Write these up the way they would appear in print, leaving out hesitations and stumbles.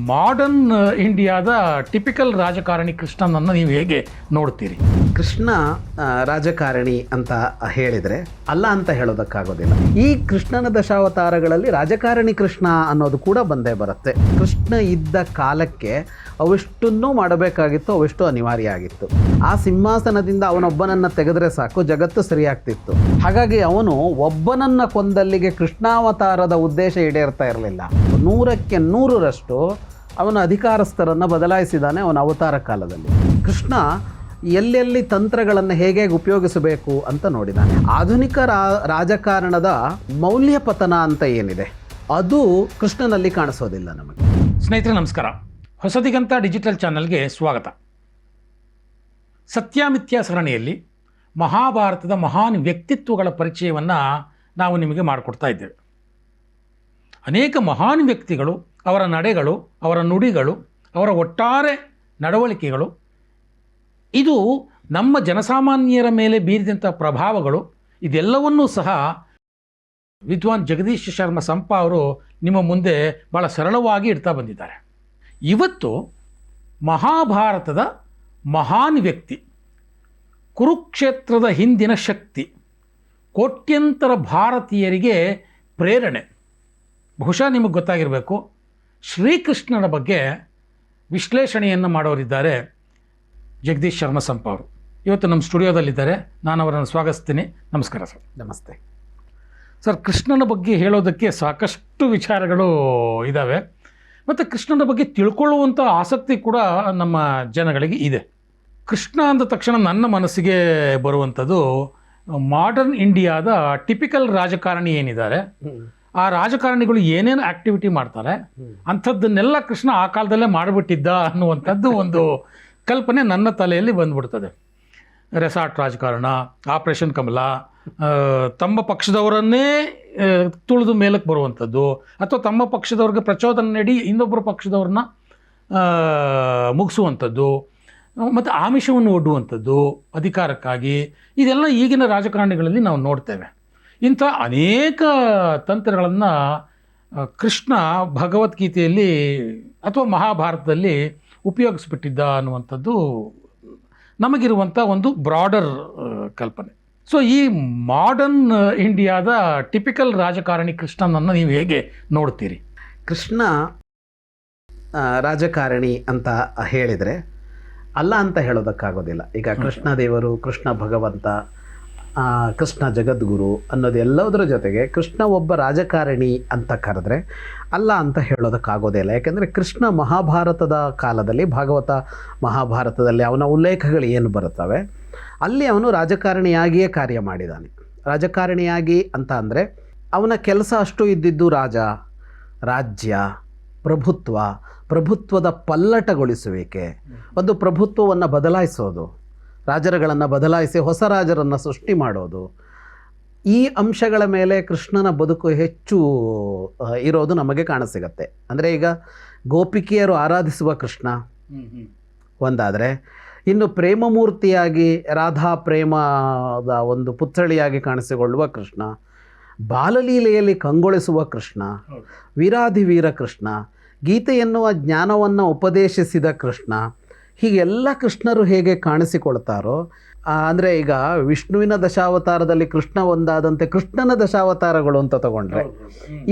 Modern ಇಂಡಿಯಾದ typical ರಾಜಕಾರಣಿ ಕೃಷ್ಣನನ್ನು ನೀವು ಹೇಗೆ ನೋಡ್ತೀರಿ? ಕೃಷ್ಣ ರಾಜಕಾರಣಿ ಅಂತ ಹೇಳಿದರೆ ಅಲ್ಲ ಅಂತ ಹೇಳೋದಕ್ಕಾಗೋದಿಲ್ಲ. ಈ ಕೃಷ್ಣನ ದಶಾವತಾರಗಳಲ್ಲಿ ರಾಜಕಾರಣಿ ಕೃಷ್ಣ ಅನ್ನೋದು ಕೂಡ ಬಂದೇ ಬರುತ್ತೆ. ಕೃಷ್ಣ ಇದ್ದ ಕಾಲಕ್ಕೆ ಅವೆಷ್ಟನ್ನೂ ಮಾಡಬೇಕಾಗಿತ್ತು, ಅವೆಷ್ಟು ಅನಿವಾರ್ಯ ಆಗಿತ್ತು. ಆ ಸಿಂಹಾಸನದಿಂದ ಅವನೊಬ್ಬನನ್ನು ತೆಗೆದರೆ ಸಾಕು, ಜಗತ್ತು ಸರಿಯಾಗ್ತಿತ್ತು. ಹಾಗಾಗಿ ಅವನು ಒಬ್ಬನನ್ನು ಕೊಂದಲ್ಲಿಗೆ ಕೃಷ್ಣಾವತಾರದ ಉದ್ದೇಶ ಈಡೇರ್ತಾ ಇರಲಿಲ್ಲ. 100ಕ್ಕೆ 100ರಷ್ಟು ಅವನ ಅಧಿಕಾರಸ್ಥರನ್ನು ಬದಲಾಯಿಸಿದ್ದಾನೆ ಅವನ ಅವತಾರ ಕಾಲದಲ್ಲಿ. ಕೃಷ್ಣ ಎಲ್ಲೆಲ್ಲಿ ತಂತ್ರಗಳನ್ನು ಹೇಗೆ ಉಪಯೋಗಿಸಬೇಕು ಅಂತ ನೋಡಿದ್ದಾನೆ. ಆಧುನಿಕ ರಾಜಕಾರಣದ ಮೌಲ್ಯ ಪತನ ಅಂತ ಏನಿದೆ ಅದು ಕೃಷ್ಣನಲ್ಲಿ ಕಾಣಿಸೋದಿಲ್ಲ ನಮಗೆ. ಸ್ನೇಹಿತರೆ ನಮಸ್ಕಾರ, ಹೊಸದಿಗಂತ ಡಿಜಿಟಲ್ ಚಾನಲ್ಗೆ ಸ್ವಾಗತ. ಸತ್ಯಮಿಥ್ಯ ಸರಣಿಯಲ್ಲಿ ಮಹಾಭಾರತದ ಮಹಾನ್ ವ್ಯಕ್ತಿತ್ವಗಳ ಪರಿಚಯವನ್ನು ನಾವು ನಿಮಗೆ ಮಾಡಿಕೊಡ್ತಾ ಇದ್ದೇವೆ. ಅನೇಕ ಮಹಾನ್ ವ್ಯಕ್ತಿಗಳು, ಅವರ ನಡೆಗಳು, ಅವರ ನುಡಿಗಳು, ಅವರ ಒಟ್ಟಾರೆ ನಡವಳಿಕೆಗಳು, ಇದು ನಮ್ಮ ಜನಸಾಮಾನ್ಯರ ಮೇಲೆ ಬೀರಿದಂಥ ಪ್ರಭಾವಗಳು, ಇದೆಲ್ಲವನ್ನೂ ಸಹ ವಿದ್ವಾನ್ ಜಗದೀಶ್ ಶರ್ಮ ಸಂಪ ಅವರು ನಿಮ್ಮ ಮುಂದೆ ಭಾಳ ಸರಳವಾಗಿ ಇಡ್ತಾ ಬಂದಿದ್ದಾರೆ. ಇವತ್ತು ಮಹಾಭಾರತದ ಮಹಾನ್ ವ್ಯಕ್ತಿ, ಕುರುಕ್ಷೇತ್ರದ ಹಿಂದಿನ ಶಕ್ತಿ, ಕೋಟ್ಯಂತರ ಭಾರತೀಯರಿಗೆ ಪ್ರೇರಣೆ, ಬಹುಶಃ ನಿಮಗೆ ಗೊತ್ತಾಗಿರಬೇಕು, ಶ್ರೀಕೃಷ್ಣನ ಬಗ್ಗೆ ವಿಶ್ಲೇಷಣೆಯನ್ನು ಮಾಡೋರಿದ್ದಾರೆ ಜಗದೀಶ್ ಶರ್ಮ ಸಂಪ ಅವರು. ಇವತ್ತು ನಮ್ಮ ಸ್ಟುಡಿಯೋದಲ್ಲಿದ್ದಾರೆ, ನಾನು ಅವರನ್ನು ಸ್ವಾಗತಿಸ್ತೀನಿ. ನಮಸ್ಕಾರ ಸರ್. ನಮಸ್ತೆ ಸರ್. ಕೃಷ್ಣನ ಬಗ್ಗೆ ಹೇಳೋದಕ್ಕೆ ಸಾಕಷ್ಟು ವಿಚಾರಗಳು ಇದ್ದಾವೆ, ಮತ್ತು ಕೃಷ್ಣನ ಬಗ್ಗೆ ತಿಳ್ಕೊಳ್ಳುವಂಥ ಆಸಕ್ತಿ ಕೂಡ ನಮ್ಮ ಜನಗಳಿಗೆ ಇದೆ. ಕೃಷ್ಣ ಅಂದ ತಕ್ಷಣ ನನ್ನ ಮನಸ್ಸಿಗೆ ಬರುವಂಥದ್ದು ಮಾಡರ್ನ್ ಇಂಡಿಯಾದ ಟಿಪಿಕಲ್ ರಾಜಕಾರಣಿ ಏನಿದ್ದಾರೆ, ಆ ರಾಜಕಾರಣಿಗಳು ಏನೇನು ಆ್ಯಕ್ಟಿವಿಟಿ ಮಾಡ್ತಾರೆ ಅಂಥದ್ದನ್ನೆಲ್ಲ ಕೃಷ್ಣ ಆ ಕಾಲದಲ್ಲೇ ಮಾಡಿಬಿಟ್ಟಿದ್ದ ಅನ್ನುವಂಥದ್ದು ಒಂದು ಕಲ್ಪನೆ ನನ್ನ ತಲೆಯಲ್ಲಿ ಬಂದ್ಬಿಡ್ತದೆ. ರೆಸಾರ್ಟ್ ರಾಜಕಾರಣ, ಆಪರೇಷನ್ ಕಮಲ, ತಮ್ಮ ಪಕ್ಷದವರನ್ನೇ ತುಳಿದು ಮೇಲಕ್ಕೆ ಬರುವಂಥದ್ದು, ಅಥವಾ ತಮ್ಮ ಪಕ್ಷದವ್ರಿಗೆ ಪ್ರಚೋದನೆ ನೀಡಿ ಇನ್ನೊಬ್ಬರ ಪಕ್ಷದವ್ರನ್ನ ಮುಗಿಸುವಂಥದ್ದು, ಮತ್ತು ಆಮಿಷವನ್ನು ಒಡ್ಡುವಂಥದ್ದು ಅಧಿಕಾರಕ್ಕಾಗಿ, ಇದೆಲ್ಲ ಈಗಿನ ರಾಜಕಾರಣಿಗಳಲ್ಲಿ ನಾವು ನೋಡ್ತೇವೆ. ಇಂಥ ಅನೇಕ ತಂತ್ರಗಳನ್ನು ಕೃಷ್ಣ ಭಗವದ್ಗೀತೆಯಲ್ಲಿ ಅಥವಾ ಮಹಾಭಾರತದಲ್ಲಿ ಉಪಯೋಗಿಸ್ಬಿಟ್ಟಿದ್ದ ಅನ್ನುವಂಥದ್ದು ನಮಗಿರುವಂಥ ಒಂದು ಬ್ರಾಡರ್ ಕಲ್ಪನೆ. ಸೊ ಈ ಮಾಡರ್ನ್ ಇಂಡಿಯಾದ ಟಿಪಿಕಲ್ ರಾಜಕಾರಣಿ ಕೃಷ್ಣನನ್ನು ನೀವು ಹೇಗೆ ನೋಡ್ತೀರಿ? ಕೃಷ್ಣ ರಾಜಕಾರಣಿ ಅಂತ ಹೇಳಿದರೆ ಅಲ್ಲ ಅಂತ ಹೇಳೋದಕ್ಕಾಗೋದಿಲ್ಲ. ಈಗ ಕೃಷ್ಣ ದೇವರು, ಕೃಷ್ಣ ಭಗವಂತ, ಕೃಷ್ಣ ಜಗದ್ಗುರು ಅನ್ನೋದೆಲ್ಲದರ ಜೊತೆಗೆ ಕೃಷ್ಣ ಒಬ್ಬ ರಾಜಕಾರಣಿ ಅಂತ ಕರೆದ್ರೆ ಅಲ್ಲ ಅಂತ ಹೇಳೋದಕ್ಕಾಗೋದೇ ಇಲ್ಲ. ಯಾಕೆಂದರೆ ಕೃಷ್ಣ ಮಹಾಭಾರತದ ಕಾಲದಲ್ಲಿ, ಭಾಗವತ ಮಹಾಭಾರತದಲ್ಲಿ ಅವನ ಉಲ್ಲೇಖಗಳು ಏನು ಬರುತ್ತವೆ ಅಲ್ಲಿ ಅವನು ರಾಜಕಾರಣಿಯಾಗಿಯೇ ಕಾರ್ಯ ಮಾಡಿದ್ದಾನೆ. ರಾಜಕಾರಣಿಯಾಗಿ ಅಂತ ಅಂದರೆ ಅವನ ಕೆಲಸ ಅಷ್ಟು ಇದ್ದಿದ್ದು ರಾಜ್ಯ, ಪ್ರಭುತ್ವದ ಪಲ್ಲಟಗೊಳಿಸುವಿಕೆ, ಒಂದು ಪ್ರಭುತ್ವವನ್ನು ಬದಲಾಯಿಸೋದು, ರಾಜರುಗಳನ್ನು ಬದಲಾಯಿಸಿ ಹೊಸ ರಾಜರನ್ನು ಸೃಷ್ಟಿ ಮಾಡೋದು, ಈ ಅಂಶಗಳ ಮೇಲೆ ಕೃಷ್ಣನ ಬದುಕು ಹೆಚ್ಚು ಇರೋದು ನಮಗೆ ಕಾಣಸಿಗತ್ತೆ. ಅಂದರೆ ಈಗ ಗೋಪಿಕೆಯರು ಆರಾಧಿಸುವ ಕೃಷ್ಣ ಒಂದಾದರೆ, ಇನ್ನು ಪ್ರೇಮಮೂರ್ತಿಯಾಗಿ ರಾಧಾ ಪ್ರೇಮದ ಒಂದು ಪುತ್ಥಳಿಯಾಗಿ ಕಾಣಿಸಿಕೊಳ್ಳುವ ಕೃಷ್ಣ, ಬಾಲಲೀಲೆಯಲ್ಲಿ ಕಂಗೊಳಿಸುವ ಕೃಷ್ಣ, ವೀರಾಧಿವೀರ ಕೃಷ್ಣ, ಗೀತೆ ಎನ್ನುವ ಜ್ಞಾನವನ್ನು ಉಪದೇಶಿಸಿದ ಕೃಷ್ಣ, ಹೀಗೆಲ್ಲ ಕೃಷ್ಣರು ಹೇಗೆ ಕಾಣಿಸಿಕೊಳ್ತಾರೋ, ಅಂದರೆ ಈಗ ವಿಷ್ಣುವಿನ ದಶಾವತಾರದಲ್ಲಿ ಕೃಷ್ಣ ಒಂದಾದಂತೆ ಕೃಷ್ಣನ ದಶಾವತಾರಗಳು ಅಂತ ತಗೊಂಡ್ರೆ,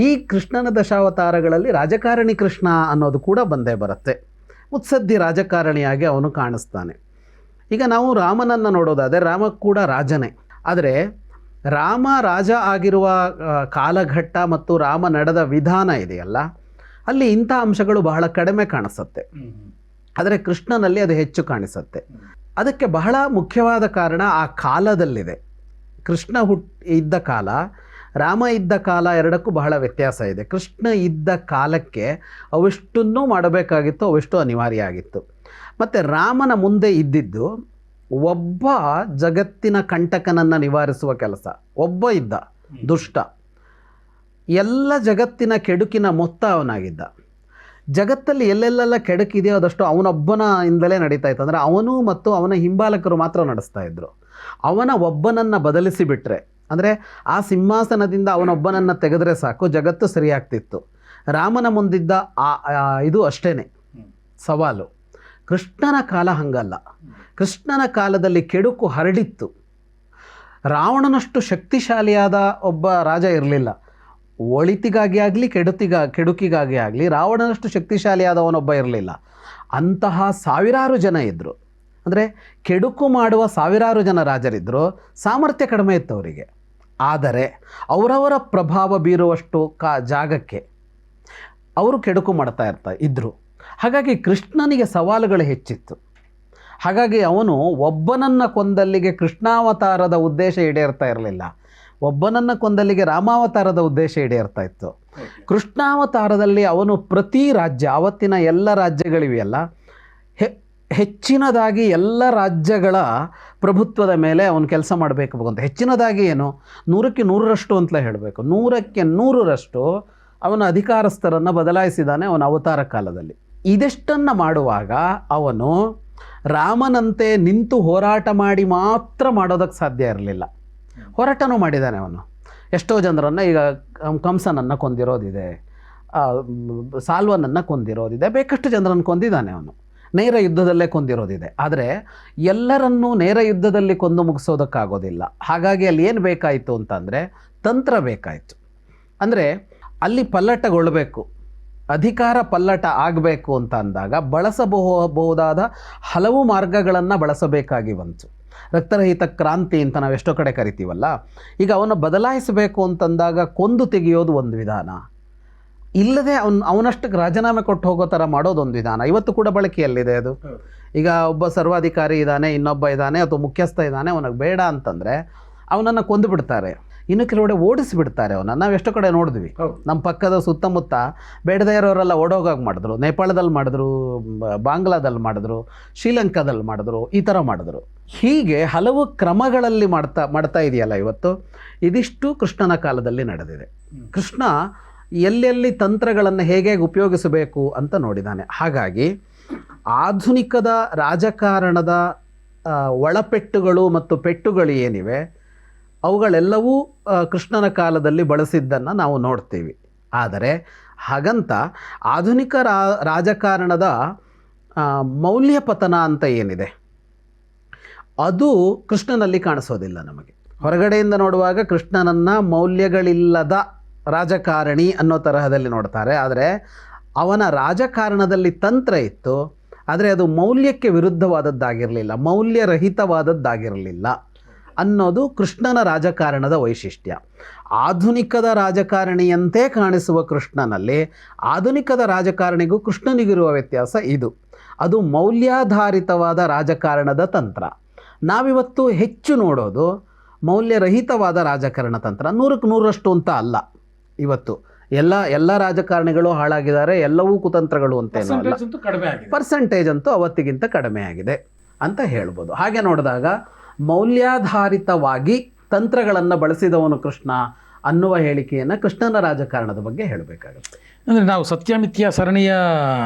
ಈ ಕೃಷ್ಣನ ದಶಾವತಾರಗಳಲ್ಲಿ ರಾಜಕಾರಣಿ ಕೃಷ್ಣ ಅನ್ನೋದು ಕೂಡ ಬಂದೇ ಬರುತ್ತೆ. ಮುತ್ಸದ್ದಿ ರಾಜಕಾರಣಿಯಾಗಿ ಅವನು ಕಾಣಿಸ್ತಾನೆ. ಈಗ ನಾವು ರಾಮನನ್ನು ನೋಡೋದಾದರೆ ರಾಮ ಕೂಡ ರಾಜನೇ. ಆದರೆ ರಾಮ ರಾಜ ಆಗಿರುವ ಕಾಲಘಟ್ಟ ಮತ್ತು ರಾಮ ನಡೆದ ವಿಧಾನ ಇದೆಯಲ್ಲ, ಅಲ್ಲಿ ಇಂಥ ಅಂಶಗಳು ಬಹಳ ಕಡಿಮೆ ಕಾಣಿಸುತ್ತೆ. ಆದರೆ ಕೃಷ್ಣನಲ್ಲಿ ಅದು ಹೆಚ್ಚು ಕಾಣಿಸುತ್ತೆ. ಅದಕ್ಕೆ ಬಹಳ ಮುಖ್ಯವಾದ ಕಾರಣ ಆ ಕಾಲದಲ್ಲಿದೆ. ಕೃಷ್ಣ ಇದ್ದ ಕಾಲ, ರಾಮ ಇದ್ದ ಕಾಲ, ಎರಡಕ್ಕೂ ಬಹಳ ವ್ಯತ್ಯಾಸ ಇದೆ. ಕೃಷ್ಣ ಇದ್ದ ಕಾಲಕ್ಕೆ ಅವೆಷ್ಟನ್ನೂ ಮಾಡಬೇಕಾಗಿತ್ತು, ಅವೆಷ್ಟು ಅನಿವಾರ್ಯ ಆಗಿತ್ತು. ಮತ್ತು ರಾಮನ ಮುಂದೆ ಇದ್ದಿದ್ದು ಒಬ್ಬ ಜಗತ್ತಿನ ಕಂಟಕನನ್ನು ನಿವಾರಿಸುವ ಕೆಲಸ. ಒಬ್ಬ ಇದ್ದ ದುಷ್ಟ, ಎಲ್ಲ ಜಗತ್ತಿನ ಕೆಡುಕಿನ ಮೊತ್ತ ಅವನಾಗಿದ್ದ. ಜಗತ್ತಲ್ಲಿ ಎಲ್ಲೆಲ್ಲೆಲ್ಲ ಕೆಡುಕಿದೆಯೋ ಅದಷ್ಟು ಅವನೊಬ್ಬನ ಇಂದಲೇ ನಡೀತಾ ಇತ್ತು. ಅಂದರೆ ಅವನು ಮತ್ತು ಅವನ ಹಿಂಬಾಲಕರು ಮಾತ್ರ ನಡೆಸ್ತಾ ಇದ್ದರು. ಅವನ ಒಬ್ಬನನ್ನು ಬದಲಿಸಿಬಿಟ್ರೆ, ಅಂದರೆ ಆ ಸಿಂಹಾಸನದಿಂದ ಅವನೊಬ್ಬನನ್ನು ತೆಗೆದರೆ ಸಾಕು, ಜಗತ್ತು ಸರಿಯಾಗ್ತಿತ್ತು. ರಾಮನ ಮುಂದಿದ್ದ ಇದು ಅಷ್ಟೇ ಸವಾಲು. ಕೃಷ್ಣನ ಕಾಲ ಹಂಗಲ್ಲ. ಕೃಷ್ಣನ ಕಾಲದಲ್ಲಿ ಕೆಡುಕು ಹರಡಿತ್ತು. ರಾವಣನಷ್ಟು ಶಕ್ತಿಶಾಲಿಯಾದ ಒಬ್ಬ ರಾಜ ಇರಲಿಲ್ಲ. ಒಳಿತಿಗಾಗಿ ಆಗಲಿ ಕೆಡುಕಿಗಾಗಿ ಆಗಲಿ ರಾವಣನಷ್ಟು ಶಕ್ತಿಶಾಲಿಯಾದವನೊಬ್ಬ ಇರಲಿಲ್ಲ. ಅಂತಹ ಸಾವಿರಾರು ಜನ ಇದ್ದರು. ಅಂದರೆ ಕೆಡುಕು ಮಾಡುವ ಸಾವಿರಾರು ಜನ ರಾಜರಿದ್ದರು. ಸಾಮರ್ಥ್ಯ ಕಡಿಮೆ ಇತ್ತು ಅವರಿಗೆ. ಆದರೆ ಅವರವರ ಪ್ರಭಾವ ಬೀರುವಷ್ಟು ಜಾಗಕ್ಕೆ ಅವರು ಕೆಡುಕು ಮಾಡ್ತಾ ಇದ್ದರು. ಹಾಗಾಗಿ ಕೃಷ್ಣನಿಗೆ ಸವಾಲುಗಳು ಹೆಚ್ಚಿತ್ತು. ಹಾಗಾಗಿ ಅವನು ಒಬ್ಬನನ್ನು ಕೊಂದಲ್ಲಿಗೆ ಕೃಷ್ಣಾವತಾರದ ಉದ್ದೇಶ ಈಡೇರ್ತಾ ಇರಲಿಲ್ಲ. ಒಬ್ಬನನ್ನು ಕೊಂದಲ್ಲಿಗೆ ರಾಮಾವತಾರದ ಉದ್ದೇಶ ಈಡೇರ್ತಾ ಇತ್ತು. ಕೃಷ್ಣಾವತಾರದಲ್ಲಿ ಅವನು ಪ್ರತಿ ರಾಜ್ಯ, ಆವತ್ತಿನ ಎಲ್ಲ ರಾಜ್ಯಗಳಿವೆಯಲ್ಲ, ಹೆಚ್ಚಿನದಾಗಿ ಎಲ್ಲ ರಾಜ್ಯಗಳ ಪ್ರಭುತ್ವದ ಮೇಲೆ ಅವನು ಕೆಲಸ ಮಾಡಬೇಕು ಅಂತ. ಹೆಚ್ಚಿನದಾಗಿ ಏನು, 100ಕ್ಕೆ 100ರಷ್ಟು ಅಂತಲೇ ಹೇಳಬೇಕು. 100ಕ್ಕೆ 100ರಷ್ಟು ಅವನ ಅಧಿಕಾರಸ್ಥರನ್ನು ಬದಲಾಯಿಸಿದ್ದಾನೆ ಅವನ ಅವತಾರ ಕಾಲದಲ್ಲಿ. ಇದೆಷ್ಟನ್ನು ಮಾಡುವಾಗ ಅವನು ರಾಮನಂತೆ ನಿಂತು ಹೋರಾಟ ಮಾಡಿ ಮಾತ್ರ ಮಾಡೋದಕ್ಕೆ ಸಾಧ್ಯ ಇರಲಿಲ್ಲ. ಹೋರಾಟನೂ ಮಾಡಿದ್ದಾನೆ ಅವನು. ಎಷ್ಟೋ ಜನರನ್ನು, ಈಗ ಕಂಸನನ್ನು ಕೊಂದಿರೋದಿದೆ, ಸಾಲ್ವನನ್ನು ಕೊಂದಿರೋದಿದೆ, ಬೇಕಷ್ಟು ಜನರನ್ನು ಕೊಂದಿದ್ದಾನೆ ಅವನು. ನೇರ ಯುದ್ಧದಲ್ಲೇ ಕೊಂದಿರೋದಿದೆ. ಆದರೆ ಎಲ್ಲರನ್ನೂ ನೇರ ಯುದ್ಧದಲ್ಲಿ ಕೊಂದು ಮುಗಿಸೋದಕ್ಕಾಗೋದಿಲ್ಲ. ಹಾಗಾಗಿ ಅಲ್ಲಿ ಏನು ಬೇಕಾಯಿತು ಅಂತಂದರೆ ತಂತ್ರ ಬೇಕಾಯಿತು. ಅಂದರೆ ಅಲ್ಲಿ ಪಲ್ಲಟಗೊಳ್ಳಬೇಕು, ಅಧಿಕಾರ ಪಲ್ಲಟ ಆಗಬೇಕು ಅಂತ ಅಂದಾಗ ಬಳಸಬಹುದಾದ ಹಲವು ಮಾರ್ಗಗಳನ್ನು ಬಳಸಬೇಕಾಗಿ ಬಂತು. ರಕ್ತರಹಿತ ಕ್ರಾಂತಿ ಅಂತ ನಾವು ಎಷ್ಟೋ ಕಡೆ ಕರಿತೀವಲ್ಲ, ಈಗ ಅವನು ಬದಲಾಯಿಸಬೇಕು ಅಂತಂದಾಗ ಕೊಂದು ತೆಗೆಯೋದು ಒಂದು ವಿಧಾನ, ಇಲ್ಲದೆ ಅವನಷ್ಟಕ್ಕೆ ರಾಜೀನಾಮೆ ಕೊಟ್ಟು ಹೋಗೋ ಥರ ಮಾಡೋದೊಂದು ವಿಧಾನ. ಇವತ್ತು ಕೂಡ ಬಳಕೆಯಲ್ಲಿದೆ ಅದು. ಈಗ ಒಬ್ಬ ಸರ್ವಾಧಿಕಾರಿ ಇದ್ದಾನೆ, ಇನ್ನೊಬ್ಬ ಇದ್ದಾನೆ, ಅಥವಾ ಮುಖ್ಯಸ್ಥ ಇದ್ದಾನೆ, ಅವನಿಗೆ ಬೇಡ ಅಂತಂದರೆ ಅವನನ್ನು ಕೊಂದು ಬಿಡ್ತಾರೆ. ಇನ್ನು ಕೆಲವೆಡೆ ಓಡಿಸಿಬಿಡ್ತಾರೆ ಅವನನ್ನು. ನಾವು ಎಷ್ಟೋ ಕಡೆ ನೋಡಿದ್ವಿ. ನಮ್ಮ ಪಕ್ಕದ ಸುತ್ತಮುತ್ತ ಬೇಡದೇ ಇರೋರೆಲ್ಲ ಓಡೋಗಾಗಿ ಮಾಡಿದ್ರು. ನೇಪಾಳದಲ್ಲಿ ಮಾಡಿದ್ರು, ಬಾಂಗ್ಲಾದಲ್ಲಿ ಮಾಡಿದ್ರು, ಶ್ರೀಲಂಕಾದಲ್ಲಿ ಮಾಡಿದ್ರು, ಈ ಥರ ಮಾಡಿದ್ರು. ಹೀಗೆ ಹಲವು ಕ್ರಮಗಳಲ್ಲಿ ಮಾಡ್ತಾ ಇದೆಯಲ್ಲ ಇವತ್ತು. ಇದಿಷ್ಟು ಕೃಷ್ಣನ ಕಾಲದಲ್ಲಿ ನಡೆದಿದೆ. ಕೃಷ್ಣ ಎಲ್ಲೆಲ್ಲಿ ತಂತ್ರಗಳನ್ನು ಹೇಗೆ ಉಪಯೋಗಿಸಬೇಕು ಅಂತ ನೋಡಿದ್ದಾನೆ. ಹಾಗಾಗಿ ಆಧುನಿಕದ ರಾಜಕಾರಣದ ಒಳಪೆಟ್ಟುಗಳು ಮತ್ತು ಪೆಟ್ಟುಗಳು ಏನಿವೆ ಅವುಗಳೆಲ್ಲವೂ ಕೃಷ್ಣನ ಕಾಲದಲ್ಲಿ ಬಳಸಿದ್ದನ್ನು ನಾವು ನೋಡ್ತೀವಿ. ಆದರೆ ಹಾಗಂತ ಆಧುನಿಕ ರಾಜಕಾರಣದ ಮೌಲ್ಯ ಪತನ ಅಂತ ಏನಿದೆ ಅದು ಕೃಷ್ಣನಲ್ಲಿ ಕಾಣಿಸೋದಿಲ್ಲ ನಮಗೆ. ಹೊರಗಡೆಯಿಂದ ನೋಡುವಾಗ ಕೃಷ್ಣನನ್ನು ಮೌಲ್ಯಗಳಿಲ್ಲದ ರಾಜಕಾರಣಿ ಅನ್ನೋ ತರಹದಲ್ಲಿ ನೋಡ್ತಾರೆ. ಆದರೆ ಅವನ ರಾಜಕಾರಣದಲ್ಲಿ ತಂತ್ರ ಇತ್ತು, ಆದರೆ ಅದು ಮೌಲ್ಯಕ್ಕೆ ವಿರುದ್ಧವಾದದ್ದಾಗಿರಲಿಲ್ಲ, ಮೌಲ್ಯರಹಿತವಾದದ್ದಾಗಿರಲಿಲ್ಲ ಅನ್ನೋದು ಕೃಷ್ಣನ ರಾಜಕಾರಣದ ವೈಶಿಷ್ಟ್ಯ. ಆಧುನಿಕದ ರಾಜಕಾರಣಿಯಂತೆ ಕಾಣಿಸುವ ಕೃಷ್ಣನಲ್ಲಿ ಆಧುನಿಕದ ರಾಜಕಾರಣಿಗೂ ಕೃಷ್ಣನಿಗಿರುವ ವ್ಯತ್ಯಾಸ ಇದು. ಅದು ಮೌಲ್ಯಾಧಾರಿತವಾದ ರಾಜಕಾರಣದ ತಂತ್ರ. ನಾವಿವತ್ತು ಹೆಚ್ಚು ನೋಡೋದು ಮೌಲ್ಯರಹಿತವಾದ ರಾಜಕಾರಣ ತಂತ್ರ. 100ಕ್ಕೆ 100ರಷ್ಟು ಅಂತ ಅಲ್ಲ. ಇವತ್ತು ಎಲ್ಲ ರಾಜಕಾರಣಿಗಳು ಹಾಳಾಗಿದ್ದಾರೆ, ಎಲ್ಲವೂ ಕುತಂತ್ರಗಳು ಅಂತ ಪರ್ಸೆಂಟೇಜ್ ಅಂತೂ ಅವತ್ತಿಗಿಂತ ಕಡಿಮೆ ಆಗಿದೆ ಅಂತ ಹೇಳ್ಬೋದು. ಹಾಗೆ ನೋಡಿದಾಗ ಮೌಲ್ಯಾಧಾರಿತವಾಗಿ ತಂತ್ರಗಳನ್ನು ಬಳಸಿದವನು ಕೃಷ್ಣ ಅನ್ನುವ ಹೇಳಿಕೆಯನ್ನು ಕೃಷ್ಣನ ರಾಜಕಾರಣದ ಬಗ್ಗೆ ಹೇಳಬೇಕಾಗುತ್ತೆ. ಅಂದರೆ ನಾವು ಸತ್ಯಮಿಥ್ಯ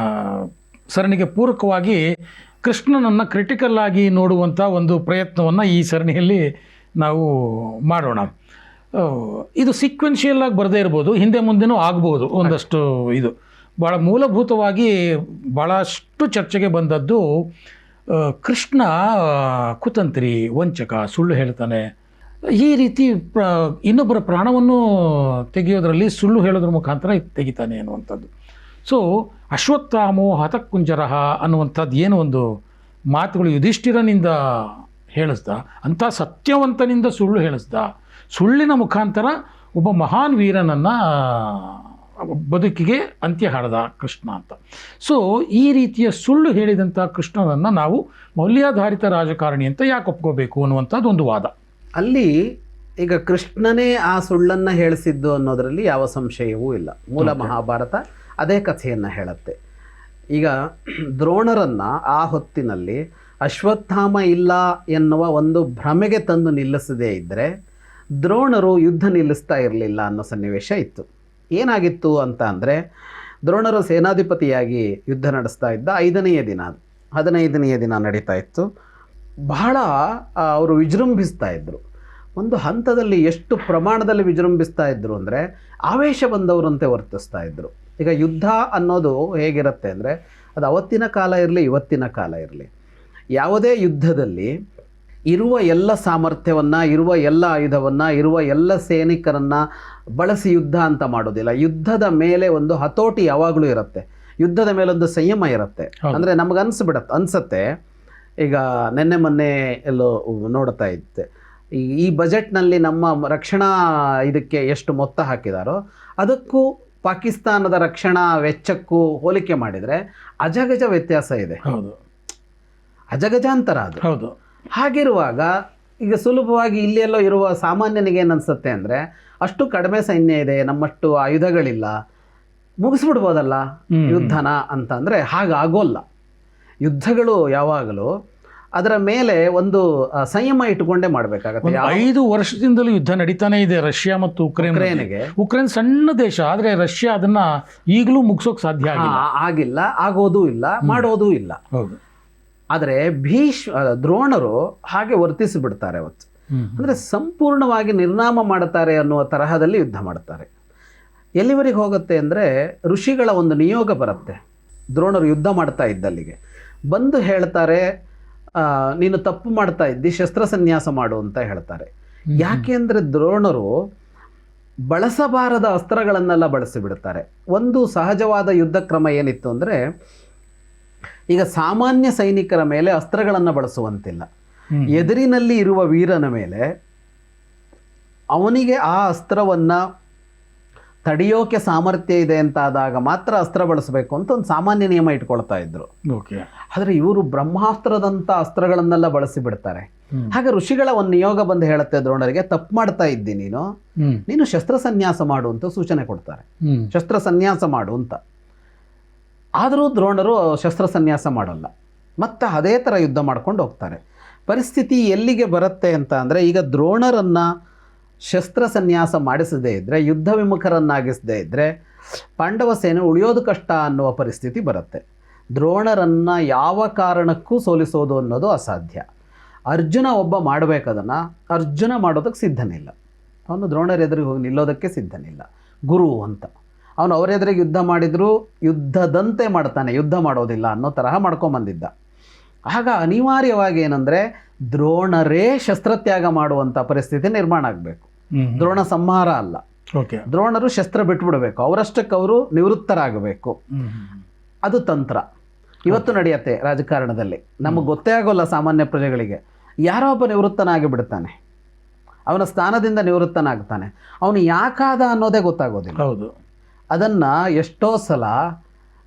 ಸರಣಿಗೆ ಪೂರಕವಾಗಿ ಕೃಷ್ಣನನ್ನು ಕ್ರಿಟಿಕಲ್ ಆಗಿ ನೋಡುವಂಥ ಒಂದು ಪ್ರಯತ್ನವನ್ನು ಈ ಸರಣಿಯಲ್ಲಿ ನಾವು ಮಾಡೋಣ. ಇದು ಸೀಕ್ವೆನ್ಷಿಯಲ್ ಆಗಿ ಬರದೇ ಇರ್ಬೋದು, ಹಿಂದೆ ಮುಂದೆನೂ ಆಗ್ಬೋದು. ಒಂದಷ್ಟು ಇದು ಭಾಳ ಮೂಲಭೂತವಾಗಿ ಭಾಳಷ್ಟು ಚರ್ಚೆಗೆ ಬಂದದ್ದು ಕೃಷ್ಣ ಕುತಂತ್ರಿ, ವಂಚಕ, ಸುಳ್ಳು ಹೇಳ್ತಾನೆ, ಈ ರೀತಿ ಇನ್ನೊಬ್ಬರ ಪ್ರಾಣವನ್ನು ತೆಗೆಯೋದ್ರಲ್ಲಿ ಸುಳ್ಳು ಹೇಳೋದ್ರ ಮುಖಾಂತರ ತೆಗಿತಾನೆ ಅನ್ನುವಂಥದ್ದು. ಸೊ ಅಶ್ವತ್ಥಾಮೋ ಹತಕುಂಜರಃ ಅನ್ನುವಂಥದ್ದು ಏನು ಒಂದು ಮಾತುಗಳು ಯುಧಿಷ್ಠಿರನಿಂದ ಹೇಳಿಸ್ದ, ಅಂಥ ಸತ್ಯವಂತನಿಂದ ಸುಳ್ಳು ಹೇಳಿಸ್ದ, ಸುಳ್ಳಿನ ಮುಖಾಂತರ ಒಬ್ಬ ಮಹಾನ್ ವೀರನನ್ನು ಬದುಕಿಗೆ ಅಂತ್ಯ ಹಾಡಿದ ಕೃಷ್ಣ ಅಂತ. ಸೊ ಈ ರೀತಿಯ ಸುಳ್ಳು ಹೇಳಿದಂಥ ಕೃಷ್ಣನನ್ನು ನಾವು ಮೌಲ್ಯಾಧಾರಿತ ರಾಜಕಾರಣಿ ಅಂತ ಯಾಕೆ ಒಪ್ಕೋಬೇಕು ಅನ್ನುವಂಥದ್ದು ಒಂದು ವಾದ. ಅಲ್ಲಿ ಈಗ ಕೃಷ್ಣನೇ ಆ ಸುಳ್ಳನ್ನು ಹೇಳಿಸಿದ್ದು ಅನ್ನೋದರಲ್ಲಿ ಯಾವ ಸಂಶಯವೂ ಇಲ್ಲ. ಮೂಲ ಮಹಾಭಾರತ ಅದೇ ಕಥೆಯನ್ನು ಹೇಳುತ್ತೆ. ಈಗ ದ್ರೋಣರನ್ನು ಆ ಹೊತ್ತಿನಲ್ಲಿ ಅಶ್ವತ್ಥಾಮ ಇಲ್ಲ ಎನ್ನುವ ಒಂದು ಭ್ರಮೆಗೆ ತಂದು ನಿಲ್ಲಿಸದೇ ಇದ್ದರೆ ದ್ರೋಣರು ಯುದ್ಧ ನಿಲ್ಲಿಸ್ತಾ ಇರಲಿಲ್ಲ ಅನ್ನೋ ಸನ್ನಿವೇಶ ಇತ್ತು. ಏನಾಗಿತ್ತು ಅಂತ ಅಂದರೆ, ದ್ರೋಣರು ಸೇನಾಧಿಪತಿಯಾಗಿ ಯುದ್ಧ ನಡೆಸ್ತಾ ಇದ್ದ 15ನೆಯ ದಿನ ನಡೀತಾ ಇತ್ತು. ಬಹಳ ಅವರು ವಿಜೃಂಭಿಸ್ತಾ ಇದ್ದರು. ಒಂದು ಹಂತದಲ್ಲಿ ಎಷ್ಟು ಪ್ರಮಾಣದಲ್ಲಿ ವಿಜೃಂಭಿಸ್ತಾ ಇದ್ದರು ಅಂದರೆ ಆವೇಶ ಬಂದವರಂತೆ ವರ್ತಿಸ್ತಾ ಇದ್ದರು. ಈಗ ಯುದ್ಧ ಅನ್ನೋದು ಹೇಗಿರುತ್ತೆ ಅಂದರೆ, ಅದು ಅವತ್ತಿನ ಕಾಲ ಇರಲಿ ಇವತ್ತಿನ ಕಾಲ ಇರಲಿ, ಯಾವುದೇ ಯುದ್ಧದಲ್ಲಿ ಇರುವ ಎಲ್ಲ ಸಾಮರ್ಥ್ಯವನ್ನು, ಇರುವ ಎಲ್ಲ ಆಯುಧವನ್ನು, ಇರುವ ಎಲ್ಲ ಸೈನಿಕರನ್ನು ಬಳಸಿ ಯುದ್ಧ ಅಂತ ಮಾಡೋದಿಲ್ಲ. ಯುದ್ಧದ ಮೇಲೆ ಒಂದು ಹತೋಟಿ ಯಾವಾಗಲೂ ಇರುತ್ತೆ, ಯುದ್ಧದ ಮೇಲೊಂದು ಸಂಯಮ ಇರುತ್ತೆ. ಅಂದರೆ ನಮಗೆ ಅನಿಸುತ್ತೆ, ಈಗ ನಿನ್ನೆ ಮೊನ್ನೆ ಎಲ್ಲೋ ನೋಡ್ತಾ ಇದ್ದೆ, ಈ ಬಜೆಟ್ನಲ್ಲಿ ನಮ್ಮ ರಕ್ಷಣಾ ಇದಕ್ಕೆ ಎಷ್ಟು ಮೊತ್ತ ಹಾಕಿದಾರೋ ಅದಕ್ಕೂ ಪಾಕಿಸ್ತಾನದ ರಕ್ಷಣಾ ವೆಚ್ಚಕ್ಕೂ ಹೋಲಿಕೆ ಮಾಡಿದರೆ ಅಜಗಜ ವ್ಯತ್ಯಾಸ ಇದೆ. ಹೌದು, ಅಜಗಜಾಂತರ ಅದು. ಹೌದು. ಹಾಗಿರುವಾಗ ಈಗ ಸುಲಭವಾಗಿ ಇಲ್ಲೆಲ್ಲೋ ಇರುವ ಸಾಮಾನ್ಯನಿಗೆ ಏನು ಅನಿಸುತ್ತೆ ಅಂದರೆ, ಅಷ್ಟು ಕಡಿಮೆ ಸೈನ್ಯ ಇದೆ, ನಮ್ಮಷ್ಟು ಆಯುಧಗಳಿಲ್ಲ, ಮುಗಿಸ್ಬಿಡ್ಬೋದಲ್ಲ ಯುದ್ಧನ ಅಂತಂದರೆ ಹಾಗಾಗೋಲ್ಲ. ಯುದ್ಧಗಳು ಯಾವಾಗಲೂ ಅದರ ಮೇಲೆ ಒಂದು ಸಂಯಮ ಇಟ್ಟುಕೊಂಡೇ ಮಾಡಬೇಕಾಗತ್ತೆ. 5 ವರ್ಷದಿಂದಲೂ ಯುದ್ಧ ನಡೀತಾನೆ ಇದೆ ರಷ್ಯಾ ಮತ್ತು ಉಕ್ರೇನ್ಗೆ. ಉಕ್ರೇನ್ ಸಣ್ಣ ದೇಶ, ಆದರೆ ರಷ್ಯಾ ಅದನ್ನ ಈಗಲೂ ಮುಗಿಸೋಕೆ ಸಾಧ್ಯ ಆಗಿಲ್ಲ, ಆಗೋದೂ ಇಲ್ಲ, ಮಾಡೋದೂ ಇಲ್ಲ. ಹೌದು. ಆದರೆ ದ್ರೋಣರು ಹಾಗೆ ವರ್ತಿಸಿಬಿಡ್ತಾರೆ ಅವತ್ತು. ಅಂದರೆ ಸಂಪೂರ್ಣವಾಗಿ ನಿರ್ನಾಮ ಮಾಡ್ತಾರೆ ಅನ್ನುವ ತರಹದಲ್ಲಿ ಯುದ್ಧ ಮಾಡ್ತಾರೆ. ಎಲ್ಲಿವರೆಗೆ ಹೋಗುತ್ತೆ ಅಂದರೆ, ಋಷಿಗಳ ಒಂದು ನಿಯೋಗ ಬರುತ್ತೆ. ದ್ರೋಣರು ಯುದ್ಧ ಮಾಡ್ತಾ ಇದ್ದಲ್ಲಿಗೆ ಬಂದು ಹೇಳ್ತಾರೆ, ನೀನು ತಪ್ಪು ಮಾಡ್ತಾ ಇದ್ದಿ, ಶಸ್ತ್ರಸನ್ಯಾಸ ಮಾಡು ಅಂತ ಹೇಳ್ತಾರೆ. ಯಾಕೆ ಅಂದರೆ ದ್ರೋಣರು ಬಳಸಬಾರದ ಅಸ್ತ್ರಗಳನ್ನೆಲ್ಲ ಬಳಸಿಬಿಡ್ತಾರೆ. ಒಂದು ಸಹಜವಾದ ಯುದ್ಧ ಕ್ರಮ ಏನಿತ್ತು ಅಂದರೆ, ಈಗ ಸಾಮಾನ್ಯ ಸೈನಿಕರ ಮೇಲೆ ಅಸ್ತ್ರಗಳನ್ನು ಬಳಸುವಂತಿಲ್ಲ. ಎದುರಿನಲ್ಲಿ ಇರುವ ವೀರನ ಮೇಲೆ ಅವನಿಗೆ ಆ ಅಸ್ತ್ರವನ್ನು ತಡೆಯೋಕೆ ಸಾಮರ್ಥ್ಯ ಇದೆ ಅಂತಾದಾಗ ಮಾತ್ರ ಅಸ್ತ್ರ ಬಳಸಬೇಕು ಅಂತ ಒಂದು ಸಾಮಾನ್ಯ ನಿಯಮ ಇಟ್ಕೊಳ್ತಾ ಇದ್ರು. ಆದರೆ ಇವರು ಬ್ರಹ್ಮಾಸ್ತ್ರದಂಥ ಅಸ್ತ್ರಗಳನ್ನೆಲ್ಲ ಬಳಸಿ ಬಿಡ್ತಾರೆ. ಹಾಗೆ ಋಷಿಗಳ ಒಂದು ನಿಯೋಗ ಬಂದು ಹೇಳುತ್ತೆ ದ್ರೋಣರಿಗೆ, ತಪ್ಪು ಮಾಡ್ತಾ ಇದ್ದಿ ನೀನು ಶಸ್ತ್ರಸನ್ಯಾಸ ಮಾಡು ಅಂತ ಸೂಚನೆ ಕೊಡ್ತಾರೆ. ಶಸ್ತ್ರಸನ್ಯಾಸ ಮಾಡು ಅಂತ. ಆದರೂ ದ್ರೋಣರು ಶಸ್ತ್ರಸನ್ಯಾಸ ಮಾಡಲ್ಲ, ಮತ್ತೆ ಅದೇ ಥರ ಯುದ್ಧ ಮಾಡ್ಕೊಂಡು ಹೋಗ್ತಾರೆ. ಪರಿಸ್ಥಿತಿ ಎಲ್ಲಿಗೆ ಬರುತ್ತೆ ಅಂತ ಅಂದರೆ, ಈಗ ದ್ರೋಣರನ್ನು ಶಸ್ತ್ರಸನ್ಯಾಸ ಮಾಡಿಸದೇ ಇದ್ದರೆ, ಯುದ್ಧ ವಿಮುಖರನ್ನಾಗಿಸದೇ ಇದ್ದರೆ ಪಾಂಡವ ಸೇನೆ ಉಳಿಯೋದು ಕಷ್ಟ ಅನ್ನುವ ಪರಿಸ್ಥಿತಿ ಬರುತ್ತೆ. ದ್ರೋಣರನ್ನು ಯಾವ ಕಾರಣಕ್ಕೂ ಸೋಲಿಸೋದು ಅನ್ನೋದು ಅಸಾಧ್ಯ. ಅರ್ಜುನ ಒಬ್ಬ ಮಾಡಬೇಕದನ್ನು, ಅರ್ಜುನ ಮಾಡೋದಕ್ಕೆ ಸಿದ್ಧನಿಲ್ಲ. ಅವನು ದ್ರೋಣರ ಎದುರಿಗೆ ಹೋಗಿ ನಿಲ್ಲೋದಕ್ಕೆ ಸಿದ್ಧನಿಲ್ಲ. ಗುರು ಅಂತ ಅವನು ಅವರೆದುರಿಗೆ ಯುದ್ಧ ಮಾಡಿದರೂ ಯುದ್ಧದಂತೆ ಮಾಡ್ತಾನೆ, ಯುದ್ಧ ಮಾಡೋದಿಲ್ಲ ಅನ್ನೋ ತರಹ ಮಾಡ್ಕೊಂಬಂದಿದ್ದ. ಆಗ ಅನಿವಾರ್ಯವಾಗಿ ಏನಂದರೆ, ದ್ರೋಣರೇ ಶಸ್ತ್ರತ್ಯಾಗ ಮಾಡುವಂಥ ಪರಿಸ್ಥಿತಿ ನಿರ್ಮಾಣ ಆಗಬೇಕು. ದ್ರೋಣ ಸಂಹಾರ ಅಲ್ಲ, ದ್ರೋಣರು ಶಸ್ತ್ರ ಬಿಟ್ಬಿಡಬೇಕು, ಅವರಷ್ಟಕ್ಕೆ ಅವರು ನಿವೃತ್ತರಾಗಬೇಕು. ಅದು ತಂತ್ರ ಇವತ್ತು ನಡೆಯುತ್ತೆ ರಾಜಕಾರಣದಲ್ಲಿ. ನಮಗೆ ಗೊತ್ತೇ ಆಗೋಲ್ಲ ಸಾಮಾನ್ಯ ಪ್ರಜೆಗಳಿಗೆ. ಯಾರೋ ಒಬ್ಬ ನಿವೃತ್ತನಾಗಿ ಬಿಡ್ತಾನೆ, ಅವನ ಸ್ಥಾನದಿಂದ ನಿವೃತ್ತನಾಗ್ತಾನೆ, ಅವನು ಯಾಕಾದ ಅನ್ನೋದೇ ಗೊತ್ತಾಗೋದಿಲ್ಲ. ಹೌದು. ಅದನ್ನು ಎಷ್ಟೋ ಸಲ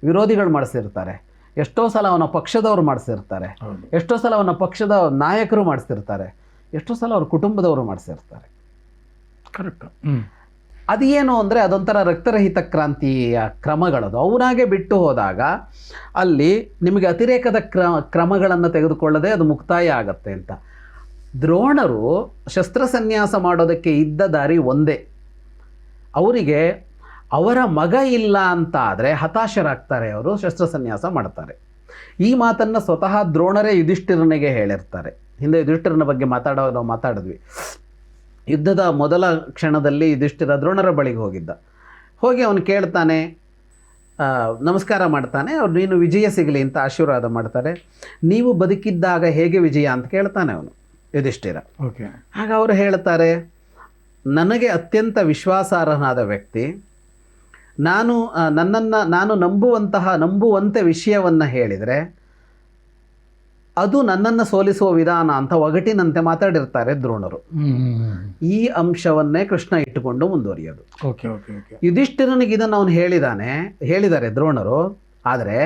ವಿರೋಧಿಗಳು ಮಾಡಿಸಿರ್ತಾರೆ, ಎಷ್ಟೋ ಸಲ ಅವನ ಪಕ್ಷದವರು ಮಾಡಿಸಿರ್ತಾರೆ, ಎಷ್ಟೋ ಸಲ ಅವನ ಪಕ್ಷದ ನಾಯಕರು ಮಾಡಿಸ್ತಿರ್ತಾರೆ, ಎಷ್ಟೋ ಸಲ ಅವ್ರ ಕುಟುಂಬದವರು ಮಾಡಿಸಿರ್ತಾರೆ. ಕರೆಕ್ಟ್. ಅದೇನು ಅಂದರೆ, ಅದೊಂಥರ ರಕ್ತರಹಿತ ಕ್ರಾಂತಿಯ ಕ್ರಮಗಳದು. ಅವನಾಗೆ ಬಿಟ್ಟು ಹೋದಾಗ ಅಲ್ಲಿ ನಿಮಗೆ ಅತಿರೇಕದ ಕ್ರಮಗಳನ್ನು ತೆಗೆದುಕೊಳ್ಳದೆ ಅದು ಮುಕ್ತಾಯ ಆಗತ್ತೆ ಅಂತ. ದ್ರೋಣರು ಶಸ್ತ್ರಸನ್ಯಾಸ ಮಾಡೋದಕ್ಕೆ ಇದ್ದ ದಾರಿ ಒಂದೇ. ಅವರಿಗೆ ಅವರ ಮಗ ಇಲ್ಲ ಅಂತ ಆದರೆ ಹತಾಶರಾಗ್ತಾರೆ, ಅವರು ಶಸ್ತ್ರಸನ್ಯಾಸ ಮಾಡ್ತಾರೆ. ಈ ಮಾತನ್ನು ಸ್ವತಃ ದ್ರೋಣರೇ ಯುಧಿಷ್ಠಿರನಿಗೆ ಹೇಳಿರ್ತಾರೆ. ಹಿಂದೆ ಯುಧಿಷ್ಠಿರನ ಬಗ್ಗೆ ನಾವು ಮಾತಾಡಿದ್ವಿ. ಯುದ್ಧದ ಮೊದಲ ಕ್ಷಣದಲ್ಲಿ ಯುಧಿಷ್ಠಿರ ದ್ರೋಣರ ಬಳಿಗೆ ಹೋಗಿ ಅವನು ಕೇಳ್ತಾನೆ, ನಮಸ್ಕಾರ ಮಾಡ್ತಾನೆ. ಅವ್ರು ನೀನು ವಿಜಯ ಸಿಗಲಿ ಅಂತ ಆಶೀರ್ವಾದ ಮಾಡ್ತಾರೆ. ನೀವು ಬದುಕಿದ್ದಾಗ ಹೇಗೆ ವಿಜಯ ಅಂತ ಕೇಳ್ತಾನೆ ಅವನು ಯುಧಿಷ್ಠಿರ. ಆಗ ಅವರು ಹೇಳ್ತಾರೆ, ನನಗೆ ಅತ್ಯಂತ ವಿಶ್ವಾಸಾರ್ಹನಾದ ವ್ಯಕ್ತಿ, ನಾನು ನಂಬುವಂತೆ ವಿಷಯವನ್ನು ಹೇಳಿದರೆ ಅದು ನನ್ನನ್ನು ಸೋಲಿಸುವ ವಿಧಾನ ಅಂತ ಒಗಟಿನಂತೆ ಮಾತಾಡಿರ್ತಾರೆ ದ್ರೋಣರು. ಈ ಅಂಶವನ್ನೇ ಕೃಷ್ಣ ಇಟ್ಟುಕೊಂಡು ಮುಂದುವರಿಯೋದು. ಯುಧಿಷ್ಠಿರನಿಗೆ ಇದನ್ನು ಅವನು ಹೇಳಿದ್ದಾರೆ ದ್ರೋಣರು. ಆದರೆ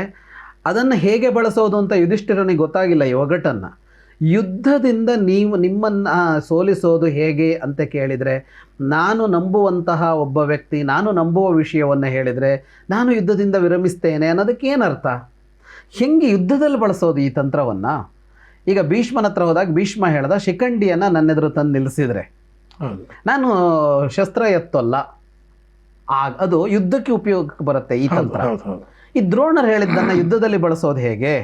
ಅದನ್ನು ಹೇಗೆ ಬಳಸೋದು ಅಂತ ಯುಧಿಷ್ಠಿರನಿಗೆ ಗೊತ್ತಾಗಿಲ್ಲ ಈ ಒಗಟನ್ನು. ಯುದ್ಧದಿಂದ ನಿಮ್ಮನ್ನು ಸೋಲಿಸೋದು ಹೇಗೆ ಅಂತ ಕೇಳಿದರೆ, ನಾನು ನಂಬುವಂತಹ ಒಬ್ಬ ವ್ಯಕ್ತಿ, ನಾನು ನಂಬುವ ವಿಷಯವನ್ನು ಹೇಳಿದರೆ ನಾನು ಯುದ್ಧದಿಂದ ವಿರಮಿಸ್ತೇನೆ ಅನ್ನೋದಕ್ಕೆ ಏನರ್ಥ? ಹೆಂಗೆ ಯುದ್ಧದಲ್ಲಿ ಬಳಸೋದು ಈ ತಂತ್ರವನ್ನು? ಈಗ ಭೀಷ್ಮನ ಹತ್ರ ಹೋದಾಗ ಭೀಷ್ಮ ಹೇಳ್ದ, ಶಿಖಂಡಿಯನ್ನು ನನ್ನೆದುರು ತಂದು ನಿಲ್ಲಿಸಿದರೆ ನಾನು ಶಸ್ತ್ರ ಎತ್ತಲ್ಲ, ಅದು ಯುದ್ಧಕ್ಕೆ ಉಪಯೋಗಕ್ಕೆ ಬರುತ್ತೆ ಈ ತಂತ್ರ. ಈ ದ್ರೋಣರು ಹೇಳಿದ್ದನ್ನು ಯುದ್ಧದಲ್ಲಿ ಬಳಸೋದು ಹೇಗೆ?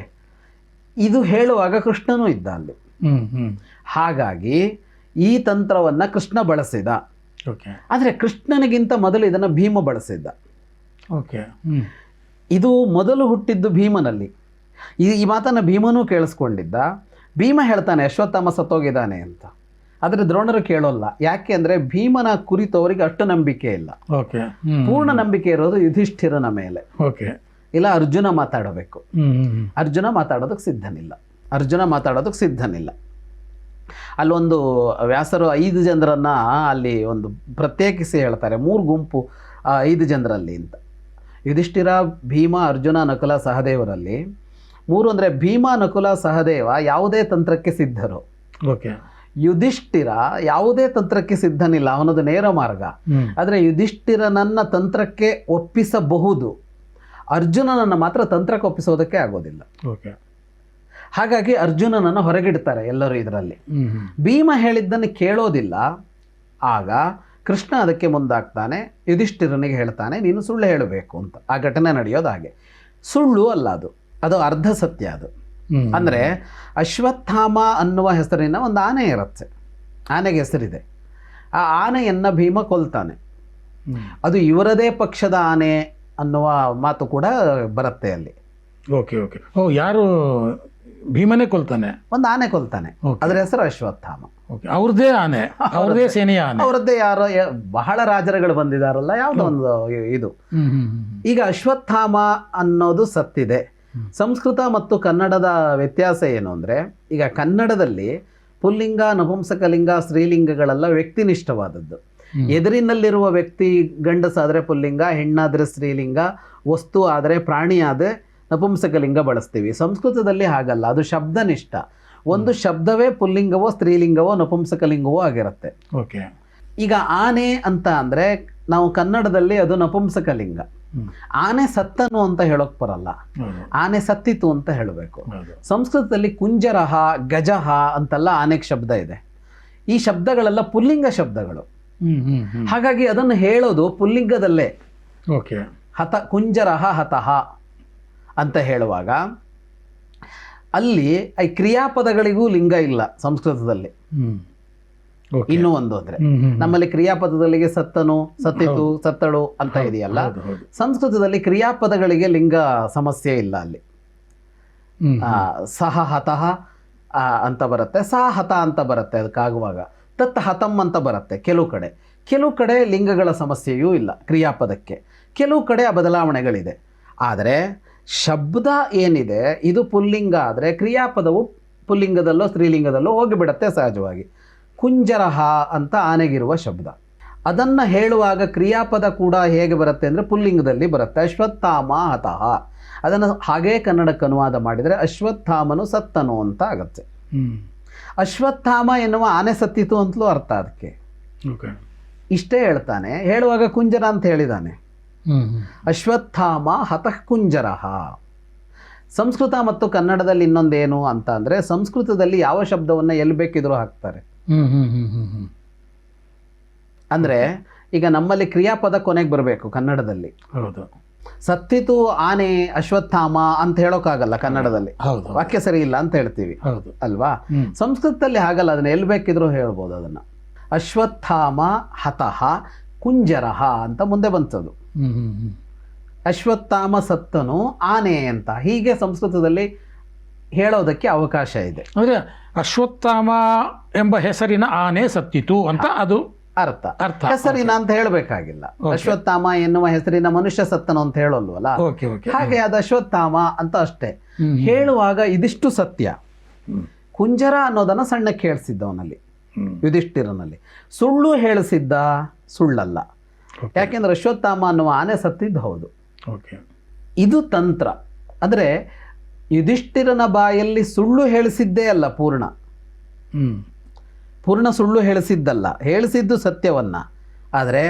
ಇದು ಹೇಳುವಾಗ ಕೃಷ್ಣನೂ ಇದ್ದ ಅಲ್ಲಿ. ಹಾಗಾಗಿ ಈ ತಂತ್ರವನ್ನು ಕೃಷ್ಣ ಬಳಸಿದ. ಆದರೆ ಕೃಷ್ಣನಿಗಿಂತ ಮೊದಲು ಇದನ್ನು ಭೀಮ ಬಳಸಿದ್ದ. ಓಕೆ. ಇದು ಮೊದಲು ಹುಟ್ಟಿದ್ದು ಭೀಮನಲ್ಲಿ. ಈ ಮಾತನ್ನು ಭೀಮನೂ ಕೇಳಿಸ್ಕೊಂಡಿದ್ದ. ಭೀಮ ಹೇಳ್ತಾನೆ ಅಶ್ವತ್ಥಾಮ ಸತ್ತೋಗಿದ್ದಾನೆ ಅಂತ. ಆದರೆ ದ್ರೋಣರು ಕೇಳೋಲ್ಲ. ಯಾಕೆ ಅಂದರೆ ಭೀಮನ ಕುರಿತು ಅವರಿಗೆ ಅಷ್ಟು ನಂಬಿಕೆ ಇಲ್ಲ. ಓಕೆ. ಪೂರ್ಣ ನಂಬಿಕೆ ಇರೋದು ಯುಧಿಷ್ಠಿರನ ಮೇಲೆ. ಓಕೆ. ಇಲ್ಲ ಅರ್ಜುನ ಮಾತಾಡಬೇಕು. ಅರ್ಜುನ ಮಾತಾಡೋದಕ್ಕೆ ಸಿದ್ಧನಿಲ್ಲ. ಅಲ್ಲೊಂದು ವ್ಯಾಸರು 5 ಜನರನ್ನು ಅಲ್ಲಿ ಒಂದು ಪ್ರತ್ಯೇಕಿಸಿ ಹೇಳ್ತಾರೆ, 3 ಗುಂಪು 5 ಜನರಲ್ಲಿ ಅಂತ. ಯುಧಿಷ್ಠಿರ, ಭೀಮ, ಅರ್ಜುನ, ನಕುಲ, ಸಹದೇವರಲ್ಲಿ 3 ಅಂದರೆ ಭೀಮ, ನಕುಲ, ಸಹದೇವ ಯಾವುದೇ ತಂತ್ರಕ್ಕೆ ಸಿದ್ಧರು. ಓಕೆ. ಯುಧಿಷ್ಠಿರ ಯಾವುದೇ ತಂತ್ರಕ್ಕೆ ಸಿದ್ಧನಿಲ್ಲ, ಅವನದು ನೇರ ಮಾರ್ಗ. ಆದರೆ ಯುಧಿಷ್ಠಿರನನ್ನ ತಂತ್ರಕ್ಕೆ ಒಪ್ಪಿಸಬಹುದು, ಅರ್ಜುನನನ್ನು ಮಾತ್ರ ತಂತ್ರಕ್ಕೆ ಒಪ್ಪಿಸೋದಕ್ಕೆ ಆಗೋದಿಲ್ಲ. ಓಕೆ. ಹಾಗಾಗಿ ಅರ್ಜುನನನ್ನು ಹೊರಗಿಡ್ತಾರೆ ಎಲ್ಲರೂ ಇದರಲ್ಲಿ. ಭೀಮ ಹೇಳಿದ್ದನ್ನು ಕೇಳೋದಿಲ್ಲ. ಆಗ ಕೃಷ್ಣ ಅದಕ್ಕೆ ಮುಂದಾಗ್ತಾನೆ, ಯುಧಿಷ್ಠಿರನಿಗೆ ಹೇಳ್ತಾನೆ ನೀನು ಸುಳ್ಳು ಹೇಳಬೇಕು ಅಂತ. ಆ ಘಟನೆ ನಡೆಯೋದು ಹಾಗೆ. ಸುಳ್ಳು ಅಲ್ಲ ಅದು ಅರ್ಧ ಸತ್ಯ. ಅದು ಅಂದರೆ ಅಶ್ವತ್ಥಾಮ ಅನ್ನುವ ಹೆಸರಿನ ಒಂದು ಆನೆ ಇರುತ್ತೆ. ಆನೆಗೆ ಹೆಸರಿದೆ. ಆ ಆನೆಯನ್ನು ಭೀಮ ಕೊಲ್ತಾನೆ. ಅದು ಇವರದೇ ಪಕ್ಷದ ಆನೆ ಅನ್ನುವ ಮಾತು ಕೂಡ ಬರುತ್ತೆ ಅಲ್ಲಿ. ಓಕೆ. ಓಕೆ. ಯಾರು ಭೀಮನೇ ಕೊಲ್ತಾನೆ? ಒಂದು ಆನೆ ಕೊಲ್ತಾನೆ. ಅದರ ಹೆಸರು ಅಶ್ವತ್ಥಾಮ. ಅವ್ರದ್ದೇ ಆನೆ, ಅವ್ರದ್ದೇ ಸೇನೆಯ ಆನೆ, ಅವ್ರದ್ದೇ ಯಾರೋ ಬಹಳ ರಾಜರುಗಳು ಬಂದಿದಾರಲ್ಲ, ಯಾವುದೋ ಒಂದು ಇದು. ಈಗ ಅಶ್ವತ್ಥಾಮ ಅನ್ನೋದು ಸತ್ತಿದೆ. ಸಂಸ್ಕೃತ ಮತ್ತು ಕನ್ನಡದ ವ್ಯತ್ಯಾಸ ಏನು ಅಂದರೆ, ಈಗ ಕನ್ನಡದಲ್ಲಿ ಪುಲ್ಲಿಂಗ, ನಪುಂಸಕಲಿಂಗ, ಸ್ತ್ರೀಲಿಂಗಗಳೆಲ್ಲ ವ್ಯಕ್ತಿನಿಷ್ಠವಾದದ್ದು. ಎದುರಿನಲ್ಲಿರುವ ವ್ಯಕ್ತಿ ಗಂಡಸಾದರೆ ಪುಲ್ಲಿಂಗ, ಹೆಣ್ಣಾದರೆ ಸ್ತ್ರೀಲಿಂಗ, ವಸ್ತು ಆದರೆ ಪ್ರಾಣಿ ಆದರೆ ನಪುಂಸಕಲಿಂಗ ಬಳಸ್ತೀವಿ. ಸಂಸ್ಕೃತದಲ್ಲಿ ಹಾಗಲ್ಲ, ಅದು ಶಬ್ದನಿಷ್ಠ. ಒಂದು ಶಬ್ದವೇ ಪುಲ್ಲಿಂಗವೋ ಸ್ತ್ರೀಲಿಂಗವೋ ನಪುಂಸಕಲಿಂಗವೋ ಆಗಿರುತ್ತೆ. ಓಕೆ. ಈಗ ಆನೆ ಅಂತ ಅಂದರೆ ನಾವು ಕನ್ನಡದಲ್ಲಿ ಅದು ನಪುಂಸಕಲಿಂಗ. ಆನೆ ಸತ್ತನು ಅಂತ ಹೇಳೋಕ್ ಬರಲ್ಲ, ಆನೆ ಸತ್ತಿತು ಅಂತ ಹೇಳಬೇಕು. ಸಂಸ್ಕೃತದಲ್ಲಿ ಕುಂಜರಹ, ಗಜಹ ಅಂತೆಲ್ಲ ಆನೆಗೆ ಶಬ್ದ ಇದೆ. ಈ ಶಬ್ದಗಳೆಲ್ಲ ಪುಲ್ಲಿಂಗ ಶಬ್ದಗಳು. ಹಾಗಾಗಿ ಅದನ್ನು ಹೇಳೋದು ಪುಲ್ಲಿಂಗದಲ್ಲೇ. ಓಕೆ. ಕುಂಜರಹ ಹತಃ ಅಂತ ಹೇಳುವಾಗ ಅಲ್ಲಿ ಈ ಕ್ರಿಯಾಪದಗಳಿಗೂ ಲಿಂಗ ಇಲ್ಲ ಸಂಸ್ಕೃತದಲ್ಲಿ. ಇನ್ನೂ ಒಂದು ಅಂದರೆ ನಮ್ಮಲ್ಲಿ ಕ್ರಿಯಾಪದದಲ್ಲಿಗೆ ಸತ್ತನು, ಸತ್ತಿತು, ಸತ್ತಳು ಅಂತ ಇದೆಯಲ್ಲ, ಸಂಸ್ಕೃತದಲ್ಲಿ ಕ್ರಿಯಾಪದಗಳಿಗೆ ಲಿಂಗ ಸಮಸ್ಯೆ ಇಲ್ಲ. ಅಲ್ಲಿ ಸಹ ಹತಃ ಅಂತ ಬರುತ್ತೆ, ಸಹ ಹತ ಅಂತ ಬರುತ್ತೆ ಅದಕ್ಕಾಗುವಾಗ, ತತ್ ಹತಂ ಅಂತ ಬರುತ್ತೆ ಕೆಲವು ಕಡೆ ಲಿಂಗಗಳ ಸಮಸ್ಯೆಯೂ ಇಲ್ಲ ಕ್ರಿಯಾಪದಕ್ಕೆ, ಕೆಲವು ಕಡೆ ಆ ಬದಲಾವಣೆಗಳಿದೆ. ಆದರೆ ಶಬ್ದ ಏನಿದೆ ಇದು ಪುಲ್ಲಿಂಗ ಆದರೆ ಕ್ರಿಯಾಪದವು ಪುಲ್ಲಿಂಗದಲ್ಲೋ ಸ್ತ್ರೀಲಿಂಗದಲ್ಲೋ ಹೋಗಿಬಿಡತ್ತೆ ಸಹಜವಾಗಿ. ಕುಂಜರಹ ಅಂತ ಆನೆಗಿರುವ ಶಬ್ದ, ಅದನ್ನು ಹೇಳುವಾಗ ಕ್ರಿಯಾಪದ ಕೂಡ ಹೇಗೆ ಬರುತ್ತೆ ಅಂದರೆ ಪುಲ್ಲಿಂಗದಲ್ಲಿ ಬರುತ್ತೆ. ಅಶ್ವತ್ಥಾಮ ಹತಃ, ಅದನ್ನು ಹಾಗೇ ಕನ್ನಡಕ್ಕೆ ಅನುವಾದ ಮಾಡಿದರೆ ಅಶ್ವತ್ಥಾಮನು ಸತ್ತನು ಅಂತ ಆಗುತ್ತೆ. ಅಶ್ವತ್ಥಾಮ ಎನ್ನುವ ಆನೆ ಸತ್ತಿತು ಅಂತಲೂ ಅರ್ಥ ಅದಕ್ಕೆ. ಇಷ್ಟೇ ಹೇಳ್ತಾನೆ. ಹೇಳುವಾಗ ಕುಂಜರ ಅಂತ ಹೇಳಿದಾನೆ. ಅಶ್ವತ್ಥಾಮ ಹತಃ ಕುಂಜರಹ. ಸಂಸ್ಕೃತ ಮತ್ತು ಕನ್ನಡದಲ್ಲಿ ಇನ್ನೊಂದೇನು ಅಂತ ಅಂದರೆ, ಸಂಸ್ಕೃತದಲ್ಲಿ ಯಾವ ಶಬ್ದವನ್ನು ಎಲ್ಲಿ ಬೇಕಿದ್ರೂ ಹಾಕ್ತಾರೆ. ಅಂದರೆ ಈಗ ನಮ್ಮಲ್ಲಿ ಕ್ರಿಯಾಪದ ಕೊನೆಗೆ ಬರಬೇಕು ಕನ್ನಡದಲ್ಲಿ. ಹೌದು. ಸತ್ತಿತು ಆನೆ ಅಶ್ವತ್ಥಾಮ ಅಂತ ಹೇಳೋಕ್ಕಾಗಲ್ಲ ಕನ್ನಡದಲ್ಲಿ, ವಾಕ್ಯ ಸರಿ ಇಲ್ಲ ಅಂತ ಹೇಳ್ತೀವಿ ಅಲ್ವಾ. ಸಂಸ್ಕೃತದಲ್ಲಿ ಹಾಗಲ್ಲ, ಅದನ್ನ ಎಲ್ಲಿ ಬೇಕಿದ್ರೂ ಹೇಳ್ಬೋದು. ಅದನ್ನ ಅಶ್ವತ್ಥಾಮ ಹತಃ ಕುಂಜರಹ ಅಂತ ಮುಂದೆ ಬಂತದು. ಅಶ್ವತ್ಥಾಮ ಸತ್ತನು ಆನೆ ಅಂತ ಹೀಗೆ ಸಂಸ್ಕೃತದಲ್ಲಿ ಹೇಳೋದಕ್ಕೆ ಅವಕಾಶ ಇದೆ. ಅಂದರೆ ಅಶ್ವತ್ಥಾಮ ಎಂಬ ಹೆಸರಿನ ಆನೆ ಸತ್ತಿತು ಅಂತ ಅದು ಅರ್ಥ. ಹೆಸರಿನ ಅಂತ ಹೇಳಬೇಕಾಗಿಲ್ಲ. ಅಶ್ವತ್ಥಾಮ ಎನ್ನುವ ಹೆಸರಿನ ಮನುಷ್ಯ ಸತ್ತನು ಅಂತ ಹೇಳೋಲ್ವಲ್ಲ, ಹಾಗೆ ಅದು ಅಶ್ವತ್ಥಾಮ ಅಂತ ಅಷ್ಟೇ. ಹೇಳುವಾಗ ಇದಿಷ್ಟು ಸತ್ಯ. ಕುಂಜರ ಅನ್ನೋದನ್ನ ಸಣ್ಣಕ್ಕೆ ಹೇಳಿಸಿದ್ದವನಲ್ಲಿ ಯುಧಿಷ್ಠಿರನಲ್ಲಿ. ಸುಳ್ಳು ಹೇಳಿಸಿದ್ದ ಸುಳ್ಳಲ್ಲ. ಯಾಕೆಂದ್ರೆ ಅಶ್ವತ್ಥಾಮ ಅನ್ನುವ ಆನೆ ಸತ್ತಿದ್ದು ಹೌದು. ಇದು ತಂತ್ರ. ಅಂದರೆ ಯುಧಿಷ್ಠಿರನ ಬಾಯಲ್ಲಿ ಸುಳ್ಳು ಹೇಳಿಸಿದ್ದೇ ಅಲ್ಲ, ಪೂರ್ಣ ಸುಳ್ಳು ಹೇಳಿಸಿದ್ದಲ್ಲ, ಹೇಳಿಸಿದ್ದು ಸತ್ಯವನ್ನ. ಆದರೆ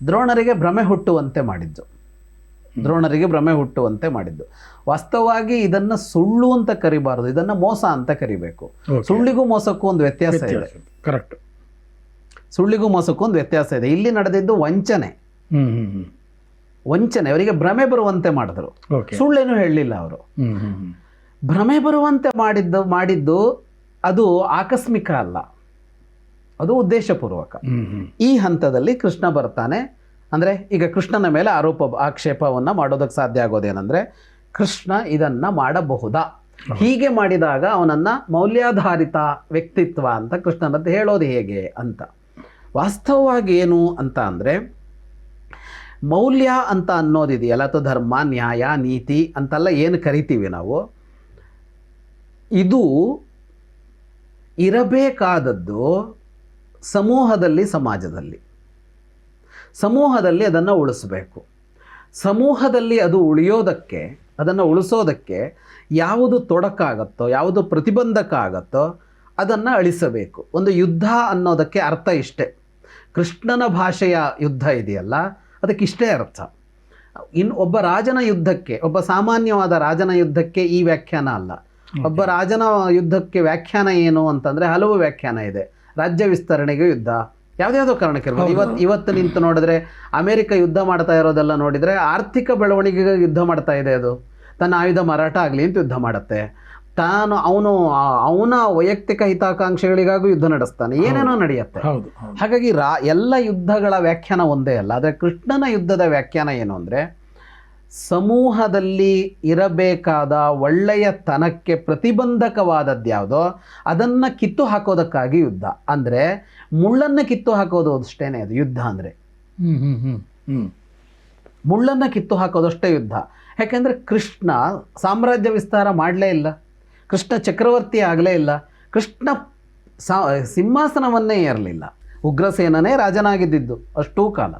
ದ್ರೋಣರಿಗೆ ಭ್ರಮೆ ಹುಟ್ಟುವಂತೆ ಮಾಡಿದ್ದು. ವಾಸ್ತವವಾಗಿ ಇದನ್ನ ಸುಳ್ಳು ಅಂತ ಕರಿಬಾರದು, ಇದನ್ನ ಮೋಸ ಅಂತ ಕರಿಬೇಕು. ಸುಳ್ಳಿಗೂ ಮೋಸಕ್ಕೂ ಒಂದು ವ್ಯತ್ಯಾಸ ಇದೆ. ಕರೆಕ್ಟ್. ಸುಳ್ಳಿಗೂ ಮೋಸಕ್ಕೂ ಒಂದು ವ್ಯತ್ಯಾಸ ಇದೆ. ಇಲ್ಲಿ ನಡೆದಿದ್ದು ವಂಚನೆ. ಅವರಿಗೆ ಭ್ರಮೆ ಬರುವಂತೆ ಮಾಡಿದ್ರು, ಸುಳ್ಳೇನು ಹೇಳಲಿಲ್ಲ ಅವರು. ಭ್ರಮೆ ಬರುವಂತೆ ಮಾಡಿದ್ದು ಅದು ಆಕಸ್ಮಿಕ ಅಲ್ಲ, ಅದು ಉದ್ದೇಶಪೂರ್ವಕ. ಈ ಹಂತದಲ್ಲಿ ಕೃಷ್ಣ ಬರ್ತಾನೆ, ಅಂದರೆ ಈಗ ಕೃಷ್ಣನ ಮೇಲೆ ಆಕ್ಷೇಪವನ್ನು ಮಾಡೋದಕ್ಕೆ ಸಾಧ್ಯ ಆಗೋದೇನೆಂದರೆ ಕೃಷ್ಣ ಇದನ್ನು ಮಾಡಬಹುದಾ, ಹೀಗೆ ಮಾಡಿದಾಗ ಅವನನ್ನು ಮೌಲ್ಯಾಧಾರಿತ ವ್ಯಕ್ತಿತ್ವ ಅಂತ ಕೃಷ್ಣನದ್ದು ಹೇಳೋದು ಹೇಗೆ ಅಂತ. ವಾಸ್ತವವಾಗಿ ಏನು ಅಂತ ಅಂದರೆ ಮೌಲ್ಯ ಅಂತ ಅನ್ನೋದಿದೆಯಲ್ಲ, ಅಥವಾ ಧರ್ಮ, ನ್ಯಾಯ, ನೀತಿ ಅಂತೆಲ್ಲ ಏನು ಕರಿತೀವಿ ನಾವು, ಇದು ಇರಬೇಕಾದದ್ದು ಸಮೂಹದಲ್ಲಿ, ಸಮೂಹದಲ್ಲಿ ಅದನ್ನು ಉಳಿಸಬೇಕು. ಸಮೂಹದಲ್ಲಿ ಅದು ಉಳಿಯೋದಕ್ಕೆ, ಅದನ್ನು ಉಳಿಸೋದಕ್ಕೆ ಯಾವುದು ತೊಡಕಾಗತ್ತೋ, ಯಾವುದು ಪ್ರತಿಬಂಧಕ ಆಗತ್ತೋ ಅದನ್ನು ಅಳಿಸಬೇಕು. ಒಂದು ಯುದ್ಧ ಅನ್ನೋದಕ್ಕೆ ಅರ್ಥ ಇಷ್ಟೇ. ಕೃಷ್ಣನ ಭಾಷೆಯ ಯುದ್ಧ ಇದೆಯಲ್ಲ ಅದಕ್ಕೆ ಇಷ್ಟೇ ಅರ್ಥ. ಒಬ್ಬ ರಾಜನ ಯುದ್ಧಕ್ಕೆ, ಒಬ್ಬ ಸಾಮಾನ್ಯವಾದ ರಾಜನ ಯುದ್ಧಕ್ಕೆ ಈ ವ್ಯಾಖ್ಯಾನ ಅಲ್ಲ. ಒಬ್ಬ ರಾಜನ ಯುದ್ಧಕ್ಕೆ ವ್ಯಾಖ್ಯಾನ ಏನು ಅಂತಂದರೆ ಹಲವು ವ್ಯಾಖ್ಯಾನ ಇದೆ. ರಾಜ್ಯ ವಿಸ್ತರಣೆಗೆ ಯುದ್ಧ, ಯಾವುದ್ಯಾವುದೋ ಕಾರಣಕ್ಕೆ ಇರ್ಬೋದು. ಇವತ್ತು ನಿಂತು ನೋಡಿದ್ರೆ ಅಮೆರಿಕ ಯುದ್ಧ ಮಾಡ್ತಾ ಇರೋದೆಲ್ಲ ನೋಡಿದರೆ ಆರ್ಥಿಕ ಬೆಳವಣಿಗೆಗೆ ಯುದ್ಧ ಮಾಡ್ತಾ ಇದೆ. ಅದು ತನ್ನ ಆಯುಧ ಮಾರಾಟ ಆಗಲಿ ಅಂತ ಯುದ್ಧ ಮಾಡುತ್ತೆ. ಅವನ ವೈಯಕ್ತಿಕ ಹಿತಾಕಾಂಕ್ಷೆಗಳಿಗಾಗೂ ಯುದ್ಧ ನಡೆಸ್ತಾನೆ, ಏನೇನೋ ನಡೆಯುತ್ತೆ. ಹಾಗಾಗಿ ಎಲ್ಲ ಯುದ್ಧಗಳ ವ್ಯಾಖ್ಯಾನ ಒಂದೇ ಅಲ್ಲ. ಆದರೆ ಕೃಷ್ಣನ ಯುದ್ಧದ ವ್ಯಾಖ್ಯಾನ ಏನು ಅಂದರೆ ಸಮೂಹದಲ್ಲಿ ಇರಬೇಕಾದ ಒಳ್ಳೆಯ ತನಕ್ಕೆ ಪ್ರತಿಬಂಧಕವಾದದ್ದು ಯಾವುದೋ ಅದನ್ನು ಕಿತ್ತು ಹಾಕೋದಕ್ಕಾಗಿ ಯುದ್ಧ. ಅಂದರೆ ಮುಳ್ಳನ್ನು ಕಿತ್ತು ಹಾಕೋದು ಅಷ್ಟೇ ಅದು ಯುದ್ಧ. ಅಂದರೆ ಮುಳ್ಳನ್ನು ಕಿತ್ತು ಹಾಕೋದಷ್ಟೇ ಯುದ್ಧ. ಯಾಕೆಂದರೆ ಕೃಷ್ಣ ಸಾಮ್ರಾಜ್ಯ ವಿಸ್ತಾರ ಮಾಡಲೇ ಇಲ್ಲ, ಕೃಷ್ಣ ಚಕ್ರವರ್ತಿ ಆಗಲೇ ಇಲ್ಲ, ಕೃಷ್ಣ ಸಿಂಹಾಸನವನ್ನೇ ಏರಲಿಲ್ಲ. ಉಗ್ರಸೇನನೇ ರಾಜನಾಗಿದ್ದಿದ್ದು ಅಷ್ಟೂ ಕಾಲ.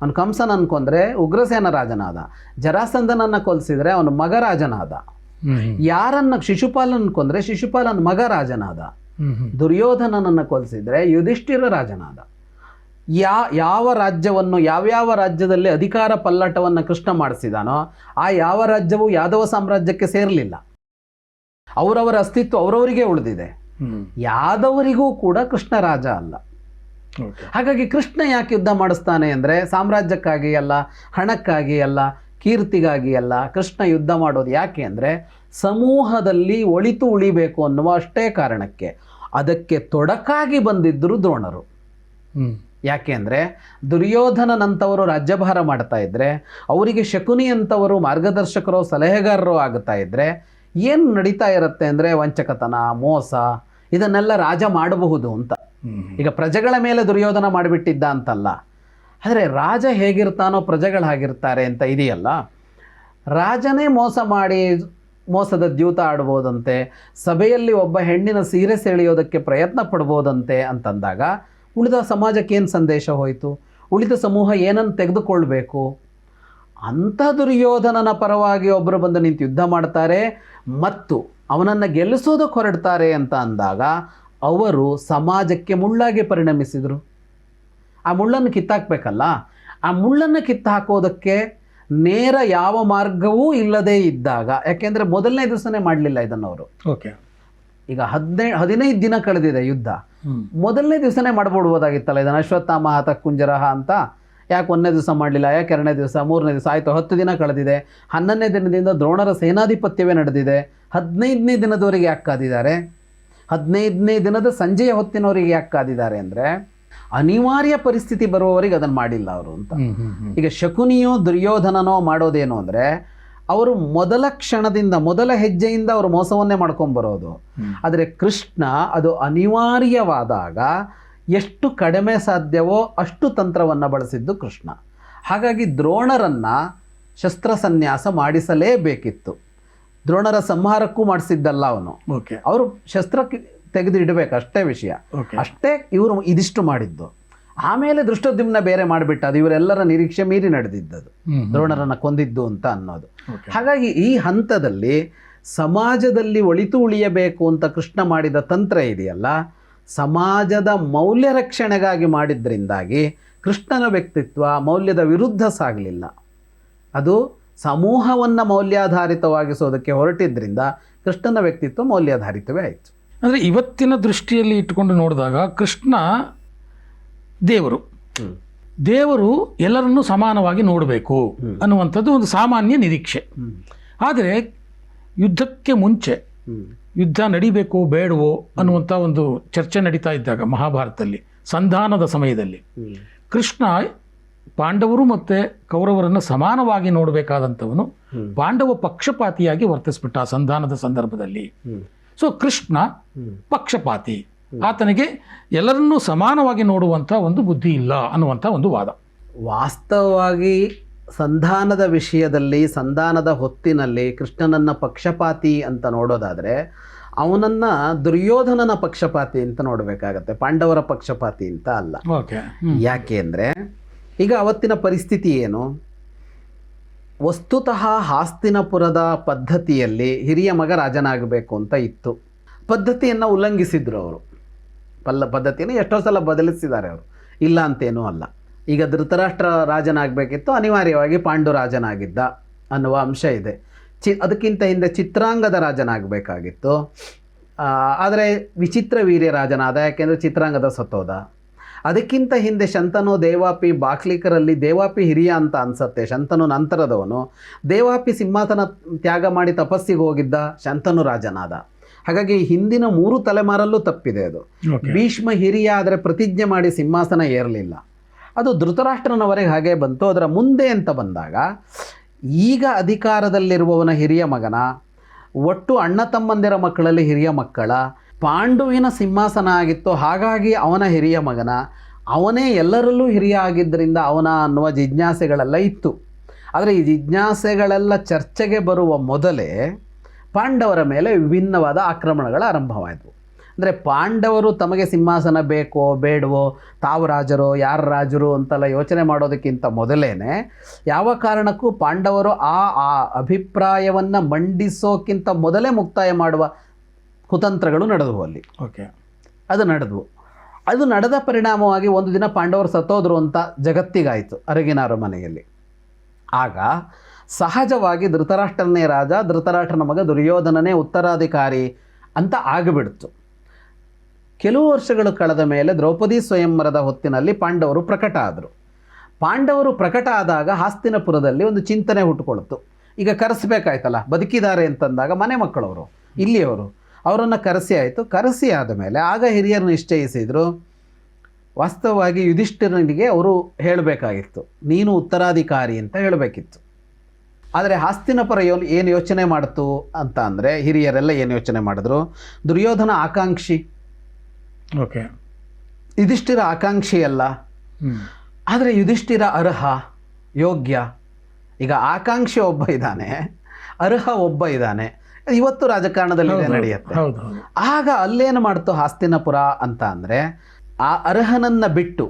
ಅವನು ಕಂಸನ ಅನ್ಕೊಂಡ್ರೆ ಉಗ್ರಸೇನ ರಾಜನಾದ, ಜರಾಸಂಧನನ್ನು ಕೊಲಿಸಿದ್ರೆ ಅವನ ಮಗ ರಾಜನಾದ, ಯಾರನ್ನ ಶಿಶುಪಾಲನ ಅನ್ಕೊಂಡ್ರೆ ಶಿಶುಪಾಲನ ಮಗ ರಾಜನಾದ, ದುರ್ಯೋಧನನನ್ನು ಕೊಲಿಸಿದ್ರೆ ಯುಧಿಷ್ಠಿರ ರಾಜನಾದ. ಯಾವ ರಾಜ್ಯವನ್ನು, ಯಾವ್ಯಾವ ರಾಜ್ಯದಲ್ಲಿ ಅಧಿಕಾರ ಪಲ್ಲಟವನ್ನು ಕೃಷ್ಣ ಮಾಡಿಸಿದಾನೋ ಆ ಯಾವ ರಾಜ್ಯವು ಯಾದವ ಸಾಮ್ರಾಜ್ಯಕ್ಕೆ ಸೇರಲಿಲ್ಲ. ಅವರವರ ಅಸ್ತಿತ್ವ ಅವರವರಿಗೆ ಉಳಿದಿದೆ. ಯಾದವರಿಗೂ ಕೂಡ ಕೃಷ್ಣ ರಾಜ ಅಲ್ಲ. ಹಾಗಾಗಿ ಕೃಷ್ಣ ಯಾಕೆ ಯುದ್ಧ ಮಾಡಿಸ್ತಾನೆ ಅಂದರೆ ಸಾಮ್ರಾಜ್ಯಕ್ಕಾಗಿ ಅಲ್ಲ, ಹಣಕ್ಕಾಗಿ ಅಲ್ಲ, ಕೀರ್ತಿಗಾಗಿ ಅಲ್ಲ. ಕೃಷ್ಣ ಯುದ್ಧ ಮಾಡೋದು ಯಾಕೆ ಅಂದರೆ ಸಮೂಹದಲ್ಲಿ ಒಳಿತು ಉಳಿಬೇಕು ಅನ್ನುವ ಅಷ್ಟೇ ಕಾರಣಕ್ಕೆ. ಅದಕ್ಕೆ ತೊಡಕಾಗಿ ಬಂದಿದ್ದರು ದ್ರೋಣರು. ಯಾಕೆ ಅಂದರೆ ದುರ್ಯೋಧನನಂಥವರು ರಾಜ್ಯಭಾರ ಮಾಡ್ತಾ ಇದ್ದರೆ, ಅವರಿಗೆ ಶಕುನಿ ಅಂಥವರು ಮಾರ್ಗದರ್ಶಕರು, ಸಲಹೆಗಾರರು ಆಗುತ್ತಾ ಇದ್ದರೆ ಏನು ನಡೀತಾ ಇರುತ್ತೆ ಅಂದರೆ ವಂಚಕತನ, ಮೋಸ, ಇದನ್ನೆಲ್ಲ ರಾಜ ಮಾಡಬಹುದು ಅಂತ. ಈಗ ಪ್ರಜೆಗಳ ಮೇಲೆ ದುರ್ಯೋಧನ ಮಾಡಿಬಿಟ್ಟಿದ್ದ ಅಂತಲ್ಲ, ಆದರೆ ರಾಜ ಹೇಗಿರ್ತಾನೋ ಪ್ರಜೆಗಳು ಹಾಗಿರ್ತಾರೆ ಅಂತ ಇದೆಯಲ್ಲ. ರಾಜನೇ ಮೋಸ ಮಾಡಿ ಮೋಸದ ದ್ಯೂತ ಆಡ್ಬೋದಂತೆ, ಸಭೆಯಲ್ಲಿ ಒಬ್ಬ ಹೆಣ್ಣಿನ ಸೀರೆ ಸೆಳೆಯೋದಕ್ಕೆ ಪ್ರಯತ್ನ ಪಡ್ಬೋದಂತೆ ಅಂತಂದಾಗ ಉಳಿದ ಸಮಾಜಕ್ಕೆ ಏನು ಸಂದೇಶ ಹೋಯಿತು? ಉಳಿದ ಸಮೂಹ ಏನನ್ನು ತೆಗೆದುಕೊಳ್ಬೇಕು? ಅಂಥ ದುರ್ಯೋಧನನ ಪರವಾಗಿ ಒಬ್ಬರು ಬಂದು ನಿಂತು ಯುದ್ಧ ಮಾಡ್ತಾರೆ ಮತ್ತು ಅವನನ್ನು ಗೆಲ್ಲಿಸೋದಕ್ಕೆ ಹೊರಡ್ತಾರೆ ಅಂತ ಅಂದಾಗ ಅವರು ಸಮಾಜಕ್ಕೆ ಮುಳ್ಳಾಗಿ ಪರಿಣಮಿಸಿದರು. ಆ ಮುಳ್ಳನ್ನು ಕಿತ್ತಾಕಬೇಕಲ್ಲ. ಆ ಮುಳ್ಳನ್ನು ಕಿತ್ತಾಕೋದಕ್ಕೆ ನೇರ ಯಾವ ಮಾರ್ಗವೂ ಇಲ್ಲದೇ ಇದ್ದಾಗ, ಯಾಕೆಂದರೆ ಮೊದಲನೇ ದಿವಸನೇ ಮಾಡಲಿಲ್ಲ ಇದನ್ನು ಅವರು. ಈಗ 15 ದಿನ ಕಳೆದಿದೆ ಯುದ್ಧ. ಮೊದಲನೇ ದಿವಸನೇ ಮಾಡ್ಬಿಡ್ಬೋದಾಗಿತ್ತಲ್ಲ ಇದನ್ನು. ಅಶ್ವತ್ಥಾಮ ಹತ ಕುಂಜರಹ ಅಂತ ಯಾಕೆ 1ನೇ ದಿವಸ ಮಾಡಲಿಲ್ಲ, ಯಾಕೆ 2ನೇ ದಿವಸ, 3ನೇ ದಿವಸ ಆಯಿತು. 10 ದಿನ ಕಳೆದಿದೆ. 11ನೇ ದಿನದಿಂದ ದ್ರೋಣರ ಸೇನಾಧಿಪತ್ಯವೇ ನಡೆದಿದೆ. 15ನೇ ದಿನದವರೆಗೆ ಯಾಕೆ ಕಾದಿದ್ದಾರೆ? 15ನೇ ದಿನದ ಸಂಜೆಯ ಹೊತ್ತಿನವರಿಗೆ ಯಾಕೆ ಕಾದಿದ್ದಾರೆ ಅಂದರೆ ಅನಿವಾರ್ಯ ಪರಿಸ್ಥಿತಿ ಬರುವವರಿಗೆ ಅದನ್ನು ಮಾಡಿಲ್ಲ ಅವರು ಅಂತ. ಈಗ ಶಕುನಿಯೋ ದುರ್ಯೋಧನನೋ ಮಾಡೋದೇನು ಅಂದರೆ ಅವರು ಮೊದಲ ಕ್ಷಣದಿಂದ, ಮೊದಲ ಹೆಜ್ಜೆಯಿಂದ ಅವರು ಮೋಸವನ್ನೇ ಮಾಡ್ಕೊಂಬರೋದು. ಆದರೆ ಕೃಷ್ಣ ಅದು ಅನಿವಾರ್ಯವಾದಾಗ ಎಷ್ಟು ಕಡಿಮೆ ಸಾಧ್ಯವೋ ಅಷ್ಟು ತಂತ್ರವನ್ನು ಬಳಸಿದ್ದು ಕೃಷ್ಣ. ಹಾಗಾಗಿ ದ್ರೋಣರನ್ನು ಶಸ್ತ್ರಸನ್ಯಾಸ ಮಾಡಿಸಲೇಬೇಕಿತ್ತು. ದ್ರೋಣರ ಸಂಹಾರಕ್ಕೂ ಮಾಡಿಸಿದ್ದಲ್ಲ ಅವನು. ಅವರು ಶಸ್ತ್ರ ತೆಗೆದು ಇಡಬೇಕು ಅಷ್ಟೇ ವಿಷಯ. ಅಷ್ಟೇ ಇವರು ಇದಿಷ್ಟು ಮಾಡಿದ್ದು. ಆಮೇಲೆ ದೃಷ್ಟದ್ಯುಮ್ನ ಬೇರೆ ಮಾಡಿಬಿಟ್ಟು ಅದು ಇವರೆಲ್ಲರ ನಿರೀಕ್ಷೆ ಮೀರಿ ನಡೆದಿದ್ದದು, ದ್ರೋಣರನ್ನು ಕೊಂದಿದ್ದು ಅಂತ ಅನ್ನೋದು. ಹಾಗಾಗಿ ಈ ಹಂತದಲ್ಲಿ ಸಮಾಜದಲ್ಲಿ ಒಳಿತು ಉಳಿಯಬೇಕು ಅಂತ ಕೃಷ್ಣ ಮಾಡಿದ ತಂತ್ರ ಇದೆಯಲ್ಲ, ಸಮಾಜದ ಮೌಲ್ಯ ರಕ್ಷಣೆಗಾಗಿ ಮಾಡಿದ್ರಿಂದಾಗಿ ಕೃಷ್ಣನ ವ್ಯಕ್ತಿತ್ವ ಮೌಲ್ಯದ ವಿರುದ್ಧ ಸಾಗಲಿಲ್ಲ. ಅದು ಸಮೂಹವನ್ನು ಮೌಲ್ಯಾಧಾರಿತವಾಗಿಸೋದಕ್ಕೆ ಹೊರಟಿದ್ದರಿಂದ ಕೃಷ್ಣನ ವ್ಯಕ್ತಿತ್ವ ಮೌಲ್ಯಾಧಾರಿತವೇ ಆಯಿತು. ಅಂದರೆ ಇವತ್ತಿನ ದೃಷ್ಟಿಯಲ್ಲಿ ಇಟ್ಟುಕೊಂಡು ನೋಡಿದಾಗ ಕೃಷ್ಣ ದೇವರು ಎಲ್ಲರನ್ನೂ ಸಮಾನವಾಗಿ ನೋಡಬೇಕು ಅನ್ನುವಂಥದ್ದು ಒಂದು ಸಾಮಾನ್ಯ ನಿರೀಕ್ಷೆ. ಆದರೆ ಯುದ್ಧಕ್ಕೆ ಮುಂಚೆ ಯುದ್ಧ ನಡಿಬೇಕೋ ಬೇಡವೋ ಅನ್ನುವಂಥ ಒಂದು ಚರ್ಚೆ ನಡೀತಾ ಇದ್ದಾಗ ಮಹಾಭಾರತದಲ್ಲಿ ಸಂಧಾನದ ಸಮಯದಲ್ಲಿ ಕೃಷ್ಣ ಪಾಂಡವರು ಮತ್ತು ಕೌರವರನ್ನು ಸಮಾನವಾಗಿ ನೋಡಬೇಕಾದಂಥವನು ಪಾಂಡವ ಪಕ್ಷಪಾತಿಯಾಗಿ ವರ್ತಿಸ್ಬಿಟ್ಟ ಆ ಸಂಧಾನದ ಸಂದರ್ಭದಲ್ಲಿ. ಸೊ ಕೃಷ್ಣ ಪಕ್ಷಪಾತಿ, ಆತನಿಗೆ ಎಲ್ಲರನ್ನೂ ಸಮಾನವಾಗಿ ನೋಡುವಂಥ ಒಂದು ಬುದ್ಧಿ ಇಲ್ಲ ಅನ್ನುವಂಥ ಒಂದು ವಾದ. ವಾಸ್ತವವಾಗಿ ಸಂಧಾನದ ವಿಷಯದಲ್ಲಿ, ಸಂಧಾನದ ಹೊತ್ತಿನಲ್ಲಿ ಕೃಷ್ಣನನ್ನು ಪಕ್ಷಪಾತಿ ಅಂತ ನೋಡೋದಾದರೆ ಅವನನ್ನು ದುರ್ಯೋಧನನ ಪಕ್ಷಪಾತಿ ಅಂತ ನೋಡಬೇಕಾಗತ್ತೆ, ಪಾಂಡವರ ಪಕ್ಷಪಾತಿ ಅಂತ ಅಲ್ಲ. ಓಕೆ. ಯಾಕೆ ಅಂದರೆ ಈಗ ಅವತ್ತಿನ ಪರಿಸ್ಥಿತಿ ಏನು, ವಸ್ತುತಃ ಹಾಸ್ತಿನಪುರದ ಪದ್ಧತಿಯಲ್ಲಿ ಹಿರಿಯ ಮಗ ರಾಜನಾಗಬೇಕು ಅಂತ ಇತ್ತು. ಪದ್ಧತಿಯನ್ನು ಉಲ್ಲಂಘಿಸಿದ್ರು ಅವರು. ಪದ್ಧತಿಯನ್ನು ಎಷ್ಟೋ ಸಲ ಬದಲಿಸಿದ್ದಾರೆ ಅವರು, ಇಲ್ಲ ಅಂತೇನೂ ಅಲ್ಲ. ಈಗ ಧೃತರಾಷ್ಟ್ರ ರಾಜನಾಗಬೇಕಿತ್ತು, ಅನಿವಾರ್ಯವಾಗಿ ಪಾಂಡು ರಾಜನಾಗಿದ್ದ ಅನ್ನುವ ಅಂಶ ಇದೆ. ಅದಕ್ಕಿಂತ ಹಿಂದೆ ಚಿತ್ರಾಂಗದ ರಾಜನಾಗಬೇಕಾಗಿತ್ತು, ಆದರೆ ವಿಚಿತ್ರ ವೀರ್ಯ ರಾಜನಾದ, ಯಾಕೆಂದರೆ ಚಿತ್ರಾಂಗದ ಸತ್ತೋದ. ಅದಕ್ಕಿಂತ ಹಿಂದೆ ಶಂತನು ದೇವಾಪಿ ಬಾಕ್ಲಿಕರಲ್ಲಿ ದೇವಾಪಿ ಹಿರಿಯ ಅಂತ ಅನಿಸುತ್ತೆ, ಶಂತನು ನಂತರದವನು. ದೇವಾಪಿ ಸಿಂಹಾಸನ ತ್ಯಾಗ ಮಾಡಿ ತಪಸ್ಸಿಗೆ ಹೋಗಿದ್ದ, ಶಂತನು ರಾಜನಾದ. ಹಾಗಾಗಿ ಹಿಂದಿನ 3 ತಲೆಮಾರಲ್ಲೂ ತಪ್ಪಿದೆ ಅದು. ಭೀಷ್ಮ ಹಿರಿಯ ಆದರೆ ಪ್ರತಿಜ್ಞೆ ಮಾಡಿ ಸಿಂಹಾಸನ ಏರಲಿಲ್ಲ, ಅದು ಧೃತರಾಷ್ಟ್ರನವರೆಗೆ ಹಾಗೆ ಬಂತು. ಅದರ ಮುಂದೆ ಅಂತ ಬಂದಾಗ ಈಗ ಅಧಿಕಾರದಲ್ಲಿರುವವನ ಹಿರಿಯ ಮಗನ, ಒಟ್ಟು ಅಣ್ಣ ತಮ್ಮಂದಿರ ಮಕ್ಕಳಲ್ಲಿ ಹಿರಿಯ ಮಕ್ಕಳ, ಪಾಂಡುವಿನ ಸಿಂಹಾಸನ ಆಗಿತ್ತು, ಹಾಗಾಗಿ ಅವನ ಹಿರಿಯ ಮಗನ, ಅವನೇ ಎಲ್ಲರಲ್ಲೂ ಹಿರಿಯ ಆಗಿದ್ದರಿಂದ ಅವನ ಅನ್ನುವ ಜಿಜ್ಞಾಸೆಗಳೆಲ್ಲ ಇತ್ತು. ಆದರೆ ಈ ಜಿಜ್ಞಾಸೆಗಳೆಲ್ಲ ಚರ್ಚೆಗೆ ಬರುವ ಮೊದಲೇ ಪಾಂಡವರ ಮೇಲೆ ವಿಭಿನ್ನವಾದ ಆಕ್ರಮಣಗಳು ಆರಂಭವಾಯಿತು. ಅಂದರೆ ಪಾಂಡವರು ತಮಗೆ ಸಿಂಹಾಸನ ಬೇಕೋ ಬೇಡವೋ, ತಾವು ರಾಜರೋ ಯಾರು ರಾಜರು ಅಂತೆಲ್ಲ ಯೋಚನೆ ಮಾಡೋದಕ್ಕಿಂತ ಮೊದಲೇ ಯಾವ ಕಾರಣಕ್ಕೂ ಪಾಂಡವರು ಆ ಅಭಿಪ್ರಾಯವನ್ನು ಮಂಡಿಸೋಕ್ಕಿಂತ ಮೊದಲೇ ಮುಕ್ತಾಯ ಮಾಡುವ ಕುತಂತ್ರಗಳು ನಡೆದವು ಅಲ್ಲಿ. ಓಕೆ. ಅದು ನಡೆದ ಪರಿಣಾಮವಾಗಿ ಒಂದು ದಿನ ಪಾಂಡವರು ಸತ್ತೋದ್ರು ಅಂತ ಜಗತ್ತಿಗಾಯಿತು ಅರಗಿನ ಅರಮನೆಯಲ್ಲಿ. ಆಗ ಸಹಜವಾಗಿ ಧೃತರಾಷ್ಟ್ರನೇ ರಾಜ, ಧೃತರಾಷ್ಟ್ರನ ಮಗ ದುರ್ಯೋಧನನೇ ಉತ್ತರಾಧಿಕಾರಿ ಅಂತ ಆಗಿಬಿಡ್ತು. ಕೆಲವು ವರ್ಷಗಳು ಕಳೆದ ಮೇಲೆ ದ್ರೌಪದಿ ಸ್ವಯಂವರದ ಹೊತ್ತಿನಲ್ಲಿ ಪಾಂಡವರು ಪ್ರಕಟ ಆದರು. ಪಾಂಡವರು ಪ್ರಕಟ ಆದಾಗ ಹಾಸ್ತಿನಪುರದಲ್ಲಿ ಒಂದು ಚಿಂತನೆ ಹುಟ್ಟುಕೊಳ್ತು. ಈಗ ಕರೆಸಬೇಕಾಯ್ತಲ್ಲ, ಬದುಕಿದ್ದಾರೆ ಅಂತಂದಾಗ ಮನೆ ಮಕ್ಕಳವರು ಇಲ್ಲಿಯವರು, ಅವರನ್ನು ಕರೆಸಿ ಆಯಿತು. ಕರೆಸಿ ಆದ ಮೇಲೆ ಆಗ ಹಿರಿಯರು ನಿಶ್ಚಯಿಸಿದರು, ವಾಸ್ತವವಾಗಿ ಯುಧಿಷ್ಠಿರನಿಗೆ ಅವರು ಹೇಳಬೇಕಾಗಿತ್ತು, ನೀನು ಉತ್ತರಾಧಿಕಾರಿ ಅಂತ ಹೇಳಬೇಕಿತ್ತು. ಆದರೆ ಹಾಸ್ತಿನಪುರ ಏನು ಯೋಚನೆ ಮಾಡ್ತು ಅಂತ ಅಂದರೆ, ಹಿರಿಯರೆಲ್ಲ ಏನು ಯೋಚನೆ ಮಾಡಿದ್ರು, ದುರ್ಯೋಧನ ಆಕಾಂಕ್ಷಿ, ಓಕೆ, ಯುಧಿಷ್ಠಿರ ಆಕಾಂಕ್ಷಿ ಅಲ್ಲ, ಆದರೆ ಯುಧಿಷ್ಠಿರ ಅರ್ಹ ಯೋಗ್ಯ. ಈಗ ಆಕಾಂಕ್ಷಿ ಒಬ್ಬ ಇದ್ದಾನೆ, ಅರ್ಹ ಒಬ್ಬ ಇದ್ದಾನೆ, ಇವತ್ತು ರಾಜಕಾರಣದಲ್ಲಿ ನಡೆಯುತ್ತೆ. ಆಗ ಅಲ್ಲೇನು ಮಾಡ್ತು ಹಾಸ್ತಿನಪುರ ಅಂತ ಅಂದರೆ, ಆ ಅರ್ಹನನ್ನು ಬಿಟ್ಟು,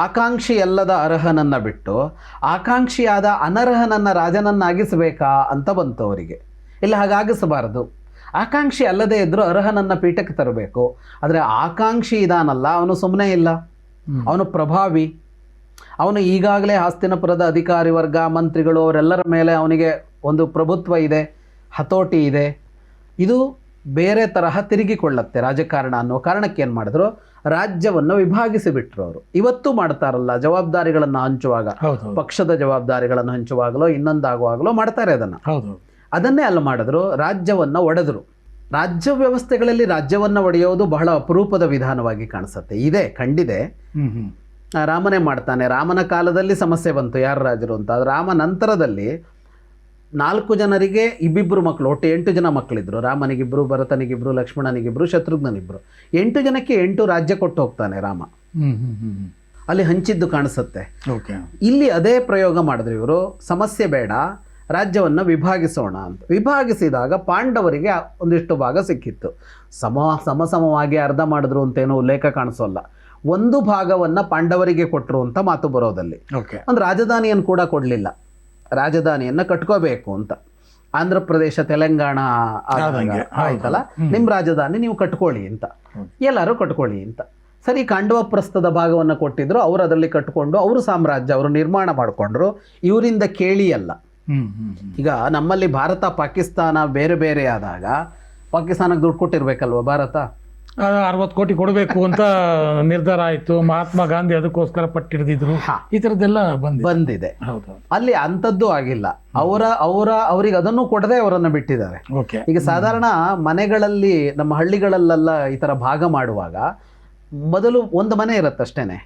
ಆಕಾಂಕ್ಷಿ ಅಲ್ಲದ ಅರ್ಹನನ್ನು ಬಿಟ್ಟು ಆಕಾಂಕ್ಷಿಯಾದ ಅನರ್ಹನನ್ನು ರಾಜನನ್ನಾಗಿಸಬೇಕಾ ಅಂತ ಬಂತು ಅವರಿಗೆ. ಇಲ್ಲ, ಹಾಗಾಗಿಸಬಾರದು. ಆಕಾಂಕ್ಷಿ ಅಲ್ಲದೇ ಇದ್ದರೂ ಅರ್ಹನನ್ನು ಪೀಠಕ್ಕೆ ತರಬೇಕು. ಆದರೆ ಆಕಾಂಕ್ಷಿ ಇದಾನಲ್ಲ, ಅವನು ಸುಮ್ಮನೆ ಇಲ್ಲ, ಅವನು ಪ್ರಭಾವಿ. ಅವನು ಈಗಾಗಲೇ ಹಾಸ್ತಿನಪುರದ ಅಧಿಕಾರಿ ವರ್ಗ, ಮಂತ್ರಿಗಳು ಅವರೆಲ್ಲರ ಮೇಲೆ ಅವನಿಗೆ ಒಂದು ಪ್ರಭುತ್ವ ಇದೆ, ಹತೋಟಿ ಇದೆ. ಇದು ಬೇರೆ ತರಹ ತಿರುಗಿಕೊಳ್ಳುತ್ತೆ ರಾಜಕಾರಣ ಅನ್ನೋ ಕಾರಣಕ್ಕೆ ಏನು ಮಾಡಿದ್ರು, ರಾಜ್ಯವನ್ನು ವಿಭಾಗಿಸಿಬಿಟ್ರು ಅವರು. ಇವತ್ತು ಮಾಡ್ತಾರಲ್ಲ ಜವಾಬ್ದಾರಿಗಳನ್ನು ಹಂಚುವಾಗ, ಪಕ್ಷದ ಜವಾಬ್ದಾರಿಗಳನ್ನು ಹಂಚುವಾಗಲೋ ಇನ್ನೊಂದಾಗುವಾಗಲೋ ಮಾಡ್ತಾರೆ ಅದನ್ನೇ ಅಲ್ಲಿ ಮಾಡಿದ್ರು, ರಾಜ್ಯವನ್ನು ಒಡೆದರು. ರಾಜ್ಯ ವ್ಯವಸ್ಥೆಗಳಲ್ಲಿ ರಾಜ್ಯವನ್ನು ಒಡೆಯೋದು ಬಹಳ ಅಪರೂಪದ ವಿಧಾನವಾಗಿ ಕಾಣಿಸುತ್ತೆ. ಇದೆ, ಕಂಡಿದೆ. ರಾಮನೇ ಮಾಡ್ತಾನೆ. ರಾಮನ ಕಾಲದಲ್ಲಿ ಸಮಸ್ಯೆ ಬಂತು ಯಾರು ರಾಜರು ಅಂತ. ರಾಮ ನಂತರದಲ್ಲಿ 4 ಜನರಿಗೆ ಇಬ್ಬಿಬ್ಬರು ಮಕ್ಕಳು, ಒಟ್ಟು 8 ಜನ ಮಕ್ಕಳಿದ್ರು. ರಾಮನಿಗಿಬ್ರು, ಭರತನಿಗಿಬ್ರು, ಲಕ್ಷ್ಮಣನಿಗಿಬ್ರು, ಶತ್ರುಘ್ನನಿಬ್ರು. 8 ಜನಕ್ಕೆ 8 ರಾಜ್ಯ ಕೊಟ್ಟು ಹೋಗ್ತಾನೆ ರಾಮ. ಅಲ್ಲಿ ಹಂಚಿದ್ದು ಕಾಣಿಸುತ್ತೆ. ಇಲ್ಲಿ ಅದೇ ಪ್ರಯೋಗ ಮಾಡಿದ್ರು ಇವರು. ಸಮಸ್ಯೆ ಬೇಡ, ರಾಜ್ಯವನ್ನು ವಿಭಾಗಿಸೋಣ ಅಂತ. ವಿಭಾಗಿಸಿದಾಗ ಪಾಂಡವರಿಗೆ ಒಂದಿಷ್ಟು ಭಾಗ ಸಿಕ್ಕಿತ್ತು. ಸಮವಾಗಿ ಅರ್ಧ ಮಾಡಿದ್ರು ಅಂತೇನೋ ಉಲ್ಲೇಖ ಕಾಣಿಸೋಲ್ಲ. ಒಂದು ಭಾಗವನ್ನು ಪಾಂಡವರಿಗೆ ಕೊಟ್ಟರು ಅಂತ ಮಾತು ಬರೋದಲ್ಲಿ. ಒಂದು ರಾಜಧಾನಿಯನ್ನು ಕೂಡ ಕೊಡಲಿಲ್ಲ, ರಾಜಧಾನಿಯನ್ನು ಕಟ್ಕೋಬೇಕು ಅಂತ. ಆಂಧ್ರ ಪ್ರದೇಶ, ತೆಲಂಗಾಣ ಆಯ್ತಲ್ಲ, ನಿಮ್ಮ ರಾಜಧಾನಿ ನೀವು ಕಟ್ಕೊಳ್ಳಿ ಅಂತ, ಎಲ್ಲರೂ ಕಟ್ಕೊಳ್ಳಿ ಅಂತ. ಸರಿ, ಕಾಂಡವಪ್ರಸ್ಥದ ಭಾಗವನ್ನು ಕೊಟ್ಟಿದ್ರು, ಅವರು ಅದರಲ್ಲಿ ಕಟ್ಕೊಂಡು ಅವರು ಸಾಮ್ರಾಜ್ಯ ಅವರು ನಿರ್ಮಾಣ ಮಾಡಿಕೊಂಡ್ರು. ಇವರಿಂದ ಕೇಳಿ ಅಲ್ಲ. ಈಗ ನಮ್ಮಲ್ಲಿ ಭಾರತ ಪಾಕಿಸ್ತಾನ ಬೇರೆ ಬೇರೆ ಆದಾಗ ಪಾಕಿಸ್ತಾನಕ್ಕೆ ದುಡ್ಡು ಕೊಟ್ಟಿರ್ಬೇಕಲ್ವ ಭಾರತ? 60 ಕೋಟಿ ಕೊಡಬೇಕು ಅಂತ ನಿರ್ಧಾರ ಆಯಿತು. ಮಹಾತ್ಮ ಗಾಂಧಿ ಅದಕ್ಕೋಸ್ಕರ ಪಟ್ಟಿಡಿದ್ರು. ಈ ಥರದ್ದೆಲ್ಲ ಬಂದಿದೆ. ಅಲ್ಲಿ ಅಂಥದ್ದು ಆಗಿಲ್ಲ. ಅವರಿಗೆ ಅದನ್ನು ಕೊಡದೆ ಅವರನ್ನು ಬಿಟ್ಟಿದ್ದಾರೆ. ಈಗ ಸಾಧಾರಣ ಮನೆಗಳಲ್ಲಿ, ನಮ್ಮ ಹಳ್ಳಿಗಳಲ್ಲೆಲ್ಲ ಈ ಥರ ಭಾಗ ಮಾಡುವಾಗ ಮೊದಲು ಒಂದು ಮನೆ ಇರುತ್ತಷ್ಟೇನೆ.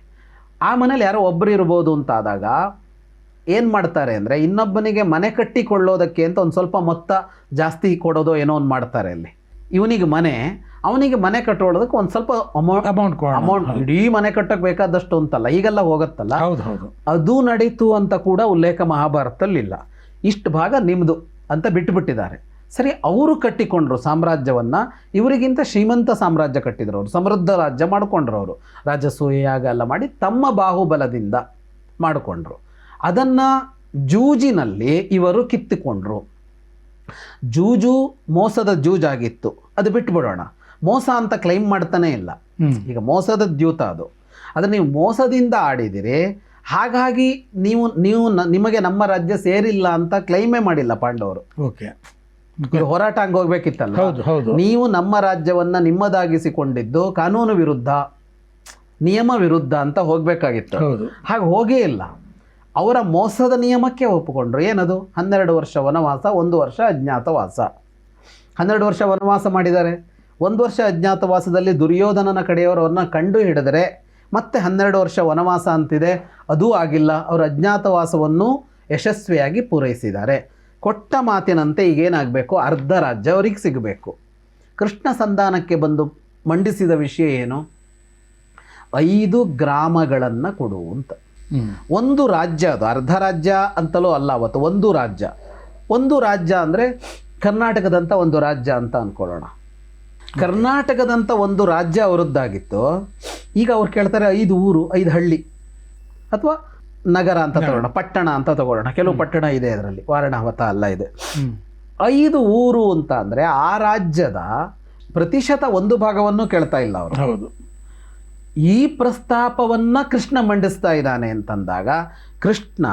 ಆ ಮನೇಲಿ ಯಾರೋ ಒಬ್ಬರು ಇರ್ಬೋದು ಅಂತಾದಾಗ ಏನು ಮಾಡ್ತಾರೆ ಅಂದರೆ ಇನ್ನೊಬ್ಬನಿಗೆ ಮನೆ ಕಟ್ಟಿಕೊಳ್ಳೋದಕ್ಕೆ ಅಂತ ಒಂದು ಸ್ವಲ್ಪ ಮೊತ್ತ ಜಾಸ್ತಿ ಕೊಡೋದು ಏನೋ ಒಂದು ಮಾಡ್ತಾರೆ ಅಲ್ಲಿ. ಇವನಿಗೆ ಮನೆ, ಅವನಿಗೆ ಮನೆ ಕಟ್ಟೋದಕ್ಕೆ ಒಂದು ಸ್ವಲ್ಪ ಅಮೌಂಟ್ ಇಡೀ ಮನೆ ಕಟ್ಟಕ್ಕೆ ಬೇಕಾದಷ್ಟು ಅಂತಲ್ಲ, ಈಗೆಲ್ಲ ಹೋಗುತ್ತಲ್ಲ, ಅದು ನಡೀತು ಅಂತ ಕೂಡ ಉಲ್ಲೇಖ ಮಹಾಭಾರತದಲ್ಲಿಲ್ಲ. ಇಷ್ಟು ಭಾಗ ನಿಮ್ಮದು ಅಂತ ಬಿಟ್ಟುಬಿಟ್ಟಿದ್ದಾರೆ. ಸರಿ, ಅವರು ಕಟ್ಟಿಕೊಂಡ್ರು ಸಾಮ್ರಾಜ್ಯವನ್ನು, ಇವರಿಗಿಂತ ಶ್ರೀಮಂತ ಸಾಮ್ರಾಜ್ಯ ಕಟ್ಟಿದ್ರು ಅವರು, ಸಮೃದ್ಧ ರಾಜ್ಯ ಮಾಡಿಕೊಂಡ್ರು ಅವರು, ರಾಜಸೂಯ ಯಾಗ ಎಲ್ಲ ಮಾಡಿ ತಮ್ಮ ಬಾಹುಬಲದಿಂದ ಮಾಡಿಕೊಂಡ್ರು. ಅದನ್ನು ಜೂಜಿನಲ್ಲಿ ಇವರು ಕಿತ್ತುಕೊಂಡ್ರು. ಜೂಜು ಮೋಸದ ಜೂಜಾಗಿತ್ತು, ಅದು ಬಿಟ್ಬಿಡೋಣ. ಮೋಸ ಅಂತ ಕ್ಲೈಮ್ ಮಾಡ್ತಾನೆ ಇಲ್ಲ, ಈಗ ಮೋಸದ ದ್ಯೂತ ಅದು. ಆದರೆ ನೀವು ಮೋಸದಿಂದ ಆಡಿದಿರಿ, ಹಾಗಾಗಿ ನಿಮಗೆ ನಮ್ಮ ರಾಜ್ಯ ಸೇರಿಲ್ಲ ಅಂತ ಕ್ಲೈಮೇ ಮಾಡಿಲ್ಲ ಪಾಂಡವರು. ಈಗ ಹೋರಾಟ ಹಂಗೆ ಹೋಗ್ಬೇಕಿತ್ತಲ್ಲ. ನೀವು ನಮ್ಮ ರಾಜ್ಯವನ್ನ ನಿಮ್ಮದಾಗಿಸಿಕೊಂಡಿದ್ದು ಕಾನೂನು ವಿರುದ್ಧ, ನಿಯಮ ವಿರುದ್ಧ ಅಂತ ಹೋಗ್ಬೇಕಾಗಿತ್ತು. ಹಾಗೆ ಹೋಗೇ ಇಲ್ಲ. ಅವರ ಮೋಸದ ನಿಯಮಕ್ಕೆ ಒಪ್ಪಿಕೊಂಡ್ರು. ಏನದು? 12 ವರ್ಷ ವನವಾಸ, 1 ವರ್ಷ ಅಜ್ಞಾತವಾಸ. 12 ವರ್ಷ ವನವಾಸ ಮಾಡಿದ್ದಾರೆ. 1 ವರ್ಷ ಅಜ್ಞಾತವಾಸದಲ್ಲಿ ದುರ್ಯೋಧನನ ಕಡೆಯವರನ್ನ ಕಂಡು ಹಿಡಿದರೆ ಮತ್ತೆ 12 ವರ್ಷ ವನವಾಸ ಅಂತಿದೆ, ಅದೂ ಆಗಿಲ್ಲ. ಅವರು ಅಜ್ಞಾತವಾಸವನ್ನು ಯಶಸ್ವಿಯಾಗಿ ಪೂರೈಸಿದ್ದಾರೆ. ಕೊಟ್ಟ ಮಾತಿನಂತೆ ಈಗೇನಾಗಬೇಕು? ಅರ್ಧ ರಾಜ್ಯ ಅವರಿಗೆ ಸಿಗಬೇಕು. ಕೃಷ್ಣ ಸಂಧಾನಕ್ಕೆ ಬಂದು ಮಂಡಿಸಿದ ವಿಷಯ ಏನು? 5 ಗ್ರಾಮಗಳನ್ನು ಕೊಡು ಅಂತ. ಒಂದು ರಾಜ್ಯ, ಅದು ಅರ್ಧ ರಾಜ್ಯ ಅಂತಲೂ ಅಲ್ಲ. ಅವತ್ತು ಒಂದು ರಾಜ್ಯ ಅಂದರೆ ಕರ್ನಾಟಕದಂಥ ಒಂದು ರಾಜ್ಯ ಅಂತ ಅಂದ್ಕೊಳ್ಳೋಣ. ಕರ್ನಾಟಕದಂಥ ಒಂದು ರಾಜ್ಯ ಅವರದ್ದಾಗಿತ್ತು. ಈಗ ಅವ್ರು ಕೇಳ್ತಾರೆ 5 ಊರು, 5 ಹಳ್ಳಿ ಅಥವಾ ನಗರ ಅಂತ ತಗೊಳ್ಳೋಣ, ಪಟ್ಟಣ ಅಂತ ತಗೊಳ್ಳೋಣ. ಕೆಲವು ಪಟ್ಟಣ ಇದೆ ಅದರಲ್ಲಿ, ವಾರಣಾವತ ಎಲ್ಲ ಇದೆ. 5 ಊರು ಅಂತ ಅಂದರೆ ಆ ರಾಜ್ಯದ ಪ್ರತಿಶತ 1 ಭಾಗವನ್ನು ಕೇಳ್ತಾ ಇಲ್ಲ ಅವರು. ಹೌದು. ಈ ಪ್ರಸ್ತಾಪವನ್ನು ಕೃಷ್ಣ ಮಂಡಿಸ್ತಾ ಇದ್ದಾನೆ ಅಂತಂದಾಗ ಕೃಷ್ಣ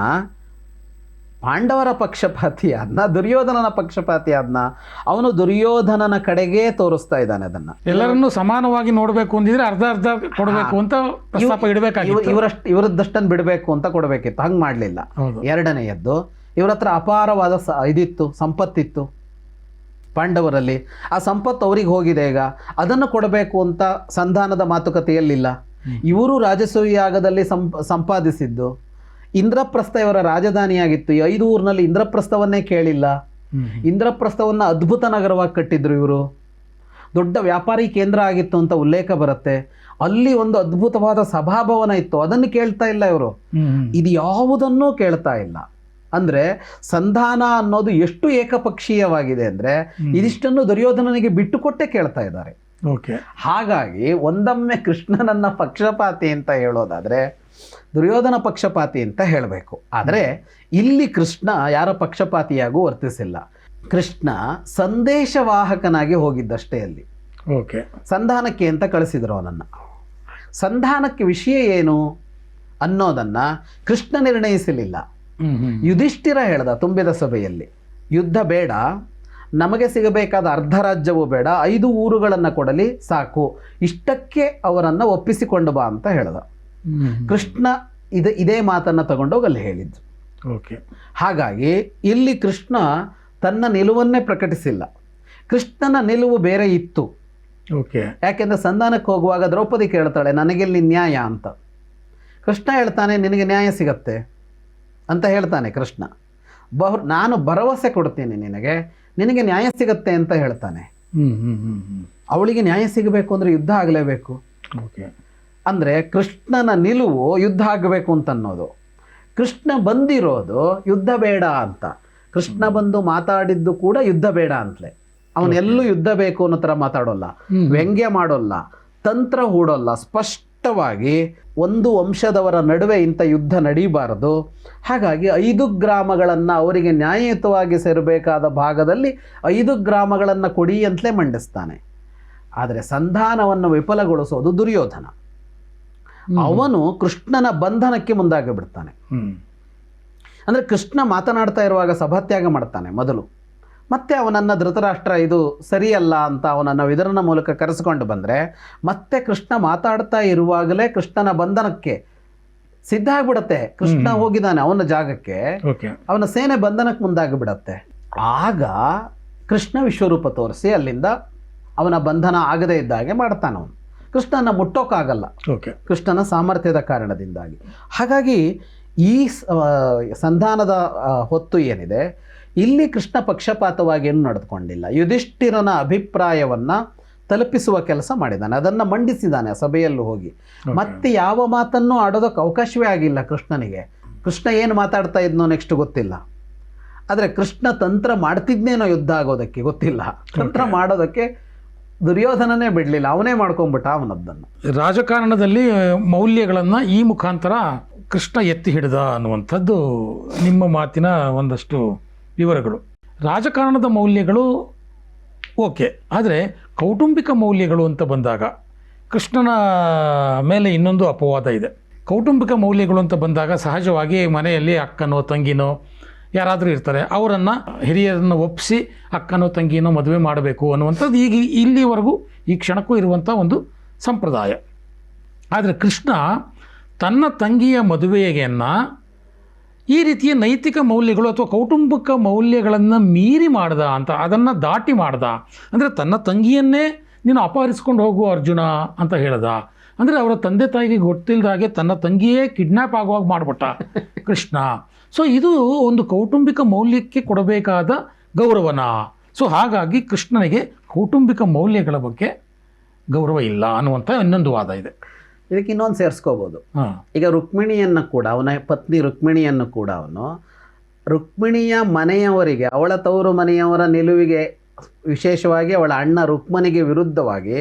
ಪಾಂಡವರ ಪಕ್ಷಪಾತಿ ಆದ್ನ, ದುರ್ಯೋಧನನ ಪಕ್ಷಪಾತಿ ಆದ್ನ? ಅವನು ದುರ್ಯೋಧನನ ಕಡೆಗೆ ತೋರಿಸ್ತಾ ಇದ್ದಾನೆ. ಅದನ್ನ ಎಲ್ಲರನ್ನೂ ಸಮಾನವಾಗಿ ನೋಡಬೇಕು ಅಂದಿದ್ರೆ ಅರ್ಧ ಅರ್ಧ ಕೊಡಬೇಕು ಅಂತ ಪ್ರಸ್ತಾಪ ಇಡಬೇಕಾಗಿತ್ತು. ಇವರದ್ದಷ್ಟನ್ನು ಬಿಡಬೇಕು ಅಂತ ಕೊಡಬೇಕಿತ್ತು, ಹಂಗೆ ಮಾಡಲಿಲ್ಲ. ಎರಡನೆಯದ್ದು, ಇವರ ಹತ್ರ ಅಪಾರವಾದ ಇದಿತ್ತು, ಸಂಪತ್ತಿತ್ತು ಪಾಂಡವರಲ್ಲಿ. ಆ ಸಂಪತ್ತು ಅವ್ರಿಗೆ ಹೋಗಿದೆ. ಈಗ ಅದನ್ನು ಕೊಡಬೇಕು ಅಂತ ಸಂಧಾನದ ಮಾತುಕತೆಯಲ್ಲಿಲ್ಲ. ಇವರು ರಾಜಸೂಯ ಯಾಗದಲ್ಲಿ ಸಂಪಾದಿಸಿದ್ದು ಇಂದ್ರಪ್ರಸ್ಥ ಇವರ ರಾಜಧಾನಿಯಾಗಿತ್ತು. ಈ 5 ಊರಿನಲ್ಲಿ ಇಂದ್ರಪ್ರಸ್ಥವನ್ನೇ ಕೇಳಿಲ್ಲ. ಇಂದ್ರಪ್ರಸ್ಥವನ್ನು ಅದ್ಭುತ ನಗರವಾಗಿ ಕಟ್ಟಿದ್ರು ಇವರು. ದೊಡ್ಡ ವ್ಯಾಪಾರಿ ಕೇಂದ್ರ ಆಗಿತ್ತು ಅಂತ ಉಲ್ಲೇಖ ಬರುತ್ತೆ. ಅಲ್ಲಿ ಒಂದು ಅದ್ಭುತವಾದ ಸಭಾಭವನ ಇತ್ತು, ಅದನ್ನು ಕೇಳ್ತಾ ಇಲ್ಲ ಇವರು. ಇದು ಯಾವುದನ್ನೂ ಕೇಳ್ತಾ ಇಲ್ಲ. ಅಂದರೆ ಸಂಧಾನ ಅನ್ನೋದು ಎಷ್ಟು ಏಕಪಕ್ಷೀಯವಾಗಿದೆ ಅಂದರೆ ಇದಿಷ್ಟನ್ನು ದುರ್ಯೋಧನನಿಗೆ ಬಿಟ್ಟುಕೊಟ್ಟೆ ಕೇಳ್ತಾ ಇದ್ದಾರೆ. ಹಾಗಾಗಿ ಒಂದೊಮ್ಮೆ ಕೃಷ್ಣನನ್ನ ಪಕ್ಷಪಾತಿ ಅಂತ ಹೇಳೋದಾದರೆ ದುರ್ಯೋಧನ ಪಕ್ಷಪಾತಿ ಅಂತ ಹೇಳಬೇಕು. ಆದರೆ ಇಲ್ಲಿ ಕೃಷ್ಣ ಯಾರ ಪಕ್ಷಪಾತಿಯಾಗೂ ವರ್ತಿಸಿಲ್ಲ. ಕೃಷ್ಣ ಸಂದೇಶವಾಹಕನಾಗಿ ಹೋಗಿದ್ದಷ್ಟೇ ಅಲ್ಲಿ. ಸಂಧಾನಕ್ಕೆ ಅಂತ ಕಳಿಸಿದ್ರು ಅವನನ್ನು. ಸಂಧಾನಕ್ಕೆ ವಿಷಯ ಏನು ಅನ್ನೋದನ್ನು ಕೃಷ್ಣ ನಿರ್ಣಯಿಸಲಿಲ್ಲ. ಯುಧಿಷ್ಠಿರ ಹೇಳ್ದ ತುಂಬಿದ ಸಭೆಯಲ್ಲಿ, ಯುದ್ಧ ಬೇಡ, ನಮಗೆ ಸಿಗಬೇಕಾದ ಅರ್ಧ ರಾಜ್ಯವೂ ಬೇಡ, 5 ಊರುಗಳನ್ನು ಕೊಡಲಿ ಸಾಕು, ಇಷ್ಟಕ್ಕೆ ಅವರನ್ನು ಒಪ್ಪಿಸಿಕೊಂಡು ಬಾ ಅಂತ ಹೇಳ್ದ. ಕೃಷ್ಣ ಇದೇ ಮಾತನ್ನು ತಗೊಂಡೋಗಿ ಅಲ್ಲಿ ಹೇಳಿದ್ದು. ಹಾಗಾಗಿ ಇಲ್ಲಿ ಕೃಷ್ಣ ತನ್ನ ನಿಲುವನ್ನೇ ಪ್ರಕಟಿಸಿಲ್ಲ. ಕೃಷ್ಣನ ನಿಲುವು ಬೇರೆ ಇತ್ತು. ಯಾಕೆಂದ್ರೆ ಸಂಧಾನಕ್ಕೆ ಹೋಗುವಾಗ ದ್ರೌಪದಿ ಕೇಳ್ತಾಳೆ, ನನಗೆಲ್ಲಿ ನ್ಯಾಯ ಅಂತ. ಕೃಷ್ಣ ಹೇಳ್ತಾನೆ, ನಿನಗೆ ನ್ಯಾಯ ಸಿಗತ್ತೆ ಅಂತ ಹೇಳ್ತಾನೆ ಕೃಷ್ಣ. ನಾನು ಭರವಸೆ ಕೊಡ್ತೀನಿ ನಿನಗೆ ನ್ಯಾಯ ಸಿಗತ್ತೆ ಅಂತ ಹೇಳ್ತಾನೆ. ಅವಳಿಗೆ ನ್ಯಾಯ ಸಿಗಬೇಕು ಅಂದರೆ ಯುದ್ಧ ಆಗಲೇಬೇಕು. ಅಂದರೆ ಕೃಷ್ಣನ ನಿಲುವು ಯುದ್ಧ ಆಗಬೇಕು ಅಂತ ಅನ್ನೋದು. ಕೃಷ್ಣ ಬಂದಿರೋದು ಯುದ್ಧ ಬೇಡ ಅಂತ. ಕೃಷ್ಣ ಬಂದು ಮಾತಾಡಿದ್ದು ಕೂಡ ಯುದ್ಧ ಬೇಡ ಅಂತಲೇ. ಅವನೆಲ್ಲೂ ಯುದ್ಧ ಬೇಕು ಅನ್ನೋ ಥರ ಮಾತಾಡೋಲ್ಲ, ವ್ಯಂಗ್ಯ ಮಾಡೋಲ್ಲ, ತಂತ್ರ ಹೂಡೋಲ್ಲ. ಸ್ಪಷ್ಟವಾಗಿ ಒಂದು ವಂಶದವರ ನಡುವೆ ಇಂಥ ಯುದ್ಧ ನಡೀಬಾರದು, ಹಾಗಾಗಿ 5 ಗ್ರಾಮಗಳನ್ನು ಅವರಿಗೆ ನ್ಯಾಯಯುತವಾಗಿ ಸೇರಬೇಕಾದ ಭಾಗದಲ್ಲಿ 5 ಗ್ರಾಮಗಳನ್ನು ಕೊಡಿ ಅಂತಲೇ ಮಂಡಿಸ್ತಾನೆ. ಆದರೆ ಸಂಧಾನವನ್ನು ವಿಫಲಗೊಳಿಸೋದು ದುರ್ಯೋಧನ. ಅವನು ಕೃಷ್ಣನ ಬಂಧನಕ್ಕೆ ಮುಂದಾಗಿ ಬಿಡ್ತಾನೆ. ಅಂದರೆ ಕೃಷ್ಣ ಮಾತನಾಡ್ತಾ ಇರುವಾಗ ಸಭಾತ್ಯಾಗ ಮಾಡ್ತಾನೆ ಮೊದಲು. ಮತ್ತೆ ಅವನನ್ನು ಧೃತರಾಷ್ಟ್ರ ಇದು ಸರಿಯಲ್ಲ ಅಂತ ಅವನನ್ನು ವಿದುರನ ಮೂಲಕ ಕರೆಸಿಕೊಂಡು ಬಂದರೆ, ಮತ್ತೆ ಕೃಷ್ಣ ಮಾತಾಡ್ತಾ ಇರುವಾಗಲೇ ಕೃಷ್ಣನ ಬಂಧನಕ್ಕೆ ಸಿದ್ಧ ಆಗಿಬಿಡತ್ತೆ. ಕೃಷ್ಣ ಹೋಗಿದ್ದಾನೆ ಅವನ ಜಾಗಕ್ಕೆ, ಅವನ ಸೇನೆ ಬಂಧನಕ್ಕೆ ಮುಂದಾಗಿಬಿಡತ್ತೆ. ಆಗ ಕೃಷ್ಣ ವಿಶ್ವರೂಪ ತೋರಿಸಿ ಅಲ್ಲಿಂದ ಅವನ ಬಂಧನ ಆಗದೇ ಇದ್ದಾಗೆ ಮಾಡ್ತಾನೆ. ಅವನು ಕೃಷ್ಣನ ಮುಟ್ಟೋಕ್ಕಾಗಲ್ಲ, ಓಕೆ. ಕೃಷ್ಣನ ಸಾಮರ್ಥ್ಯದ ಕಾರಣದಿಂದಾಗಿ. ಹಾಗಾಗಿ ಈ ಸಂಧಾನದ ಹೊತ್ತು ಏನಿದೆ ಇಲ್ಲಿ ಕೃಷ್ಣ ಪಕ್ಷಪಾತವಾಗಿ ಏನು ನಡೆದುಕೊಂಡಿಲ್ಲ, ಯುಧಿಷ್ಠಿರನ ಅಭಿಪ್ರಾಯವನ್ನು ತಲುಪಿಸುವ ಕೆಲಸ ಮಾಡಿದ್ದಾನೆ, ಅದನ್ನು ಮಂಡಿಸಿದ್ದಾನೆ ಸಭೆಯಲ್ಲೂ ಹೋಗಿ. ಮತ್ತೆ ಯಾವ ಮಾತನ್ನು ಆಡೋದಕ್ಕೆ ಅವಕಾಶವೇ ಆಗಿಲ್ಲ ಕೃಷ್ಣನಿಗೆ. ಕೃಷ್ಣ ಏನು ಮಾತಾಡ್ತಾ ಇದ್ನೋ ನೆಕ್ಸ್ಟ್ ಗೊತ್ತಿಲ್ಲ, ಆದರೆ ಕೃಷ್ಣ ತಂತ್ರ ಮಾಡ್ತಿದ್ನೇನೋ ಯುದ್ಧ ಆಗೋದಕ್ಕೆ ಗೊತ್ತಿಲ್ಲ. ತಂತ್ರ ಮಾಡೋದಕ್ಕೆ ದುರ್ಯೋಧನನೇ ಬಿಡಲಿಲ್ಲ, ಅವನೇ ಮಾಡ್ಕೊಂಡ್ಬಿಟ್ಟ ಅವನದ್ದನ್ನು. ರಾಜಕಾರಣದಲ್ಲಿ ಮೌಲ್ಯಗಳನ್ನು ಈ ಮುಖಾಂತರ ಕೃಷ್ಣ ಎತ್ತಿ ಹಿಡಿದ ಅನ್ನುವಂಥದ್ದು ನಿಮ್ಮ ಮಾತಿನ ಒಂದಷ್ಟು ವಿವರಗಳು. ರಾಜಕಾರಣದ ಮೌಲ್ಯಗಳು ಓಕೆ, ಆದರೆ ಕೌಟುಂಬಿಕ ಮೌಲ್ಯಗಳು ಅಂತ ಬಂದಾಗ ಕೃಷ್ಣನ ಮೇಲೆ ಇನ್ನೊಂದು ಅಪವಾದ ಇದೆ. ಕೌಟುಂಬಿಕ ಮೌಲ್ಯಗಳು ಅಂತ ಬಂದಾಗ ಸಹಜವಾಗಿ ಮನೆಯಲ್ಲಿ ಅಕ್ಕನೋ ತಂಗಿನೋ ಯಾರಾದರೂ ಇರ್ತಾರೆ, ಅವರನ್ನು ಹಿರಿಯರನ್ನು ಒಪ್ಪಿಸಿ ಅಕ್ಕನೋ ತಂಗಿನೋ ಮದುವೆ ಮಾಡಬೇಕು ಅನ್ನುವಂಥದ್ದು ಈಗ ಇಲ್ಲಿವರೆಗೂ ಈ ಕ್ಷಣಕ್ಕೂ ಇರುವಂಥ ಒಂದು ಸಂಪ್ರದಾಯ. ಆದರೆ ಕೃಷ್ಣ ತನ್ನ ತಂಗಿಯ ಮದುವೆಯನ್ನು ಈ ರೀತಿಯ ನೈತಿಕ ಮೌಲ್ಯಗಳು ಅಥವಾ ಕೌಟುಂಬಿಕ ಮೌಲ್ಯಗಳನ್ನು ಮೀರಿ ಮಾಡ್ದ ಅಂತ, ಅದನ್ನು ದಾಟಿ ಮಾಡ್ದ. ಅಂದರೆ ತನ್ನ ತಂಗಿಯನ್ನೇ ನೀನು ಅಪಹರಿಸ್ಕೊಂಡು ಹೋಗು ಅರ್ಜುನ ಅಂತ ಹೇಳ್ದ. ಅಂದರೆ ಅವರ ತಂದೆ ತಾಯಿಗೆ ಗೊತ್ತಿಲ್ಲದ ಹಾಗೆ ತನ್ನ ತಂಗಿಯೇ ಕಿಡ್ನ್ಯಾಪ್ ಆಗುವಾಗ ಮಾಡಿಬಿಟ್ಟ ಕೃಷ್ಣ. ಸೊ ಇದು ಒಂದು ಕೌಟುಂಬಿಕ ಮೌಲ್ಯಕ್ಕೆ ಕೊಡಬೇಕಾದ ಗೌರವನ. ಸೊ ಹಾಗಾಗಿ ಕೃಷ್ಣನಿಗೆ ಕೌಟುಂಬಿಕ ಮೌಲ್ಯಗಳ ಬಗ್ಗೆ ಗೌರವ ಇಲ್ಲ ಅನ್ನುವಂಥ ಇನ್ನೊಂದು ವಾದ ಇದೆ. ಇದಕ್ಕೆ ಇನ್ನೊಂದು ಸೇರಿಸ್ಕೋಬೋದು. ಈಗ ರುಕ್ಮಿಣಿಯನ್ನು ಕೂಡ, ಅವನ ಪತ್ನಿ ರುಕ್ಮಿಣಿಯನ್ನು ಕೂಡ ಅವನು ರುಕ್ಮಿಣಿಯ ಮನೆಯವರಿಗೆ, ಅವಳ ತವರು ಮನೆಯವರ ನಿಲುವಿಗೆ, ವಿಶೇಷವಾಗಿ ಅವಳ ಅಣ್ಣ ರುಕ್ಮನಿಗೆ ವಿರುದ್ಧವಾಗಿ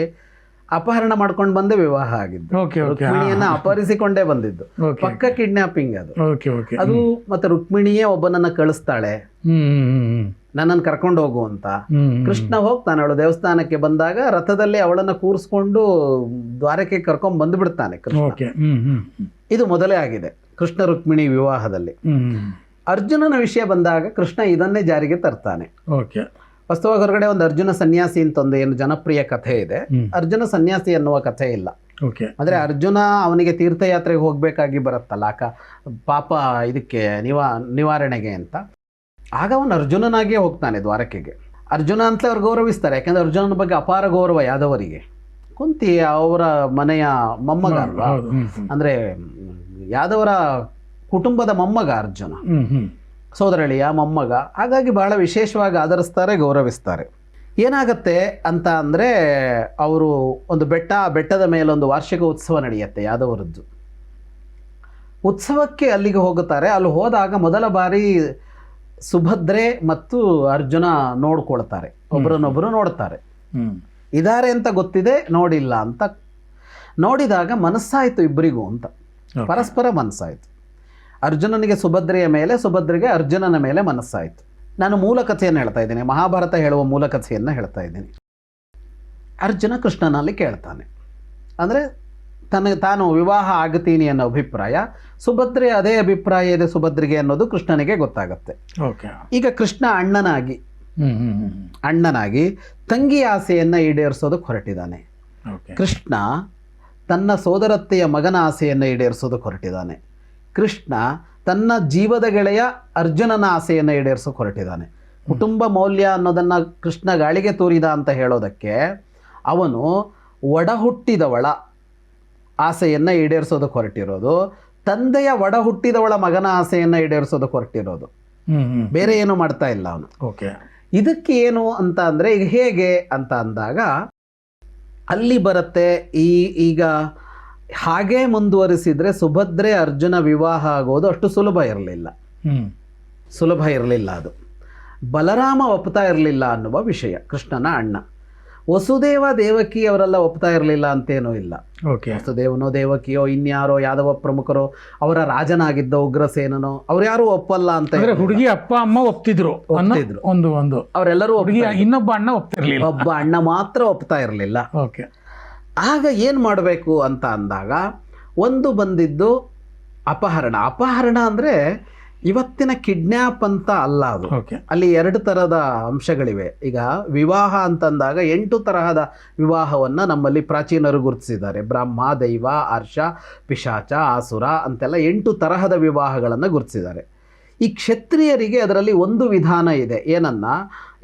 ಅಪಹರಣ ಮಾಡ್ಕೊಂಡು ಬಂದು ವಿವಾಹ ಆಗಿದ್ದು. ರುಕ್ಮಿಣಿಯನ್ನ ಅಪಹರಿಸಿಕೊಂಡೇ ಬಂದಿದ್ದು, ಪಕ್ಕ ಕಿಡ್ನಾಪಿಂಗ್ ಅದು. ಅದು ಮತ್ತೆ ರುಕ್ಮಿಣಿಯೇ ಒಬ್ಬನನ್ನ ಕಳಿಸ್ತಾಳೆ, ನನ್ನನ್ನು ಕರ್ಕೊಂಡು ಹೋಗು ಅಂತ. ಕೃಷ್ಣ ಹೋಗ್ತಾನೆ, ಅವಳು ದೇವಸ್ಥಾನಕ್ಕೆ ಬಂದಾಗ ರಥದಲ್ಲಿ ಅವಳನ್ನು ಕೂರಿಸ್ಕೊಂಡು ದ್ವಾರಕ್ಕೆ ಕರ್ಕೊಂಡು ಬಂದುಬಿಡ್ತಾನೆ ಕೃಷ್ಣ. ಇದು ಮೊದಲೇ ಆಗಿದೆ ಕೃಷ್ಣ ರುಕ್ಮಿಣಿ ವಿವಾಹದಲ್ಲಿ. ಅರ್ಜುನನ ವಿಷಯ ಬಂದಾಗ ಕೃಷ್ಣ ಇದನ್ನೇ ಜಾರಿಗೆ ತರ್ತಾನೆ. ವಾಸ್ತವವಾಗಿ ಹೊರಗಡೆ ಒಂದು ಅರ್ಜುನ ಸನ್ಯಾಸಿ ಅಂತ ಒಂದು ಏನು ಜನಪ್ರಿಯ ಕಥೆ ಇದೆ, ಅರ್ಜುನ ಸನ್ಯಾಸಿ ಅನ್ನುವ ಕಥೆ ಇಲ್ಲ. ಅಂದ್ರೆ ಅರ್ಜುನ ಅವನಿಗೆ ತೀರ್ಥಯಾತ್ರೆಗೆ ಹೋಗ್ಬೇಕಾಗಿ ಬರುತ್ತಲ್ಲ ಪಾಪ ಇದಕ್ಕೆ ನಿವಾರಣೆಗೆ ಅಂತ, ಆಗ ಅವನು ಅರ್ಜುನನಾಗಿಯೇ ಹೋಗ್ತಾನೆ ದ್ವಾರಕೆಗೆ. ಅರ್ಜುನ ಅಂತಲೇ ಅವ್ರು ಗೌರವಿಸ್ತಾರೆ, ಯಾಕಂದ್ರೆ ಅರ್ಜುನನ ಬಗ್ಗೆ ಅಪಾರ ಗೌರವ ಯಾದವರಿಗೆ. ಕುಂತಿ ಅವರ ಮನೆಯ ಮೊಮ್ಮಗ ಅಲ್ವಾ, ಅಂದ್ರೆ ಯಾದವರ ಕುಟುಂಬದ ಮೊಮ್ಮಗ ಅರ್ಜುನ, ಸೋದರಳಿಯ ಮೊಮ್ಮಗ. ಹಾಗಾಗಿ ಬಹಳ ವಿಶೇಷವಾಗಿ ಆದರಿಸ್ತಾರೆ, ಗೌರವಿಸ್ತಾರೆ. ಏನಾಗತ್ತೆ ಅಂತ ಅಂದರೆ, ಅವರು ಒಂದು ಬೆಟ್ಟದ ಮೇಲೊಂದು ವಾರ್ಷಿಕ ಉತ್ಸವ ನಡೆಯುತ್ತೆ ಯಾದವರದ್ದು. ಉತ್ಸವಕ್ಕೆ ಅಲ್ಲಿಗೆ ಹೋಗುತ್ತಾರೆ. ಅಲ್ಲಿ ಹೋದಾಗ ಮೊದಲ ಬಾರಿ ಸುಭದ್ರೆ ಮತ್ತು ಅರ್ಜುನ ನೋಡ್ಕೊಳ್ತಾರೆ, ಒಬ್ಬರನ್ನೊಬ್ಬರು ನೋಡ್ತಾರೆ. ಇದ್ದಾರೆ ಅಂತ ಗೊತ್ತಿದೆ, ನೋಡಿಲ್ಲ ಅಂತ. ನೋಡಿದಾಗ ಮನಸ್ಸಾಯಿತು ಇಬ್ಬರಿಗೂ ಅಂತ, ಪರಸ್ಪರ ಮನಸ್ಸಾಯಿತು. ಅರ್ಜುನನಿಗೆ ಸುಭದ್ರೆಯ ಮೇಲೆ, ಸುಭದ್ರೆಗೆ ಅರ್ಜುನನ ಮೇಲೆ ಮನಸ್ಸಾಯಿತು. ನಾನು ಮೂಲ ಕಥೆಯನ್ನು ಹೇಳ್ತಾ ಇದ್ದೀನಿ, ಮಹಾಭಾರತ ಹೇಳುವ ಮೂಲ ಕಥೆಯನ್ನು ಹೇಳ್ತಾ ಇದ್ದೀನಿ. ಅರ್ಜುನ ಕೃಷ್ಣನಲ್ಲಿ ಕೇಳ್ತಾನೆ, ಅಂದರೆ ತಾನು ವಿವಾಹ ಆಗ್ತೀನಿ ಅನ್ನೋ ಅಭಿಪ್ರಾಯ, ಸುಭದ್ರೆ ಅದೇ ಅಭಿಪ್ರಾಯ ಇದೆ ಸುಭದ್ರೆಗೆ ಅನ್ನೋದು ಕೃಷ್ಣನಿಗೆ ಗೊತ್ತಾಗತ್ತೆ. ಈಗ ಕೃಷ್ಣ ಅಣ್ಣನಾಗಿ ತಂಗಿ ಆಸೆಯನ್ನು ಈಡೇರಿಸೋದಕ್ಕೆ ಹೊರಟಿದ್ದಾನೆ. ಕೃಷ್ಣ ತನ್ನ ಸೋದರತ್ತೆಯ ಮಗನ ಆಸೆಯನ್ನು ಈಡೇರಿಸೋದಕ್ಕೆ ಹೊರಟಿದ್ದಾನೆ. ಕೃಷ್ಣ ತನ್ನ ಜೀವದ ಗೆಳೆಯ ಅರ್ಜುನನ ಆಸೆಯನ್ನು ಈಡೇರಿಸೋಕೆ ಹೊರಟಿದ್ದಾನೆ. ಕುಟುಂಬ ಮೌಲ್ಯ ಅನ್ನೋದನ್ನು ಕೃಷ್ಣ ಗಾಳಿಗೆ ತೂರಿದ ಅಂತ ಹೇಳೋದಕ್ಕೆ, ಅವನು ಒಡ ಹುಟ್ಟಿದವಳ ಆಸೆಯನ್ನು ಈಡೇರಿಸೋದಕ್ಕೆ ಹೊರಟಿರೋದು, ತಂದೆಯ ಒಡ ಹುಟ್ಟಿದವಳ ಮಗನ ಆಸೆಯನ್ನು ಈಡೇರಿಸೋದಕ್ಕೆ ಹೊರಟಿರೋದು, ಬೇರೆ ಏನು ಮಾಡ್ತಾ ಇಲ್ಲ ಅವನು. ಇದಕ್ಕೆ ಏನು ಅಂತ ಅಂದರೆ, ಈಗ ಹೇಗೆ ಅಂತ ಅಂದಾಗ ಅಲ್ಲಿ ಬರುತ್ತೆ. ಈಗ ಹಾಗೇ ಮುಂದುವರಿಸಿದರೆ ಸುಭದ್ರೆ ಅರ್ಜುನ ವಿವಾಹ ಆಗೋದು ಅಷ್ಟು ಸುಲಭ ಇರಲಿಲ್ಲ. ಅದು ಬಲರಾಮ ಒಪ್ತಾ ಇರಲಿಲ್ಲ ಅನ್ನುವ ವಿಷಯ. ಕೃಷ್ಣನ ಅಣ್ಣ ವಸುದೇವ ದೇವಕಿ ಅವರೆಲ್ಲ ಒಪ್ತಾ ಇರಲಿಲ್ಲ ಅಂತೇನೂ ಇಲ್ಲ. ವಸುದೇವನೋ ದೇವಕಿಯೋ ಇನ್ಯಾರೋ ಯಾದವ ಪ್ರಮುಖರು, ಅವರ ರಾಜನಾಗಿದ್ದ ಉಗ್ರಸೇನನೋ, ಅವ್ರು ಯಾರು ಒಪ್ಪಲ್ಲ ಅಂತ. ಹುಡುಗಿ ಅಪ್ಪ ಅಮ್ಮ ಒಪ್ತಿದ್ರು. ಅವರೆಲ್ಲರೂ ಇನ್ನೊಬ್ಬ ಅಣ್ಣ ಒಪ್ತಿರ್ಲಿಲ್ಲ, ಒಬ್ಬ ಅಣ್ಣ ಮಾತ್ರ ಒಪ್ತಾ ಇರಲಿಲ್ಲ. ಆಗ ಏನು ಮಾಡಬೇಕು ಅಂತ ಅಂದಾಗ, ಒಂದು ಬಂದಿದ್ದು ಅಪಹರಣ ಅಂದರೆ ಇವತ್ತಿನ ಕಿಡ್ನ್ಯಾಪ್ ಅಂತ ಅಲ್ಲ ಅದು. ಅಲ್ಲಿ 2 ಥರದ ಅಂಶಗಳಿವೆ. ಈಗ ವಿವಾಹ ಅಂತಂದಾಗ 8 ತರಹದ ವಿವಾಹವನ್ನು ನಮ್ಮಲ್ಲಿ ಪ್ರಾಚೀನರು ಗುರುತಿಸಿದ್ದಾರೆ. ಬ್ರಹ್ಮ, ದೈವ, ಹರ್ಷ, ಪಿಶಾಚ, ಆಸುರ ಅಂತೆಲ್ಲ 8 ತರಹದ ವಿವಾಹಗಳನ್ನು ಗುರುತಿಸಿದ್ದಾರೆ. ಈ ಕ್ಷತ್ರಿಯರಿಗೆ ಅದರಲ್ಲಿ ಒಂದು ವಿಧಾನ ಇದೆ.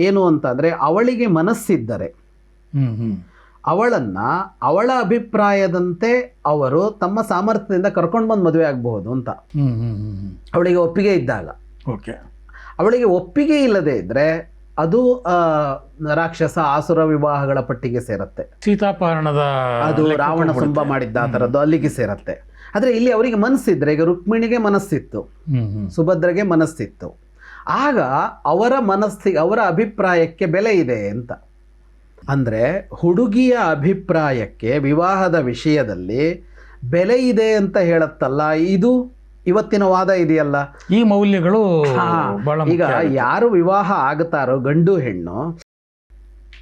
ಏನು ಅಂತಂದರೆ, ಅವಳಿಗೆ ಮನಸ್ಸಿದ್ದರೆ, ಅವಳನ್ನು ಅವಳ ಅಭಿಪ್ರಾಯದಂತೆ ಅವರು ತಮ್ಮ ಸಾಮರ್ಥ್ಯದಿಂದ ಕರ್ಕೊಂಡು ಬಂದು ಮದುವೆ ಆಗಬಹುದು ಅಂತ. ಅವಳಿಗೆ ಒಪ್ಪಿಗೆ ಇದ್ದಾಗ. ಓಕೆ. ಅವಳಿಗೆ ಒಪ್ಪಿಗೆ ಇಲ್ಲದೆ ಇದ್ದರೆ ಅದು ರಾಕ್ಷಸ ಆಸುರ ವಿವಾಹಗಳ ಪಟ್ಟಿಗೆ ಸೇರುತ್ತೆ. ಸೀತಾಪಹರಣದ ಅದು ರಾವಣ ಸುಂಬ ಮಾಡಿದ್ದ ಆ ಥರದ್ದು ಅಲ್ಲಿಗೆ ಸೇರುತ್ತೆ. ಆದರೆ ಇಲ್ಲಿ ಅವರಿಗೆ ಮನಸ್ಸಿದ್ರೆ, ಈಗ ರುಕ್ಮಿಣಿಗೆ ಮನಸ್ಸಿತ್ತು, ಸುಭದ್ರೆಗೆ ಮನಸ್ಸಿತ್ತು, ಆಗ ಅವರ ಅವರ ಅಭಿಪ್ರಾಯಕ್ಕೆ ಬೆಲೆ ಇದೆ ಅಂತ. ಅಂದರೆ ಹುಡುಗಿಯ ಅಭಿಪ್ರಾಯಕ್ಕೆ ವಿವಾಹದ ವಿಷಯದಲ್ಲಿ ಬೆಲೆ ಇದೆ ಅಂತ ಹೇಳುತ್ತಲ್ಲ, ಇದು ಇವತ್ತಿನ ವಾದ ಇದೆಯಲ್ಲ. ಈ ಮೌಲ್ಯಗಳು ಈಗ ಯಾರು ವಿವಾಹ ಆಗುತ್ತಾರೋ ಗಂಡು ಹೆಣ್ಣು,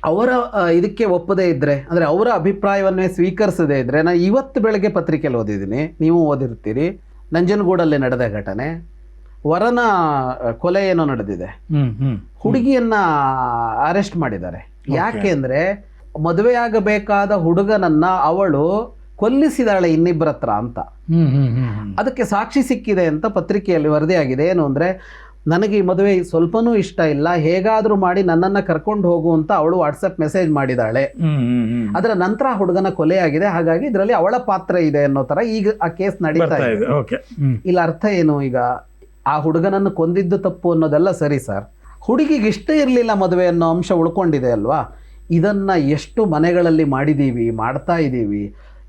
ಅವರ ಇದಕ್ಕೆ ಒಪ್ಪದೇ ಇದ್ದರೆ, ಅಂದರೆ ಅವರ ಅಭಿಪ್ರಾಯವನ್ನೇ ಸ್ವೀಕರಿಸದೇ ಇದ್ದರೆ, ನಾನು ಇವತ್ತು ಬೆಳಗ್ಗೆ ಪತ್ರಿಕೆಯಲ್ಲಿ ಓದಿದ್ದೀನಿ, ನೀವು ಓದಿರ್ತೀರಿ, ನಂಜನಗೂಡಲ್ಲಿ ನಡೆದ ಘಟನೆ, ವರನ ಕೊಲೆ ಏನೋ ನಡೆದಿದೆ, ಹುಡುಗಿಯನ್ನ ಅರೆಸ್ಟ್ ಮಾಡಿದ್ದಾರೆ. ಯಾಕೆ ಅಂದರೆ ಮದುವೆಯಾಗಬೇಕಾದ ಹುಡುಗನನ್ನ ಅವಳು ಕೊಲ್ಲಿಸಿದಾಳೆ ಇನ್ನಿಬ್ಬರ ಹತ್ರ ಅಂತ. ಅದಕ್ಕೆ ಸಾಕ್ಷಿ ಸಿಕ್ಕಿದೆ ಅಂತ ಪತ್ರಿಕೆಯಲ್ಲಿ ವರದಿಯಾಗಿದೆ. ಏನು ಅಂದರೆ, ನನಗೆ ಈ ಮದುವೆ ಸ್ವಲ್ಪನೂ ಇಷ್ಟ ಇಲ್ಲ, ಹೇಗಾದರೂ ಮಾಡಿ ನನ್ನನ್ನು ಕರ್ಕೊಂಡು ಹೋಗು ಅಂತ ಅವಳು ವಾಟ್ಸಪ್ ಮೆಸೇಜ್ ಮಾಡಿದಾಳೆ. ಅದರ ನಂತರ ಹುಡುಗನ ಕೊಲೆಯಾಗಿದೆ, ಹಾಗಾಗಿ ಇದರಲ್ಲಿ ಅವಳ ಪಾತ್ರ ಇದೆ ಅನ್ನೋ ಥರ ಈಗ ಆ ಕೇಸ್ ನಡೀತಾ ಇದೆ. ಇಲ್ಲ ಅರ್ಥ ಏನು, ಈಗ ಆ ಹುಡುಗನನ್ನು ಕೊಂದಿದ್ದು ತಪ್ಪು ಅನ್ನೋದೆಲ್ಲ ಸರಿ ಸರ್, ಹುಡುಗಿಗೆ ಇಷ್ಟ ಇರಲಿಲ್ಲ ಮದುವೆ ಅನ್ನೋ ಅಂಶ ಉಳ್ಕೊಂಡಿದೆ ಅಲ್ವಾ. ಇದನ್ನು ಎಷ್ಟು ಮನೆಗಳಲ್ಲಿ ಮಾಡ್ತಾ ಇದ್ದೀವಿ.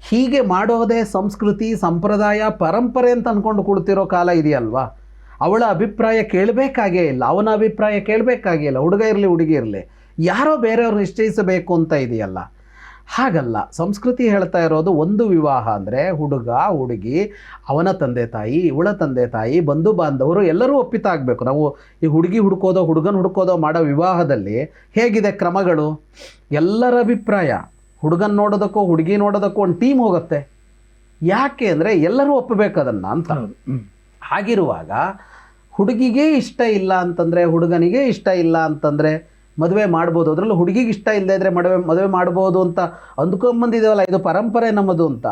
ಹೀಗೆ ಮಾಡೋದೇ ಸಂಸ್ಕೃತಿ, ಸಂಪ್ರದಾಯ, ಪರಂಪರೆ ಅಂತ ಅಂದ್ಕೊಂಡು ಕೊಡ್ತಿರೋ ಕಾಲ ಇದೆಯಲ್ವಾ. ಅವಳ ಅಭಿಪ್ರಾಯ ಕೇಳಬೇಕಾಗೇ ಇಲ್ಲ, ಅವನ ಅಭಿಪ್ರಾಯ ಕೇಳಬೇಕಾಗೇ ಇಲ್ಲ, ಹುಡುಗ ಇರಲಿ ಹುಡುಗಿ ಇರಲಿ, ಯಾರೋ ಬೇರೆಯವ್ರನ್ನ ನಿಶ್ಚಯಿಸಬೇಕು ಅಂತ ಇದೆಯಲ್ಲ. ಹಾಗಲ್ಲ, ಸಂಸ್ಕೃತಿ ಹೇಳ್ತಾ ಇರೋದು ಒಂದು ವಿವಾಹ ಅಂದರೆ ಹುಡುಗ ಹುಡುಗಿ, ಅವನ ತಂದೆ ತಾಯಿ, ಇವಳ ತಂದೆ ತಾಯಿ, ಬಂಧು ಬಾಂಧವರು ಎಲ್ಲರೂ ಒಪ್ಪಿತಾಗಬೇಕು. ನಾವು ಈ ಹುಡುಗಿ ಹುಡುಕೋದೋ ಹುಡುಗನ ಹುಡುಕೋದೋ ಮಾಡೋ ವಿವಾಹದಲ್ಲಿ ಹೇಗಿದೆ ಕ್ರಮಗಳು, ಎಲ್ಲರ ಅಭಿಪ್ರಾಯ, ಹುಡುಗನ ನೋಡೋದಕ್ಕೋ ಹುಡುಗಿ ನೋಡೋದಕ್ಕೋ ಒಂದು ಟೀಮ್ ಹೋಗುತ್ತೆ. ಯಾಕೆ ಅಂದರೆ ಎಲ್ಲರೂ ಒಪ್ಪಬೇಕು ಅದನ್ನು ಅಂತ. ಹಾಗಿರುವಾಗ ಹುಡುಗಿಗೆ ಇಷ್ಟ ಇಲ್ಲ ಅಂತಂದರೆ, ಹುಡುಗನಿಗೆ ಇಷ್ಟ ಇಲ್ಲ ಅಂತಂದರೆ ಮದುವೆ ಮಾಡ್ಬೋದು. ಅದರಲ್ಲೂ ಹುಡುಗಿಗೆ ಇಷ್ಟ ಇಲ್ಲದೇ ಇದ್ದರೆ ಮದುವೆ ಮಾಡ್ಬೋದು ಅಂತ ಅಂದ್ಕೊಂಬಂದಿದ್ದೇವಲ್ಲ, ಇದು ಪರಂಪರೆ ನಮ್ಮದು ಅಂತ,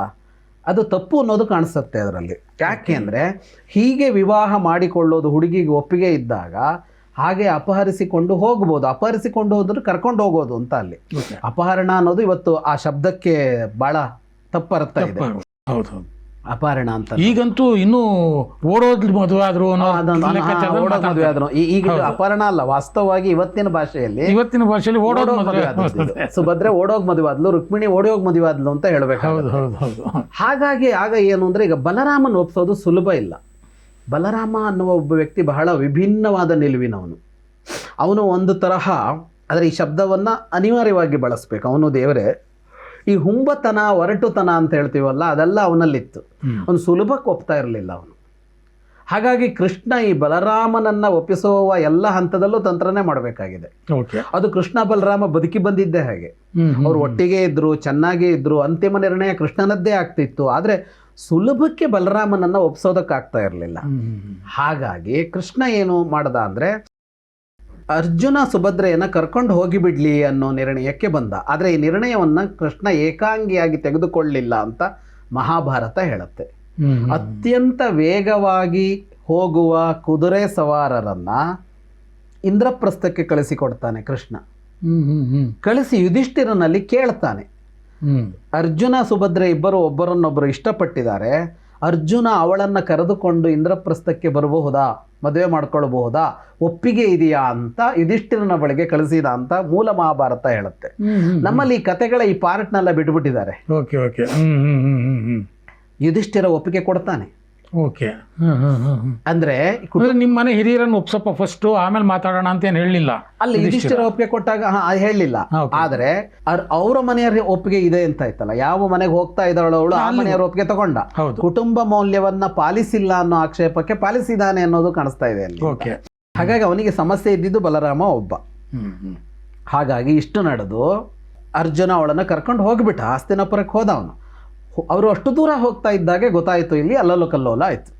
ಅದು ತಪ್ಪು ಅನ್ನೋದು ಕಾಣಿಸುತ್ತೆ ಅದರಲ್ಲಿ. ಯಾಕೆ ಅಂದರೆ ಹೀಗೆ ವಿವಾಹ ಮಾಡಿಕೊಳ್ಳೋದು ಹುಡುಗಿಗೆ ಒಪ್ಪಿಗೆ ಇದ್ದಾಗ ಹಾಗೆ ಅಪಹರಿಸಿಕೊಂಡು ಹೋಗ್ಬೋದು. ಅಪಹರಿಸಿಕೊಂಡು ಹೋದ್ರೆ ಕರ್ಕೊಂಡು ಹೋಗೋದು ಅಂತ ಅಲ್ಲಿ. ಅಪಹರಣ ಅನ್ನೋದು ಇವತ್ತು ಆ ಶಬ್ದಕ್ಕೆ ಭಾಳ ತಪ್ಪರ್ಥ ಇದೆ. ಅಪಹರಣ ಅಂತ ಈಗಂತೂ ಇನ್ನೂ ಓಡೋದ್ ಮದುವೆ ಆದ್ರು ಈಗ ಅಪಹರಣ ಅಲ್ಲ, ವಾಸ್ತವವಾಗಿ ಇವತ್ತಿನ ಭಾಷೆಯಲ್ಲಿ ಓಡೋದ್ ಮದುವೆ ಆದ್ರು. ಸುಭದ್ರೆ ಓಡೋಗ್ ಮದುವೆ ಆದ್ಲು, ರುಕ್ಮಿಣಿ ಓಡೋಗ್ ಮದುವೆ ಆದ್ಲು ಅಂತ ಹೇಳ್ಬೇಕು. ಹಾಗಾಗಿ ಆಗ ಏನು ಅಂದ್ರೆ, ಈಗ ಬಲರಾಮನ್ ಒಪ್ಸೋದು ಸುಲಭ ಇಲ್ಲ. ಬಲರಾಮ ಅನ್ನುವ ಒಬ್ಬ ವ್ಯಕ್ತಿ ಬಹಳ ವಿಭಿನ್ನವಾದ ನಿಲುವಿನವನು. ಅವನು ಒಂದು ತರಹ, ಆದರೆ ಈ ಶಬ್ದವನ್ನು ಅನಿವಾರ್ಯವಾಗಿ ಬಳಸಬೇಕು, ಅವನು ದೇವರೇ. ಈ ಹುಂಬತನ, ಒರಟುತನ ಅಂತ ಹೇಳ್ತೀವಲ್ಲ, ಅದೆಲ್ಲ ಅವನಲ್ಲಿತ್ತು. ಅವನು ಸುಲಭಕ್ಕೆ ಒಪ್ತಾ ಇರಲಿಲ್ಲ ಅವನು. ಹಾಗಾಗಿ ಕೃಷ್ಣ ಈ ಬಲರಾಮನನ್ನು ಒಪ್ಪಿಸುವ ಎಲ್ಲ ಹಂತದಲ್ಲೂ ತಂತ್ರನೇ ಮಾಡಬೇಕಾಗಿದೆ. ಅದು ಕೃಷ್ಣ ಬಲರಾಮ ಬದುಕಿ ಬಂದಿದ್ದೇ ಹಾಗೆ. ಅವರು ಒಟ್ಟಿಗೆ ಇದ್ರು, ಚೆನ್ನಾಗೇ ಇದ್ರು, ಅಂತಿಮ ನಿರ್ಣಯ ಕೃಷ್ಣನದ್ದೇ ಆಗ್ತಿತ್ತು. ಆದರೆ ಸುಲಭಕ್ಕೆ ಬಲರಾಮನನ್ನು ಒಪ್ಸೋದಕ್ಕಾಗ್ತಾ ಇರಲಿಲ್ಲ. ಹಾಗಾಗಿ ಕೃಷ್ಣ ಏನು ಮಾಡ್ದ ಅಂದರೆ, ಅರ್ಜುನ ಸುಭದ್ರೆಯನ್ನು ಕರ್ಕೊಂಡು ಹೋಗಿಬಿಡ್ಲಿ ಅನ್ನೋ ನಿರ್ಣಯಕ್ಕೆ ಬಂದ. ಆದರೆ ಈ ನಿರ್ಣಯವನ್ನು ಕೃಷ್ಣ ಏಕಾಂಗಿಯಾಗಿ ತೆಗೆದುಕೊಳ್ಳಿಲ್ಲ ಅಂತ ಮಹಾಭಾರತ ಹೇಳುತ್ತೆ. ಅತ್ಯಂತ ವೇಗವಾಗಿ ಹೋಗುವ ಕುದುರೆ ಸವಾರರನ್ನ ಇಂದ್ರಪ್ರಸ್ಥಕ್ಕೆ ಕಳಿಸಿಕೊಡ್ತಾನೆ ಕೃಷ್ಣ. ಕಳಿಸಿ ಯುಧಿಷ್ಠಿರನಲ್ಲಿ ಕೇಳ್ತಾನೆ, ಅರ್ಜುನ ಸುಭದ್ರೆ ಇಬ್ಬರು ಒಬ್ಬರನ್ನೊಬ್ಬರು ಇಷ್ಟಪಟ್ಟಿದ್ದಾರೆ, ಅರ್ಜುನ ಅವಳನ್ನು ಕರೆದುಕೊಂಡು ಇಂದ್ರಪ್ರಸ್ಥಕ್ಕೆ ಬರಬಹುದಾ, ಮದುವೆ ಮಾಡ್ಕೊಳ್ಬಹುದಾ, ಒಪ್ಪಿಗೆ ಇದೆಯಾ ಅಂತ ಯುಧಿಷ್ಠಿರನ ಬಳಿಗೆ ಕಳಿಸಿದ ಅಂತ ಮೂಲ ಮಹಾಭಾರತ ಹೇಳುತ್ತೆ. ನಮ್ಮಲ್ಲಿ ಈ ಕಥೆಗಳ ಈ ಪಾರ್ಟ್ನೆಲ್ಲ ಬಿಟ್ಬಿಟ್ಟಿದ್ದಾರೆ. ಯುಧಿಷ್ಠಿರ ಒಪ್ಪಿಗೆ ಕೊಡ್ತಾನೆ. ಅಂದ್ರೆ ನಿಮ್ಮ ಮನೆ ಹಿರಿಯರನ್ನು ಒಪ್ಸಪ್ಪ ಫಸ್ಟ್, ಆಮೇಲೆ ಮಾತಾಡೋಣ ಅಂತ ಏನು ಹೇಳಲಿಲ್ಲ. ಅಲ್ಲಿ ಯುಧಿಷ್ಠಿರ ಒಪ್ಪಿಗೆ ಕೊಟ್ಟಾಗ ಹೇಳಲಿಲ್ಲ. ಆದ್ರೆ ಅವರ ಮನೆಯವರ ಒಪ್ಪಿಗೆ ಇದೆ ಅಂತ ಆಯ್ತಲ್ಲ, ಯಾವ ಮನೆಗೆ ಹೋಗ್ತಾ ಇದ್ದಾಳು ಅವಳು ಆ ಮನೆಯವರ ಒಪ್ಪಿಗೆ ತಗೊಂಡ. ಕುಟುಂಬ ಮೌಲ್ಯವನ್ನ ಪಾಲಿಸಿಲ್ಲ ಅನ್ನೋ ಆಕ್ಷೇಪಕ್ಕೆ ಪಾಲಿಸಿದಾನೆ ಅನ್ನೋದು ಕಾಣಿಸ್ತಾ ಇದೆ ಅಲ್ಲಿ. ಹಾಗಾಗಿ ಅವನಿಗೆ ಸಮಸ್ಯೆ ಇದ್ದಿದ್ದು ಬಲರಾಮ ಒಬ್ಬ. ಹಾಗಾಗಿ ಇಷ್ಟು ನಡೆದು ಅರ್ಜುನ ಅವಳನ್ನು ಕರ್ಕೊಂಡು ಹೋಗ್ಬಿಟ್ಟ, ಹಸ್ತಿನಾಪುರಕ್ಕೆ ಹೋದ ಅವನು. ಅವರು ಅಷ್ಟು ದೂರ ಹೋಗ್ತಾ ಇದ್ದಾಗೆ ಗೊತ್ತಾಯಿತು, ಇಲ್ಲಿ ಅಲ್ಲೋಲ ಕಲ್ಲೋಲ ಆಯ್ತು.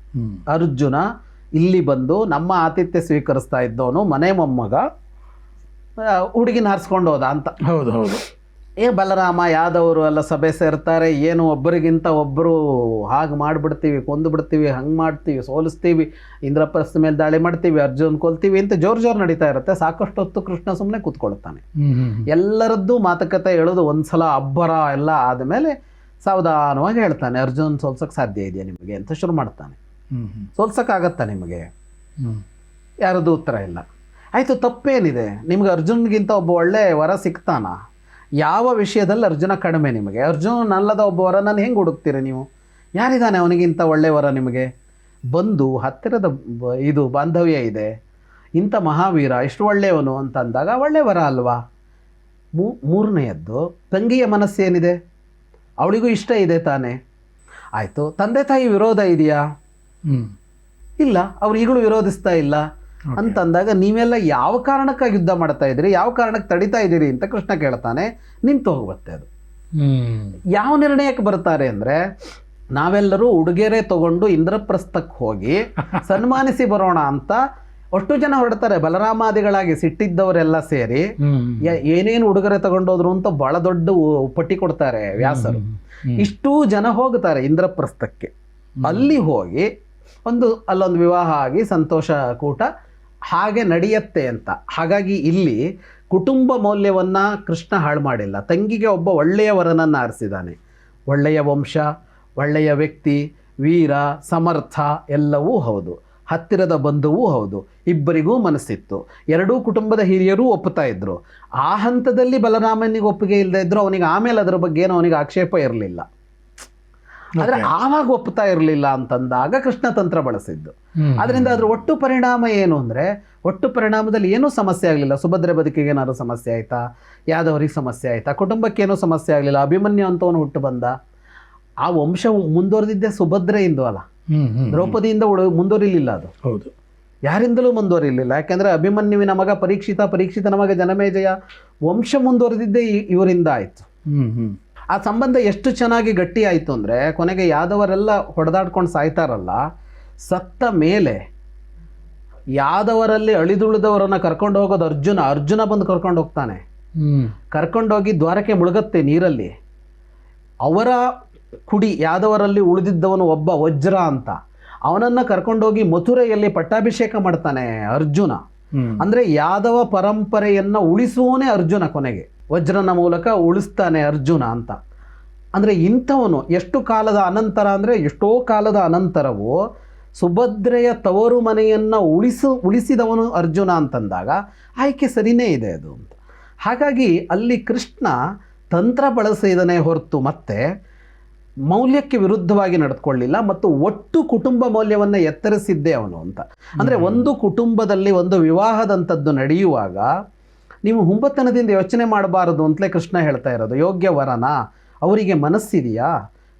ಅರ್ಜುನ ಇಲ್ಲಿ ಬಂದು ನಮ್ಮ ಆತಿಥ್ಯ ಸ್ವೀಕರಿಸ್ತಾ ಇದ್ದವನು ಮನೆ ಮೊಮ್ಮಗ ಹುಡುಗಿನ ಹಾರಿಸ್ಕೊಂಡು ಹೋದ ಅಂತ. ಹೌದು ಹೌದು. ಬಲರಾಮ ಯಾದವರು ಎಲ್ಲ ಸಭೆ ಸೇರ್ತಾರೆ, ಏನು ಒಬ್ಬರಿಗಿಂತ ಒಬ್ಬರು ಹಾಗೆ ಮಾಡಿಬಿಡ್ತೀವಿ, ಕೊಂದು ಬಿಡ್ತೀವಿ, ಹಂಗೆ ಮಾಡ್ತೀವಿ, ಸೋಲಿಸ್ತೀವಿ, ಇಂದ್ರಪ್ರಸ್ಥ ಮೇಲೆ ದಾಳಿ ಮಾಡ್ತೀವಿ, ಅರ್ಜುನ್ ಕೊಲ್ತೀವಿ ಅಂತ ಜೋರು ನಡೀತಾ ಇರುತ್ತೆ. ಸಾಕಷ್ಟು ಹೊತ್ತು ಕೃಷ್ಣ ಸುಮ್ಮನೆ ಕೂತ್ಕೊಳ್ತಾನೆ. ಎಲ್ಲರದ್ದು ಮಾತುಕತೆ ಹೇಳೋದು ಒಂದ್ಸಲ ಅಬ್ಬರ ಎಲ್ಲ ಆದಮೇಲೆ ಸಾವಧಾನವಾಗಿ ಹೇಳ್ತಾನೆ, ಅರ್ಜುನ್ ಸೋಲ್ಸೋಕ್ಕೆ ಸಾಧ್ಯ ಇದೆಯಾ ನಿಮಗೆ ಅಂತ ಶುರು ಮಾಡ್ತಾನೆ. ಸೋಲ್ಸೋಕ್ಕಾಗತ್ತಾ ನಿಮಗೆ? ಯಾರದ್ದು ಉತ್ತರ ಇಲ್ಲ. ಆಯಿತು, ತಪ್ಪೇನಿದೆ? ನಿಮ್ಗೆ ಅರ್ಜುನ್ಗಿಂತ ಒಬ್ಬ ಒಳ್ಳೆ ವರ ಸಿಗ್ತಾನ? ಯಾವ ವಿಷಯದಲ್ಲಿ ಅರ್ಜುನ ಕಡಿಮೆ ನಿಮಗೆ? ಅರ್ಜುನ್ ಅಲ್ಲದ ಒಬ್ಬ ವರನನ್ನು ಹೆಂಗೆ ಹುಡುಕ್ತೀರಿ ನೀವು? ಯಾರಿದ್ದಾನೆ ಅವನಿಗಿಂತ ಒಳ್ಳೆ ವರ ನಿಮಗೆ? ಬಂಧು, ಹತ್ತಿರದ ಇದು ಬಾಂಧವ್ಯ ಇದೆ, ಇಂಥ ಮಹಾವೀರ, ಇಷ್ಟು ಒಳ್ಳೆಯವನು ಅಂತ ಅಂದಾಗ ಒಳ್ಳೆ ವರ ಅಲ್ವಾ? ಮೂರನೆಯದ್ದು, ತಂಗಿಯ ಮನಸ್ಸೇನಿದೆ? ಅವಳಿಗೂ ಇಷ್ಟ ಇದೆ ತಾನೇ? ಆಯಿತು, ತಂದೆ ತಾಯಿ ವಿರೋಧ ಇದೆಯಾ? ಇಲ್ಲ, ಅವ್ರು ಈಗಲೂ ವಿರೋಧಿಸ್ತಾ ಇಲ್ಲ ಅಂತಂದಾಗ ನೀವೆಲ್ಲ ಯಾವ ಕಾರಣಕ್ಕಾಗಿ ಯುದ್ಧ ಮಾಡ್ತಾ ಇದ್ದೀರಿ, ಯಾವ ಕಾರಣಕ್ಕೆ ತಡಿತಾ ಇದ್ದೀರಿ ಅಂತ ಕೃಷ್ಣ ಕೇಳ್ತಾನೆ. ನಿಂತು ಹೋಗುತ್ತೆ ಅದು. ಯಾವ ನಿರ್ಣಯಕ್ಕೆ ಬರ್ತಾರೆ ಅಂದರೆ, ನಾವೆಲ್ಲರೂ ಉಡುಗೊರೆ ತಗೊಂಡು ಇಂದ್ರಪ್ರಸ್ಥಕ್ಕೆ ಹೋಗಿ ಸನ್ಮಾನಿಸಿ ಬರೋಣ ಅಂತ ಅಷ್ಟು ಜನ ಹೊರಡ್ತಾರೆ. ಬಲರಾಮಾದಿಗಳಾಗಿ ಸಿಟ್ಟಿದ್ದವರೆಲ್ಲ ಸೇರಿ ಏನೇನು ಉಡುಗೊರೆ ತಗೊಂಡೋದ್ರು ಅಂತ ಬಹಳ ದೊಡ್ಡ ಪಟ್ಟಿ ಕೊಡ್ತಾರೆ ವ್ಯಾಸರು. ಇಷ್ಟೂ ಜನ ಹೋಗ್ತಾರೆ ಇಂದ್ರಪ್ರಸ್ಥಕ್ಕೆ. ಅಲ್ಲಿ ಹೋಗಿ ಅಲ್ಲೊಂದು ವಿವಾಹ ಆಗಿ ಸಂತೋಷ ಕೂಟ ಹಾಗೆ ನಡೆಯುತ್ತೆ ಅಂತ. ಹಾಗಾಗಿ ಇಲ್ಲಿ ಕುಟುಂಬ ಮೌಲ್ಯವನ್ನು ಕೃಷ್ಣ ಹಾಳು ಮಾಡಿಲ್ಲ. ತಂಗಿಗೆ ಒಬ್ಬ ಒಳ್ಳೆಯ ವರನನ್ನು ಆರಿಸಿದ್ದಾನೆ. ಒಳ್ಳೆಯ ವಂಶ, ಒಳ್ಳೆಯ ವ್ಯಕ್ತಿ, ವೀರ, ಸಮರ್ಥ ಎಲ್ಲವೂ ಹೌದು, ಹತ್ತಿರದ ಬಂಧುವೂ ಹೌದು. ಇಬ್ಬರಿಗೂ ಮನಸ್ಸಿತ್ತು. ಎರಡೂ ಕುಟುಂಬದ ಹಿರಿಯರೂ ಒಪ್ಪುತ್ತಾ ಇದ್ದರು. ಆ ಹಂತದಲ್ಲಿ ಬಲರಾಮನಿಗೆ ಒಪ್ಪಿಗೆ ಇಲ್ಲದೆ ಇದ್ದರು. ಅವನಿಗೆ ಆಮೇಲೆ ಅದರ ಬಗ್ಗೆ ಏನೋ ಅವನಿಗೆ ಆಕ್ಷೇಪ ಇರಲಿಲ್ಲ. ಆದರೆ ಆವಾಗ ಒಪ್ಪುತ್ತಾ ಇರಲಿಲ್ಲ ಅಂತಂದಾಗ ಕೃಷ್ಣ ತಂತ್ರ ಬಳಸಿದ್ದು. ಅದರಿಂದ ಅದ್ರ ಒಟ್ಟು ಪರಿಣಾಮ ಏನು ಅಂದರೆ, ಒಟ್ಟು ಪರಿಣಾಮದಲ್ಲಿ ಏನೂ ಸಮಸ್ಯೆ ಆಗಲಿಲ್ಲ. ಸುಭದ್ರೆ ಬದುಕಿಗೆ ಏನಾದ್ರು ಸಮಸ್ಯೆ ಆಯಿತಾ? ಯಾದವರಿಗೆ ಸಮಸ್ಯೆ ಆಯಿತಾ? ಕುಟುಂಬಕ್ಕೇನೂ ಸಮಸ್ಯೆ ಆಗಲಿಲ್ಲ. ಅಭಿಮನ್ಯು ಅಂತವನು ಹುಟ್ಟು ಬಂದ. ಆ ವಂಶ ಮುಂದುವರೆದಿದ್ದೆ ಸುಭದ್ರೆಯಿಂದ ಅಲ್ಲ, ದ್ರೌಪದಿಯಿಂದ ಮುಂದುವರಿಲಿಲ್ಲ. ಅದು ಹೌದು, ಯಾರಿಂದಲೂ ಮುಂದುವರಿಲಿಲ್ಲ. ಯಾಕೆಂದರೆ ಅಭಿಮನ್ಯುವಿನ ಮಗ ಪರೀಕ್ಷಿತನ ಮಗ ಜನಮೇಜಯ, ವಂಶ ಮುಂದುವರೆದಿದ್ದೇ ಇವರಿಂದ ಆಯಿತು. ಆ ಸಂಬಂಧ ಎಷ್ಟು ಚೆನ್ನಾಗಿ ಗಟ್ಟಿ ಆಯಿತು ಅಂದರೆ, ಕೊನೆಗೆ ಯಾದವರೆಲ್ಲ ಹೊಡೆದಾಡ್ಕೊಂಡು ಸಾಯ್ತಾರಲ್ಲ, ಸತ್ತ ಮೇಲೆ ಯಾದವರಲ್ಲಿ ಅಳಿದುಳಿದವರನ್ನು ಕರ್ಕೊಂಡು ಹೋಗೋದು ಅರ್ಜುನ ಬಂದು ಕರ್ಕೊಂಡು ಹೋಗ್ತಾನೆ. ಕರ್ಕೊಂಡೋಗಿ ದ್ವಾರಕ್ಕೆ ಮುಳುಗತ್ತೆ ನೀರಲ್ಲಿ. ಅವರ ಕುಡಿ ಯಾದವರಲ್ಲಿ ಉಳಿದಿದ್ದವನು ಒಬ್ಬ ವಜ್ರ ಅಂತ, ಅವನನ್ನು ಕರ್ಕೊಂಡೋಗಿ ಮಥುರೆಯಲ್ಲಿ ಪಟ್ಟಾಭಿಷೇಕ ಮಾಡ್ತಾನೆ ಅರ್ಜುನ. ಅಂದರೆ ಯಾದವ ಪರಂಪರೆಯನ್ನು ಉಳಿಸುವವನೇ ಅರ್ಜುನ. ಕೊನೆಗೆ ವಜ್ರನ ಮೂಲಕ ಉಳಿಸ್ತಾನೆ ಅರ್ಜುನ ಅಂತ. ಅಂದರೆ ಇಂಥವನು ಎಷ್ಟು ಕಾಲದ ಅನಂತರ ಅಂದರೆ, ಎಷ್ಟೋ ಕಾಲದ ಅನಂತರವೂ ಸುಭದ್ರೆಯ ತವರು ಮನೆಯನ್ನು ಉಳಿಸಿದವನು ಅರ್ಜುನ ಅಂತಂದಾಗ ಆಯ್ಕೆ ಸರಿಯೇ ಇದೆ ಅದು ಅಂತ. ಹಾಗಾಗಿ ಅಲ್ಲಿ ಕೃಷ್ಣ ತಂತ್ರ ಬಳಸಿದನೇ ಹೊರತು ಮತ್ತೆ ಮೌಲ್ಯಕ್ಕೆ ವಿರುದ್ಧವಾಗಿ ನಡೆದುಕೊಳ್ಳಿಲ್ಲ. ಮತ್ತು ಒಟ್ಟು ಕುಟುಂಬ ಮೌಲ್ಯವನ್ನು ಎತ್ತರಿಸಿದ್ದೇ ಅವನು ಅಂತ. ಅಂದರೆ ಒಂದು ಕುಟುಂಬದಲ್ಲಿ ಒಂದು ವಿವಾಹದಂಥದ್ದು ನಡೆಯುವಾಗ ನೀವು ಹುಂಬತನದಿಂದ ಯೋಚನೆ ಮಾಡಬಾರದು ಅಂತಲೇ ಕೃಷ್ಣ ಹೇಳ್ತಾ ಇರೋದು. ಯೋಗ್ಯ ವರನ, ಅವರಿಗೆ ಮನಸ್ಸಿದೆಯಾ,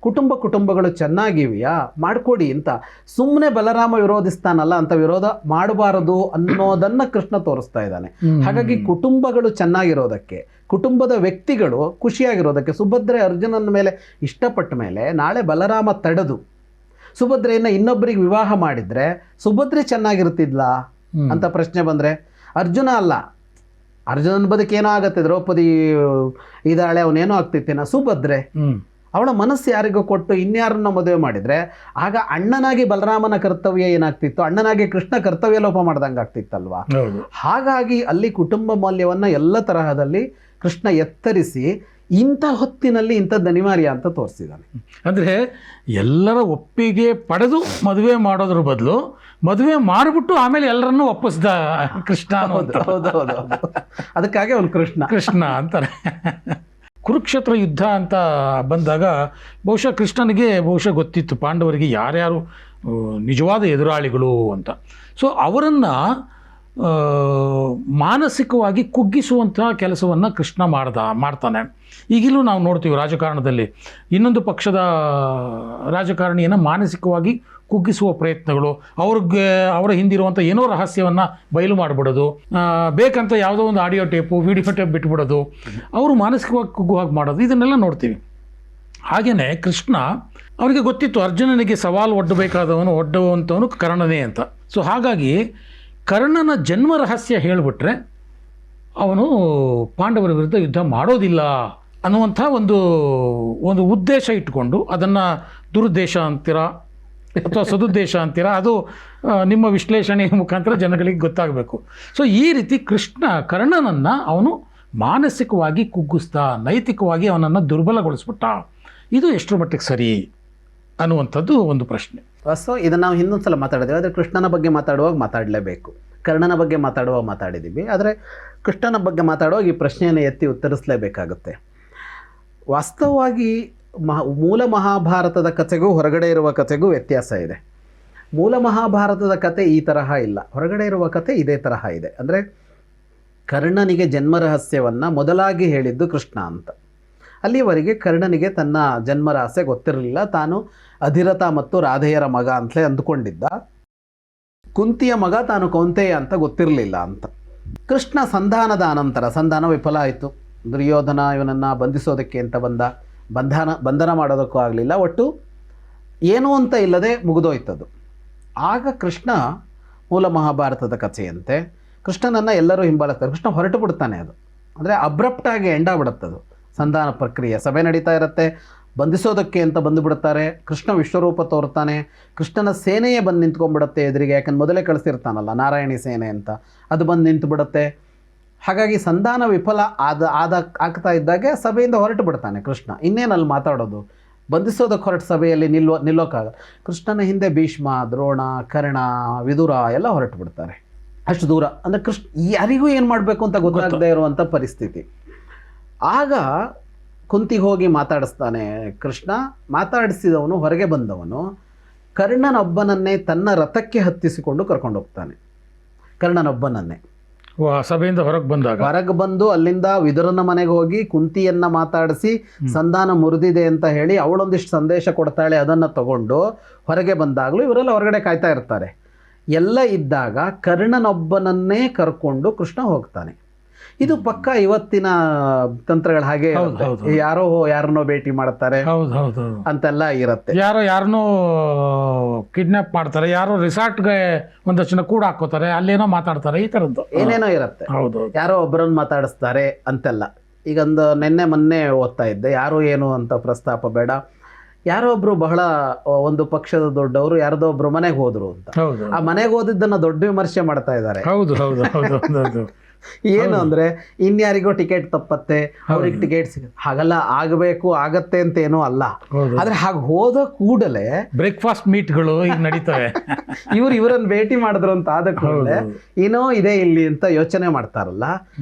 ಕುಟುಂಬಗಳು ಚೆನ್ನಾಗಿವೆಯಾ, ಮಾಡಿಕೊಡಿ ಅಂತ. ಸುಮ್ಮನೆ ಬಲರಾಮ ವಿರೋಧಿಸ್ತಾನಲ್ಲ ಅಂತ ವಿರೋಧ ಮಾಡಬಾರದು ಅನ್ನೋದನ್ನು ಕೃಷ್ಣ ತೋರಿಸ್ತಾ ಇದ್ದಾನೆ. ಹಾಗಾಗಿ ಕುಟುಂಬಗಳು ಚೆನ್ನಾಗಿರೋದಕ್ಕೆ, ಕುಟುಂಬದ ವ್ಯಕ್ತಿಗಳು ಖುಷಿಯಾಗಿರೋದಕ್ಕೆ, ಸುಭದ್ರೆ ಅರ್ಜುನನ ಮೇಲೆ ಇಷ್ಟಪಟ್ಟ ಮೇಲೆ ನಾಳೆ ಬಲರಾಮ ತಡೆದು ಸುಭದ್ರೆಯನ್ನು ಇನ್ನೊಬ್ಬರಿಗೆ ವಿವಾಹ ಮಾಡಿದರೆ ಸುಭದ್ರೆ ಚೆನ್ನಾಗಿರ್ತಿದ್ಲಾ ಅಂತ ಪ್ರಶ್ನೆ ಬಂದರೆ, ಅರ್ಜುನ ಅಲ್ಲ, ಅರ್ಜುನನ ಬದುಕೇನೋ ಆಗತ್ತೆ, ದ್ರೌಪದಿ ಇದ್ದಾಳೆ ಅವನೇನೋ ಆಗ್ತಿತ್ತೇನ, ಸುಭದ್ರೆ ಅವಳ ಮನಸ್ಸು ಯಾರಿಗೂ ಕೊಟ್ಟು ಇನ್ಯಾರನ್ನ ಮದುವೆ ಮಾಡಿದರೆ ಆಗ ಅಣ್ಣನಾಗಿ ಬಲರಾಮನ ಕರ್ತವ್ಯ ಏನಾಗ್ತಿತ್ತು, ಅಣ್ಣನಾಗಿ ಕೃಷ್ಣ ಕರ್ತವ್ಯ ಲೋಪ ಮಾಡ್ದಂಗೆ ಆಗ್ತಿತ್ತಲ್ವಾ. ಹಾಗಾಗಿ ಅಲ್ಲಿ ಕುಟುಂಬ ಮೌಲ್ಯವನ್ನು ಎಲ್ಲ ತರಹದಲ್ಲಿ ಕೃಷ್ಣ ಎತ್ತರಿಸಿ ಇಂಥ ಹೊತ್ತಿನಲ್ಲಿ ಇಂಥದ್ದು ಅನಿವಾರ್ಯ ಅಂತ ತೋರಿಸಿದ್ದಾನೆ. ಅಂದರೆ ಎಲ್ಲರ ಒಪ್ಪಿಗೆ ಪಡೆದು ಮದುವೆ ಮಾಡೋದ್ರ ಬದಲು ಮದುವೆ ಮಾಡಿಬಿಟ್ಟು ಆಮೇಲೆ ಎಲ್ಲರನ್ನೂ ಒಪ್ಪಿಸ್ದ ಕೃಷ್ಣ. ಹೌದೌದು, ಅದಕ್ಕಾಗಿ ಅವನು ಕೃಷ್ಣ ಅಂತಾರೆ. ಕುರುಕ್ಷೇತ್ರ ಯುದ್ಧ ಅಂತ ಬಂದಾಗ ಬಹುಶಃ ಕೃಷ್ಣನಿಗೆ ಗೊತ್ತಿತ್ತು ಪಾಂಡವರಿಗೆ ಯಾರ್ಯಾರು ನಿಜವಾದ ಎದುರಾಳಿಗಳು ಅಂತ. ಸೊ ಅವರನ್ನು ಮಾನಸಿಕವಾಗಿ ಕುಗ್ಗಿಸುವಂತಹ ಕೆಲಸವನ್ನು ಕೃಷ್ಣ ಮಾಡ್ತಾನೆ. ಈಗಲೂ ನಾವು ನೋಡ್ತೀವಿ ರಾಜಕಾರಣದಲ್ಲಿ ಇನ್ನೊಂದು ಪಕ್ಷದ ರಾಜಕಾರಣಿಯನ್ನು ಮಾನಸಿಕವಾಗಿ ಕುಗ್ಗಿಸುವ ಪ್ರಯತ್ನಗಳು, ಅವರ ಹಿಂದಿರುವಂಥ ಏನೋ ರಹಸ್ಯವನ್ನು ಬಯಲು ಮಾಡಿಬಿಡೋದು, ಬೇಕಂತ ಯಾವುದೋ ಒಂದು ಆಡಿಯೋ ಟೇಪು ವಿಡಿಯೋ ಟೇಪ್ ಬಿಟ್ಬಿಡೋದು, ಅವರು ಮಾನಸಿಕವಾಗಿ ಕುಗ್ಗುವಾಗಿ ಮಾಡೋದು, ಇದನ್ನೆಲ್ಲ ನೋಡ್ತೀವಿ. ಹಾಗೆಯೇ ಕೃಷ್ಣ ಅವರಿಗೆ ಗೊತ್ತಿತ್ತು ಅರ್ಜುನನಿಗೆ ಸವಾಲು ಒಡ್ಡುವಂಥವನು ಕರ್ಣನೇ ಅಂತ. ಸೊ ಹಾಗಾಗಿ ಕರ್ಣನ ಜನ್ಮ ರಹಸ್ಯ ಹೇಳಿಬಿಟ್ರೆ ಅವನು ಪಾಂಡವರ ವಿರುದ್ಧ ಯುದ್ಧ ಮಾಡೋದಿಲ್ಲ ಅನ್ನುವಂಥ ಒಂದು ಒಂದು ಉದ್ದೇಶ ಇಟ್ಕೊಂಡು ಅದನ್ನು ದುರುದ್ದೇಶ ಅಂತೀರಾ ಅಥವಾ ಸದುದ್ದೇಶ ಅಂತೀರಾ, ಅದು ನಿಮ್ಮ ವಿಶ್ಲೇಷಣೆಯ ಮುಖಾಂತರ ಜನಗಳಿಗೆ ಗೊತ್ತಾಗಬೇಕು. ಸೊ ಈ ರೀತಿ ಕೃಷ್ಣ ಕರ್ಣನನ್ನು ಅವನು ಮಾನಸಿಕವಾಗಿ ಕುಗ್ಗಿಸ್ತಾ, ನೈತಿಕವಾಗಿ ಅವನನ್ನು ದುರ್ಬಲಗೊಳಿಸ್ಬಿಟ್ಟ. ಇದು ಎಷ್ಟರ ಮಟ್ಟಿಗೆ ಸರಿ ಅನ್ನುವಂಥದ್ದು ಒಂದು ಪ್ರಶ್ನೆ. ಸೊ ಇದನ್ನು ನಾವು ಇನ್ನೊಂದು ಸಲ ಮಾತಾಡಿದ್ದೇವೆ. ಆದರೆ ಕೃಷ್ಣನ ಬಗ್ಗೆ ಮಾತಾಡುವಾಗ ಮಾತಾಡಲೇಬೇಕು. ಕರ್ಣನ ಬಗ್ಗೆ ಮಾತಾಡುವಾಗ ಮಾತಾಡಿದ್ದೀವಿ, ಆದರೆ ಕೃಷ್ಣನ ಬಗ್ಗೆ ಮಾತಾಡುವಾಗ ಈ ಪ್ರಶ್ನೆಯನ್ನು ಎತ್ತಿ ಉತ್ತರಿಸಲೇಬೇಕಾಗುತ್ತೆ. ವಾಸ್ತವವಾಗಿ ಮೂಲ ಮಹಾಭಾರತದ ಕಥೆಗೂ ಹೊರಗಡೆ ಇರುವ ಕಥೆಗೂ ವ್ಯತ್ಯಾಸ ಇದೆ. ಮೂಲ ಮಹಾಭಾರತದ ಕಥೆ ಈ ತರಹ ಇಲ್ಲ, ಹೊರಗಡೆ ಇರುವ ಕಥೆ ಇದೇ ತರಹ ಇದೆ. ಅಂದರೆ ಕರ್ಣನಿಗೆ ಜನ್ಮ ರಹಸ್ಯವನ್ನು ಮೊದಲಾಗಿ ಹೇಳಿದ್ದು ಕೃಷ್ಣ ಅಂತ. ಅಲ್ಲಿವರೆಗೆ ಕರ್ಣನಿಗೆ ತನ್ನ ಜನ್ಮ ರಹಸ್ಯ ಗೊತ್ತಿರಲಿಲ್ಲ. ತಾನು ಅಧಿರಥ ಮತ್ತು ರಾಧೆಯರ ಮಗ ಅಂತಲೇ ಅಂದುಕೊಂಡಿದ್ದ. ಕುಂತಿಯ ಮಗ ತಾನು ಕೌಂತೆಯ ಅಂತ ಗೊತ್ತಿರಲಿಲ್ಲ ಅಂತ. ಕೃಷ್ಣ ಸಂಧಾನದ ಅನಂತರ, ಸಂಧಾನ ವಿಫಲ ಆಯಿತು. ದುರ್ಯೋಧನ ಇವನನ್ನು ಬಂಧಿಸೋದಕ್ಕೆ ಅಂತ ಬಂಧನ ಮಾಡೋದಕ್ಕೂ ಆಗಲಿಲ್ಲ. ಒಟ್ಟು ಏನೂ ಅಂತ ಇಲ್ಲದೆ ಮುಗಿದೋಯ್ತದು. ಆಗ ಕೃಷ್ಣ ಮೂಲ ಮಹಾಭಾರತದ ಕಥೆಯಂತೆ ಕೃಷ್ಣನನ್ನು ಎಲ್ಲರೂ ಹಿಂಬಾಲಿಸ್ತಾರೆ. ಕೃಷ್ಣ ಹೊರಟು ಬಿಡ್ತಾನೆ. ಅದು ಅಂದರೆ ಅಬ್ರಪ್ಟಾಗಿ ಎಂಡಾಗ್ಬಿಡುತ್ತದು ಸಂಧಾನ ಪ್ರಕ್ರಿಯೆ. ಸಭೆ ನಡೀತಾ ಇರುತ್ತೆ, ಬಂಧಿಸೋದಕ್ಕೆ ಅಂತ ಬಂದುಬಿಡ್ತಾರೆ. ಕೃಷ್ಣ ವಿಶ್ವರೂಪ ತೋರ್ತಾನೆ. ಕೃಷ್ಣನ ಸೇನೆಯೇ ಬಂದು ನಿಂತ್ಕೊಂಡ್ಬಿಡುತ್ತೆ ಎದುರಿಗೆ. ಯಾಕಂದ್ರೆ ಮೊದಲೇ ಕಳಿಸಿರ್ತಾನಲ್ಲ ನಾರಾಯಣಿ ಸೇನೆ ಅಂತ, ಅದು ಬಂದು ನಿಂತು ಬಿಡುತ್ತೆ. ಹಾಗಾಗಿ ಸಂಧಾನ ವಿಫಲ ಆಗ್ತಾ ಇದ್ದಾಗೆ ಸಭೆಯಿಂದ ಹೊರಟು ಬಿಡ್ತಾನೆ ಕೃಷ್ಣ. ಇನ್ನೇನಲ್ಲಿ ಮಾತಾಡೋದು? ಬಂಧಿಸೋದಕ್ಕೆ ಹೊರಟ ಸಭೆಯಲ್ಲಿ ನಿಲ್ಲೋಕ್ಕಾಗ. ಕೃಷ್ಣನ ಹಿಂದೆ ಭೀಷ್ಮ, ದ್ರೋಣ, ಕರ್ಣ, ವಿದುರ ಎಲ್ಲ ಹೊರಟು ಬಿಡ್ತಾರೆ. ಅಷ್ಟು ದೂರ ಅಂದರೆ ಯಾರಿಗೂ ಏನು ಮಾಡಬೇಕು ಅಂತ ಗೊತ್ತಾಗದೇ ಇರುವಂಥ ಪರಿಸ್ಥಿತಿ. ಆಗ ಕುಂತಿ ಹೋಗಿ ಮಾತಾಡಿಸ್ತಾನೆ ಕೃಷ್ಣ. ಮಾತಾಡಿಸಿದವನು, ಹೊರಗೆ ಬಂದವನು ಕರ್ಣನೊಬ್ಬನನ್ನೇ ತನ್ನ ರಥಕ್ಕೆ ಹತ್ತಿಸಿಕೊಂಡು ಕರ್ಕೊಂಡು ಹೋಗ್ತಾನೆ. ಕರ್ಣನೊಬ್ಬನನ್ನೇ ಸಭೆಯಿಂದ ಹೊರಗೆ ಬಂದು ಅಲ್ಲಿಂದ ವಿದುರನ ಮನೆಗೆ ಹೋಗಿ ಕುಂತಿಯನ್ನ ಮಾತಾಡಿಸಿ ಸಂಧಾನ ಮುರಿದಿದೆ ಅಂತ ಹೇಳಿ ಅವಳೊಂದಿಷ್ಟು ಸಂದೇಶ ಕೊಡ್ತಾಳೆ. ಅದನ್ನು ತಗೊಂಡು ಹೊರಗೆ ಬಂದಾಗಲೂ ಇವರೆಲ್ಲ ಹೊರಗಡೆ ಕಾಯ್ತಾ ಇರ್ತಾರೆ. ಎಲ್ಲ ಇದ್ದಾಗ ಕರ್ಣನೊಬ್ಬನನ್ನೇ ಕರ್ಕೊಂಡು ಕೃಷ್ಣ ಹೋಗ್ತಾನೆ. ಇದು ಪಕ್ಕ ಇವತ್ತಿನ ತಂತ್ರಗಳ ಹಾಗೆ ಯಾರನ್ನೋ ಭೇಟಿ ಮಾಡ್ತಾರೆ ಅಂತೆಲ್ಲ ಇರುತ್ತೆ. ಯಾರನ್ನೋ ಕಿಡ್ನಾಪ್ ಮಾಡ್ತಾರೆ, ಯಾರೋ ರಿಸಾರ್ಟ್ಗೆ ಒಂದಷ್ಟು ಕೂಡ ಹಾಕೋತಾರೆ, ಅಲ್ಲೇನೋ ಮಾತಾಡ್ತಾರೆ, ಈ ಥರದ್ದು ಏನೇನೋ ಇರುತ್ತೆ. ಯಾರೋ ಒಬ್ಬರನ್ನು ಮಾತಾಡಿಸ್ತಾರೆ ಅಂತೆಲ್ಲ. ಈಗೊಂದು ಮೊನ್ನೆ ಓದ್ತಾ ಇದ್ದೆ, ಯಾರು ಏನು ಅಂತ ಪ್ರಸ್ತಾಪ ಬೇಡ. ಯಾರೋ ಒಬ್ರು ಬಹಳ ಒಂದು ಪಕ್ಷದ ದೊಡ್ಡವರು ಯಾರದೋ ಒಬ್ರು ಮನೆಗೆ ಹೋದ್ರು ಅಂತ. ಆ ಮನೆಗೆ ಹೋದಿದ್ದನ್ನ ದೊಡ್ಡ ವಿಮರ್ಶೆ ಮಾಡ್ತಾ ಇದ್ದಾರೆ. ಏನು ಅಂದ್ರೆ ಇನ್ಯಾರಿಗೋ ಟಿಕೆಟ್ ತಪ್ಪತ್ತೆ, ಅವ್ರಿಗೆ ಟಿಕೆಟ್ ಸಿಗುತ್ತೆ. ಹಾಗಲ್ಲ, ಆಗತ್ತೆ ಅಂತ ಏನೂ ಅಲ್ಲ. ಆದ್ರೆ ಹಾಗೆ ಹೋದ ಕೂಡಲೇ ಬ್ರೇಕ್ಫಾಸ್ಟ್ ಮೀಟ್ಗಳು ಈಗ ನಡೀತವೆ. ಇವರನ್ನ ಭೇಟಿ ಮಾಡಿದ್ರು ಅಂತ ಆದ ಕೂಡಲೇ ಏನೋ ಇದೆ ಇಲ್ಲಿ ಅಂತ ಯೋಚನೆ ಮಾಡ್ತಾರಲ್ಲ,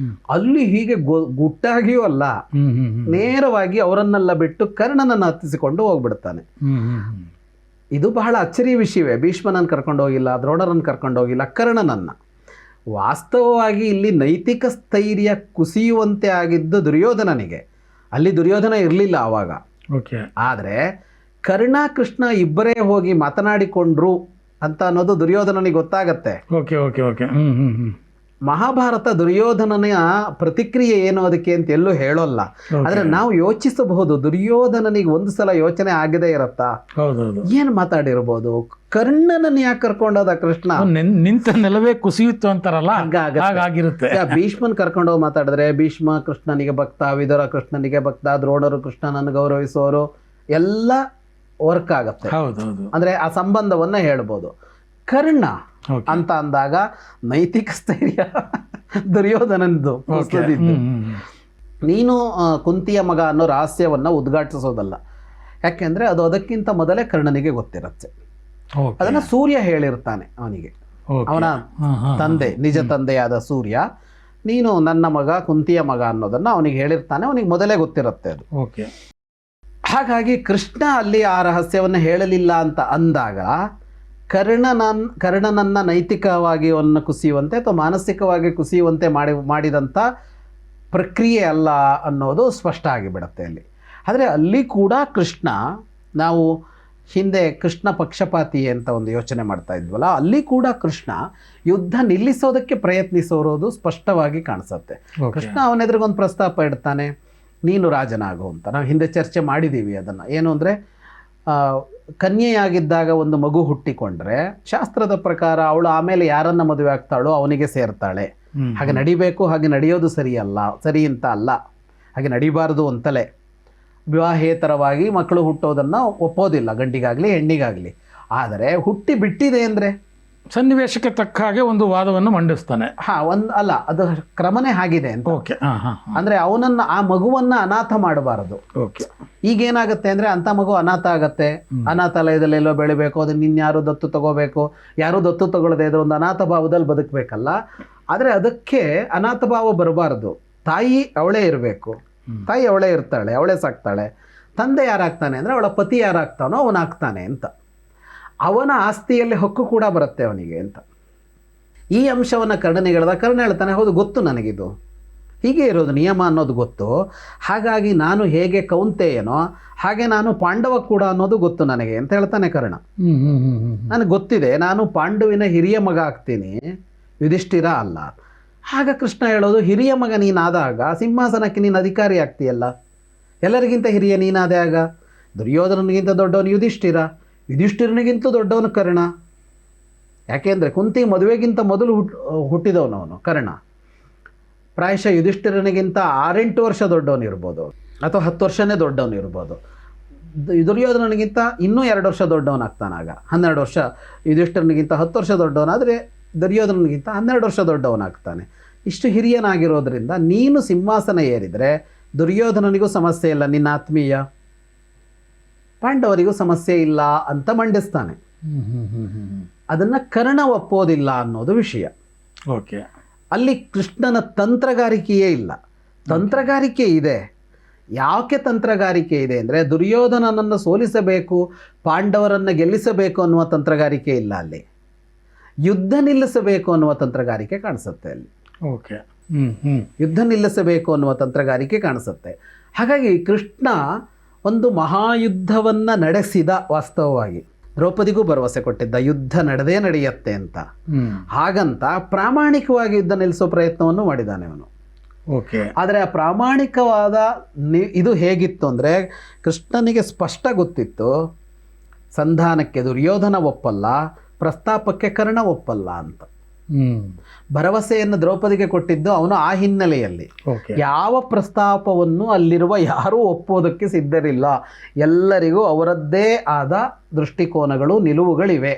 ಅಲ್ಲಿ ಹೀಗೆ ಗುಟ್ಟಾಗಿಯೂ ಅಲ್ಲ, ನೇರವಾಗಿ ಅವರನ್ನೆಲ್ಲ ಬಿಟ್ಟು ಕರ್ಣನನ್ನು ಹತ್ತಿಸಿಕೊಂಡು ಹೋಗ್ಬಿಡ್ತಾನೆ. ಇದು ಬಹಳ ಅಚ್ಚರಿಯ ವಿಷಯವೇ. ಭೀಷ್ಮನನ್ನು ಕರ್ಕೊಂಡು ಹೋಗಿಲ್ಲ, ದ್ರೋಣರನ್ನು ಕರ್ಕೊಂಡು ಹೋಗಿಲ್ಲ, ಕರ್ಣನನ್ನ. ವಾಸ್ತವವಾಗಿ ಇಲ್ಲಿ ನೈತಿಕ ಸ್ಥೈರ್ಯ ಕುಸಿಯುವಂತೆ ಆಗಿದ್ದು ದುರ್ಯೋಧನನಿಗೆ. ಅಲ್ಲಿ ದುರ್ಯೋಧನ ಇರಲಿಲ್ಲ ಆವಾಗ. ಆದರೆ ಕರ್ಣ ಕೃಷ್ಣ ಇಬ್ಬರೇ ಹೋಗಿ ಮಾತನಾಡಿಕೊಂಡ್ರು ಅಂತ ಅನ್ನೋದು ದುರ್ಯೋಧನನಿಗೆ ಗೊತ್ತಾಗತ್ತೆ. ಮಹಾಭಾರತ ದುರ್ಯೋಧನನ ಪ್ರತಿಕ್ರಿಯೆ ಏನು ಅದಕ್ಕೆ ಅಂತ ಎಲ್ಲೂ ಹೇಳೋಲ್ಲ. ಆದ್ರೆ ನಾವು ಯೋಚಿಸಬಹುದು, ದುರ್ಯೋಧನನಿಗೆ ಒಂದು ಸಲ ಯೋಚನೆ ಆಗದೆ ಇರತ್ತಾ, ಏನ್ ಮಾತಾಡಿರ್ಬೋದು, ಕರ್ಣನನ್ನ ಯಾಕೆ ಕರ್ಕೊಂಡೋದ ಕೃಷ್ಣ, ನಿಂತ ನೆಲವೇ ಕುಸಿಯುತ್ತು ಅಂತಾರಲ್ಲ, ಹಾಗಾಗಿರುತ್ತೆ. ಭೀಷ್ಮನ್ ಕರ್ಕೊಂಡೋಗಿ ಮಾತಾಡಿದ್ರೆ ಭೀಷ್ಮ ಕೃಷ್ಣನಿಗೆ ಭಕ್ತ, ವಿದುರ ಕೃಷ್ಣನಿಗೆ ಭಕ್ತ, ದ್ರೋಣರು ಕೃಷ್ಣನನ್ನು ಗೌರವಿಸೋರು, ಎಲ್ಲ ವರ್ಕ್ ಆಗತ್ತೆ. ಅಂದ್ರೆ ಆ ಸಂಬಂಧವನ್ನ ಹೇಳ್ಬೋದು. ಕರ್ಣ ಅಂತ ಅಂದಾಗ ನೈತಿಕ ಸ್ಥೈರ್ಯ ದುರ್ಯೋಧನಂದು. ನೀನು ಕುಂತಿಯ ಮಗ ಅನ್ನೋ ರಹಸ್ಯವನ್ನ ಉದ್ಘಾಟಿಸೋದಲ್ಲ. ಯಾಕೆಂದ್ರೆ ಅದು ಅದಕ್ಕಿಂತ ಮೊದಲೇ ಕರ್ಣನಿಗೆ ಗೊತ್ತಿರುತ್ತೆ. ಅದನ್ನ ಸೂರ್ಯ ಹೇಳಿರ್ತಾನೆ ಅವನಿಗೆ, ಅವನ ತಂದೆ, ನಿಜ ತಂದೆಯಾದ ಸೂರ್ಯ, ನೀನು ನನ್ನ ಮಗ ಕುಂತಿಯ ಮಗ ಅನ್ನೋದನ್ನ ಅವನಿಗೆ ಹೇಳಿರ್ತಾನೆ. ಅವನಿಗೆ ಮೊದಲೇ ಗೊತ್ತಿರುತ್ತೆ ಅದು. ಹಾಗಾಗಿ ಕೃಷ್ಣ ಅಲ್ಲಿ ಆ ರಹಸ್ಯವನ್ನು ಹೇಳಲಿಲ್ಲ ಅಂತ ಅಂದಾಗ ಕರ್ಣನನ್ನ ನೈತಿಕವಾಗಿ ಅವನ್ನ ಕುಸಿಯುವಂತೆ ಅಥವಾ ಮಾನಸಿಕವಾಗಿ ಕುಸಿಯುವಂತೆ ಮಾಡಿದಂಥ ಪ್ರಕ್ರಿಯೆ ಅಲ್ಲ ಅನ್ನೋದು ಸ್ಪಷ್ಟ ಆಗಿಬಿಡುತ್ತೆ ಅಲ್ಲಿ. ಆದರೆ ಅಲ್ಲಿ ಕೂಡ ಕೃಷ್ಣ, ನಾವು ಹಿಂದೆ ಕೃಷ್ಣ ಪಕ್ಷಪಾತಿ ಅಂತ ಒಂದು ಯೋಚನೆ ಮಾಡ್ತಾ ಇದ್ವಲ್ಲ, ಅಲ್ಲಿ ಕೂಡ ಕೃಷ್ಣ ಯುದ್ಧ ನಿಲ್ಲಿಸೋದಕ್ಕೆ ಪ್ರಯತ್ನಿಸೋರೋದು ಸ್ಪಷ್ಟವಾಗಿ ಕಾಣಿಸುತ್ತೆ. ಕೃಷ್ಣ ಅವನೆದುರಿಗೊಂದು ಪ್ರಸ್ತಾಪ ಇಡ್ತಾನೆ, ನೀನು ರಾಜನಾಗು ಅಂತ. ನಾವು ಹಿಂದೆ ಚರ್ಚೆ ಮಾಡಿದ್ದೀವಿ ಅದನ್ನು. ಏನು ಅಂದರೆ, ಕನ್ಯೆಯಾಗಿದ್ದಾಗ ಒಂದು ಮಗು ಹುಟ್ಟಿಕೊಂಡ್ರೆ ಶಾಸ್ತ್ರದ ಪ್ರಕಾರ ಅವಳು ಆಮೇಲೆ ಯಾರನ್ನ ಮದುವೆ ಆಗ್ತಾಳೋ ಅವನಿಗೆ ಸೇರ್ತಾಳೆ. ಹಾಗೆ ನಡಿಬೇಕು, ಹಾಗೆ ನಡೆಯೋದು ಸರಿ ಅಂತ ಅಲ್ಲ. ಹಾಗೆ ನಡಿಬಾರದು ಅಂತಲೇ ವಿವಾಹೇತರವಾಗಿ ಮಕ್ಕಳು ಹುಟ್ಟೋದನ್ನು ಒಪ್ಪೋದಿಲ್ಲ, ಗಂಡಿಗಾಗಲಿ ಹೆಣ್ಣಿಗಾಗಲಿ. ಆದರೆ ಹುಟ್ಟಿ ಬಿಟ್ಟಿದೆ ಅಂದರೆ ಸನ್ನಿವೇಶಕ್ಕೆ ತಕ್ಕ ಹಾಗೆ ಒಂದು ವಾದವನ್ನು ಮಂಡಿಸ್ತಾನೆ. ಅಲ್ಲ, ಅದು ಕ್ರಮನೇ ಆಗಿದೆ ಅಂತ. ಓಕೆ. ಅಂದರೆ ಅವನನ್ನು, ಆ ಮಗುವನ್ನು ಅನಾಥ ಮಾಡಬಾರದು. ಓಕೆ. ಈಗೇನಾಗುತ್ತೆ ಅಂದರೆ ಅಂಥ ಮಗು ಅನಾಥ ಆಗತ್ತೆ, ಅನಾಥಾಲಯದಲ್ಲೆಲ್ಲೋ ಬೆಳಿಬೇಕು, ಅದನ್ನು ಇನ್ಯಾರು ದತ್ತು ತಗೋಬೇಕು, ಯಾರೂ ದತ್ತು ತಗೊಳ್ಳದೆ ಇದ್ರೆ ಒಂದು ಅನಾಥ ಭಾವದಲ್ಲಿ ಬದುಕಬೇಕಲ್ಲ. ಆದರೆ ಅದಕ್ಕೆ ಅನಾಥ ಭಾವ ಬರಬಾರ್ದು. ತಾಯಿ ಅವಳೇ ಇರಬೇಕು, ತಾಯಿ ಅವಳೇ ಇರ್ತಾಳೆ, ಅವಳೇ ಸಾಕ್ತಾಳೆ. ತಂದೆ ಯಾರಾಗ್ತಾನೆ ಅಂದರೆ ಅವಳ ಪತಿ ಯಾರಾಗ್ತಾನೋ ಅವನಾಗ್ತಾನೆ ಅಂತ. ಅವನ ಆಸ್ತಿಯಲ್ಲಿ ಹಕ್ಕು ಕೂಡ ಬರುತ್ತೆ ಅವನಿಗೆ ಅಂತ. ಈ ಅಂಶವನ್ನು ಕರ್ಣನಿಗೆ ಹೇಳ್ದ. ಕರ್ಣ ಹೇಳ್ತಾನೆ, ಹೌದು ಗೊತ್ತು ನನಗಿದು, ಹೀಗೆ ಇರೋದು ನಿಯಮ ಅನ್ನೋದು ಗೊತ್ತು. ಹಾಗಾಗಿ ನಾನು ಹೇಗೆ ಕೌಂತೆಯನೋ ಹಾಗೆ ನಾನು ಪಾಂಡವ ಕೂಡ ಅನ್ನೋದು ಗೊತ್ತು ನನಗೆ ಅಂತ ಹೇಳ್ತಾನೆ ಕರ್ಣ. ನನಗೆ ಗೊತ್ತಿದೆ, ನಾನು ಪಾಂಡುವಿನ ಹಿರಿಯ ಮಗ ಆಗ್ತೀನಿ, ಯುಧಿಷ್ಠಿರ ಅಲ್ಲ. ಆಗ ಕೃಷ್ಣ ಹೇಳೋದು, ಹಿರಿಯ ಮಗ ನೀನಾದಾಗ ಸಿಂಹಾಸನಕ್ಕೆ ನೀನು ಅಧಿಕಾರಿ ಆಗ್ತೀಯಲ್ಲ, ಎಲ್ಲರಿಗಿಂತ ಹಿರಿಯ ನೀನಾದೆ. ಆಗ ದುರ್ಯೋಧನನಿಗಿಂತ ದೊಡ್ಡವನು ಯುಧಿಷ್ಠಿರ, ಯುಧಿಷ್ಠಿರನಿಗಿಂತ ದೊಡ್ಡವನು ಕರ್ಣ. ಯಾಕೆಂದರೆ ಕುಂತಿ ಮದುವೆಗಿಂತ ಮೊದಲು ಹುಟ್ಟಿದವನವನು ಕರ್ಣ. ಪ್ರಾಯಶಃ ಯುಧಿಷ್ಠಿರನಿಗಿಂತ 6-8 ವರ್ಷ ದೊಡ್ಡವನಿರ್ಬೋದು, ಅಥವಾ 10 ವರ್ಷನೇ ದೊಡ್ಡವನಿರ್ಬೋದು. ದುರ್ಯೋಧನನಿಗಿಂತ ಇನ್ನೂ 2 ವರ್ಷ ದೊಡ್ಡವನಾಗ್ತಾನಾಗ. 12 ವರ್ಷ ಯುಧಿಷ್ಠಿರನಿಗಿಂತ 10 ವರ್ಷ ದೊಡ್ಡವನಾದರೆ ದುರ್ಯೋಧನನಿಗಿಂತ 12 ವರ್ಷ ದೊಡ್ಡವನಾಗ್ತಾನೆ. ಇಷ್ಟು ಹಿರಿಯನಾಗಿರೋದ್ರಿಂದ ನೀನು ಸಿಂಹಾಸನ ಏರಿದರೆ ದುರ್ಯೋಧನನಿಗೂ ಸಮಸ್ಯೆ ಇಲ್ಲ, ನಿನ್ನ ಆತ್ಮೀಯ, ಪಾಂಡವರಿಗೂ ಸಮಸ್ಯೆ ಇಲ್ಲ ಅಂತ ಮಂಡಿಸ್ತಾನೆ. ಅದನ್ನು ಕರ್ಣ ಒಪ್ಪೋದಿಲ್ಲ ಅನ್ನೋದು ವಿಷಯ. ಓಕೆ. ಅಲ್ಲಿ ಕೃಷ್ಣನ ತಂತ್ರಗಾರಿಕೆಯೇ ಇಲ್ಲ. ತಂತ್ರಗಾರಿಕೆ ಇದೆ. ಯಾಕೆ ತಂತ್ರಗಾರಿಕೆ ಇದೆ ಅಂದರೆ ದುರ್ಯೋಧನನನ್ನು ಸೋಲಿಸಬೇಕು, ಪಾಂಡವರನ್ನು ಗೆಲ್ಲಿಸಬೇಕು ಅನ್ನುವ ತಂತ್ರಗಾರಿಕೆ ಇಲ್ಲ. ಅಲ್ಲಿ ಯುದ್ಧ ನಿಲ್ಲಿಸಬೇಕು ಅನ್ನುವ ತಂತ್ರಗಾರಿಕೆ ಕಾಣಿಸುತ್ತೆ ಅಲ್ಲಿ. ಓಕೆ. ಯುದ್ಧ ನಿಲ್ಲಿಸಬೇಕು ಅನ್ನುವ ತಂತ್ರಗಾರಿಕೆ ಕಾಣಿಸುತ್ತೆ. ಹಾಗಾಗಿ ಕೃಷ್ಣ ಒಂದು ಮಹಾಯುದ್ಧವನ್ನು ನಡೆಸಿದ. ವಾಸ್ತವವಾಗಿ ದ್ರೌಪದಿಗೂ ಭರವಸೆ ಕೊಟ್ಟಿದ್ದ, ಯುದ್ಧ ನಡೆಯುತ್ತೆ ಅಂತ. ಹಾಗಂತ ಪ್ರಾಮಾಣಿಕವಾಗಿ ಯುದ್ಧ ನಿಲ್ಲಿಸೋ ಪ್ರಯತ್ನವನ್ನು ಮಾಡಿದ್ದಾನೆ ಅವನು. ಓಕೆ. ಆದರೆ ಆ ಪ್ರಾಮಾಣಿಕವಾದ ಇದು ಹೇಗಿತ್ತು ಅಂದರೆ ಕೃಷ್ಣನಿಗೆ ಸ್ಪಷ್ಟ ಗೊತ್ತಿತ್ತು, ಸಂಧಾನಕ್ಕೆ ದುರ್ಯೋಧನ ಒಪ್ಪಲ್ಲ, ಪ್ರಸ್ತಾಪಕ್ಕೆ ಕರ್ಣ ಒಪ್ಪಲ್ಲ ಅಂತ. ಭರವಸೆಯನ್ನು ದ್ರೌಪದಿಗೆ ಕೊಟ್ಟಿದ್ದು ಅವನು ಆ ಹಿನ್ನೆಲೆಯಲ್ಲಿ. ಯಾವ ಪ್ರಸ್ತಾಪವನ್ನು ಅಲ್ಲಿರುವ ಯಾರೂ ಒಪ್ಪೋದಕ್ಕೆ ಸಿದ್ಧರಿಲ್ಲ. ಎಲ್ಲರಿಗೂ ಅವರದ್ದೇ ಆದ ದೃಷ್ಟಿಕೋನಗಳು, ನಿಲುವುಗಳಿವೆ.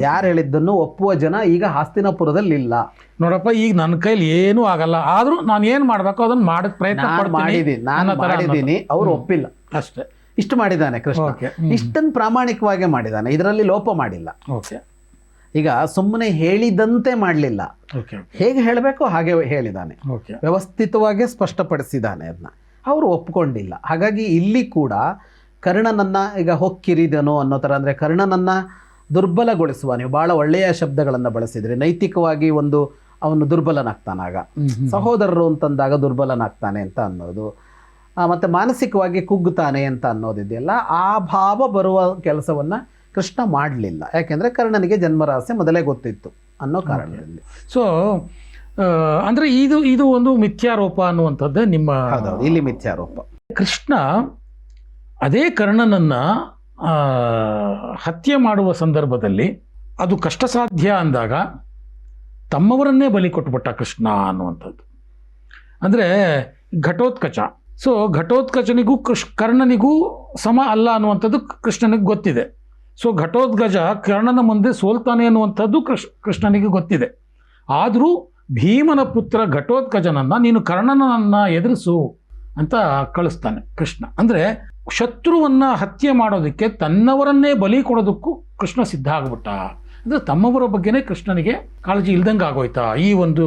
ಯಾರು ಹೇಳಿದ್ದನ್ನು ಒಪ್ಪುವ ಜನ ಈಗ ಹಸ್ತಿನಾಪುರದಲ್ಲಿಲ್ಲ. ನೋಡಪ್ಪ, ಈಗ ನನ್ನ ಕೈಲಿ ಏನೂ ಆಗಲ್ಲ, ಆದರೂ ನಾನು ಏನು ಮಾಡಬೇಕು ಅದನ್ನು ಮಾಡೋಕ್ಕೆ ಪ್ರಯತ್ನ ಮಾಡಿದ್ದೀನಿ, ಅವ್ರು ಒಪ್ಪಿಲ್ಲ ಅಷ್ಟೇ. ಇಷ್ಟು ಮಾಡಿದ್ದಾನೆ ಕೃಷ್ಣ. ಇಷ್ಟನ್ನು ಪ್ರಾಮಾಣಿಕವಾಗಿ ಮಾಡಿದ್ದಾನೆ, ಇದರಲ್ಲಿ ಲೋಪ ಮಾಡಿಲ್ಲ. ಓಕೆ. ಈಗ ಸುಮ್ಮನೆ ಹೇಳಿದಂತೆ ಮಾಡಲಿಲ್ಲ, ಹೇಗೆ ಹೇಳಬೇಕು ಹಾಗೆ ಹೇಳಿದ್ದಾನೆ, ವ್ಯವಸ್ಥಿತವಾಗಿ ಸ್ಪಷ್ಟಪಡಿಸಿದ್ದಾನೆ. ಅದನ್ನ ಅವರು ಒಪ್ಕೊಂಡಿಲ್ಲ. ಹಾಗಾಗಿ ಇಲ್ಲಿ ಕೂಡ ಕರ್ಣನನ್ನು ಈಗ ಹೊಕ್ಕಿರಿದನು ಅನ್ನೋ ಥರ, ಅಂದರೆ ಕರ್ಣನನ್ನು ದುರ್ಬಲಗೊಳಿಸುವ, ನೀವು ಭಾಳ ಒಳ್ಳೆಯ ಶಬ್ದಗಳನ್ನು ಬಳಸಿದ್ರಿ. ನೈತಿಕವಾಗಿ ಅವನು ದುರ್ಬಲನಾಗ್ತಾನಾಗ, ಸಹೋದರರು ಅಂತಂದಾಗ ದುರ್ಬಲನಾಗ್ತಾನೆ ಅಂತ ಅನ್ನೋದು, ಮತ್ತು ಮಾನಸಿಕವಾಗಿ ಕುಗ್ಗುತ್ತಾನೆ ಅಂತ ಅನ್ನೋದಿದೆಯಲ್ಲ, ಆ ಭಾವ ಬರುವ ಕೆಲಸವನ್ನು ಕೃಷ್ಣ ಮಾಡಲಿಲ್ಲ. ಯಾಕೆಂದರೆ ಕರ್ಣನಿಗೆ ಜನ್ಮರಹಸ್ಯ ಮೊದಲೇ ಗೊತ್ತಿತ್ತು ಅನ್ನೋ ಕಾರಣದಲ್ಲಿ. ಸೊ ಅಂದರೆ ಇದು ಒಂದು ಮಿಥ್ಯಾರೋಪ ಅನ್ನುವಂಥದ್ದೇ ನಿಮ್ಮ. ಇಲ್ಲಿ ಮಿಥ್ಯಾರೋಪ. ಕೃಷ್ಣ ಅದೇ ಕರ್ಣನನ್ನು ಹತ್ಯೆ ಮಾಡುವ ಸಂದರ್ಭದಲ್ಲಿ ಅದು ಕಷ್ಟ ಸಾಧ್ಯ ಅಂದಾಗ ತಮ್ಮವರನ್ನೇ ಬಲಿ ಕೊಟ್ಟುಬಿಟ್ಟ ಕೃಷ್ಣ ಅನ್ನುವಂಥದ್ದು. ಅಂದರೆ ಘಟೋತ್ಕಚ. ಸೊ ಘಟೋತ್ಕಚನಿಗೂ ಕರ್ಣನಿಗೂ ಸಮ ಅಲ್ಲ ಅನ್ನುವಂಥದ್ದು ಕೃಷ್ಣನಿಗೆ ಗೊತ್ತಿದೆ. ಸೊ ಘಟೋತ್ಕಚ ಕರ್ಣನ ಮುಂದೆ ಸೋಲ್ತಾನೆ ಅನ್ನುವಂಥದ್ದು ಕೃಷ್ಣನಿಗೆ ಗೊತ್ತಿದೆ. ಆದರೂ ಭೀಮನ ಪುತ್ರ ಘಟೋತ್ಕಚನನ್ನು ನೀನು ಕರ್ಣನನ್ನು ಎದುರಿಸು ಅಂತ ಕಳಿಸ್ತಾನೆ ಕೃಷ್ಣ. ಅಂದರೆ ಶತ್ರುವನ್ನು ಹತ್ಯೆ ಮಾಡೋದಕ್ಕೆ ತನ್ನವರನ್ನೇ ಬಲಿ ಕೊಡೋದಕ್ಕೂ ಕೃಷ್ಣ ಸಿದ್ಧ ಆಗ್ಬಿಟ್ಟ. ಅಂದರೆ ತಮ್ಮವರ ಬಗ್ಗೆನೇ ಕೃಷ್ಣನಿಗೆ ಕಾಳಜಿ ಇಲ್ದಂಗೆ ಆಗೋಯ್ತಾ ಈ ಒಂದು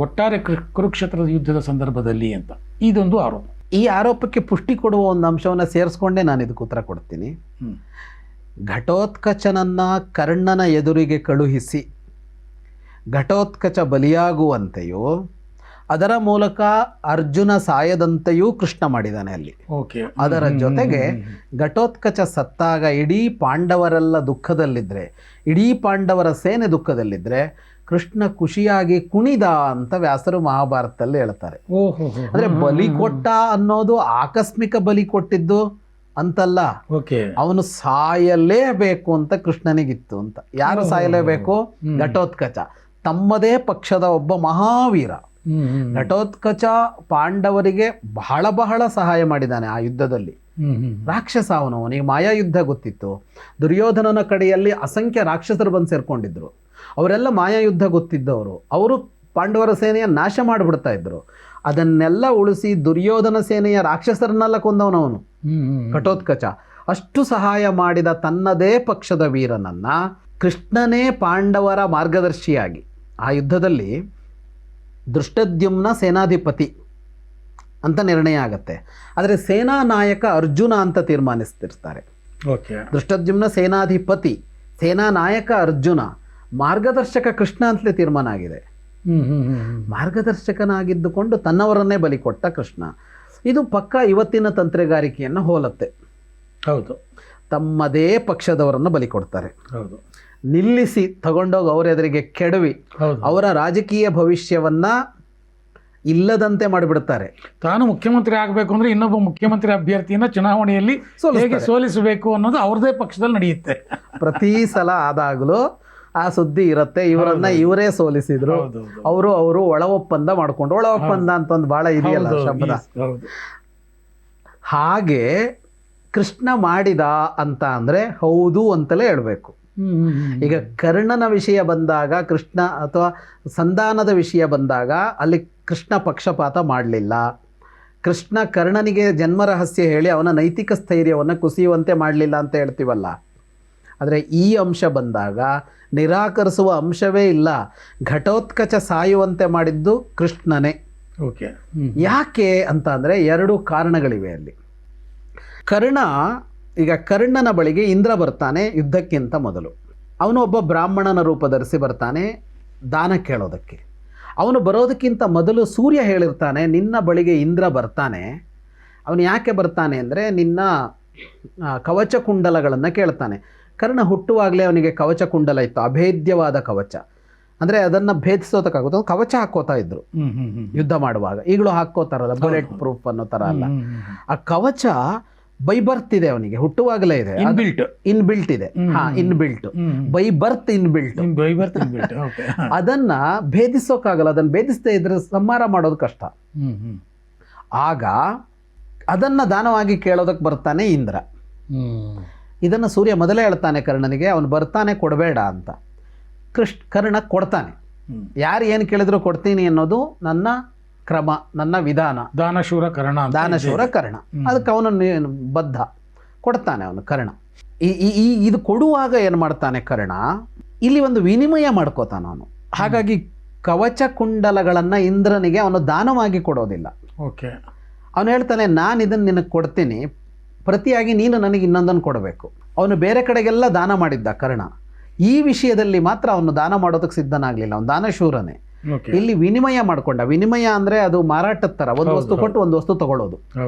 ಒಟ್ಟಾರೆ ಕುರುಕ್ಷೇತ್ರದ ಯುದ್ಧದ ಸಂದರ್ಭದಲ್ಲಿ ಅಂತ ಇದೊಂದು ಆರೋಪ. ಈ ಆರೋಪಕ್ಕೆ ಪುಷ್ಟಿ ಕೊಡುವ ಒಂದು ಅಂಶವನ್ನು ಸೇರಿಸ್ಕೊಂಡೇ ನಾನು ಇದಕ್ಕೆ ಉತ್ತರ ಕೊಡ್ತೀನಿ. ಘಟೋತ್ಕಚನನ್ನು ಕರ್ಣನ ಎದುರಿಗೆ ಕಳುಹಿಸಿ ಘಟೋತ್ಕಚ ಬಲಿಯಾಗುವಂತೆಯೂ ಅದರ ಮೂಲಕ ಅರ್ಜುನ ಸಾಯದಂತೆಯೂ ಕೃಷ್ಣ ಮಾಡಿದ್ದಾನೆ ಅಲ್ಲಿ. ಅದರ ಜೊತೆಗೆ ಘಟೋತ್ಕಚ ಸತ್ತಾಗ ಇಡೀ ಪಾಂಡವರೆಲ್ಲ ದುಃಖದಲ್ಲಿದ್ದರೆ, ಇಡೀ ಪಾಂಡವರ ಸೇನೆ ದುಃಖದಲ್ಲಿದ್ದರೆ ಕೃಷ್ಣ ಖುಷಿಯಾಗಿ ಕುಣಿದ ಅಂತ ವ್ಯಾಸರು ಮಹಾಭಾರತದಲ್ಲಿ ಹೇಳ್ತಾರೆ. ಅಂದರೆ ಬಲಿ ಕೊಟ್ಟ ಅನ್ನೋದು ಆಕಸ್ಮಿಕ ಬಲಿ ಕೊಟ್ಟಿದ್ದು ಅಂತಲ್ಲ, ಅವನು ಸಾಯಲೇಬೇಕು ಅಂತ ಕೃಷ್ಣನಿಗಿತ್ತು ಅಂತ. ಯಾರು ಸಾಯಲೇಬೇಕು? ಘಟೋತ್ಕಚ, ತಮ್ಮದೇ ಪಕ್ಷದ ಒಬ್ಬ ಮಹಾವೀರ. ಘಟೋತ್ಕಚ ಪಾಂಡವರಿಗೆ ಬಹಳ ಬಹಳ ಸಹಾಯ ಮಾಡಿದ್ದಾನೆ ಆ ಯುದ್ಧದಲ್ಲಿ. ರಾಕ್ಷಸ ಅವನಿಗೆ ಮಾಯಾ ಯುದ್ಧ ಗೊತ್ತಿತ್ತು. ದುರ್ಯೋಧನನ ಕಡೆಯಲ್ಲಿ ಅಸಂಖ್ಯ ರಾಕ್ಷಸರು ಬಂದು ಸೇರ್ಕೊಂಡಿದ್ರು. ಅವರೆಲ್ಲ ಮಾಯಾ ಯುದ್ಧ ಗೊತ್ತಿದ್ದವರು. ಅವರು ಪಾಂಡವರ ಸೇನೆಯ ನಾಶ ಮಾಡಿಬಿಡ್ತಾ ಇದ್ರು. ಅದನ್ನೆಲ್ಲ ಉಳಿಸಿ ದುರ್ಯೋಧನ ಸೇನೆಯ ರಾಕ್ಷಸರನ್ನೆಲ್ಲ ಕೊಂದವನವನು ಘಟೋತ್ಕಚ. ಅಷ್ಟು ಸಹಾಯ ಮಾಡಿದ ತನ್ನದೇ ಪಕ್ಷದ ವೀರನನ್ನ ಕೃಷ್ಣನೇ ಪಾಂಡವರ ಮಾರ್ಗದರ್ಶಿಯಾಗಿ ಆ ಯುದ್ಧದಲ್ಲಿ ದೃಷ್ಟದ್ಯುಮ್ನ ಸೇನಾಧಿಪತಿ ಅಂತ ನಿರ್ಣಯ ಆಗತ್ತೆ. ಆದರೆ ಸೇನಾ ನಾಯಕ ಅರ್ಜುನ ಅಂತ ತೀರ್ಮಾನಿಸ್ತಿರ್ತಾರೆ. ದೃಷ್ಟದ್ಯುಮ್ನ ಸೇನಾಧಿಪತಿ, ಸೇನಾ ನಾಯಕ ಅರ್ಜುನ, ಮಾರ್ಗದರ್ಶಕ ಕೃಷ್ಣ ಅಂತಲೇ ತೀರ್ಮಾನ ಆಗಿದೆ. ಮಾರ್ಗದರ್ಶಕನಾಗಿದ್ದುಕೊಂಡು ತನ್ನವರನ್ನೇ ಬಲಿ ಕೊಟ್ಟ ಕೃಷ್ಣ. ಇದು ಪಕ್ಕ ಇವತ್ತಿನ ತಂತ್ರಗಾರಿಕೆಯನ್ನು ಹೋಲುತ್ತೆ. ಹೌದು, ತಮ್ಮದೇ ಪಕ್ಷದವರನ್ನು ಬಲಿ ಕೊಡ್ತಾರೆ. ಹೌದು, ನಿಲ್ಲಿಸಿ ತಗೊಂಡೋಗಿ ಅವರ ಎದುರಿಗೆ ಕೆಡವಿ ಅವರ ರಾಜಕೀಯ ಭವಿಷ್ಯವನ್ನ ಇಲ್ಲದಂತೆ ಮಾಡಿಬಿಡ್ತಾರೆ. ತಾನು ಮುಖ್ಯಮಂತ್ರಿ ಆಗಬೇಕು ಅಂದ್ರೆ ಇನ್ನೊಬ್ಬ ಮುಖ್ಯಮಂತ್ರಿ ಅಭ್ಯರ್ಥಿಯನ್ನ ಚುನಾವಣೆಯಲ್ಲಿ ಹೇಗೆ ಸೋಲಿಸಬೇಕು ಅನ್ನೋದು ಅವ್ರದೇ ಪಕ್ಷದಲ್ಲಿ ನಡೆಯುತ್ತೆ. ಪ್ರತಿ ಸಲ ಆದಾಗಲೂ ಆ ಸುದ್ದಿ ಇರುತ್ತೆ. ಇವರನ್ನ ಇವರೇ ಸೋಲಿಸಿದ್ರು, ಅವರು ಒಳ ಒಪ್ಪಂದ ಮಾಡ್ಕೊಂಡು, ಒಳ ಒಪ್ಪಂದ ಅಂತ ಒಂದು ಬಹಳ ಇದೆಯಲ್ಲ ಶಬ್ದ, ಹಾಗೆ ಕೃಷ್ಣ ಮಾಡಿದ ಅಂತ ಅಂದ್ರೆ ಹೌದು ಅಂತಲೇ ಹೇಳ್ಬೇಕು. ಈಗ ಕರ್ಣನ ವಿಷಯ ಬಂದಾಗ, ಕೃಷ್ಣ ಅಥವಾ ಸಂಧಾನದ ವಿಷಯ ಬಂದಾಗ ಅಲ್ಲಿ ಕೃಷ್ಣ ಪಕ್ಷಪಾತ ಮಾಡಲಿಲ್ಲ. ಕೃಷ್ಣ ಕರ್ಣನಿಗೆ ಜನ್ಮ ರಹಸ್ಯ ಹೇಳಿ ಅವನ ನೈತಿಕ ಸ್ಥೈರ್ಯವನ್ನು ಕುಸಿಯುವಂತೆ ಮಾಡಲಿಲ್ಲ ಅಂತ ಹೇಳ್ತೀವಲ್ಲ. ಆದರೆ ಈ ಅಂಶ ಬಂದಾಗ ನಿರಾಕರಿಸುವ ಅಂಶವೇ ಇಲ್ಲ. ಘಟೋತ್ಕಚ ಸಾಯುವಂತೆ ಮಾಡಿದ್ದು ಕೃಷ್ಣನೇ. ಯಾಕೆ ಅಂತ ಅಂದರೆ 2 ಕಾರಣಗಳಿವೆ ಅಲ್ಲಿ. ಕರ್ಣನ ಬಳಿಗೆ ಇಂದ್ರ ಬರ್ತಾನೆ ಯುದ್ಧಕ್ಕಿಂತ ಮೊದಲು. ಅವನು ಒಬ್ಬ ಬ್ರಾಹ್ಮಣನ ರೂಪ ಧರಿಸಿ ಬರ್ತಾನೆ ದಾನ ಕೇಳೋದಕ್ಕೆ. ಅವನು ಬರೋದಕ್ಕಿಂತ ಮೊದಲು ಸೂರ್ಯ ಹೇಳಿರ್ತಾನೆ, ನಿನ್ನ ಬಳಿಗೆ ಇಂದ್ರ ಬರ್ತಾನೆ. ಅವನು ಯಾಕೆ ಬರ್ತಾನೆ ಅಂದರೆ ನಿನ್ನ ಕವಚ ಕುಂಡಲಗಳನ್ನು ಕೇಳ್ತಾನೆ. ಕರ್ಣ ಹುಟ್ಟುವಾಗಲೇ ಅವನಿಗೆ ಕವಚ ಕುಂಡಲ ಇತ್ತು, ಅಭೇದ್ಯವಾದ ಕವಚ. ಅಂದರೆ ಅದನ್ನು ಭೇದಿಸೋದಕ್ಕಾಗುತ್ತೆ. ಕವಚ ಹಾಕೋತಾ ಇದ್ರು ಯುದ್ಧ ಮಾಡುವಾಗ. ಈಗಲೂ ಹಾಕೋತಾರಲ್ಲ, ಬುಲೆಟ್ ಪ್ರೂಫ್ ಅನ್ನೋ ಥರ ಅಲ್ಲ. ಆ ಕವಚ ಬೈ ಬರ್ತ್ ಇದೆ, ಅವನಿಗೆ ಹುಟ್ಟುವಾಗಲೇ ಇದೆ, ಇನ್ಬಿಲ್ಟ್ ಇದೆ. By birth inbuilt. ಅದನ್ನ ಭೇದಿಸೋಕ್ಕಾಗಲ್ಲ. ಅದನ್ನ ಭೇದಿಸದೇ ಇದ್ರೆ ಸಂಹಾರ ಮಾಡೋದು ಕಷ್ಟ. ಆಗ ಅದನ್ನ ದಾನವಾಗಿ ಕೇಳೋದಕ್ಕೆ ಬರ್ತಾನೆ ಇಂದ್ರ. ಇದನ್ನು ಸೂರ್ಯ ಮೊದಲೇ ಹೇಳ್ತಾನೆ ಕರ್ಣನಿಗೆ, ಅವನು ಬರ್ತಾನೆ ಕೊಡಬೇಡ ಅಂತ. ಕರ್ಣ ಕೊಡ್ತಾನೆ. ಯಾರು ಏನು ಕೇಳಿದ್ರು ಕೊಡ್ತೀನಿ ಅನ್ನೋದು ನನ್ನ ಕ್ರಮ, ನನ್ನ ವಿಧಾನ. ದಾನಶೂರ ಕರ್ಣ. ಅದಕ್ಕೆ ಅವನು ಬದ್ಧ. ಕೊಡ್ತಾನೆ ಅವನು ಕರ್ಣ. ಇದು ಕೊಡುವಾಗ ಏನು ಮಾಡ್ತಾನೆ ಕರ್ಣ, ಇಲ್ಲಿ ಒಂದು ವಿನಿಮಯ ಮಾಡ್ಕೋತಾನ ಅವನು. ಹಾಗಾಗಿ ಕವಚ ಕುಂಡಲಗಳನ್ನು ಇಂದ್ರನಿಗೆ ಅವನು ದಾನವಾಗಿ ಕೊಡೋದಿಲ್ಲ. ಅವನು ಹೇಳ್ತಾನೆ, ನಾನು ಇದನ್ನು ನಿನಗೆ ಕೊಡ್ತೀನಿ, ಪ್ರತಿಯಾಗಿ ನೀನು ನನಗೆ ಇನ್ನೊಂದನ್ನು ಕೊಡಬೇಕು. ಅವನು ಬೇರೆ ಕಡೆಗೆಲ್ಲ ದಾನ ಮಾಡಿದ್ದ ಕರ್ಣ. ಈ ವಿಷಯದಲ್ಲಿ ಮಾತ್ರ ಅವನು ದಾನ ಮಾಡೋದಕ್ಕೆ ಸಿದ್ಧನಾಗಲಿಲ್ಲ. ಅವನು ದಾನಶೂರನೇ. ಇಲ್ಲಿ ವಿನಿಮಯ ಮಾಡ್ಕೊಂಡ. ವಿನಿಮಯ ಅಂದ್ರೆ ಅದು ಮಾರಾಟದ ತರ, ಒಂದು ವಸ್ತು ಕೊಟ್ಟು ಒಂದು ವಸ್ತು ತಗೊಳ್ಳೋದು.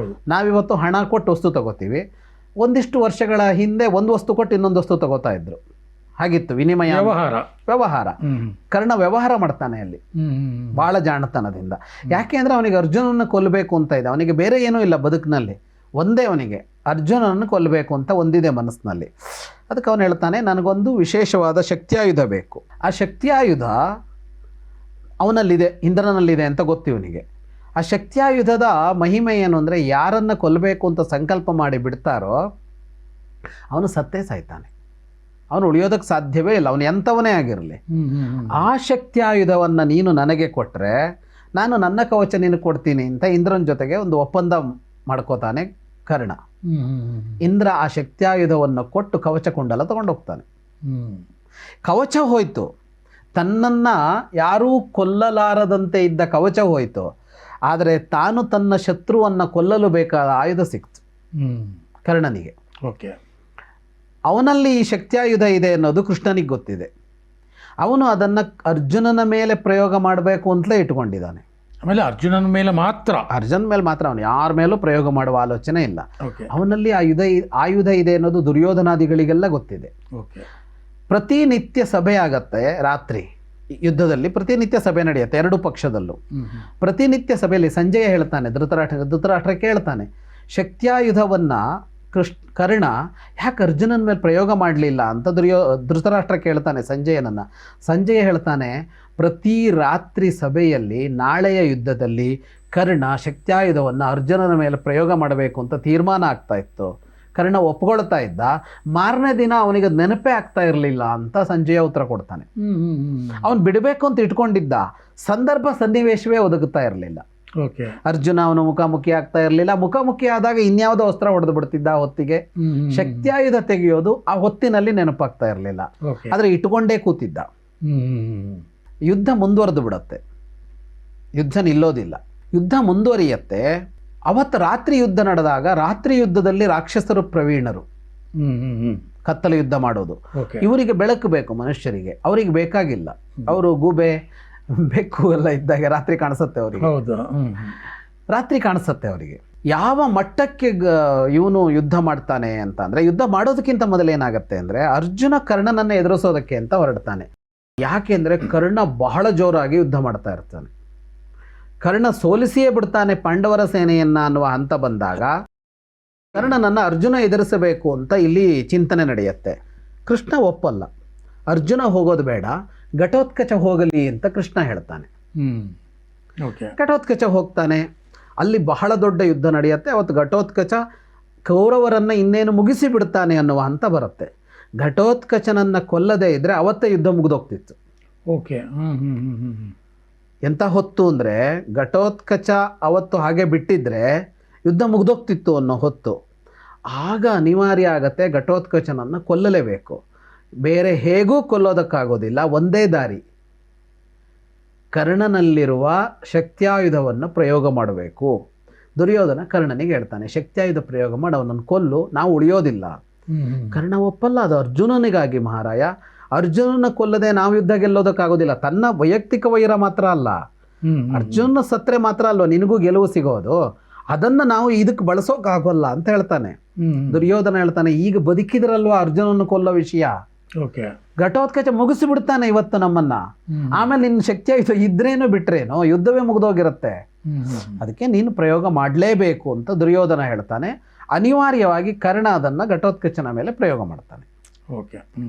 ನಾವಿವತ್ತು ಹಣ ಕೊಟ್ಟು ವಸ್ತು ತಗೋತೀವಿ. ಒಂದಿಷ್ಟು ವರ್ಷಗಳ ಹಿಂದೆ ಒಂದು ವಸ್ತು ಕೊಟ್ಟು ಇನ್ನೊಂದು ವಸ್ತು ತಗೋತಾ ಇದ್ರು. ಹಾಗಿತ್ತು ವಿನಿಮಯ, ವ್ಯವಹಾರ. ಕರ್ಣ ವ್ಯವಹಾರ ಮಾಡ್ತಾನೆ ಅಲ್ಲಿ ಬಹಳ ಜಾಣತನದಿಂದ. ಯಾಕೆ ಅಂದ್ರೆ ಅವನಿಗೆ ಅರ್ಜುನನ ಕೊಲ್ಲಬೇಕು ಅಂತ ಇದೆ. ಅವನಿಗೆ ಬೇರೆ ಏನೂ ಇಲ್ಲ ಬದುಕಿನಲ್ಲಿ, ಒಂದೇ ಅವನಿಗೆ ಅರ್ಜುನನನ್ನು ಕೊಲ್ಲಬೇಕು ಅಂತ ಒಂದಿದೆ ಮನಸ್ಸಿನಲ್ಲಿ. ಅದಕ್ಕೆ ಅವನು ಹೇಳ್ತಾನೆ, ನನಗೊಂದು ವಿಶೇಷವಾದ ಶಕ್ತಿಯಾಯುಧ ಬೇಕು. ಆ ಶಕ್ತಿಯಾಯುಧ ಅವನಲ್ಲಿದೆ, ಇಂದ್ರನಲ್ಲಿದೆ ಅಂತ ಗೊತ್ತು ಇವನಿಗೆ. ಆ ಶಕ್ತಿಯಾಯುಧದ ಮಹಿಮೆ ಏನು ಅಂದರೆ, ಯಾರನ್ನು ಕೊಲ್ಲಬೇಕು ಅಂತ ಸಂಕಲ್ಪ ಮಾಡಿ ಬಿಡ್ತಾರೋ ಅವನು ಸತ್ತೇ ಸಾಯ್ತಾನೆ. ಅವನು ಉಳಿಯೋದಕ್ಕೆ ಸಾಧ್ಯವೇ ಇಲ್ಲ, ಅವನು ಎಂಥವನೇ ಆಗಿರಲಿ. ಆ ಶಕ್ತಿಯಾಯುಧವನ್ನು ನೀನು ನನಗೆ ಕೊಟ್ಟರೆ ನಾನು ನನ್ನ ಕವಚ ನೀನು ಕೊಡ್ತೀನಿ ಅಂತ ಇಂದ್ರನ ಜೊತೆಗೆ ಒಂದು ಒಪ್ಪಂದ ಮಾಡ್ಕೋತಾನೆ ಕರ್ಣ. ಇಂದ್ರ ಆ ಶಕ್ತಿಯಾಯುಧವನ್ನು ಕೊಟ್ಟು ಕವಚ ಕುಂಡಲ ತಗೊಂಡೋಗ್ತಾನೆ. ಕವಚ ಹೋಯ್ತು, ತನ್ನನ್ನು ಯಾರೂ ಕೊಲ್ಲಲಾರದಂತೆ ಇದ್ದ ಕವಚ ಹೋಯಿತು. ಆದರೆ ತಾನು ತನ್ನ ಶತ್ರುವನ್ನು ಕೊಲ್ಲಲು ಬೇಕಾದ ಆಯುಧ ಸಿಕ್ತು ಕರ್ಣನಿಗೆ. ಅವನಲ್ಲಿ ಈ ಶಕ್ತಿಯಾಯುಧ ಇದೆ ಅನ್ನೋದು ಕೃಷ್ಣನಿಗೆ ಗೊತ್ತಿದೆ. ಅವನು ಅದನ್ನು ಅರ್ಜುನನ ಮೇಲೆ ಪ್ರಯೋಗ ಮಾಡಬೇಕು ಅಂತಲೇ ಇಟ್ಕೊಂಡಿದ್ದಾನೆ. ಆಮೇಲೆ ಅರ್ಜುನನ ಮೇಲೆ ಮಾತ್ರ ಅವನು ಯಾರ ಮೇಲೂ ಪ್ರಯೋಗ ಮಾಡುವ ಆಲೋಚನೆ ಇಲ್ಲ. ಅವನಲ್ಲಿ ಆಯುಧ ಇದೆ ಅನ್ನೋದು ದುರ್ಯೋಧನಾದಿಗಳಿಗೆಲ್ಲ ಗೊತ್ತಿದೆ. ಪ್ರತಿನಿತ್ಯ ಸಭೆ ಆಗತ್ತೆ. ರಾತ್ರಿ ಯುದ್ಧದಲ್ಲಿ ಪ್ರತಿನಿತ್ಯ ಸಭೆ ನಡೆಯುತ್ತೆ 2 ಪಕ್ಷದಲ್ಲೂ. ಪ್ರತಿನಿತ್ಯ ಸಭೆಯಲ್ಲಿ ಸಂಜಯ ಹೇಳ್ತಾನೆ ಧೃತರಾಷ್ಟ್ರಕ್ಕೆ ಹೇಳ್ತಾನೆ, ಶಕ್ತಿಯಾಯುಧವನ್ನು ಕರ್ಣ ಯಾಕೆ ಅರ್ಜುನನ ಮೇಲೆ ಪ್ರಯೋಗ ಮಾಡಲಿಲ್ಲ ಅಂತ ಧೃತರಾಷ್ಟ್ರ ಕೇಳ್ತಾನೆ ಸಂಜಯನನ್ನು. ಸಂಜಯ ಹೇಳ್ತಾನೆ, ಪ್ರತಿ ರಾತ್ರಿ ಸಭೆಯಲ್ಲಿ ನಾಳೆಯ ಯುದ್ಧದಲ್ಲಿ ಕರ್ಣ ಶಕ್ತ್ಯಾಯುಧವನ್ನು ಅರ್ಜುನನ ಮೇಲೆ ಪ್ರಯೋಗ ಮಾಡಬೇಕು ಅಂತ ತೀರ್ಮಾನ ಆಗ್ತಾ ಇತ್ತು. ಕರ್ಣ ಒಪ್ಕೊಳ್ತಾ ಇದ್ದ. ಮಾರನೇ ದಿನ ಅವನಿಗೆ ನೆನಪೇ ಆಗ್ತಾ ಇರಲಿಲ್ಲ ಅಂತ ಸಂಜಯ ಉತ್ತರ ಕೊಡ್ತಾನೆ. ಅವನು ಬಿಡಬೇಕು ಅಂತ ಇಟ್ಕೊಂಡಿದ್ದ, ಸಂದರ್ಭ ಸನ್ನಿವೇಶವೇ ಒದಗುತ್ತಾ ಇರಲಿಲ್ಲ. ಓಕೆ. ಅರ್ಜುನ ಅವನು ಮುಖಾಮುಖಿ ಆಗ್ತಾ ಇರಲಿಲ್ಲ. ಮುಖಾಮುಖಿ ಆದಾಗ ಇನ್ಯಾವುದೋ ಅಸ್ತ್ರ ಹೊಡೆದು ಬಿಡ್ತಿದ್ದ. ಆ ಹೊತ್ತಿಗೆ ಶಕ್ತ್ಯಾಯುಧ ತೆಗೆಯೋದು ಆ ಹೊತ್ತಿನಲ್ಲಿ ನೆನಪಾಗ್ತಾ ಇರಲಿಲ್ಲ. ಆದರೆ ಇಟ್ಕೊಂಡೇ ಕೂತಿದ್ದ. ಯುದ್ಧ ಮುಂದುವರೆದು ಬಿಡತ್ತೆ, ಯುದ್ಧ ನಿಲ್ಲೋದಿಲ್ಲ, ಯುದ್ಧ ಮುಂದುವರಿಯತ್ತೆ. ಅವತ್ತು ರಾತ್ರಿ ಯುದ್ಧ ನಡೆದಾಗ ರಾತ್ರಿ ಯುದ್ಧದಲ್ಲಿ ರಾಕ್ಷಸರು ಪ್ರವೀಣರು, ಕತ್ತಲು ಯುದ್ಧ ಮಾಡೋದು. ಇವರಿಗೆ ಬೆಳಕು ಬೇಕು ಮನುಷ್ಯರಿಗೆ, ಅವರಿಗೆ ಬೇಕಾಗಿಲ್ಲ. ಅವರು ಗೂಬೆ ಬೆಕ್ಕು ಎಲ್ಲ ಇದ್ದಾಗ ರಾತ್ರಿ ಕಾಣಿಸುತ್ತೆ ಅವರಿಗೆ. ರಾತ್ರಿ ಕಾಣಿಸುತ್ತೆ ಅವರಿಗೆ. ಯಾವ ಮಟ್ಟಕ್ಕೆ ಇವನು ಯುದ್ಧ ಮಾಡ್ತಾನೆ ಅಂತ ಅಂದರೆ, ಯುದ್ಧ ಮಾಡೋದಕ್ಕಿಂತ ಮೊದಲೇನಾಗತ್ತೆ ಅಂದರೆ, ಅರ್ಜುನ ಕರ್ಣನನ್ನು ಎದುರಿಸೋದಕ್ಕೆ ಅಂತ ಹೊರಡ್ತಾನೆ. ಯಾಕೆಂದರೆ ಕರ್ಣ ಬಹಳ ಜೋರಾಗಿ ಯುದ್ಧ ಮಾಡ್ತಾ ಇರ್ತಾನೆ. ಕರ್ಣ ಸೋಲಿಸಿಯೇ ಬಿಡ್ತಾನೆ ಪಾಂಡವರ ಸೇನೆಯನ್ನ ಅನ್ನುವ ಹಂತ ಬಂದಾಗ ಕರ್ಣನನ್ನು ಅರ್ಜುನ ಎದುರಿಸಬೇಕು ಅಂತ ಇಲ್ಲಿ ಚಿಂತನೆ ನಡೆಯುತ್ತೆ. ಕೃಷ್ಣ ಒಪ್ಪಲ್ಲ. ಅರ್ಜುನ ಹೋಗೋದು ಬೇಡ, ಘಟೋತ್ಕಚ ಹೋಗಲಿ ಅಂತ ಕೃಷ್ಣ ಹೇಳ್ತಾನೆ. ಘಟೋತ್ಕಚ ಹೋಗ್ತಾನೆ. ಅಲ್ಲಿ ಬಹಳ ದೊಡ್ಡ ಯುದ್ಧ ನಡೆಯುತ್ತೆ. ಅವತ್ತು ಘಟೋತ್ಕಚ ಕೌರವರನ್ನು ಇನ್ನೇನು ಮುಗಿಸಿ ಬಿಡ್ತಾನೆ ಅನ್ನುವ ಹಂತ ಬರುತ್ತೆ. ಘಟೋತ್ಕಚನನ್ನು ಕೊಲ್ಲದೇ ಇದ್ದರೆ ಅವತ್ತೇ ಯುದ್ಧ ಮುಗಿದೋಗ್ತಿತ್ತು. ಓಕೆ. ಎಂಥ ಹೊತ್ತು ಅಂದರೆ, ಘಟೋತ್ಕಚ ಅವತ್ತು ಹಾಗೆ ಬಿಟ್ಟಿದ್ರೆ ಯುದ್ಧ ಮುಗಿದೋಗ್ತಿತ್ತು ಅನ್ನೋ ಹೊತ್ತು. ಆಗ ಅನಿವಾರ್ಯ ಆಗತ್ತೆ, ಘಟೋತ್ಕಚನನ್ನು ಕೊಲ್ಲಲೇಬೇಕು. ಬೇರೆ ಹೇಗೂ ಕೊಲ್ಲೋದಕ್ಕಾಗೋದಿಲ್ಲ. ಒಂದೇ ದಾರಿ, ಕರ್ಣನಲ್ಲಿರುವ ಶಕ್ತ್ಯಾಯುಧವನ್ನು ಪ್ರಯೋಗ ಮಾಡಬೇಕು. ದುರ್ಯೋಧನ ಕರ್ಣನಿಗೆ ಹೇಳ್ತಾನೆ, ಶಕ್ತ್ಯಾಯುಧ ಪ್ರಯೋಗ ಮಾಡಿ ಅವನನ್ನು ಕೊಲ್ಲು, ನಾವು ಉಳಿಯೋದಿಲ್ಲ. ಕರ್ಣ ಒಪ್ಪಲ್ಲ. ಅದು ಅರ್ಜುನನಿಗಾಗಿ ಮಹಾರಾಯ. ಅರ್ಜುನನ ಕೊಲ್ಲದೆ ನಾವು ಯುದ್ಧ ಗೆಲ್ಲೋದಕ್ಕಾಗೋದಿಲ್ಲ. ತನ್ನ ವೈಯಕ್ತಿಕ ವೈರ ಮಾತ್ರ ಅಲ್ಲ, ಅರ್ಜುನ ಸತ್ರೆ ಮಾತ್ರ ಅಲ್ವ ನಿನಗೂ ಗೆಲುವು ಸಿಗೋದು. ಅದನ್ನು ನಾವು ಇದಕ್ಕೆ ಬಳಸೋಕ್ಕಾಗೋಲ್ಲ ಅಂತ ಹೇಳ್ತಾನೆ. ದುರ್ಯೋಧನ ಹೇಳ್ತಾನೆ, ಈಗ ಬದುಕಿದ್ರಲ್ವ ಅರ್ಜುನನ್ನು ಕೊಲ್ಲೋ ವಿಷಯ. ಘಟೋತ್ಕಚ ಮುಗಿಸಿ ಬಿಡ್ತಾನೆ ಇವತ್ತು ನಮ್ಮನ್ನ. ಆಮೇಲೆ ನಿನ್ನ ಶಕ್ತಿಯಾಯಿತು ಇದ್ರೇನು ಬಿಟ್ರೇನು, ಯುದ್ಧವೇ ಮುಗಿದೋಗಿರುತ್ತೆ. ಅದಕ್ಕೆ ನೀನು ಪ್ರಯೋಗ ಮಾಡಲೇಬೇಕು ಅಂತ ದುರ್ಯೋಧನ ಹೇಳ್ತಾನೆ. ಅನಿವಾರ್ಯವಾಗಿ ಕರ್ಣ ಅದನ್ನು ಘಟೋತ್ಕಚನ ಮೇಲೆ ಪ್ರಯೋಗ ಮಾಡ್ತಾನೆ.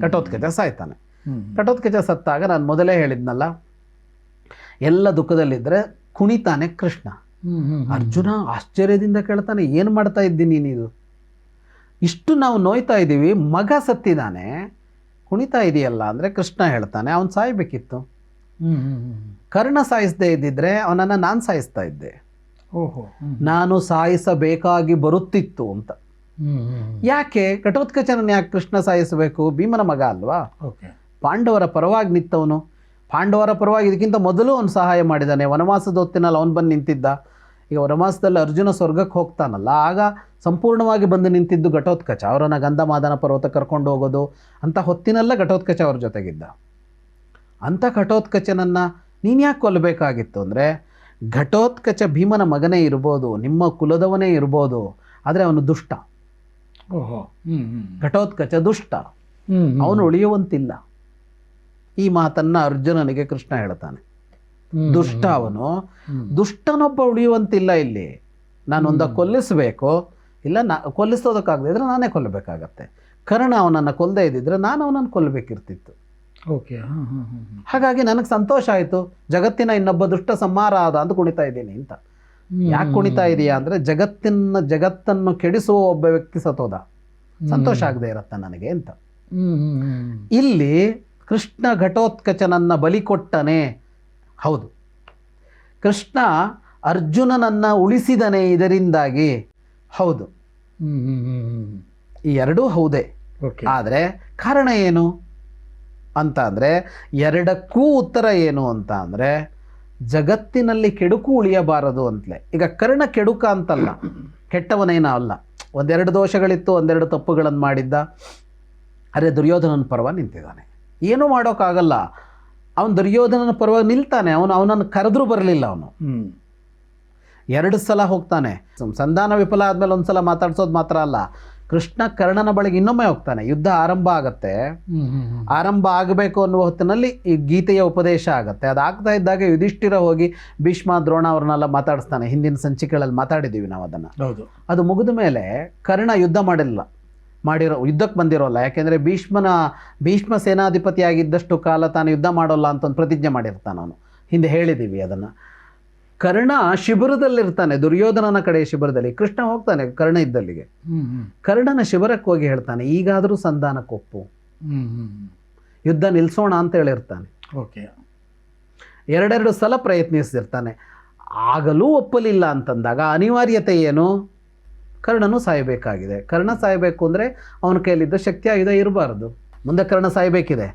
ಘಟೋತ್ಕಚ ಸಾಯ್ತಾನೆ. ಘಟೋತ್ಕಚ ಸತ್ತಾಗ ನಾನು ಮೊದಲೇ ಹೇಳಿದ್ನಲ್ಲ, ಎಲ್ಲ ದುಃಖದಲ್ಲಿದ್ದರೆ ಕುಣಿತಾನೆ ಕೃಷ್ಣ. ಅರ್ಜುನ ಆಶ್ಚರ್ಯದಿಂದ ಕೇಳ್ತಾನೆ, ಏನು ಮಾಡ್ತಾ ಇದ್ದೀನಿ ನೀನು? ಇಷ್ಟು ನಾವು ನೋಯ್ತಾ ಇದ್ದೀವಿ, ಮಗ ಸತ್ತಿದ್ದಾನೆ, ಕುಣಿತಾ ಇದೆಯಲ್ಲ ಅಂದರೆ ಕೃಷ್ಣ ಹೇಳ್ತಾನೆ, ಅವನು ಸಾಯಬೇಕಿತ್ತು. ಕರ್ಣ ಸಾಯಿಸದೇ ಇದ್ದಿದ್ರೆ ಅವನನ್ನು ನಾನು ಸಾಯಿಸ್ತಾ ಇದ್ದೆ. ನಾನು ಸಾಯಿಸಬೇಕಾಗಿ ಬರುತ್ತಿತ್ತು ಅಂತ. ಯಾಕೆ ಘಟೋತ್ಕಚನ ಯಾಕೆ ಕೃಷ್ಣ ಸಾಯಿಸಬೇಕು? ಭೀಮನ ಮಗ ಅಲ್ವಾ, ಪಾಂಡವರ ಪರವಾಗಿ ನಿಂತವನು. ಪಾಂಡವರ ಪರವಾಗಿ ಇದಕ್ಕಿಂತ ಮೊದಲು ಅವನು ಸಹಾಯ ಮಾಡಿದ್ದಾನೆ. ವನವಾಸದ ಹೊತ್ತಿನಲ್ಲಿ ಅವನು ಬಂದು ನಿಂತಿದ್ದ. ಈಗ ವನವಾಸದಲ್ಲಿ ಅರ್ಜುನ ಸ್ವರ್ಗಕ್ಕೆ ಹೋಗ್ತಾನಲ್ಲ, ಆಗ ಸಂಪೂರ್ಣವಾಗಿ ಬಂದು ನಿಂತಿದ್ದು ಘಟೋತ್ಕಚ. ಅವರನ್ನು ಗಂಧಮಾದನ ಪರ್ವತ ಕರ್ಕೊಂಡು ಹೋಗೋದು ಅಂಥ ಹೊತ್ತಿನಲ್ಲ ಘಟೋತ್ಕಚ ಅವ್ರ ಜೊತೆಗಿದ್ದ. ಅಂಥ ಘಟೋತ್ಕಚನನ್ನು ನೀನು ಯಾಕೆ ಕೊಲ್ಲಬೇಕಾಗಿತ್ತು ಅಂದರೆ, ಘಟೋತ್ಕಚ ಭೀಮನ ಮಗನೇ ಇರ್ಬೋದು, ನಿಮ್ಮ ಕುಲದವನೇ ಇರ್ಬೋದು, ಆದರೆ ಅವನು ದುಷ್ಟ. ಘಟೋತ್ಕಚ ದುಷ್ಟ, ಅವನು ಉಳಿಯುವಂತಿಲ್ಲ. ಈ ಮಾತನ್ನು ಅರ್ಜುನನಿಗೆ ಕೃಷ್ಣ ಹೇಳ್ತಾನೆ. ದುಷ್ಟ ಅವನು, ದುಷ್ಟನೊಬ್ಬ ಉಳಿಯುವಂತಿಲ್ಲ ಇಲ್ಲಿ. ನಾನೊಂದ ಕೊಲ್ಲಿಸಬೇಕು, ಇಲ್ಲ ಕೊಲ್ಲಿಸೋದಕ್ಕಾಗದೇ ಇದ್ರೆ ನಾನೇ ಕೊಲ್ಲಬೇಕಾಗತ್ತೆ. ಕರ್ಣ ಅವನನ್ನು ಕೊಲ್ಲದೆ ಇದ್ದಿದ್ರೆ ನಾನು ಅವನನ್ನು ಕೊಲ್ಲಬೇಕಿರ್ತಿತ್ತು. ಹಾಗಾಗಿ ನನಗೆ ಸಂತೋಷ ಆಯಿತು, ಜಗತ್ತಿನ ಇನ್ನೊಬ್ಬ ದುಷ್ಟ ಸಂಹಾರ ಆದ ಅಂತ ಕುಣಿತಾ ಇದ್ದೀನಿ ಅಂತ. ಯಾಕೆ ಕುಣಿತಾ ಇದೆಯಾ ಅಂದರೆ, ಜಗತ್ತನ್ನು ಕೆಡಿಸುವ ಒಬ್ಬ ವ್ಯಕ್ತಿ ಸತ್ತೋದ, ಸಂತೋಷ ಆಗದೆ ಇರತ್ತೆ ನನಗೆ ಅಂತ. ಇಲ್ಲಿ ಕೃಷ್ಣ ಘಟೋತ್ಕಚನನ್ನು ಬಲಿ ಕೊಟ್ಟನೆ. ಹೌದು, ಕೃಷ್ಣ ಅರ್ಜುನನನ್ನು ಉಳಿಸಿದನೆ ಇದರಿಂದಾಗಿ. ಹೌದು, ಈ ಎರಡೂ ಹೌದೇ. ಆದರೆ ಕಾರಣ ಏನು ಅಂತ ಅಂದರೆ, ಎರಡಕ್ಕೂ ಉತ್ತರ ಏನು ಅಂತ ಅಂದರೆ, ಜಗತ್ತಿನಲ್ಲಿ ಕೆಡುಕು ಉಳಿಯಬಾರದು ಅಂತಲೇ. ಈಗ ಕರ್ಣ ಕೆಡುಕ ಅಂತಲ್ಲ, ಕೆಟ್ಟವನೇನೋ ಅಲ್ಲ. ಒಂದೆರಡು ದೋಷಗಳಿತ್ತು, ಒಂದೆರಡು ತಪ್ಪುಗಳನ್ನು ಮಾಡಿದ್ದ. ಅರೆ ದುರ್ಯೋಧನನ ಪರವಾಗಿ ನಿಂತಿದ್ದಾನೆ, ಏನೂ ಮಾಡೋಕ್ಕಾಗಲ್ಲ. ಅವನು ದುರ್ಯೋಧನನ ಪರವಾಗಿ ನಿಲ್ತಾನೆ. ಅವನನ್ನು ಕರೆದ್ರೂ ಬರಲಿಲ್ಲ. ಅವನು 2 ಸಲ ಹೋಗ್ತಾನೆ. ಸಂಧಾನ ವಿಫಲ ಆದಮೇಲೆ 1 ಸಲ ಮಾತಾಡ್ಸೋದು ಮಾತ್ರ ಅಲ್ಲ, ಕೃಷ್ಣ ಕರ್ಣನ ಬಳಿಗೆ ಇನ್ನೊಮ್ಮೆ ಹೋಗ್ತಾನೆ. ಯುದ್ಧ ಆರಂಭ ಆಗತ್ತೆ. ಆರಂಭ ಆಗಬೇಕು ಅನ್ನುವ ಹೊತ್ತಿನಲ್ಲಿ ಈ ಗೀತೆಯ ಉಪದೇಶ ಆಗತ್ತೆ. ಅದಾಗ್ತಾ ಇದ್ದಾಗ ಯುಧಿಷ್ಠಿರ ಹೋಗಿ ಭೀಷ್ಮ ದ್ರೋಣ ಅವ್ರನ್ನೆಲ್ಲ ಮಾತಾಡಿಸ್ತಾನೆ. ಹಿಂದಿನ ಸಂಚಿಕೆಗಳಲ್ಲಿ ಮಾತಾಡಿದ್ದೀವಿ ನಾವು ಅದನ್ನು. ಹೌದು. ಅದು ಮುಗಿದ ಮೇಲೆ ಕರ್ಣ ಯುದ್ಧ ಯುದ್ಧಕ್ಕೆ ಬಂದಿರೋಲ್ಲ. ಯಾಕೆಂದರೆ ಭೀಷ್ಮ ಸೇನಾಧಿಪತಿ ಆಗಿದ್ದಷ್ಟು ಕಾಲ ತಾನು ಯುದ್ಧ ಮಾಡೋಲ್ಲ ಅಂತ ಒಂದು ಪ್ರತಿಜ್ಞೆ ಮಾಡಿರ್ತಾನೆ ಅವನು. ಹಿಂದೆ ಹೇಳಿದ್ದೀವಿ ಅದನ್ನು. ಕರ್ಣ ಶಿಬಿರದಲ್ಲಿರ್ತಾನೆ, ದುರ್ಯೋಧನನ ಕಡೆ ಶಿಬಿರದಲ್ಲಿ. ಕೃಷ್ಣ ಹೋಗ್ತಾನೆ ಕರ್ಣ ಇದ್ದಲ್ಲಿಗೆ. ಕರ್ಣನ ಶಿಬಿರಕ್ಕೆ ಹೋಗಿ ಹೇಳ್ತಾನೆ, ಈಗಾದರೂ ಸಂಧಾನಕ್ಕೆ ಒಪ್ಪು, ಯುದ್ಧ ನಿಲ್ಲಿಸೋಣ ಅಂತ ಹೇಳಿರ್ತಾನೆ. ಎರಡೆರಡು ಸಲ ಪ್ರಯತ್ನಿಸಿರ್ತಾನೆ. ಆಗಲೂ ಒಪ್ಪಲಿಲ್ಲ ಅಂತಂದಾಗ ಅನಿವಾರ್ಯತೆ ಏನು? ಕರ್ಣನು ಸಾಯಬೇಕಾಗಿದೆ. ಕರ್ಣ ಸಾಯಬೇಕು ಅಂದರೆ ಅವನ ಕೈಲಿದ್ದ ಶಕ್ತಿ ಆಯುಧ ಇರಬಾರ್ದು. ಮುಂದೆ ಕರ್ಣ ಸಾಯಬೇಕಿದೆ.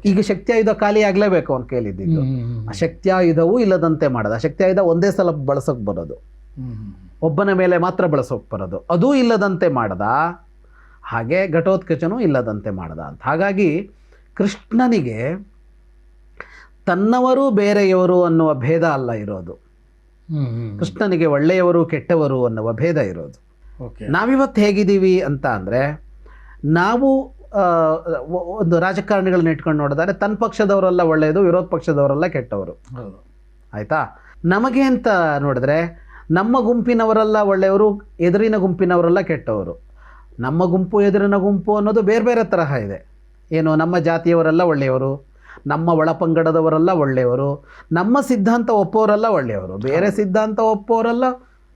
ಈಗ ಶಕ್ತಿ ಆಯುಧ ಖಾಲಿ ಆಗಲೇಬೇಕು ಅವನ ಕೈಲಿದ್ದು. ಆ ಶಕ್ತಿ ಆಯುಧವೂ ಇಲ್ಲದಂತೆ ಮಾಡೋದು. ಆ ಶಕ್ತಿ ಆಯುಧ ಒಂದೇ ಸಲ ಬಳಸೋಕೆ ಬರೋದು, ಒಬ್ಬನ ಮೇಲೆ ಮಾತ್ರ ಬಳಸೋಕೆ ಬರೋದು. ಅದೂ ಇಲ್ಲದಂತೆ ಮಾಡದ. ಹಾಗೆ ಘಟೋತ್ಕಚನೂ ಇಲ್ಲದಂತೆ ಮಾಡದ ಅಂತ. ಹಾಗಾಗಿ ಕೃಷ್ಣನಿಗೆ ತನ್ನವರು ಬೇರೆಯವರು ಅನ್ನುವ ಭೇದ ಅಲ್ಲ ಇರೋದು. ಕೃಷ್ಣನಿಗೆ ಒಳ್ಳೆಯವರು ಕೆಟ್ಟವರು ಅನ್ನುವ ಭೇದ ಇರೋದು. ನಾವಿವತ್ತು ಹೇಗಿದ್ದೀವಿ ಅಂತ ಅಂದರೆ, ನಾವು ಒಂದು ರಾಜಕಾರಣಿಗಳನ್ನ ಇಟ್ಕೊಂಡು ನೋಡಿದ್ರೆ ತನ್ನ ಪಕ್ಷದವರೆಲ್ಲ ಒಳ್ಳೆಯದು, ವಿರೋಧ ಪಕ್ಷದವರೆಲ್ಲ ಕೆಟ್ಟವರು. ಆಯಿತಾ? ನಮಗೆ ಅಂತ ನೋಡಿದ್ರೆ ನಮ್ಮ ಗುಂಪಿನವರೆಲ್ಲ ಒಳ್ಳೆಯವರು, ಎದುರಿನ ಗುಂಪಿನವರೆಲ್ಲ ಕೆಟ್ಟವರು. ನಮ್ಮ ಗುಂಪು ಎದುರಿನ ಗುಂಪು ಅನ್ನೋದು ಬೇರೆ ಬೇರೆ ತರಹ ಇದೆ. ಏನು, ನಮ್ಮ ಜಾತಿಯವರೆಲ್ಲ ಒಳ್ಳೆಯವರು, ನಮ್ಮ ಒಳಪಂಗಡದವರೆಲ್ಲ ಒಳ್ಳೆಯವರು, ನಮ್ಮ ಸಿದ್ಧಾಂತ ಒಪ್ಪೋರೆಲ್ಲ ಒಳ್ಳೆಯವರು, ಬೇರೆ ಸಿದ್ಧಾಂತ ಒಪ್ಪೋರೆಲ್ಲ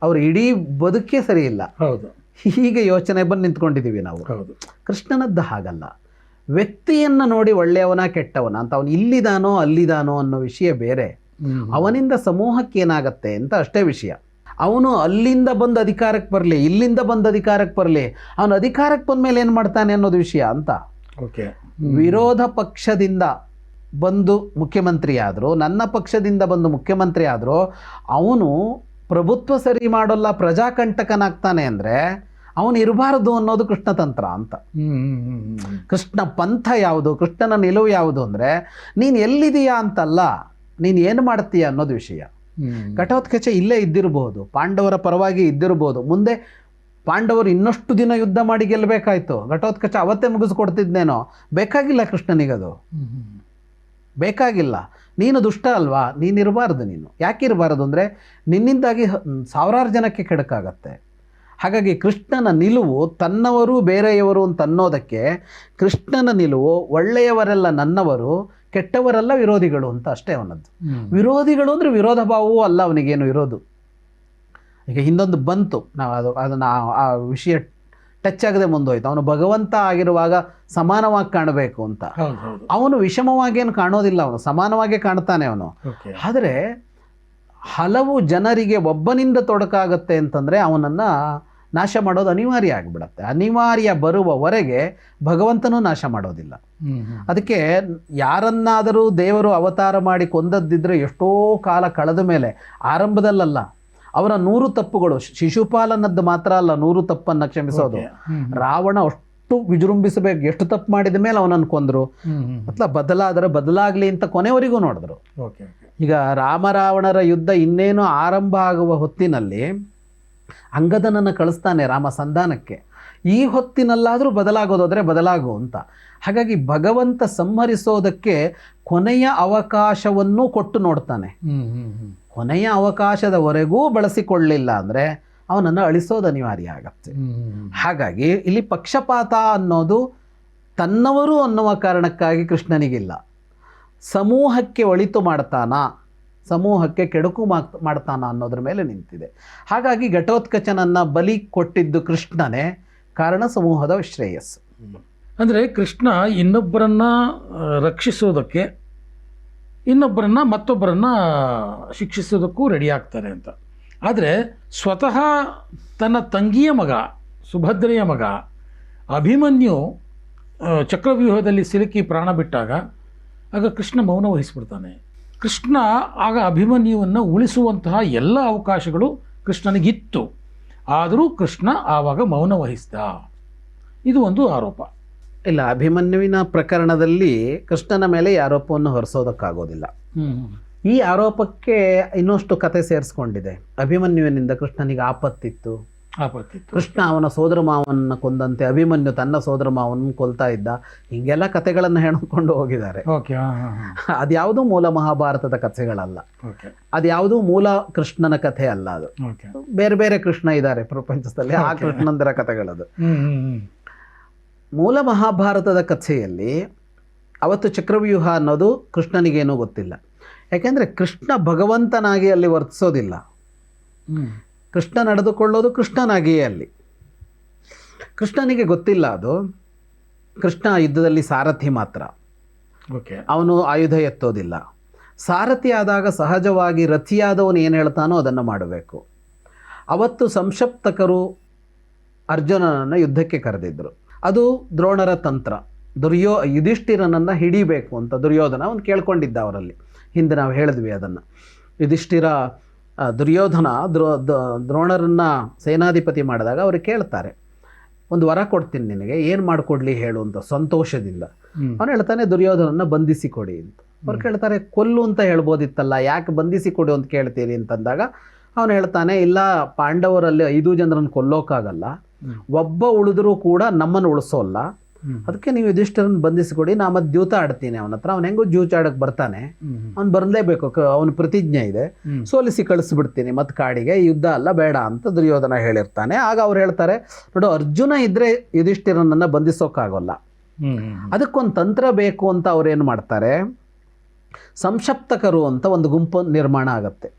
ಅವರು ಇಡೀ ಬದುಕೇ ಸರಿ ಇಲ್ಲ. ಹೌದು. ಹೀಗೆ ಯೋಚನೆ ಬಂದು ನಿಂತ್ಕೊಂಡಿದ್ದೀವಿ ನಾವು. ಹೌದು. ಕೃಷ್ಣನದ್ದು ಹಾಗಲ್ಲ. ವ್ಯಕ್ತಿಯನ್ನು ನೋಡಿ ಒಳ್ಳೆಯವನ ಕೆಟ್ಟವನ ಅಂತ, ಅವನು ಇಲ್ಲಿದಾನೋ ಅಲ್ಲಿದಾನೋ ಅನ್ನೋ ವಿಷಯ ಬೇರೆ. ಅವನಿಂದ ಸಮೂಹಕ್ಕೆ ಏನಾಗತ್ತೆ ಅಂತ ಅಷ್ಟೇ ವಿಷಯ. ಅವನು ಅಲ್ಲಿಂದ ಬಂದು ಅಧಿಕಾರಕ್ಕೆ ಬರಲಿ, ಇಲ್ಲಿಂದ ಬಂದು ಅಧಿಕಾರಕ್ಕೆ ಬರಲಿ, ಅವನು ಅಧಿಕಾರಕ್ಕೆ ಬಂದ ಮೇಲೆ ಏನು ಮಾಡ್ತಾನೆ ಅನ್ನೋದು ವಿಷಯ ಅಂತ. ವಿರೋಧ ಪಕ್ಷದಿಂದ ಬಂದು ಮುಖ್ಯಮಂತ್ರಿ ಆದರೂ, ನನ್ನ ಪಕ್ಷದಿಂದ ಬಂದು ಮುಖ್ಯಮಂತ್ರಿ ಆದರೂ ಅವನು ಪ್ರಭುತ್ವ ಸರಿ ಮಾಡೋಲ್ಲ, ಪ್ರಜಾಕಂಟಕನಾಗ್ತಾನೆ ಅಂದರೆ ಅವನು ಇರಬಾರದು ಅನ್ನೋದು ಕೃಷ್ಣ ತಂತ್ರ ಅಂತ. ಕೃಷ್ಣ ಪಂಥ ಯಾವುದು, ಕೃಷ್ಣನ ನಿಲುವು ಯಾವುದು ಅಂದರೆ, ನೀನು ಎಲ್ಲಿದೆಯಾ ಅಂತಲ್ಲ, ನೀನು ಏನು ಮಾಡ್ತೀಯ ಅನ್ನೋದು ವಿಷಯ. ಘಟೋತ್ಕಚ ಇಲ್ಲೇ ಇದ್ದಿರಬಹುದು, ಪಾಂಡವರ ಪರವಾಗಿ ಇದ್ದಿರಬಹುದು. ಮುಂದೆ ಪಾಂಡವರು ಇನ್ನಷ್ಟು ದಿನ ಯುದ್ಧ ಮಾಡಿ ಗೆಲ್ಲಬೇಕಾಯ್ತು. ಘಟೋತ್ಕಚ ಅವತ್ತೇ ಮುಗಿಸ್ಕೊಡ್ತಿದ್ನೇನೋ. ಬೇಕಾಗಿಲ್ಲ ಕೃಷ್ಣನಿಗದು, ಬೇಕಾಗಿಲ್ಲ. ನೀನು ದುಷ್ಟ ಅಲ್ವಾ, ನೀನಿರಬಾರ್ದು. ನೀನು ಯಾಕೆ ಇರಬಾರ್ದು ಅಂದರೆ, ನಿನ್ನಿಂದಾಗಿ ಸಾವಿರಾರು ಜನಕ್ಕೆ ಕೆಡಕಾಗತ್ತೆ. ಹಾಗಾಗಿ ಕೃಷ್ಣನ ನಿಲುವು ತನ್ನವರು ಬೇರೆಯವರು ಅಂತ ಅನ್ನೋದಕ್ಕೆ, ಕೃಷ್ಣನ ನಿಲುವು ಒಳ್ಳೆಯವರೆಲ್ಲ ನನ್ನವರು, ಕೆಟ್ಟವರೆಲ್ಲ ವಿರೋಧಿಗಳು ಅಂತ ಅಷ್ಟೇ ಅವನದ್ದು. ವಿರೋಧಿಗಳು ಅಂದರೆ ವಿರೋಧ ಭಾವವೂ ಅಲ್ಲ ಅವನಿಗೇನು ಇರೋದು. ಈಗ ಹಿಂದೊಂದು ಬಂತು, ನಾವು ಅದನ್ನು ಆ ವಿಷಯ ಟಚ್ ಆಗದೆ ಮುಂದೋಯ್ತು. ಅವನು ಭಗವಂತ ಆಗಿರುವಾಗ ಸಮಾನವಾಗಿ ಕಾಣಬೇಕು ಅಂತ. ಅವನು ವಿಷಮವಾಗೇನು ಕಾಣೋದಿಲ್ಲ, ಅವನು ಸಮಾನವಾಗೇ ಕಾಣ್ತಾನೆ ಅವನು. ಆದರೆ ಹಲವು ಜನರಿಗೆ ಒಬ್ಬನಿಂದ ತೊಡಕಾಗತ್ತೆ ಅಂತಂದರೆ ಅವನನ್ನು ನಾಶ ಮಾಡೋದು ಅನಿವಾರ್ಯ ಆಗಿಬಿಡತ್ತೆ. ಅನಿವಾರ್ಯ ಬರುವವರೆಗೆ ಭಗವಂತನೂ ನಾಶ ಮಾಡೋದಿಲ್ಲ. ಅದಕ್ಕೆ ಯಾರನ್ನಾದರೂ ದೇವರು ಅವತಾರ ಮಾಡಿ ಕೊಂದದ್ದಿದ್ರೆ ಎಷ್ಟೋ ಕಾಲ ಕಳೆದ ಮೇಲೆ, ಆರಂಭದಲ್ಲಲ್ಲ. ಅವರ 100 ತಪ್ಪುಗಳು, ಶಿಶುಪಾಲನದ್ದು ಮಾತ್ರ ಅಲ್ಲ 100 ತಪ್ಪನ್ನು ಕ್ಷಮಿಸೋದು. ರಾವಣ ಅಷ್ಟು ವಿಜೃಂಭಿಸಬೇಕು, ಎಷ್ಟು ತಪ್ಪು ಮಾಡಿದ ಮೇಲೆ ಅವನನ್ನು ಕೊಂದರು. ಬದಲಾಗಲಿ ಅಂತ ಕೊನೆವರೆಗೂ ನೋಡಿದ್ರು. ಈಗ ರಾಮರಾವಣರ ಯುದ್ಧ ಇನ್ನೇನು ಆರಂಭ ಆಗುವ ಹೊತ್ತಿನಲ್ಲಿ ಅಂಗದನನ್ನು ಕಳಿಸ್ತಾನೆ ರಾಮ ಸಂಧಾನಕ್ಕೆ. ಈ ಹೊತ್ತಿನಲ್ಲಾದರೂ ಬದಲಾಗೋದಾದರೆ ಬದಲಾಗು ಅಂತ. ಹಾಗಾಗಿ ಭಗವಂತ ಸಂಹರಿಸೋದಕ್ಕೆ ಕೊನೆಯ ಅವಕಾಶವನ್ನು ಕೊಟ್ಟು ನೋಡ್ತಾನೆ. ಕೊನೆಯ ಅವಕಾಶದವರೆಗೂ ಬಳಸಿಕೊಳ್ಳಲಿಲ್ಲ ಅಂದರೆ ಅವನನ್ನು ಅಳಿಸೋದು ಅನಿವಾರ್ಯ ಆಗತ್ತೆ. ಹಾಗಾಗಿ ಇಲ್ಲಿ ಪಕ್ಷಪಾತ ಅನ್ನೋದು ತನ್ನವರು ಅನ್ನುವ ಕಾರಣಕ್ಕಾಗಿ ಕೃಷ್ಣನಿಗಿಲ್ಲ. ಸಮೂಹಕ್ಕೆ ಒಳಿತು ಮಾಡ್ತಾನ, ಸಮೂಹಕ್ಕೆ ಕೆಡುಕು ಮಾಡ್ತಾನ ಅನ್ನೋದ್ರ ಮೇಲೆ ನಿಂತಿದೆ. ಹಾಗಾಗಿ ಘಟೋತ್ಕಚನನ್ನು ಬಲಿ ಕೊಟ್ಟಿದ್ದು ಕೃಷ್ಣನೇ, ಕಾರಣ ಸಮೂಹದ ಶ್ರೇಯಸ್ಸು. ಅಂದರೆ ಕೃಷ್ಣ ಇನ್ನೊಬ್ಬರನ್ನ ರಕ್ಷಿಸೋದಕ್ಕೆ, ಇನ್ನೊಬ್ಬರನ್ನ ಮತ್ತೊಬ್ಬರನ್ನ ಶಿಕ್ಷಿಸೋದಕ್ಕೂ ರೆಡಿ ಆಗ್ತಾರೆ ಅಂತ. ಆದರೆ ಸ್ವತಃ ತನ್ನ ತಂಗಿಯ ಮಗ, ಸುಭದ್ರೆಯ ಮಗ ಅಭಿಮನ್ಯು ಚಕ್ರವ್ಯೂಹದಲ್ಲಿ ಸಿಲುಕಿ ಪ್ರಾಣ ಬಿಟ್ಟಾಗ ಆಗ ಕೃಷ್ಣ ಮೌನ ವಹಿಸ್ಬಿಡ್ತಾನೆ. ಕೃಷ್ಣ ಆಗ ಅಭಿಮನ್ಯುವನ್ನು ಉಳಿಸುವಂತಹ ಎಲ್ಲ ಅವಕಾಶಗಳು ಕೃಷ್ಣನಿಗಿತ್ತು. ಆದರೂ ಕೃಷ್ಣ ಆವಾಗ ಮೌನ ವಹಿಸಿದ. ಇದು ಒಂದು ಆರೋಪ. ಇಲ್ಲ, ಅಭಿಮನ್ಯುವಿನ ಪ್ರಕರಣದಲ್ಲಿ ಕೃಷ್ಣನ ಮೇಲೆ ಈ ಆರೋಪವನ್ನು ಹೊರಿಸೋದಕ್ಕಾಗೋದಿಲ್ಲ. ಈ ಆರೋಪಕ್ಕೆ ಇನ್ನಷ್ಟು ಕತೆ ಸೇರಿಸ್ಕೊಂಡಿದೆ. ಅಭಿಮನ್ಯುವಿನಿಂದ ಕೃಷ್ಣನಿಗೆ ಆಪತ್ತಿತ್ತು. ಆಪತ್ತಿತ್ತು. ಕೃಷ್ಣ ಅವನ ಸೋದರ ಮಾವನನ್ನು ಕೊಂದಂತೆ ಅಭಿಮನ್ಯು ತನ್ನ ಸೋದರ ಮಾವನನ್ನು ಕೊಲ್ತಾ ಇದ್ದ. ಹಿಂಗೆಲ್ಲ ಕಥೆಗಳನ್ನು ಹೇಳ್ಕೊಂಡು ಹೋಗಿದ್ದಾರೆ. ಓಕೆ. ಅದ್ಯಾವುದೂ ಮೂಲ ಮಹಾಭಾರತದ ಕಥೆಗಳಲ್ಲ, ಓಕೆ ಅದ್ಯಾವುದೂ ಮೂಲ ಕೃಷ್ಣನ ಕಥೆ ಅಲ್ಲ. ಅದು ಓಕೆ. ಬೇರೆ ಬೇರೆ ಕೃಷ್ಣ ಇದ್ದಾರೆ ಪ್ರಪಂಚದಲ್ಲಿ, ಆ ಕೃಷ್ಣಂದರ ಕಥೆಗಳದು. ಮೂಲ ಮಹಾಭಾರತದ ಕಥೆಯಲ್ಲಿ ಅವತ್ತು ಚಕ್ರವ್ಯೂಹ ಅನ್ನೋದು ಕೃಷ್ಣನಿಗೇನೂ ಗೊತ್ತಿಲ್ಲ. ಯಾಕೆಂದರೆ ಕೃಷ್ಣ ಭಗವಂತನಾಗಿ ಅಲ್ಲಿ ವರ್ತಿಸೋದಿಲ್ಲ. ಕೃಷ್ಣ ನಡೆದುಕೊಳ್ಳೋದು ಕೃಷ್ಣನಾಗಿಯೇ ಅಲ್ಲಿ. ಕೃಷ್ಣನಿಗೆ ಗೊತ್ತಿಲ್ಲ ಅದು. ಕೃಷ್ಣ ಯುದ್ಧದಲ್ಲಿ ಸಾರಥಿ ಮಾತ್ರ, ಓಕೆ. ಅವನು ಆಯುಧ ಎತ್ತೋದಿಲ್ಲ. ಸಾರಥಿ ಆದಾಗ ಸಹಜವಾಗಿ ರಥಿಯಾದವನು ಏನು ಹೇಳ್ತಾನೋ ಅದನ್ನು ಮಾಡಬೇಕು. ಅವತ್ತು ಸಂಶಪ್ತಕರು ಅರ್ಜುನನನ್ನು ಯುದ್ಧಕ್ಕೆ ಕರೆದಿದ್ದರು. ಅದು ದ್ರೋಣರ ತಂತ್ರ. ಯುಧಿಷ್ಠಿರನನ್ನು ಹಿಡಿಬೇಕು ಅಂತ ದುರ್ಯೋಧನ ಅವನು ಕೇಳ್ಕೊಂಡಿದ್ದ ಅವರಲ್ಲಿ. ಹಿಂದೆ ನಾವು ಹೇಳಿದ್ವಿ ಅದನ್ನು. ಯುಧಿಷ್ಠಿರ ದುರ್ಯೋಧನ ದ್ರೋಣರನ್ನು ಸೇನಾಧಿಪತಿ ಮಾಡಿದಾಗ ಅವರು ಕೇಳ್ತಾರೆ, ಒಂದು ವರ ಕೊಡ್ತೀನಿ ನಿನಗೆ, ಏನು ಮಾಡಿಕೊಡ್ಲಿ ಹೇಳು ಅಂತ ಸಂತೋಷದಿಂದ. ಅವನು ಹೇಳ್ತಾನೆ ದುರ್ಯೋಧನನ್ನು ಬಂಧಿಸಿ ಕೊಡಿ ಅಂತ. ಅವ್ರು ಕೇಳ್ತಾರೆ ಕೊಲ್ಲು ಅಂತ ಹೇಳ್ಬೋದಿತ್ತಲ್ಲ, ಯಾಕೆ ಬಂಧಿಸಿ ಕೊಡು ಅಂತ ಕೇಳ್ತೀರಿ ಅಂತಂದಾಗ ಅವನು ಹೇಳ್ತಾನೆ, ಇಲ್ಲ, ಪಾಂಡವರಲ್ಲಿ 5 ಜನರನ್ನು ಕೊಲ್ಲೋಕ್ಕಾಗಲ್ಲ, ಒಬ್ಬ ಉಳಿದ್ರೂ ಕೂಡ ನಮ್ಮನ್ನು ಉಳಿಸೋಲ್ಲ, ಅದಕ್ಕೆ ನೀವು ಯುಧಿಷ್ಠಿರನ್ನು ಬಂಧಿಸಿಕೊಡಿ, ನಾ ಮತ್ತೆ ದ್ಯೂತ ಆಡ್ತೀನಿ ಅವನ ಹತ್ರ. ಅವ್ನು ಹೆಂಗೂ ಜೂಚಾಡಕ್ಕೆ ಬರ್ತಾನೆ, ಅವ್ನು ಬರಲೇಬೇಕು, ಅವನ ಪ್ರತಿಜ್ಞೆ ಇದೆ, ಸೋಲಿಸಿ ಕಳಿಸ್ಬಿಡ್ತೀನಿ ಮತ್ತೆ ಕಾಡಿಗೆ, ಯುದ್ಧ ಅಲ್ಲ ಬೇಡ ಅಂತ ದುರ್ಯೋಧನ ಹೇಳಿರ್ತಾನೆ. ಆಗ ಅವ್ರು ಹೇಳ್ತಾರೆ, ನೋಡು ಅರ್ಜುನ ಇದ್ದರೆ ಯುಧಿಷ್ಠಿರನನ್ನು ಬಂಧಿಸೋಕ್ಕಾಗೋಲ್ಲ, ಅದಕ್ಕೊಂದು ತಂತ್ರ ಬೇಕು ಅಂತ ಅವ್ರೇನು ಮಾಡ್ತಾರೆ, ಸಂಶಪ್ತಕರು ಅಂತ ಒಂದು ಗುಂಪು ನಿರ್ಮಾಣ ಆಗುತ್ತೆ.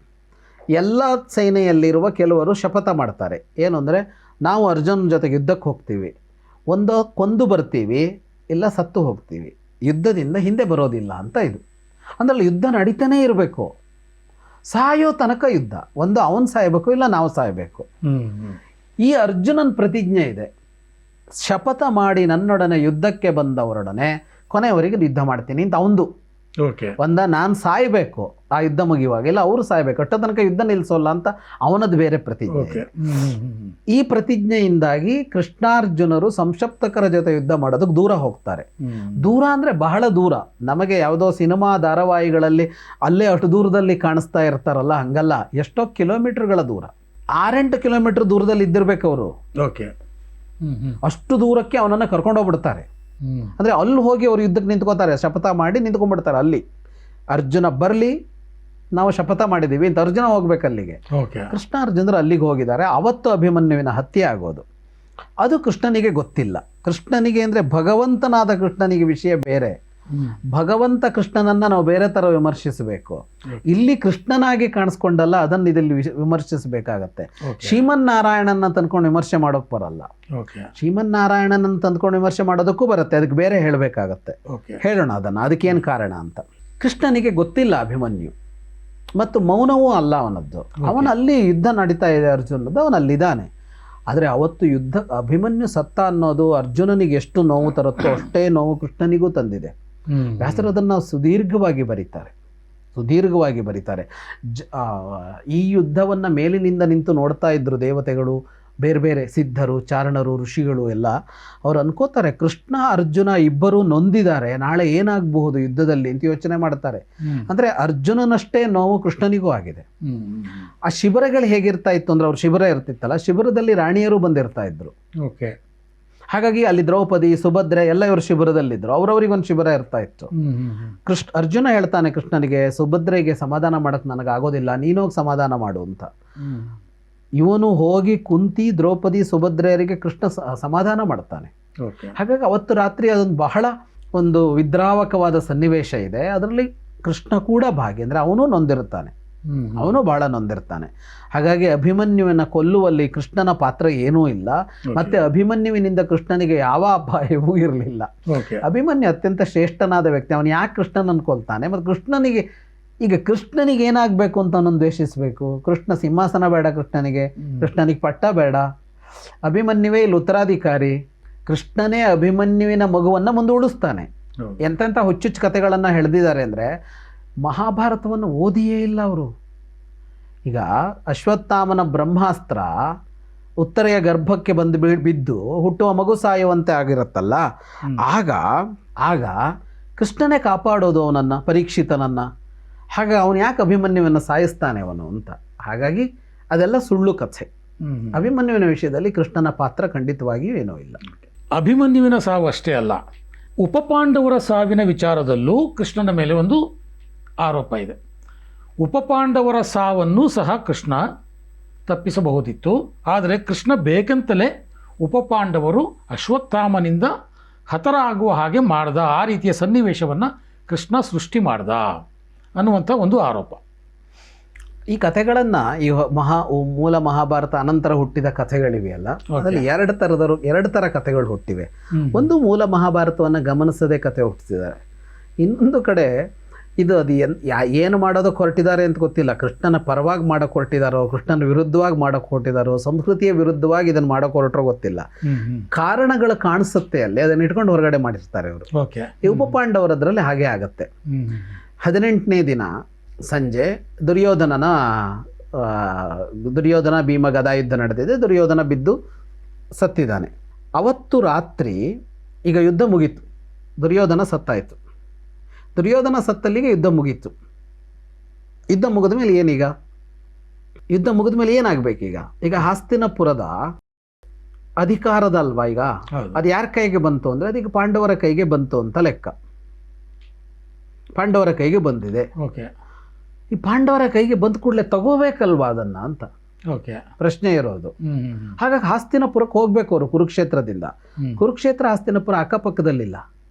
ಎಲ್ಲ ಸೇನೆಯಲ್ಲಿರುವ ಕೆಲವರು ಶಪಥ ಮಾಡ್ತಾರೆ. ಏನು ಅಂದರೆ, ನಾವು ಅರ್ಜುನ ಜೊತೆಗೆ ಯುದ್ಧಕ್ಕೆ ಹೋಗ್ತೀವಿ, ಒಂದು ಕೊಂದು ಬರ್ತೀವಿ, ಇಲ್ಲ ಸತ್ತು ಹೋಗ್ತೀವಿ, ಯುದ್ಧದಿಂದ ಹಿಂದೆ ಬರೋದಿಲ್ಲ ಅಂತ. ಇದು ಅಂದರೆ ಯುದ್ಧ ನಡೀತಾನೇ ಇರಬೇಕು, ಸಾಯೋ ತನಕ ಯುದ್ಧ. ಒಂದು ಅವನು ಸಾಯಬೇಕು, ಇಲ್ಲ ನಾವು ಸಾಯಬೇಕು. ಈ ಅರ್ಜುನನ ಪ್ರತಿಜ್ಞೆ ಇದೆ, ಶಪಥ ಮಾಡಿ ನನ್ನೊಡನೆ ಯುದ್ಧಕ್ಕೆ ಬಂದವರೊಡನೆ ಕೊನೆಯವರೆಗೆ ಯುದ್ಧ ಮಾಡ್ತೀನಿ ಅಂತ ಅವಂದು. ಓಕೆ. ನಾನು ಸಾಯಬೇಕು ಆ ಯುದ್ಧ ಮುಗಿಯುವಾಗ, ಇಲ್ಲ ಅವರು ಸಾಯಬೇಕು, ಅಷ್ಟೋ ತನಕ ಯುದ್ಧ ನಿಲ್ಲಿಸೋಲ್ಲ ಅಂತ ಅವನದ್ದು ಬೇರೆ ಪ್ರತಿಜ್ಞೆ. ಈ ಪ್ರತಿಜ್ಞೆಯಿಂದಾಗಿ ಕೃಷ್ಣಾರ್ಜುನರು ಸಂಶಪ್ತಕರ ಜೊತೆ ಯುದ್ಧ ಮಾಡೋದಕ್ಕೆ ದೂರ ಹೋಗ್ತಾರೆ. ದೂರ ಅಂದರೆ ಬಹಳ ದೂರ. ನಮಗೆ ಯಾವುದೋ ಸಿನಿಮಾ ಧಾರಾವಾಹಿಗಳಲ್ಲಿ ಅಲ್ಲೇ ಅಷ್ಟು ದೂರದಲ್ಲಿ ಕಾಣಿಸ್ತಾ ಇರ್ತಾರಲ್ಲ, ಹಂಗಲ್ಲ, ಎಷ್ಟೋ ಕಿಲೋಮೀಟರ್ಗಳ ದೂರ, 6-8 ಕಿಲೋಮೀಟರ್ ದೂರದಲ್ಲಿ ಇದ್ದಿರ್ಬೇಕು ಅವರು. ಓಕೆ. ಅಷ್ಟು ದೂರಕ್ಕೆ ಅವನನ್ನು ಕರ್ಕೊಂಡು ಹೋಗ್ಬಿಡ್ತಾರೆ. ಅಂದರೆ ಅಲ್ಲಿ ಹೋಗಿ ಅವರು ಯುದ್ಧಕ್ಕೆ ನಿಂತ್ಕೋತಾರೆ, ಶಪಥ ಮಾಡಿ ನಿಂತ್ಕೊಂಡ್ಬಿಡ್ತಾರೆ. ಅಲ್ಲಿ ಅರ್ಜುನ ಬರಲಿ, ನಾವು ಶಪಥ ಮಾಡಿದ್ದೀವಿ ಅಂತ ಅರ್ಜುನ ಹೋಗ್ಬೇಕು ಅಲ್ಲಿಗೆ. ಕೃಷ್ಣ ಅರ್ಜುನರು ಅಲ್ಲಿಗೆ ಹೋಗಿದ್ದಾರೆ. ಅವತ್ತು ಅಭಿಮನ್ಯುವಿನ ಹತ್ಯೆ ಆಗೋದು. ಅದು ಕೃಷ್ಣನಿಗೆ ಗೊತ್ತಿಲ್ಲ. ಕೃಷ್ಣನಿಗೆ ಅಂದರೆ ಭಗವಂತನಾದ ಕೃಷ್ಣನಿಗೆ ವಿಷಯ ಬೇರೆ. ಭಗವಂತ ಕೃಷ್ಣನನ್ನು ನಾವು ಬೇರೆ ಥರ ವಿಮರ್ಶಿಸಬೇಕು. ಇಲ್ಲಿ ಕೃಷ್ಣನಾಗಿ ಕಾಣಿಸ್ಕೊಂಡಲ್ಲ, ಅದನ್ನು ಇದರಲ್ಲಿ ವಿಮರ್ಶಿಸಬೇಕಾಗತ್ತೆ. ಶ್ರೀಮನ್ನಾರಾಯಣನ ತಂದ್ಕೊಂಡು ವಿಮರ್ಶೆ ಮಾಡೋಕ್ಕೆ ಬರಲ್ಲ. ಶ್ರೀಮನ್ನಾರಾಯಣನ ತಂದ್ಕೊಂಡು ವಿಮರ್ಶೆ ಮಾಡೋದಕ್ಕೂ ಬರುತ್ತೆ, ಅದಕ್ಕೆ ಬೇರೆ ಹೇಳಬೇಕಾಗತ್ತೆ. ಹೇಳೋಣ ಅದನ್ನು, ಅದಕ್ಕೇನು ಕಾರಣ ಅಂತ. ಕೃಷ್ಣನಿಗೆ ಗೊತ್ತಿಲ್ಲ ಅಭಿಮನ್ಯು, ಮತ್ತು ಮೌನವೂ ಅಲ್ಲ ಅವನದ್ದು. ಅವನಲ್ಲಿ ಯುದ್ಧ ನಡೀತಾ ಇದೆ ಅರ್ಜುನದ್ದು, ಅವನಲ್ಲಿದ್ದಾನೆ. ಆದರೆ ಅವತ್ತು ಯುದ್ಧ ಅಭಿಮನ್ಯು ಸತ್ತ ಅನ್ನೋದು ಅರ್ಜುನನಿಗೆ ಎಷ್ಟು ನೋವು ತರುತ್ತೋ ಅಷ್ಟೇ ನೋವು ಕೃಷ್ಣನಿಗೂ ತಂದಿದೆ. ವ್ಯಾಸರು ಅದನ್ನು ಸುದೀರ್ಘವಾಗಿ ಬರೀತಾರೆ. ಈ ಯುದ್ಧವನ್ನು ಮೇಲಿನಿಂದ ನಿಂತು ನೋಡ್ತಾ ಇದ್ರು ದೇವತೆಗಳು, ಬೇರೆ ಬೇರೆ ಸಿದ್ಧರು, ಚಾರಣರು, ಋಷಿಗಳು ಎಲ್ಲ. ಅವ್ರು ಅನ್ಕೋತಾರೆ ಕೃಷ್ಣ ಅರ್ಜುನ ಇಬ್ಬರೂ ನೊಂದಿದ್ದಾರೆ, ನಾಳೆ ಏನಾಗಬಹುದು ಯುದ್ಧದಲ್ಲಿ ಅಂತ ಯೋಚನೆ ಮಾಡ್ತಾರೆ. ಅಂದರೆ ಅರ್ಜುನನಷ್ಟೇ ನೋವು ಕೃಷ್ಣನಿಗೂ ಆಗಿದೆ. ಆ ಶಿಬಿರಗಳು ಹೇಗಿರ್ತಾ ಇತ್ತು ಅಂದರೆ, ಅವ್ರ ಶಿಬಿರ ಇರ್ತಿತ್ತಲ್ಲ, ಶಿಬಿರದಲ್ಲಿ ರಾಣಿಯರು ಬಂದಿರ್ತಾ ಇದ್ರು. ಓಕೆ. ಹಾಗಾಗಿ ಅಲ್ಲಿ ದ್ರೌಪದಿ, ಸುಭದ್ರೆ ಎಲ್ಲ ಇವರು ಶಿಬಿರದಲ್ಲಿದ್ದರು. ಅವ್ರವ್ರಿಗೊಂದು ಶಿಬಿರ ಇರ್ತಾ ಇತ್ತು. ಅರ್ಜುನ ಹೇಳ್ತಾನೆ ಕೃಷ್ಣನಿಗೆ, ಸುಭದ್ರೆಗೆ ಸಮಾಧಾನ ಮಾಡೋಕ್ಕೆ ನನಗಾಗೋದಿಲ್ಲ, ನೀನೋಗಿ ಸಮಾಧಾನ ಮಾಡು ಅಂತ. ಇವನು ಹೋಗಿ ಕುಂತಿ, ದ್ರೌಪದಿ, ಸುಭದ್ರೆಯರಿಗೆ ಕೃಷ್ಣ ಸಮಾಧಾನ ಮಾಡ್ತಾನೆ. ಹಾಗಾಗಿ ಅವತ್ತು ರಾತ್ರಿ ಅದೊಂದು ಬಹಳ ಒಂದು ವಿದ್ರಾವಕವಾದ ಸನ್ನಿವೇಶ ಇದೆ. ಅದರಲ್ಲಿ ಕೃಷ್ಣ ಕೂಡ ಭಾಗಿ, ಅಂದರೆ ಅವನು ನೊಂದಿರ್ತಾನೆ, ಅವನು ಬಹಳ ನೊಂದಿರ್ತಾನೆ. ಹಾಗಾಗಿ ಅಭಿಮನ್ಯುವಿನ ಕೊಲ್ಲುವಲ್ಲಿ ಕೃಷ್ಣನ ಪಾತ್ರ ಏನೂ ಇಲ್ಲ. ಮತ್ತೆ ಅಭಿಮನ್ಯುವಿನಿಂದ ಕೃಷ್ಣನಿಗೆ ಯಾವ ಅಪಾಯವೂ ಇರಲಿಲ್ಲ. ಅಭಿಮನ್ಯು ಅತ್ಯಂತ ಶ್ರೇಷ್ಠನಾದ ವ್ಯಕ್ತಿ. ಅವನು ಯಾಕೆ ಕೃಷ್ಣನನ್ನು ಕೊಲ್ತಾನೆ? ಮತ್ತು ಕೃಷ್ಣನಿಗೆ ಏನಾಗಬೇಕು ಅಂತ ಅವನನ್ನು ದ್ವೇಷಿಸಬೇಕು? ಕೃಷ್ಣ ಸಿಂಹಾಸನ ಬೇಡ ಕೃಷ್ಣನಿಗೆ ಪಟ್ಟ ಬೇಡ. ಅಭಿಮನ್ಯುವೇ ಇಲ್ಲಿ ಉತ್ತರಾಧಿಕಾರಿ. ಕೃಷ್ಣನೇ ಅಭಿಮನ್ಯುವಿನ ಮಗುವನ್ನು ಮುಂದೂಡಿಸ್ತಾನೆ. ಎಂತೆಂಥ ಹುಚ್ಚುಚ್ಚು ಕಥೆಗಳನ್ನು ಎಳೆದಿದ್ದಾರೆ ಅಂದರೆ, ಮಹಾಭಾರತವನ್ನು ಓದಿಯೇ ಇಲ್ಲ ಅವರು. ಈಗ ಅಶ್ವತ್ಥಾಮನ ಬ್ರಹ್ಮಾಸ್ತ್ರ ಉತ್ತರೆಯ ಗರ್ಭಕ್ಕೆ ಬಿದ್ದು ಹುಟ್ಟುವ ಮಗು ಸಾಯುವಂತೆ ಆಗಿರುತ್ತಲ್ಲ, ಆಗ ಕೃಷ್ಣನೇ ಕಾಪಾಡೋದು ಅವನನ್ನು, ಪರೀಕ್ಷಿತನನ್ನು. ಹಾಗೆ ಅವನು ಯಾಕೆ ಅಭಿಮನ್ಯುವನ್ನು ಸಾಯಿಸ್ತಾನೆ ಅವನು ಅಂತ. ಹಾಗಾಗಿ ಅದೆಲ್ಲ ಸುಳ್ಳು ಕಥೆ. ಅಭಿಮನ್ಯುವಿನ ವಿಷಯದಲ್ಲಿ ಕೃಷ್ಣನ ಪಾತ್ರ ಖಂಡಿತವಾಗಿಯೂ ಏನೂ ಇಲ್ಲ. ಅಭಿಮನ್ಯುವಿನ ಸಾವು ಅಷ್ಟೇ ಅಲ್ಲ, ಉಪಪಾಂಡವರ ಸಾವಿನ ವಿಚಾರದಲ್ಲೂ ಕೃಷ್ಣನ ಮೇಲೆ ಒಂದು ಆರೋಪ ಇದೆ. ಉಪಪಾಂಡವರ ಸಾವನ್ನು ಸಹ ಕೃಷ್ಣ ತಪ್ಪಿಸಬಹುದಿತ್ತು, ಆದರೆ ಕೃಷ್ಣ ಬೇಕಂತಲೇ ಉಪಪಾಂಡವರು ಅಶ್ವತ್ಥಾಮನಿಂದ ಹತರಾಗುವ ಹಾಗೆ ಮಾಡ್ದ, ಆ ರೀತಿಯ ಸನ್ನಿವೇಶವನ್ನು ಕೃಷ್ಣ ಸೃಷ್ಟಿ ಮಾಡ್ದ ಅನ್ನುವಂಥ ಒಂದು ಆರೋಪ. ಈ ಕಥೆಗಳನ್ನು ಈ ಮೂಲ ಮಹಾಭಾರತ ಅನಂತರ ಹುಟ್ಟಿದ ಕಥೆಗಳಿವೆಯಲ್ಲ, ಅದರಲ್ಲಿ ಎರಡು ಥರ ಕಥೆಗಳು ಹುಟ್ಟಿವೆ. ಒಂದು ಮೂಲ ಮಹಾಭಾರತವನ್ನು ಗಮನಿಸದೆ ಕಥೆ ಹುಟ್ಟಿಸಿದ್ದಾರೆ. ಇನ್ನೊಂದು ಕಡೆ ಇದು ಏನು ಮಾಡೋದಕ್ಕೆ ಹೊರಟಿದ್ದಾರೆ ಅಂತ ಗೊತ್ತಿಲ್ಲ. ಕೃಷ್ಣನ ಪರವಾಗಿ ಮಾಡೋಕ್ಕೆ ಹೊರಟಿದಾರೋ, ಕೃಷ್ಣನ ವಿರುದ್ಧವಾಗಿ ಮಾಡೋಕ್ಕೆ ಹೊರಟಿದಾರೋ, ಸಂಸ್ಕೃತಿಯ ವಿರುದ್ಧವಾಗಿ ಇದನ್ನು ಮಾಡೋಕ್ಕೆ ಹೊರಟರೋ ಗೊತ್ತಿಲ್ಲ. ಕಾರಣಗಳು ಕಾಣಿಸುತ್ತೆ ಅಲ್ಲಿ, ಅದನ್ನ ಇಟ್ಕೊಂಡು ಹೊರಗಡೆ ಮಾಡಿರ್ತಾರೆ ಅವರು. ಈ ಉಪಪಾಂಡವರದ್ರಲ್ಲಿ ಹಾಗೆ ಆಗತ್ತೆ. 18ನೇ ದಿನ ಸಂಜೆ ದುರ್ಯೋಧನ ಭೀಮ ಗದಾಯುದ್ಧ ನಡೆದಿದೆ. ದುರ್ಯೋಧನ ಬಿದ್ದು ಸತ್ತಿದ್ದಾನೆ. ಅವತ್ತು ರಾತ್ರಿ ಈಗ ಯುದ್ಧ ಮುಗೀತು, ದುರ್ಯೋಧನ ಸತ್ತಾಯಿತು. ದುರ್ಯೋಧನ ಸತ್ತಲ್ಲಿಗೆ ಯುದ್ಧ ಮುಗೀತು. ಯುದ್ಧ ಮುಗಿದ ಮೇಲೆ ಏನೀಗ? ಯುದ್ಧ ಮುಗಿದ ಮೇಲೆ ಏನಾಗಬೇಕೀಗ? ಈಗ ಹಸ್ತಿನಪುರದ ಅಧಿಕಾರದಲ್ವಾ ಈಗ? ಅದು ಯಾರ ಕೈಗೆ ಬಂತು ಅಂದರೆ ಅದೀಗ ಪಾಂಡವರ ಕೈಗೆ ಬಂತು ಅಂತ ಲೆಕ್ಕ. ಪಾಂಡವರ ಕೈಗೆ ಬಂದಿದೆ. ಈ ಪಾಂಡವರ ಕೈಗೆ ಬಂದ ಕೂಡಲೇ ತಗೋಬೇಕಲ್ವಾ ಅದನ್ನ ಅಂತ ಪ್ರಶ್ನೆ ಇರೋದು. ಹಾಗಾಗಿ ಹಸ್ತಿನಪುರಕ್ಕೆ ಹೋಗ್ಬೇಕು ಅವರು ಕುರುಕ್ಷೇತ್ರದಿಂದ. ಕುರುಕ್ಷೇತ್ರ ಹಸ್ತಿನಪುರ ಅಕ್ಕಪಕ್ಕದಲ್ಲಿಲ್ಲ,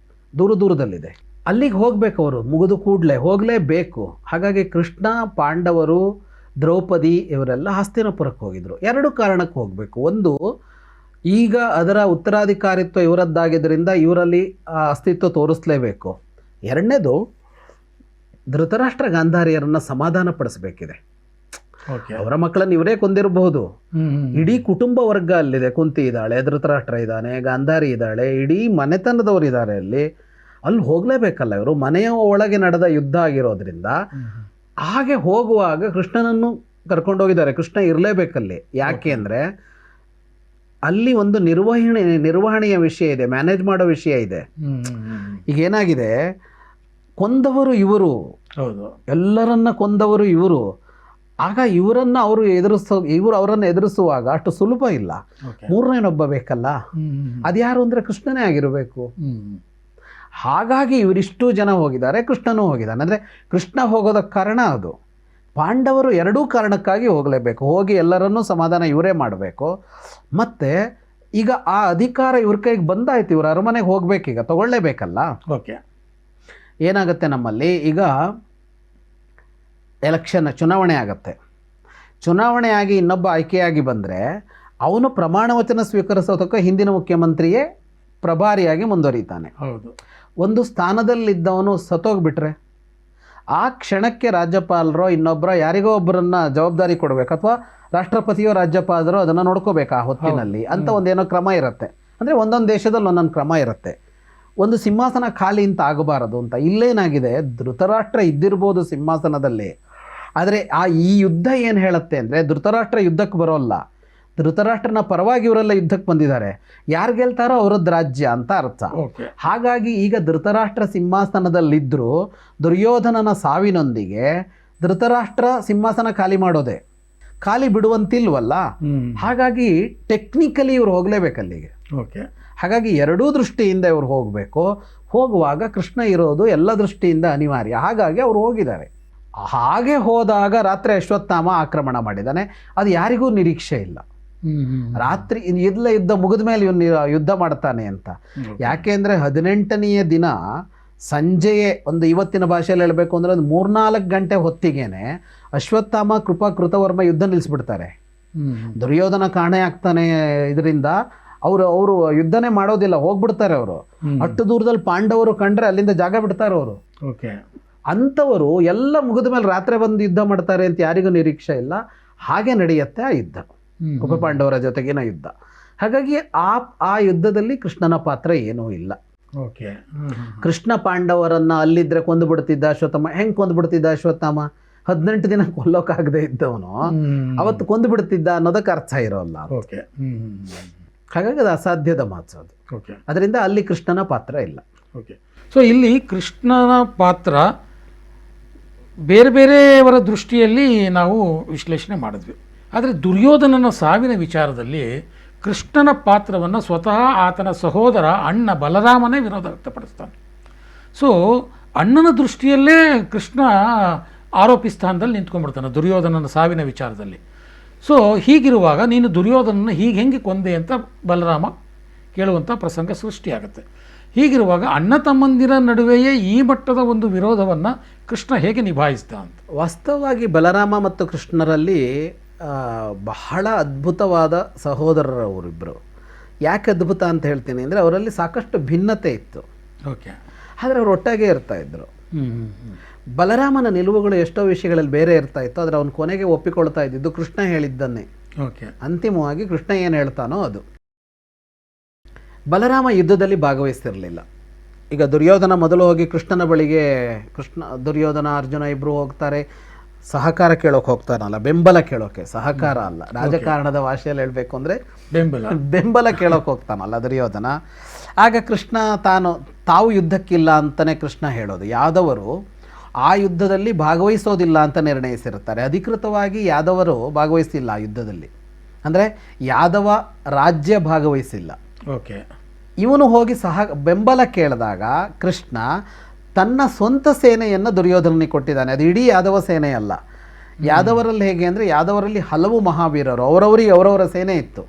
ದೂರದಲ್ಲಿದೆ. ಅಲ್ಲಿಗೆ ಹೋಗ್ಬೇಕು ಅವರು, ಮುಗಿದು ಕೂಡಲೇ ಹೋಗಲೇಬೇಕು. ಹಾಗಾಗಿ ಕೃಷ್ಣ, ಪಾಂಡವರು, ದ್ರೌಪದಿ ಇವರೆಲ್ಲ ಹಸ್ತಿನಪುರಕ್ಕೆ ಹೋಗಿದ್ರು. ಎರಡು ಕಾರಣಕ್ಕೆ ಹೋಗಬೇಕು. ಒಂದು, ಈಗ ಅದರ ಉತ್ತರಾಧಿಕಾರಿತ್ವ ಇವರದ್ದಾಗಿದ್ದರಿಂದ ಇವರಲ್ಲಿ ಅಸ್ತಿತ್ವ ತೋರಿಸಲೇಬೇಕು. ಎರಡನೇದು, ಧೃತರಾಷ್ಟ್ರ ಗಾಂಧಾರಿಯರನ್ನು ಸಮಾಧಾನ ಪಡಿಸಬೇಕಿದೆ. ಅವರ ಮಕ್ಕಳನ್ನು ಇವರೇ ಕೊಂದಿರಬಹುದು. ಇಡೀ ಕುಟುಂಬ ವರ್ಗ ಅಲ್ಲಿದೆ. ಕುಂತಿ ಇದ್ದಾಳೆ, ಧೃತರಾಷ್ಟ್ರ ಇದ್ದಾನೆ, ಗಾಂಧಾರಿ ಇದ್ದಾಳೆ, ಇಡೀ ಮನೆತನದವರು ಇದ್ದಾರೆ ಅಲ್ಲಿ ಹೋಗಲೇಬೇಕಲ್ಲ ಇವರು. ಮನೆಯ ಒಳಗೆ ನಡೆದ ಯುದ್ಧ ಆಗಿರೋದ್ರಿಂದ ಹಾಗೆ ಹೋಗುವಾಗ ಕೃಷ್ಣನನ್ನು ಕರ್ಕೊಂಡೋಗಿದ್ದಾರೆ. ಕೃಷ್ಣ ಇರಲೇಬೇಕಲ್ಲಿ. ಯಾಕೆ ಅಂದರೆ ಅಲ್ಲಿ ಒಂದು ನಿರ್ವಹಣೆಯ ವಿಷಯ ಇದೆ, ಮ್ಯಾನೇಜ್ ಮಾಡೋ ವಿಷಯ ಇದೆ. ಈಗ ಏನಾಗಿದೆ, ಕೊಂದವರು ಇವರು, ಎಲ್ಲರನ್ನ ಕೊಂದವರು ಇವರು. ಆಗ ಇವರನ್ನು ಇವರು ಅವರನ್ನು ಎದುರಿಸುವಾಗ ಅಷ್ಟು ಸುಲಭ ಇಲ್ಲ. ಮೂರನೇನೊಬ್ಬ ಬೇಕಲ್ಲ, ಅದ್ಯಾರು ಅಂದರೆ ಕೃಷ್ಣನೇ ಆಗಿರಬೇಕು. ಹಾಗಾಗಿ ಇವರಿಷ್ಟು ಜನ ಹೋಗಿದ್ದಾರೆ, ಕೃಷ್ಣನೂ ಹೋಗಿದ್ದಾನೆ. ಅಂದರೆ ಕೃಷ್ಣ ಹೋಗೋದಕ್ಕೆ ಕಾರಣ ಅದು. ಪಾಂಡವರು ಎರಡೂ ಕಾರಣಕ್ಕಾಗಿ ಹೋಗಲೇಬೇಕು. ಹೋಗಿ ಎಲ್ಲರನ್ನೂ ಸಮಾಧಾನ ಇವರೇ ಮಾಡಬೇಕು. ಮತ್ತು ಈಗ ಆ ಅಧಿಕಾರ ಇವ್ರ ಕೈಗೆ ಬಂದಾಯ್ತು, ಇವ್ರ ಅರಮನೆಗೆ ಹೋಗ್ಬೇಕೀಗ, ತಗೊಳ್ಳೇಬೇಕಲ್ಲ. ಏನಾಗುತ್ತೆ ನಮ್ಮಲ್ಲಿ ಈಗ ಚುನಾವಣೆ ಆಗುತ್ತೆ. ಚುನಾವಣೆಯಾಗಿ ಇನ್ನೊಬ್ಬ ಆಯ್ಕೆಯಾಗಿ ಬಂದರೆ ಅವನು ಪ್ರಮಾಣ ವಚನ ಸ್ವೀಕರಿಸೋದಕ್ಕೆ ಹಿಂದಿನ ಮುಖ್ಯಮಂತ್ರಿಯೇ ಪ್ರಭಾರಿಯಾಗಿ ಮುಂದುವರಿತಾನೆ. ಒಂದು ಸ್ಥಾನದಲ್ಲಿದ್ದವನು ಸತ್ತೋಗ್ಬಿಟ್ರೆ ಆ ಕ್ಷಣಕ್ಕೆ ರಾಜ್ಯಪಾಲರೋ ಇನ್ನೊಬ್ಬರ ಯಾರಿಗೋ ಒಬ್ಬರನ್ನ ಜವಾಬ್ದಾರಿ ಕೊಡಬೇಕು, ಅಥವಾ ರಾಷ್ಟ್ರಪತಿಯೋ ರಾಜ್ಯಪಾಲರೋ ಅದನ್ನು ನೋಡ್ಕೋಬೇಕು ಆ ಹೊತ್ತಿನಲ್ಲಿ ಅಂತ ಒಂದೇನೋ ಕ್ರಮ ಇರುತ್ತೆ. ಅಂದರೆ ಒಂದೊಂದು ದೇಶದಲ್ಲಿ ಒಂದೊಂದು ಕ್ರಮ ಇರುತ್ತೆ. ಒಂದು ಸಿಂಹಾಸನ ಖಾಲಿ ಅಂತ ಆಗಬಾರದು ಅಂತ. ಇಲ್ಲೇನಾಗಿದೆ, ಧೃತರಾಷ್ಟ್ರ ಇದ್ದಿರ್ಬೋದು ಸಿಂಹಾಸನದಲ್ಲಿ, ಆದರೆ ಈ ಯುದ್ಧ ಏನು ಹೇಳುತ್ತೆ ಅಂದರೆ ಧೃತರಾಷ್ಟ್ರ ಯುದ್ಧಕ್ಕೆ ಬರೋಲ್ಲ. ಧೃತರಾಷ್ಟ್ರನ ಪರವಾಗಿ ಇವರೆಲ್ಲ ಯುದ್ಧಕ್ಕೆ ಬಂದಿದ್ದಾರೆ. ಯಾರು ಗೆಲ್ತಾರೋ ಅವರದ್ದು ರಾಜ್ಯ ಅಂತ ಅರ್ಥ. ಹಾಗಾಗಿ ಈಗ ಧೃತರಾಷ್ಟ್ರ ಸಿಂಹಾಸನದಲ್ಲಿದ್ದರೂ ದುರ್ಯೋಧನನ ಸಾವಿನೊಂದಿಗೆ ಧೃತರಾಷ್ಟ್ರ ಸಿಂಹಾಸನ ಖಾಲಿ ಮಾಡೋದೆ, ಖಾಲಿ ಬಿಡುವಂತಿಲ್ವಲ್ಲ. ಹಾಗಾಗಿ ಟೆಕ್ನಿಕಲಿ ಇವ್ರು ಹೋಗಲೇಬೇಕಲ್ಲಿಗೆ. ಹಾಗಾಗಿ ಎರಡೂ ದೃಷ್ಟಿಯಿಂದ ಇವರು ಹೋಗಬೇಕು. ಹೋಗುವಾಗ ಕೃಷ್ಣ ಇರೋದು ಎಲ್ಲ ದೃಷ್ಟಿಯಿಂದ ಅನಿವಾರ್ಯ. ಹಾಗಾಗಿ ಅವರು ಹೋಗಿದ್ದಾರೆ. ಹಾಗೆ ಹೋದಾಗ ರಾತ್ರಿ ಅಶ್ವತ್ಥಾಮ ಆಕ್ರಮಣ ಮಾಡಿದ್ದಾನೆ. ಅದು ಯಾರಿಗೂ ನಿರೀಕ್ಷೆ ಇಲ್ಲ. ರಾತ್ರಿ ಯುದ್ಧ ಮುಗಿದ ಮೇಲೆ ಇವನು ಯುದ್ಧ ಮಾಡ್ತಾನೆ ಅಂತ. ಯಾಕೆ ಅಂದರೆ 18ನೆಯ ದಿನ ಸಂಜೆಯೇ, ಒಂದು ಇವತ್ತಿನ ಭಾಷೆಯಲ್ಲಿ ಹೇಳಬೇಕು ಅಂದರೆ ಒಂದು 3-4 ಗಂಟೆ ಹೊತ್ತಿಗೇನೆ ಅಶ್ವತ್ಥಾಮ, ಕೃತವರ್ಮ ಯುದ್ಧ ನಿಲ್ಲಿಸ್ಬಿಡ್ತಾರೆ. ದುರ್ಯೋಧನ ಕಾಣೆ ಆಗ್ತಾನೆ. ಇದರಿಂದ ಅವರು ಯುದ್ಧನೇ ಮಾಡೋದಿಲ್ಲ, ಹೋಗ್ಬಿಡ್ತಾರೆ ಅವರು. ಅಷ್ಟು ದೂರದಲ್ಲಿ ಪಾಂಡವರು ಕಂಡ್ರೆ ಅಲ್ಲಿಂದ ಜಾಗ ಬಿಡ್ತಾರೆ ಅವರು. ಅಂಥವರು ಎಲ್ಲ ಮುಗಿದ ಮೇಲೆ ರಾತ್ರಿ ಬಂದು ಯುದ್ಧ ಮಾಡ್ತಾರೆ ಅಂತ ಯಾರಿಗೂ ನಿರೀಕ್ಷೆ ಇಲ್ಲ. ಹಾಗೆ ನಡೆಯುತ್ತೆ ಆ ಯುದ್ಧ, ಉಪಪಾಂಡವರ ಜೊತೆಗಿನ ಯುದ್ಧ. ಹಾಗಾಗಿ ಆ ಯುದ್ಧದಲ್ಲಿ ಕೃಷ್ಣನ ಪಾತ್ರ ಏನೂ ಇಲ್ಲ. ಕೃಷ್ಣ ಪಾಂಡವರನ್ನ ಅಲ್ಲಿದ್ರೆ ಕೊಂದು ಬಿಡ್ತಿದ್ದ ಅಶ್ವತ್ಥಾಮ. ಹೆಂಗೆ ಕೊಂದು ಬಿಡ್ತಿದ್ದ ಅಶ್ವತ್ಥಾಮ? 18 ದಿನ ಕೊಲ್ಲೋಕ್ಕಾಗದೆ ಇದ್ದವನು ಅವತ್ತು ಕೊಂದು ಬಿಡ್ತಿದ್ದ ಅನ್ನೋದಕ್ಕೆ ಅರ್ಥ ಇರೋಲ್ಲ. ಹಾಗಾಗಿ ಅದು ಅಸಾಧ್ಯದ ಮಾತು ಅದು. ಅದರಿಂದ ಅಲ್ಲಿ ಕೃಷ್ಣನ ಪಾತ್ರ ಇಲ್ಲ. ಸೊ ಇಲ್ಲಿ ಕೃಷ್ಣನ ಪಾತ್ರ ಬೇರೆ ಬೇರೆಯವರ ದೃಷ್ಟಿಯಲ್ಲಿ ನಾವು ವಿಶ್ಲೇಷಣೆ ಮಾಡಿದ್ವಿ. ಆದರೆ ದುರ್ಯೋಧನನ ಸಾವಿನ ವಿಚಾರದಲ್ಲಿ ಕೃಷ್ಣನ ಪಾತ್ರವನ್ನು ಸ್ವತಃ ಆತನ ಸಹೋದರ ಅಣ್ಣ ಬಲರಾಮನೇ ವಿರೋಧ ವ್ಯಕ್ತಪಡಿಸ್ತಾನೆ. ಸೊ ಅಣ್ಣನ ದೃಷ್ಟಿಯಲ್ಲೇ ಕೃಷ್ಣ ಆರೋಪಿ ಸ್ಥಾನದಲ್ಲಿ ನಿಂತ್ಕೊಂಡ್ಬಿಡ್ತಾನೆ ದುರ್ಯೋಧನನ ಸಾವಿನ ವಿಚಾರದಲ್ಲಿ. ಸೊ ಹೀಗಿರುವಾಗ ನೀನು ದುರ್ಯೋಧನನ ಹೆಂಗೆ ಕೊಂದೆ ಅಂತ ಬಲರಾಮ ಕೇಳುವಂಥ ಪ್ರಸಂಗ ಸೃಷ್ಟಿಯಾಗುತ್ತೆ. ಹೀಗಿರುವಾಗ ಅಣ್ಣ ತಮ್ಮಂದಿರ ನಡುವೆಯೇ ಈ ಮಟ್ಟದ ಒಂದು ವಿರೋಧವನ್ನು ಕೃಷ್ಣ ಹೇಗೆ ನಿಭಾಯಿಸಿದ ಅಂತ. ವಾಸ್ತವವಾಗಿ ಬಲರಾಮ ಮತ್ತು ಕೃಷ್ಣರಲ್ಲಿ ಬಹಳ ಅದ್ಭುತವಾದ ಸಹೋದರರವರಿಬ್ಬರು. ಯಾಕೆ ಅದ್ಭುತ ಅಂತ ಹೇಳ್ತೀನಿ ಅಂದರೆ ಅವರಲ್ಲಿ ಸಾಕಷ್ಟು ಭಿನ್ನತೆ ಇತ್ತು. ಓಕೆ. ಆದರೆ ಅವರು ಒಟ್ಟಾಗೆ ಇರ್ತಾಯಿದ್ರು. ಬಲರಾಮನ ನಿಲುವುಗಳು ಎಷ್ಟೋ ವಿಷಯಗಳಲ್ಲಿ ಬೇರೆ ಇರ್ತಾ ಇತ್ತು, ಆದರೆ ಅವನು ಕೊನೆಗೆ ಒಪ್ಪಿಕೊಳ್ತಾ ಇದ್ದಿದ್ದು ಕೃಷ್ಣ ಹೇಳಿದ್ದನ್ನೇ. ಓಕೆ. ಅಂತಿಮವಾಗಿ ಕೃಷ್ಣ ಏನು ಹೇಳ್ತಾನೋ ಅದು. ಬಲರಾಮ ಯುದ್ಧದಲ್ಲಿ ಭಾಗವಹಿಸ್ತಿರಲಿಲ್ಲ. ಈಗ ದುರ್ಯೋಧನ ಮೊದಲು ಹೋಗಿ ಕೃಷ್ಣನ ಬಳಿಗೆ, ದುರ್ಯೋಧನ ಅರ್ಜುನ ಇಬ್ಬರು ಹೋಗ್ತಾರೆ, ಸಹಕಾರ ಕೇಳೋಕೆ ಹೋಗ್ತಾನಲ್ಲ, ಬೆಂಬಲ ಕೇಳೋಕೆ, ಸಹಕಾರ ಅಲ್ಲ, ರಾಜಕಾರಣದ ಭಾಷೆಯಲ್ಲಿ ಹೇಳಬೇಕು ಅಂದರೆ ಬೆಂಬಲ ಕೇಳೋಕೆ ಹೋಗ್ತಾನಲ್ಲ ದುರ್ಯೋಧನ. ಆಗ ಕೃಷ್ಣ ತಾವು ಯುದ್ಧಕ್ಕಿಲ್ಲ ಅಂತಲೇ ಕೃಷ್ಣ ಹೇಳೋದು. ಯಾದವರು ಆ ಯುದ್ಧದಲ್ಲಿ ಭಾಗವಹಿಸೋದಿಲ್ಲ ಅಂತ ನಿರ್ಣಯಿಸಿರ್ತಾರೆ. ಅಧಿಕೃತವಾಗಿ ಯಾದವರು ಭಾಗವಹಿಸಿಲ್ಲ ಆ ಯುದ್ಧದಲ್ಲಿ, ಅಂದರೆ ಯಾದವ ರಾಜ್ಯ ಭಾಗವಹಿಸಿಲ್ಲ. ಓಕೆ. ಇವನು ಹೋಗಿ ಬೆಂಬಲ ಕೇಳಿದಾಗ ಕೃಷ್ಣ ತನ್ನ ಸ್ವಂತ ಸೇನೆಯನ್ನು ದುರ್ಯೋಧನಿಗೆ ಕೊಟ್ಟಿದ್ದಾನೆ. ಅದು ಇಡೀ ಯಾದವ ಸೇನೆ ಅಲ್ಲ. ಯಾದವರಲ್ಲಿ ಹೇಗೆ ಅಂದರೆ ಯಾದವರಲ್ಲಿ ಹಲವು ಮಹಾವೀರರು, ಅವರವರಿಗೆ ಅವರವರ ಸೇನೆ ಇತ್ತು.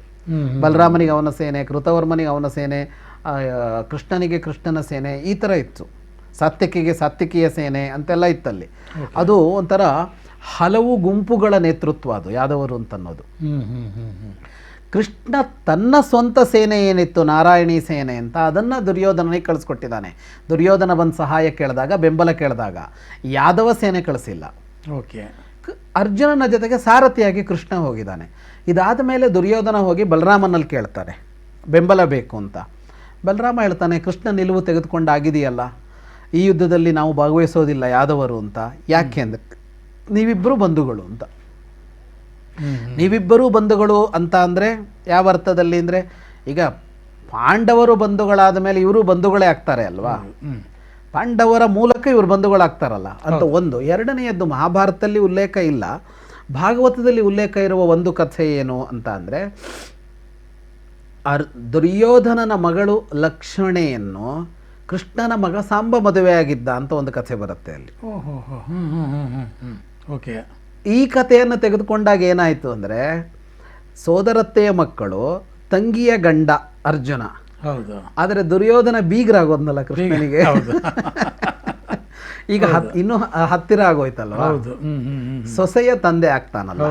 ಬಲರಾಮನಿಗೆ ಅವನ ಸೇನೆ, ಕೃತವರ್ಮನಿಗೆ ಅವನ ಸೇನೆ, ಕೃಷ್ಣನಿಗೆ ಕೃಷ್ಣನ ಸೇನೆ, ಈ ಥರ ಇತ್ತು. ಸಾತ್ಯಕಿಗೆ ಸಾತ್ಯಕಿಯ ಸೇನೆ ಅಂತೆಲ್ಲ ಇತ್ತಲ್ಲಿ. ಅದು ಒಂಥರ ಹಲವು ಗುಂಪುಗಳ ನೇತೃತ್ವ ಅದು ಯಾದವರು ಅಂತನ್ನೋದು. ಕೃಷ್ಣ ತನ್ನ ಸ್ವಂತ ಸೇನೆ ಏನಿತ್ತು, ನಾರಾಯಣಿ ಸೇನೆ ಅಂತ, ಅದನ್ನು ದುರ್ಯೋಧನನಿಗೆ ಕಳಿಸ್ಕೊಟ್ಟಿದ್ದಾನೆ. ದುರ್ಯೋಧನ ಬಂದು ಸಹಾಯ ಕೇಳಿದಾಗ, ಬೆಂಬಲ ಕೇಳಿದಾಗ ಯಾದವ ಸೇನೆ ಕಳಿಸಿಲ್ಲ. ಓಕೆ. ಅರ್ಜುನನ ಜೊತೆಗೆ ಸಾರಥಿಯಾಗಿ ಕೃಷ್ಣ ಹೋಗಿದ್ದಾನೆ. ಇದಾದ ಮೇಲೆ ದುರ್ಯೋಧನ ಹೋಗಿ ಬಲರಾಮನಲ್ಲಿ ಕೇಳ್ತಾರೆ ಬೆಂಬಲ ಬೇಕು ಅಂತ. ಬಲರಾಮ ಹೇಳ್ತಾನೆ, ಕೃಷ್ಣ ನಿಲುವು ತೆಗೆದುಕೊಂಡಾಗಿದೆಯಲ್ಲ, ಈ ಯುದ್ಧದಲ್ಲಿ ನಾವು ಭಾಗವಹಿಸೋದಿಲ್ಲ ಯಾದವರು ಅಂತ. ಯಾಕೆ ಅಂದರೆ ನೀವಿಬ್ಬರು ಬಂಧುಗಳು ಅಂತ. ನೀವಿಬ್ಬರೂ ಬಂಧುಗಳು ಅಂತ ಅಂದರೆ ಯಾವ ಅರ್ಥದಲ್ಲಿ ಅಂದರೆ, ಈಗ ಪಾಂಡವರು ಬಂಧುಗಳಾದ ಮೇಲೆ ಇವರು ಬಂಧುಗಳೇ ಆಗ್ತಾರೆ ಅಲ್ವಾ. ಪಾಂಡವರ ಮೂಲಕ ಇವರು ಬಂಧುಗಳಾಗ್ತಾರಲ್ಲ ಅಂತ ಒಂದು. ಎರಡನೆಯದ್ದು, ಮಹಾಭಾರತದಲ್ಲಿ ಉಲ್ಲೇಖ ಇಲ್ಲ, ಭಾಗವತದಲ್ಲಿ ಉಲ್ಲೇಖ ಇರುವ ಒಂದು ಕಥೆ ಏನು ಅಂತ ಅಂದರೆ, ದುರ್ಯೋಧನನ ಮಗಳು ಲಕ್ಷ್ಮಣೆಯನ್ನು ಕೃಷ್ಣನ ಮಗ ಸಾಂಬ ಮದುವೆಯಾಗಿದ್ದ ಅಂತ ಒಂದು ಕಥೆ ಬರುತ್ತೆ ಅಲ್ಲಿ. ಓಕೆ. ಈ ಕಥೆಯನ್ನು ತೆಗೆದುಕೊಂಡಾಗ ಏನಾಯಿತು ಅಂದರೆ, ಸೋದರತ್ತೆಯ ಮಕ್ಕಳು ತಂಗಿಯ ಗಂಡ ಅರ್ಜುನ. ಹೌದು. ಆದರೆ ದುರ್ಯೋಧನ ಬೀಗರಾಗೋದ್ನಲ್ಲ ಕೃಷ್ಣನಿಗೆ. ಈಗ ಇನ್ನೂ ಹತ್ತಿರ ಆಗೋಯ್ತಲ್ವ, ಸೊಸೆಯ ತಂದೆ ಆಗ್ತಾನಲ್ಲ.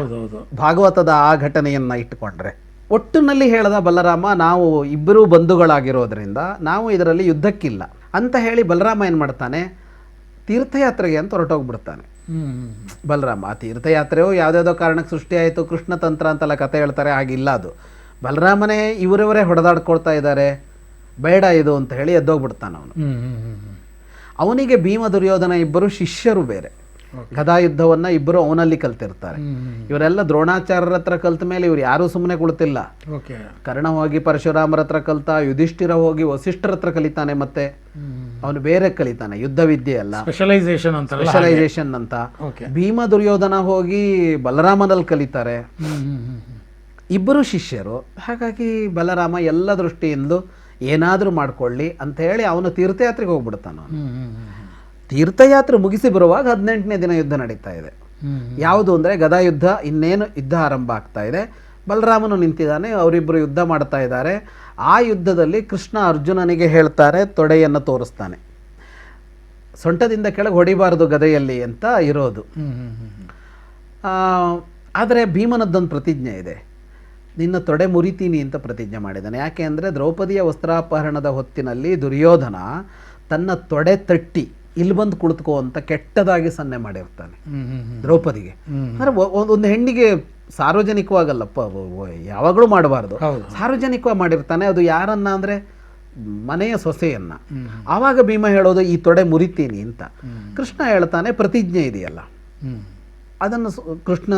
ಭಾಗವತದ ಆ ಘಟನೆಯನ್ನ ಇಟ್ಟುಕೊಂಡ್ರೆ ಒಟ್ಟಿನಲ್ಲಿ ಹೇಳ್ದ ಬಲರಾಮ, ನಾವು ಇಬ್ಬರೂ ಬಂಧುಗಳಾಗಿರೋದ್ರಿಂದ ನಾವು ಇದರಲ್ಲಿ ಯುದ್ಧಕ್ಕಿಲ್ಲ ಅಂತ ಹೇಳಿ ಬಲರಾಮ ಏನು ಮಾಡ್ತಾನೆ, ತೀರ್ಥಯಾತ್ರೆಗೆ ಅಂತ ಹೊರಟೋಗ್ಬಿಡ್ತಾನೆ. ಬಲರಾಮ ಆ ತೀರ್ಥಯಾತ್ರೆಯೋ ಯಾವುದ್ಯಾವುದೋ ಕಾರಣಕ್ಕೆ ಸೃಷ್ಟಿಯಾಯಿತು, ಕೃಷ್ಣ ತಂತ್ರ ಅಂತೆಲ್ಲ ಕತೆ ಹೇಳ್ತಾರೆ, ಹಾಗಿಲ್ಲ ಅದು. ಬಲರಾಮನೇ ಇವರವರೇ ಹೊಡೆದಾಡ್ಕೊಳ್ತಾ ಇದ್ದಾರೆ, ಬೇಡ ಇದು ಅಂತ ಹೇಳಿ ಎದ್ದೋಗ್ಬಿಡ್ತಾನೆ ಅವನು. ಅವನಿಗೆ ಭೀಮ ದುರ್ಯೋಧನ ಇಬ್ಬರು ಶಿಷ್ಯರು ಬೇರೆ. ಗದಾಯುದ್ಧವನ್ನು ಇಬ್ಬರು ಅವನಲ್ಲಿ ಕಲ್ತಿರ್ತಾರೆ. ಇವರೆಲ್ಲ ದ್ರೋಣಾಚಾರ್ಯರ ಹತ್ರ ಕಲ್ತ ಮೇಲೆ ಇವ್ರು ಯಾರೂ ಸುಮ್ಮನೆ ಕುಳಿತಿಲ್ಲ. ಕರ್ಣ ಹೋಗಿ ಪರಶುರಾಮರ ಹತ್ರ ಕಲ್ತ, ಯುಧಿಷ್ಠಿರ ಹೋಗಿ ವಸಿಷ್ಠರ ಹತ್ರ ಕಲಿತಾನೆ, ಮತ್ತೆ ಅವನು ಬೇರೆ ಕಲಿತಾನೆ, ಯುದ್ಧ ವಿದ್ಯೆ ಅಲ್ಲ, ಸ್ಪೆಷಲೈಸೇಷನ್ ಅಂತ. ಭೀಮ ದುರ್ಯೋಧನ ಹೋಗಿ ಬಲರಾಮನಲ್ಲಿ ಕಲಿತಾರೆ, ಇಬ್ಬರು ಶಿಷ್ಯರು. ಹಾಗಾಗಿ ಬಲರಾಮ ಎಲ್ಲ ದೃಷ್ಟಿಯಿಂದಲೂ ಏನಾದರೂ ಮಾಡ್ಕೊಳ್ಳಿ ಅಂತ ಹೇಳಿ ಅವನು ತೀರ್ಥಯಾತ್ರೆಗೆ ಹೋಗ್ಬಿಡ್ತಾನ. ತೀರ್ಥಯಾತ್ರೆ ಮುಗಿಸಿ ಬರುವಾಗ 18ನೇ ದಿನ ಯುದ್ಧ ನಡೀತಾ ಇದೆ. ಯಾವುದು ಅಂದರೆ ಗದಾಯುದ್ಧ. ಇನ್ನೇನು ಯುದ್ಧ ಆರಂಭ ಆಗ್ತಾ ಇದೆ. ಬಲರಾಮನು ನಿಂತಿದ್ದಾನೆ, ಅವರಿಬ್ಬರು ಯುದ್ಧ ಮಾಡ್ತಾ ಇದ್ದಾರೆ. ಆ ಯುದ್ಧದಲ್ಲಿ ಕೃಷ್ಣ ಅರ್ಜುನನಿಗೆ ಹೇಳ್ತಾರೆ, ತೊಡೆಯನ್ನು ತೋರಿಸ್ತಾನೆ, ಸೊಂಟದಿಂದ ಕೆಳಗೆ ಹೊಡಿಬಾರ್ದು ಗದೆಯಲ್ಲಿ ಅಂತ ಇರೋದು. ಆದರೆ ಭೀಮನದ್ದೊಂದು ಪ್ರತಿಜ್ಞೆ ಇದೆ, ನಿನ್ನ ತೊಡೆ ಮುರಿತೀನಿ ಅಂತ ಪ್ರತಿಜ್ಞೆ ಮಾಡಿದ್ದಾನೆ. ಯಾಕೆ ಅಂದರೆ ದ್ರೌಪದಿಯ ವಸ್ತ್ರಾಪಹರಣದ ಹೊತ್ತಿನಲ್ಲಿ ದುರ್ಯೋಧನ ತನ್ನ ತೊಡೆ ತಟ್ಟಿ ಇಲ್ಲಿ ಬಂದು ಕುಳಿತುಕೋ ಅಂತ ಕೆಟ್ಟದಾಗಿ ಸನ್ನೆ ಮಾಡಿರ್ತಾನೆ ದ್ರೌಪದಿಗೆ. ಅಂದರೆ ಒಂದು ಹೆಣ್ಣಿಗೆ ಸಾರ್ವಜನಿಕವಾಗಲ್ಲಪ್ಪ, ಯಾವಾಗಲೂ ಮಾಡಬಾರ್ದು, ಸಾರ್ವಜನಿಕವಾಗಿ ಮಾಡಿರ್ತಾನೆ. ಅದು ಯಾರನ್ನ ಅಂದರೆ ಮನೆಯ ಸೊಸೆಯನ್ನ. ಆವಾಗ ಭೀಮ ಹೇಳೋದು ಈ ತೊಡೆ ಮುರಿತೀನಿ ಅಂತ. ಕೃಷ್ಣ ಹೇಳ್ತಾನೆ ಪ್ರತಿಜ್ಞೆ ಇದೆಯಲ್ಲ, ಅದನ್ನು ಕೃಷ್ಣ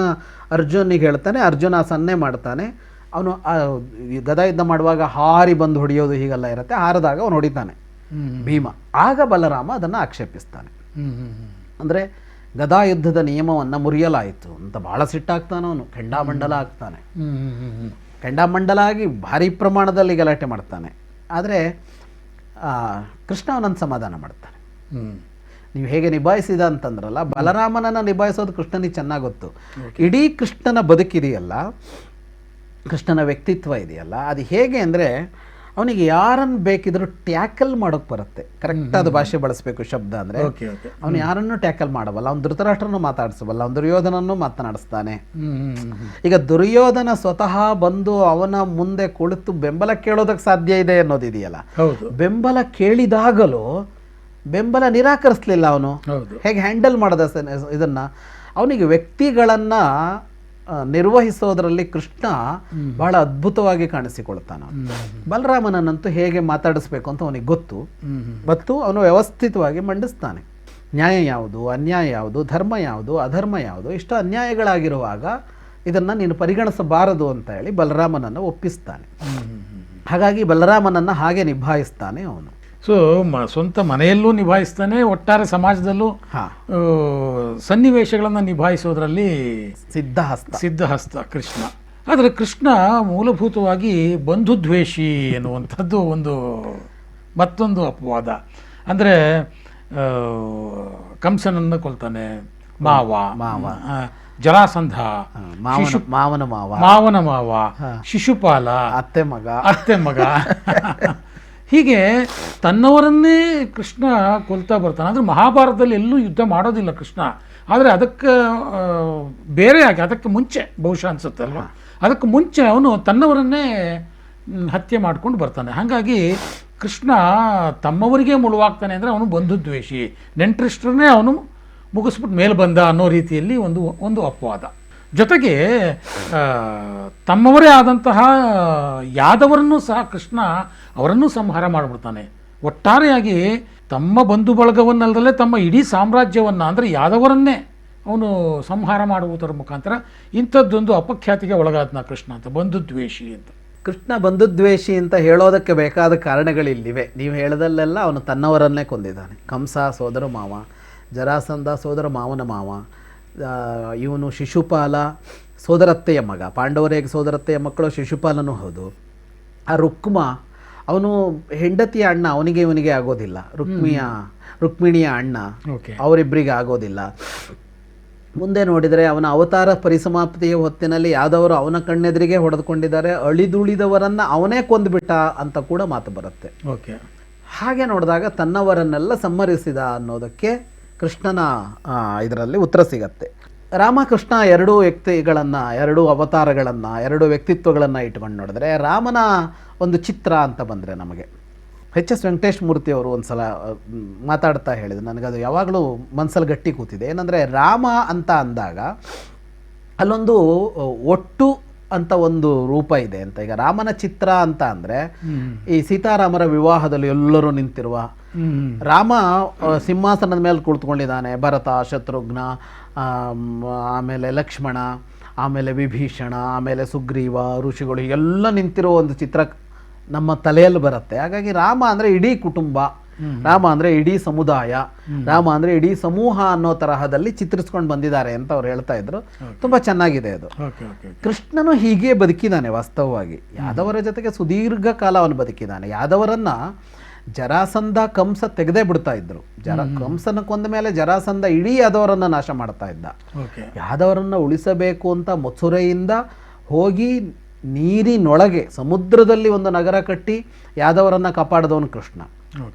ಅರ್ಜುನಿಗೆ ಹೇಳ್ತಾನೆ. ಅರ್ಜುನ ಸನ್ನೆ ಮಾಡ್ತಾನೆ. ಅವನು ಗದಾಯುದ್ಧ ಮಾಡುವಾಗ ಹಾರಿ ಬಂದು ಹೊಡೆಯೋದು ಹೀಗೆಲ್ಲ ಇರುತ್ತೆ. ಹಾರಿದಾಗ ಅವನು ಹೊಡಿತಾನೆ ಭೀಮ. ಆಗ ಬಲರಾಮ ಅದನ್ನು ಆಕ್ಷೇಪಿಸ್ತಾನೆ. ಅಂದರೆ ಗದಾಯುದ್ಧದ ನಿಯಮವನ್ನು ಮುರಿಯಲಾಯಿತು ಅಂತ ಭಾಳ ಸಿಟ್ಟಾಗ್ತಾನೆ ಅವನು. ಕೆಂಡಾಮಂಡಲ ಆಗ್ತಾನೆ. ಕೆಂಡಾಮಂಡಲ ಆಗಿ ಭಾರಿ ಪ್ರಮಾಣದಲ್ಲಿ ಗಲಾಟೆ ಮಾಡ್ತಾನೆ. ಆದರೆ ಕೃಷ್ಣ ಅವನನ್ನು ಸಮಾಧಾನ ಮಾಡ್ತಾನೆ. ನೀವು ಹೇಗೆ ನಿಭಾಯಿಸಿದ ಅಂತಂದ್ರಲ್ಲ, ಬಲರಾಮನನ್ನು ನಿಭಾಯಿಸೋದು ಕೃಷ್ಣನಿಗೆ ಚೆನ್ನಾಗಿ ಗೊತ್ತು. ಇಡೀ ಕೃಷ್ಣನ ಬದುಕಿದೆಯಲ್ಲ, ಕೃಷ್ಣನ ವ್ಯಕ್ತಿತ್ವ ಇದೆಯಲ್ಲ, ಅದು ಹೇಗೆ ಅಂದರೆ ಅವನಿಗೆ ಯಾರನ್ನು ಬೇಕಿದ್ರೂ ಟ್ಯಾಕಲ್ ಮಾಡೋಕ್ಕೆ ಬರುತ್ತೆ. ಕರೆಕ್ಟಾದ ಭಾಷೆ ಬಳಸಬೇಕು, ಶಬ್ದ ಅಂದರೆ. ಅವನು ಯಾರನ್ನು ಟ್ಯಾಕಲ್ ಮಾಡಬಲ್ಲ. ಅವನು ಧೃತರಾಷ್ಟ್ರನ್ನು ಮಾತಾಡಿಸಬಲ್ಲ, ಅವನು ದುರ್ಯೋಧನನ್ನು ಮಾತನಾಡಿಸ್ತಾನೆ. ಈಗ ದುರ್ಯೋಧನ ಸ್ವತಃ ಬಂದು ಅವನ ಮುಂದೆ ಕುಳಿತು ಬೆಂಬಲ ಕೇಳೋದಕ್ಕೆ ಸಾಧ್ಯ ಇದೆ ಅನ್ನೋದಿದೆಯಲ್ಲ, ಬೆಂಬಲ ಕೇಳಿದಾಗಲೂ ಬೆಂಬಲ ನಿರಾಕರಿಸಲಿಲ್ಲ ಅವನು. ಹೇಗೆ ಹ್ಯಾಂಡಲ್ ಮಾಡದ ಇದನ್ನು, ಅವನಿಗೆ ವ್ಯಕ್ತಿಗಳನ್ನು ನಿರ್ವಹಿಸೋದರಲ್ಲಿ ಕೃಷ್ಣ ಬಹಳ ಅದ್ಭುತವಾಗಿ ಕಾಣಿಸಿಕೊಳ್ತಾನೆ. ಬಲರಾಮನನ್ನಂತೂ ಹೇಗೆ ಮಾತಾಡಿಸ್ಬೇಕು ಅಂತ ಅವನಿಗೆ ಗೊತ್ತು. ಮತ್ತು ಅವನು ವ್ಯವಸ್ಥಿತವಾಗಿ ಮಂಡಿಸ್ತಾನೆ. ನ್ಯಾಯ ಯಾವುದು, ಅನ್ಯಾಯ ಯಾವುದು, ಧರ್ಮ ಯಾವುದು, ಅಧರ್ಮ ಯಾವುದು, ಇಷ್ಟು ಅನ್ಯಾಯಗಳಾಗಿರುವಾಗ ಇದನ್ನು ನೀನು ಪರಿಗಣಿಸಬಾರದು ಅಂತ ಹೇಳಿ ಬಲರಾಮನನ್ನು ಒಪ್ಪಿಸ್ತಾನೆ. ಹಾಗಾಗಿ ಬಲರಾಮನನ್ನು ಹಾಗೆ ನಿಭಾಯಿಸ್ತಾನೆ ಅವನು. ಸೊ ಸ್ವಂತ ಮನೆಯಲ್ಲೂ ನಿಭಾಯಿಸ್ತಾನೆ, ಒಟ್ಟಾರೆ ಸಮಾಜದಲ್ಲೂ ಸನ್ನಿವೇಶಗಳನ್ನು ನಿಭಾಯಿಸೋದ್ರಲ್ಲಿ ಸಿದ್ಧಹಸ್ತ ಕೃಷ್ಣ. ಆದರೆ ಕೃಷ್ಣ ಮೂಲಭೂತವಾಗಿ ಬಂಧುದ್ವೇಷಿ ಎನ್ನುವಂಥದ್ದು ಮತ್ತೊಂದು ಅಪವಾದ. ಅಂದರೆ ಕಂಸನನ್ನು ಕೊಲ್ತಾನೆ, ಮಾವ ಜರಾಸಂಧ, ಮಾವನ ಮಾವ, ಶಿಶುಪಾಲ ಅತ್ತೆ ಮಗ ಹೀಗೆ ತನ್ನವರನ್ನೇ ಕೃಷ್ಣ ಕೊಲ್ತಾ ಬರ್ತಾನೆ. ಅಂದರೆ ಮಹಾಭಾರತದಲ್ಲಿ ಎಲ್ಲೂ ಯುದ್ಧ ಮಾಡೋದಿಲ್ಲ ಕೃಷ್ಣ. ಆದರೆ ಅದಕ್ಕೆ ಬೇರೆಯಾಗಿ, ಅದಕ್ಕೆ ಮುಂಚೆ ಬಹುಶಃ ಅನಿಸುತ್ತೆ ಅಲ್ವಾ, ಅದಕ್ಕೆ ಮುಂಚೆ ಅವನು ತನ್ನವರನ್ನೇ ಹತ್ಯೆ ಮಾಡ್ಕೊಂಡು ಬರ್ತಾನೆ. ಹಾಗಾಗಿ ಕೃಷ್ಣ ತಮ್ಮವರಿಗೆ ಮುಳುವಾಗ್ತಾನೆ ಅಂದರೆ ಅವನು ಬಂಧುದ್ವೇಷಿ, ನೆಂಟರಿಷ್ಟರನ್ನೇ ಅವನು ಮುಗಿಸ್ಬಿಟ್ಟು ಮೇಲೆ ಬಂದ ಅನ್ನೋ ರೀತಿಯಲ್ಲಿ ಒಂದು ಅಪವಾದ. ಜೊತೆಗೆ ತಮ್ಮವರೇ ಆದಂತಹ ಯಾದವರನ್ನು ಸಹ ಕೃಷ್ಣ ಅವರನ್ನು ಸಂಹಾರ ಮಾಡಿಬಿಡ್ತಾನೆ. ಒಟ್ಟಾರೆಯಾಗಿ ತಮ್ಮ ಬಂಧು ಬಳಗವನ್ನಲ್ಲದಲ್ಲೇ ತಮ್ಮ ಇಡೀ ಸಾಮ್ರಾಜ್ಯವನ್ನು, ಅಂದರೆ ಯಾದವರನ್ನೇ ಅವನು ಸಂಹಾರ ಮಾಡುವುದರ ಮುಖಾಂತರ ಇಂಥದ್ದೊಂದು ಅಪಖ್ಯಾತಿಗೆ ಒಳಗಾದ್ನ ಕೃಷ್ಣ ಅಂತ, ಬಂಧುದ್ವೇಷಿ ಅಂತ. ಕೃಷ್ಣ ಬಂಧುದ್ವೇಷಿ ಅಂತ ಹೇಳೋದಕ್ಕೆ ಬೇಕಾದ ಕಾರಣಗಳಿಲ್ಲಿವೆ. ನೀವು ಹೇಳದಲ್ಲೆಲ್ಲ ಅವನು ತನ್ನವರನ್ನೇ ಕೊಂದಿದ್ದಾನೆ. ಕಂಸ ಸೋದರ ಮಾವ, ಜರಾಸಂಧ ಸೋದರ ಮಾವನ ಮಾವ, ಇವನು ಶಿಶುಪಾಲ ಸೋದರತ್ತೆಯ ಮಗ. ಪಾಂಡವರಿಗೆ ಸೋದರತ್ತೆಯ ಮಕ್ಕಳು ಶಿಶುಪಾಲನೂ ಹೌದು. ಆ ರುಕ್ಮ ಅವನು ಹೆಂಡತಿಯ ಅಣ್ಣ, ಅವನಿಗೆ ಇವನಿಗೆ ಆಗೋದಿಲ್ಲ. ರುಕ್ಮಿಣಿಯ ಅಣ್ಣ, ಅವರಿಬ್ಬರಿಗೆ ಆಗೋದಿಲ್ಲ. ಮುಂದೆ ನೋಡಿದರೆ ಅವನ ಅವತಾರ ಪರಿಸಮಾಪ್ತಿಯ ಹೊತ್ತಿನಲ್ಲಿ ಯಾದವರು ಅವನ ಕಣ್ಣೆದುರಿಗೆ ಹೊಡೆದುಕೊಂಡಿದ್ದಾರೆ, ಅಳಿದುಳಿದವರನ್ನು ಅವನೇ ಕೊಂದುಬಿಟ್ಟ ಅಂತ ಕೂಡ ಮಾತು ಬರುತ್ತೆ. ಹಾಗೆ ನೋಡಿದಾಗ ತನ್ನವರನ್ನೆಲ್ಲ ಸಂಹರಿಸಿದ ಅನ್ನೋದಕ್ಕೆ ಕೃಷ್ಣನ ಇದರಲ್ಲಿ ಉತ್ತರ ಸಿಗತ್ತೆ. ರಾಮಕೃಷ್ಣ ಎರಡೂ ವ್ಯಕ್ತಿಗಳನ್ನು, ಎರಡೂ ಅವತಾರಗಳನ್ನು, ಎರಡು ವ್ಯಕ್ತಿತ್ವಗಳನ್ನು ಇಟ್ಕೊಂಡು ನೋಡಿದ್ರೆ, ರಾಮನ ಒಂದು ಚಿತ್ರ ಅಂತ ಬಂದರೆ ನಮಗೆ ಎಚ್.ಎಸ್. ವೆಂಕಟೇಶ್ ಮೂರ್ತಿ ಅವರು ಒಂದು ಸಲ ಮಾತಾಡ್ತಾ ಹೇಳಿದ್ರು, ನನಗದು ಯಾವಾಗಲೂ ಮನಸ್ಸಲ್ಲಿ ಗಟ್ಟಿ ಕೂತಿದೆ. ಏನಂದರೆ ರಾಮ ಅಂತ ಅಂದಾಗ ಅಲ್ಲೊಂದು ಒಟ್ಟು ಅಂತ ಒಂದು ರೂಪ ಇದೆ ಅಂತ. ಈಗ ರಾಮನ ಚಿತ್ರ ಅಂತ ಅಂದರೆ ಈ ಸೀತಾರಾಮರ ವಿವಾಹದಲ್ಲಿ ಎಲ್ಲರೂ ನಿಂತಿರುವ ರಾಮ ಸಿಂಹಾಸನದ ಮೇಲೆ ಕುಳಿತುಕೊಂಡಿದ್ದಾನೆ. ಭರತ, ಶತ್ರುಘ್ನ, ಆಮೇಲೆ ಲಕ್ಷ್ಮಣ, ಆಮೇಲೆ ವಿಭೀಷಣ, ಆಮೇಲೆ ಸುಗ್ರೀವ, ಋಷಿಗಳು ಎಲ್ಲ ನಿಂತಿರೋ ಒಂದು ಚಿತ್ರ ನಮ್ಮ ತಲೆಯಲ್ಲಿ ಬರುತ್ತೆ. ಹಾಗಾಗಿ ರಾಮ ಅಂದರೆ ಇಡೀ ಕುಟುಂಬ, ರಾಮ ಅಂದರೆ ಇಡೀ ಸಮುದಾಯ, ರಾಮ ಅಂದರೆ ಇಡೀ ಸಮೂಹ ಅನ್ನೋ ತರಹದಲ್ಲಿ ಚಿತ್ರಿಸ್ಕೊಂಡು ಬಂದಿದ್ದಾರೆ ಅಂತ ಅವ್ರು ಹೇಳ್ತಾ ಇದ್ರು. ತುಂಬ ಚೆನ್ನಾಗಿದೆ ಅದು. ಕೃಷ್ಣನು ಹೀಗೆ ಬದುಕಿದ್ದಾನೆ ವಾಸ್ತವವಾಗಿ. ಯಾದವರ ಜೊತೆಗೆ ಸುದೀರ್ಘ ಕಾಲ ಅವನು ಬದುಕಿದ್ದಾನೆ. ಯಾದವರನ್ನ ಜರಾಸಂಧ, ಕಂಸ ತೆಗೆದೇ ಬಿಡ್ತಾ ಇದ್ರು. ಕಂಸನ ಕೊಂದ ಮೇಲೆ ಜರಾಸಂಧ ಇಡೀ ಯಾದವರನ್ನ ನಾಶ ಮಾಡ್ತಾ ಇದ್ದ. ಯಾದವರನ್ನ ಉಳಿಸಬೇಕು ಅಂತ ಮಥುರೆಯಿಂದ ಹೋಗಿ ನೀರಿನೊಳಗೆ ಸಮುದ್ರದಲ್ಲಿ ಒಂದು ನಗರ ಕಟ್ಟಿ ಯಾದವರನ್ನ ಕಾಪಾಡಿದವನು ಕೃಷ್ಣ.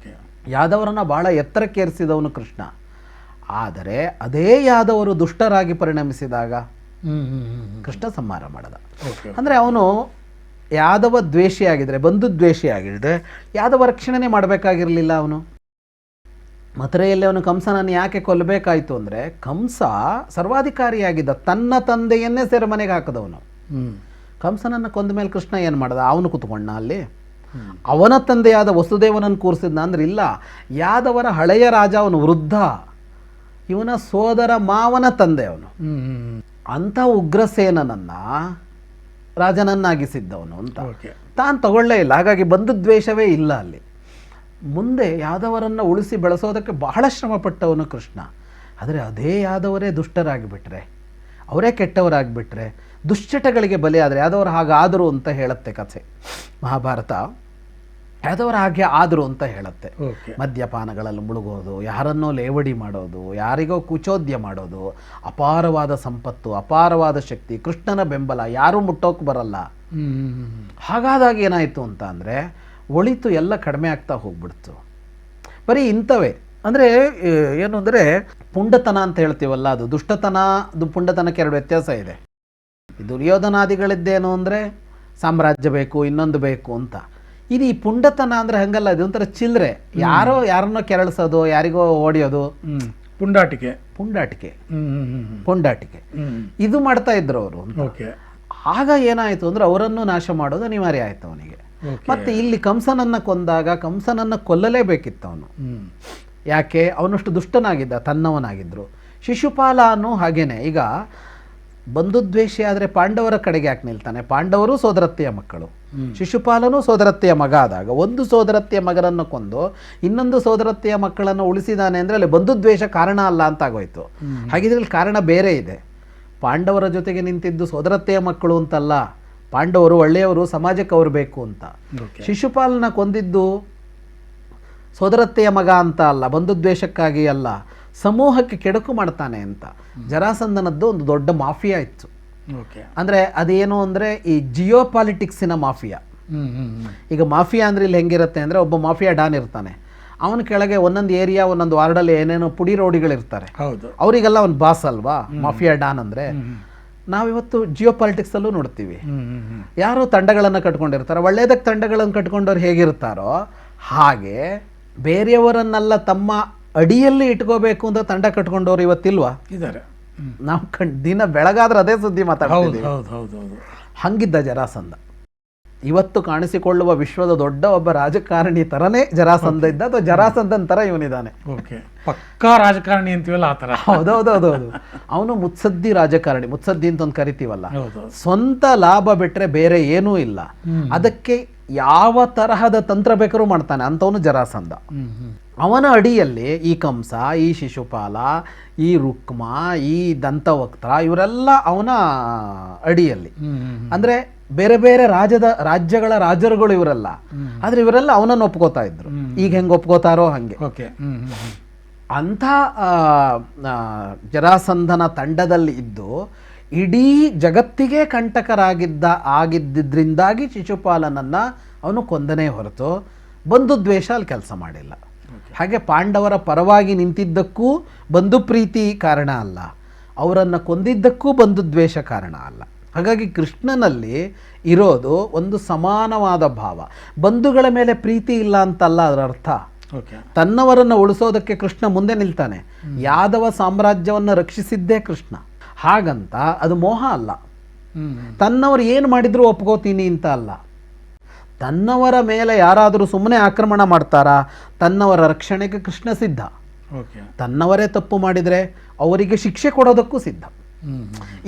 ಯಾದವರನ್ನ ಬಹಳ ಎತ್ತರಕ್ಕೇರಿಸಿದವನು ಕೃಷ್ಣ. ಆದರೆ ಅದೇ ಯಾದವರು ದುಷ್ಟರಾಗಿ ಪರಿಣಮಿಸಿದಾಗ ಕೃಷ್ಣ ಸಂಹಾರ ಮಾಡದ. ಅಂದರೆ ಅವನು ಯಾದವ ದ್ವೇಷಿಯಾಗಿದ್ದರೆ, ಬಂಧು ದ್ವೇಷಿಯಾಗಿದ್ದರೆ ಯಾದವ ರಕ್ಷಣೆ ಮಾಡಬೇಕಾಗಿರಲಿಲ್ಲ. ಅವನು ಮಥುರೆಯಲ್ಲಿ ಅವನು ಕಂಸನನ್ನು ಯಾಕೆ ಕೊಲ್ಲಬೇಕಾಯಿತು ಅಂದರೆ, ಕಂಸ ಸರ್ವಾಧಿಕಾರಿಯಾಗಿದ್ದ, ತನ್ನ ತಂದೆಯನ್ನೇ ಸೆರೆಮನೆಗೆ ಹಾಕಿದವನು. ಕಂಸನನ್ನು ಕೊಂದ ಮೇಲೆ ಕೃಷ್ಣ ಏನು ಮಾಡ್ದ? ಅವನು ಕೂತ್ಕೊಂಡ ಅಲ್ಲಿ. ಅವನ ತಂದೆಯಾದ ವಸುದೇವನನ್ನು ಕೂರಿಸಿದ್ನ ಅಂದ್ರೆ ಇಲ್ಲ, ಯಾದವರ ಹಳೆಯ ರಾಜ ಅವನು, ವೃದ್ಧ, ಇವನ ಸೋದರ ಮಾವನ ತಂದೆ ಅವನು. ಅಂಥ ಉಗ್ರಸೇನನನ್ನ ರಾಜನನ್ನಾಗಿಸಿದ್ದವನು ಅಂತ ತಾನು ತಗೊಳ್ಳೇ ಇಲ್ಲ. ಹಾಗಾಗಿ ಬಂಧುದ್ವೇಷವೇ ಇಲ್ಲ ಅಲ್ಲಿ. ಮುಂದೆ ಯಾದವರನ್ನು ಉಳಿಸಿ ಬೆಳೆಸೋದಕ್ಕೆ ಬಹಳ ಶ್ರಮಪಟ್ಟವನು ಕೃಷ್ಣ. ಆದರೆ ಅದೇ ಯಾದವರೇ ದುಷ್ಟರಾಗಿಬಿಟ್ರೆ, ಅವರೇ ಕೆಟ್ಟವರಾಗಿಬಿಟ್ರೆ, ದುಶ್ಚಟಗಳಿಗೆ ಬಲಿಯಾದರೆ ಯಾದವರು ಹಾಗಾದರು ಅಂತ ಹೇಳುತ್ತೆ ಕಥೆ ಮಹಾಭಾರತ. ಯಾದವರು ಹಾಗೆ ಆದರು ಅಂತ ಹೇಳುತ್ತೆ. ಮದ್ಯಪಾನಗಳಲ್ಲಿ ಮುಳುಗೋದು, ಯಾರನ್ನೋ ಲೇವಡಿ ಮಾಡೋದು, ಯಾರಿಗೋ ಕುಚೋದ್ಯ ಮಾಡೋದು, ಅಪಾರವಾದ ಸಂಪತ್ತು, ಅಪಾರವಾದ ಶಕ್ತಿ, ಕೃಷ್ಣನ ಬೆಂಬಲ, ಯಾರೂ ಮುಟ್ಟೋಕೆ ಬರಲ್ಲ. ಹಾಗಾದಾಗ ಏನಾಯಿತು ಅಂತ ಅಂದರೆ ಒಳಿತು ಎಲ್ಲ ಕಡಿಮೆ ಆಗ್ತಾ ಹೋಗ್ಬಿಡ್ತು. ಬರೀ ಇಂಥವೇ ಅಂದರೆ ಏನು ಅಂದರೆ ಪುಂಡತನ ಅಂತ ಹೇಳ್ತೀವಲ್ಲ, ಅದು ದುಷ್ಟತನ, ಅದು ಪುಂಡತನಕ್ಕೆ ಎರಡು ವ್ಯತ್ಯಾಸ ಇದೆ. ದುರ್ಯೋಧನಾದಿಗಳಿದ್ದೇನು ಅಂದರೆ ಸಾಮ್ರಾಜ್ಯ ಬೇಕು, ಇನ್ನೊಂದು ಬೇಕು ಅಂತ. ಇದು ಈ ಪುಂಡತನ ಅಂದರೆ ಹಂಗಲ್ಲ, ಇದು ಒಂಥರ ಚಿಲ್ಲರೆ, ಯಾರನ್ನೋ ಕೆರಳಿಸೋದು, ಯಾರಿಗೋ ಹೊಡೆಯೋದು, ಪುಂಡಾಟಿಕೆ ಇದು ಮಾಡ್ತಾ ಇದ್ರು ಅವರು. ಆಗ ಏನಾಯಿತು ಅಂದರೆ ಅವರನ್ನು ನಾಶ ಮಾಡೋದು ಅನಿವಾರ್ಯ ಆಯಿತು ಅವನಿಗೆ. ಮತ್ತು ಇಲ್ಲಿ ಕಂಸನನ್ನು ಕೊಂದಾಗ ಕಂಸನನ್ನು ಕೊಲ್ಲಲೇಬೇಕಿತ್ತು ಅವನು. ಯಾಕೆ? ಅವನಷ್ಟು ದುಷ್ಟನಾಗಿದ್ದ, ತನ್ನವನಾಗಿದ್ದರು. ಶಿಶುಪಾಲನು ಹಾಗೇನೆ. ಈಗ ಬಂಧುದ್ವೇಷಿ ಆದರೆ ಪಾಂಡವರ ಕಡೆಗೆ ಯಾಕೆ ನಿಲ್ತಾನೆ? ಪಾಂಡವರು ಸೋದರತ್ತೆಯ ಮಕ್ಕಳು, ಶಿಶುಪಾಲನು ಸೋದರತ್ತೆಯ ಮಗ ಆದಾಗ ಒಂದು ಸೋದರತ್ತೆಯ ಮಗನನ್ನು ಕೊಂದು ಇನ್ನೊಂದು ಸೋದರತ್ತೆಯ ಮಕ್ಕಳನ್ನು ಉಳಿಸಿದಾನೆ ಅಂದರೆ ಅಲ್ಲಿ ಬಂಧುದ್ವೇಷ ಕಾರಣ ಅಲ್ಲ ಅಂತ ಆಗೋಯ್ತು. ಹಾಗಿದ್ರೆ ಕಾರಣ ಬೇರೆ ಇದೆ. ಪಾಂಡವರ ಜೊತೆಗೆ ನಿಂತಿದ್ದು ಸೋದರತ್ತೆಯ ಮಕ್ಕಳು ಅಂತಲ್ಲ, ಪಾಂಡವರು ಒಳ್ಳೆಯವರು, ಸಮಾಜಕ್ಕೆ ಅವರು ಬೇಕು ಅಂತ. ಶಿಶುಪಾಲನ ಕೊಂದಿದ್ದು ಸೋದರತ್ತೆಯ ಮಗ ಅಂತ ಅಲ್ಲ, ಬಂಧುದ್ವೇಷಕ್ಕಾಗಿ ಅಲ್ಲ, ಸಮೂಹಕ್ಕೆ ಕೆಡುಕು ಮಾಡ್ತಾನೆ ಅಂತ. ಜರಾಸಂಧನದ್ದು ಒಂದು ದೊಡ್ಡ ಮಾಫಿಯಾ ಇತ್ತು. ಅಂದರೆ ಅದೇನು ಅಂದರೆ ಈ ಜಿಯೋ ಪಾಲಿಟಿಕ್ಸಿನ ಮಾಫಿಯಾ. ಈಗ ಮಾಫಿಯಾ ಅಂದರೆ ಇಲ್ಲಿ ಹೆಂಗಿರುತ್ತೆ ಅಂದರೆ, ಒಬ್ಬ ಮಾಫಿಯಾ ಡಾನ್ ಇರ್ತಾನೆ, ಅವನ ಕೆಳಗೆ ಒಂದೊಂದು ಏರಿಯಾ, ಒಂದೊಂದು ವಾರ್ಡಲ್ಲಿ ಏನೇನೋ ಪುಡಿ ರೋಡಿಗಳಿರ್ತಾರೆ, ಅವರಿಗೆಲ್ಲ ಒಂದು ಬಾಸ್ ಅಲ್ವಾ ಮಾಫಿಯಾ ಡಾನ್ ಅಂದರೆ. ನಾವಿವತ್ತು ಜಿಯೋ ಪಾಲಿಟಿಕ್ಸಲ್ಲೂ ನೋಡ್ತೀವಿ, ಯಾರು ತಂಡಗಳನ್ನು ಕಟ್ಕೊಂಡಿರ್ತಾರೆ, ಒಳ್ಳೆಯದಕ್ಕೆ ತಂಡಗಳನ್ನು ಕಟ್ಕೊಂಡವ್ರು ಹೇಗಿರ್ತಾರೋ ಹಾಗೆ ಬೇರೆಯವರನ್ನೆಲ್ಲ ತಮ್ಮ ಅಡಿಯಲ್ಲಿ ಇಟ್ಕೋಬೇಕು ಅಂತ ತಂಡ ಕಟ್ಕೊಂಡವ್ರು ಇವತ್ತಿಲ್ವಾ? ಇದ್ದಾರೆ. ನಾವು ದಿನ ಬೆಳಗಾದ್ರೆ ಅದೇ ಸುದ್ದಿ ಮಾತಾಡ್ತೀವಿ. ಹಂಗಿದ್ದ ಜರಾಸಂಧ. ಇವತ್ತು ಕಾಣಿಸಿಕೊಳ್ಳುವ ವಿಶ್ವದ ದೊಡ್ಡ ಒಬ್ಬ ರಾಜಕಾರಣಿ ಥರನೇ ಜರಾಸಂಧ ಇದ್ದ, ಅಥವಾ ಜರಾಸಂಧನ ಥರ ಇವನಿದ್ದಾನೆ. ಪಕ್ಕಾ ರಾಜಕಾರಣಿ ಅಂತೀವಲ್ಲ ಆ ಥರ. ಹೌದೌದೌದು. ಅವನು ಮುತ್ಸದ್ದಿ ರಾಜಕಾರಣಿ, ಮುತ್ಸದ್ದಿ ಅಂತ ಒಂದು ಕರಿತೀವಲ್ಲ. ಸ್ವಂತ ಲಾಭ ಬಿಟ್ಟರೆ ಬೇರೆ ಏನೂ ಇಲ್ಲ. ಅದಕ್ಕೆ ಯಾವ ತರಹದ ತಂತ್ರ ಬೇಕಾದ್ರೂ ಮಾಡ್ತಾನೆ ಅಂಥವನು ಜರಾಸಂಧ. ಅವನ ಅಡಿಯಲ್ಲಿ ಈ ಕಂಸ, ಈ ಶಿಶುಪಾಲ, ಈ ರುಕ್ಮ, ಈ ದಂತವಕ್ತ್ರ, ಇವರೆಲ್ಲ ಅವನ ಅಡಿಯಲ್ಲಿ. ಅಂದರೆ ಬೇರೆ ಬೇರೆ ರಾಜ್ಯಗಳ ರಾಜರುಗಳು ಇವರೆಲ್ಲ. ಆದರೆ ಇವರೆಲ್ಲ ಅವನನ್ನು ಒಪ್ಕೋತಾ ಇದ್ರು. ಈಗ ಹೆಂಗೆ ಒಪ್ಕೋತಾರೋ ಹಂಗೆ. ಅಂಥ ಜರಾಸಂಧನ ತಂಡದಲ್ಲಿ ಇದ್ದು ಇಡೀ ಜಗತ್ತಿಗೆ ಆಗಿದ್ದರಿಂದಾಗಿ ಶಿಶುಪಾಲನನ್ನು ಅವನು ಕೊಂದನೇ ಹೊರತು ಬಂಧುದ್ವೇಷ ಅಲ್ಲಿ ಕೆಲಸ ಮಾಡಿಲ್ಲ. ಹಾಗೆ ಪಾಂಡವರ ಪರವಾಗಿ ನಿಂತಿದ್ದಕ್ಕೂ ಬಂಧು ಪ್ರೀತಿ ಕಾರಣ ಅಲ್ಲ, ಅವರನ್ನು ಕೊಂದಿದ್ದಕ್ಕೂ ಬಂಧುದ್ವೇಷ ಕಾರಣ ಅಲ್ಲ. ಹಾಗಾಗಿ ಕೃಷ್ಣನಲ್ಲಿ ಇರೋದು ಒಂದು ಸಮಾನವಾದ ಭಾವ. ಬಂಧುಗಳ ಮೇಲೆ ಪ್ರೀತಿ ಇಲ್ಲ ಅಂತಲ್ಲ ಅದರ ಅರ್ಥ. ತನ್ನವರನ್ನು ಉಳಿಸೋದಕ್ಕೆ ಕೃಷ್ಣ ಮುಂದೆ ನಿಲ್ತಾನೆ. ಯಾದವ ಸಾಮ್ರಾಜ್ಯವನ್ನು ರಕ್ಷಿಸಿದ್ದೇ ಕೃಷ್ಣ. ಹಾಗಂತ ಅದು ಮೋಹ ಅಲ್ಲ. ತನ್ನವರು ಏನು ಮಾಡಿದ್ರು ಒಪ್ಕೋತೀನಿ ಅಂತ ಅಲ್ಲ. ತನ್ನವರ ಮೇಲೆ ಯಾರಾದರೂ ಸುಮ್ಮನೆ ಆಕ್ರಮಣ ಮಾಡ್ತಾರಾ, ತನ್ನವರ ರಕ್ಷಣೆಗೆ ಕೃಷ್ಣ ಸಿದ್ಧ. ತನ್ನವರೇ ತಪ್ಪು ಮಾಡಿದರೆ ಅವರಿಗೆ ಶಿಕ್ಷೆ ಕೊಡೋದಕ್ಕೂ ಸಿದ್ಧ.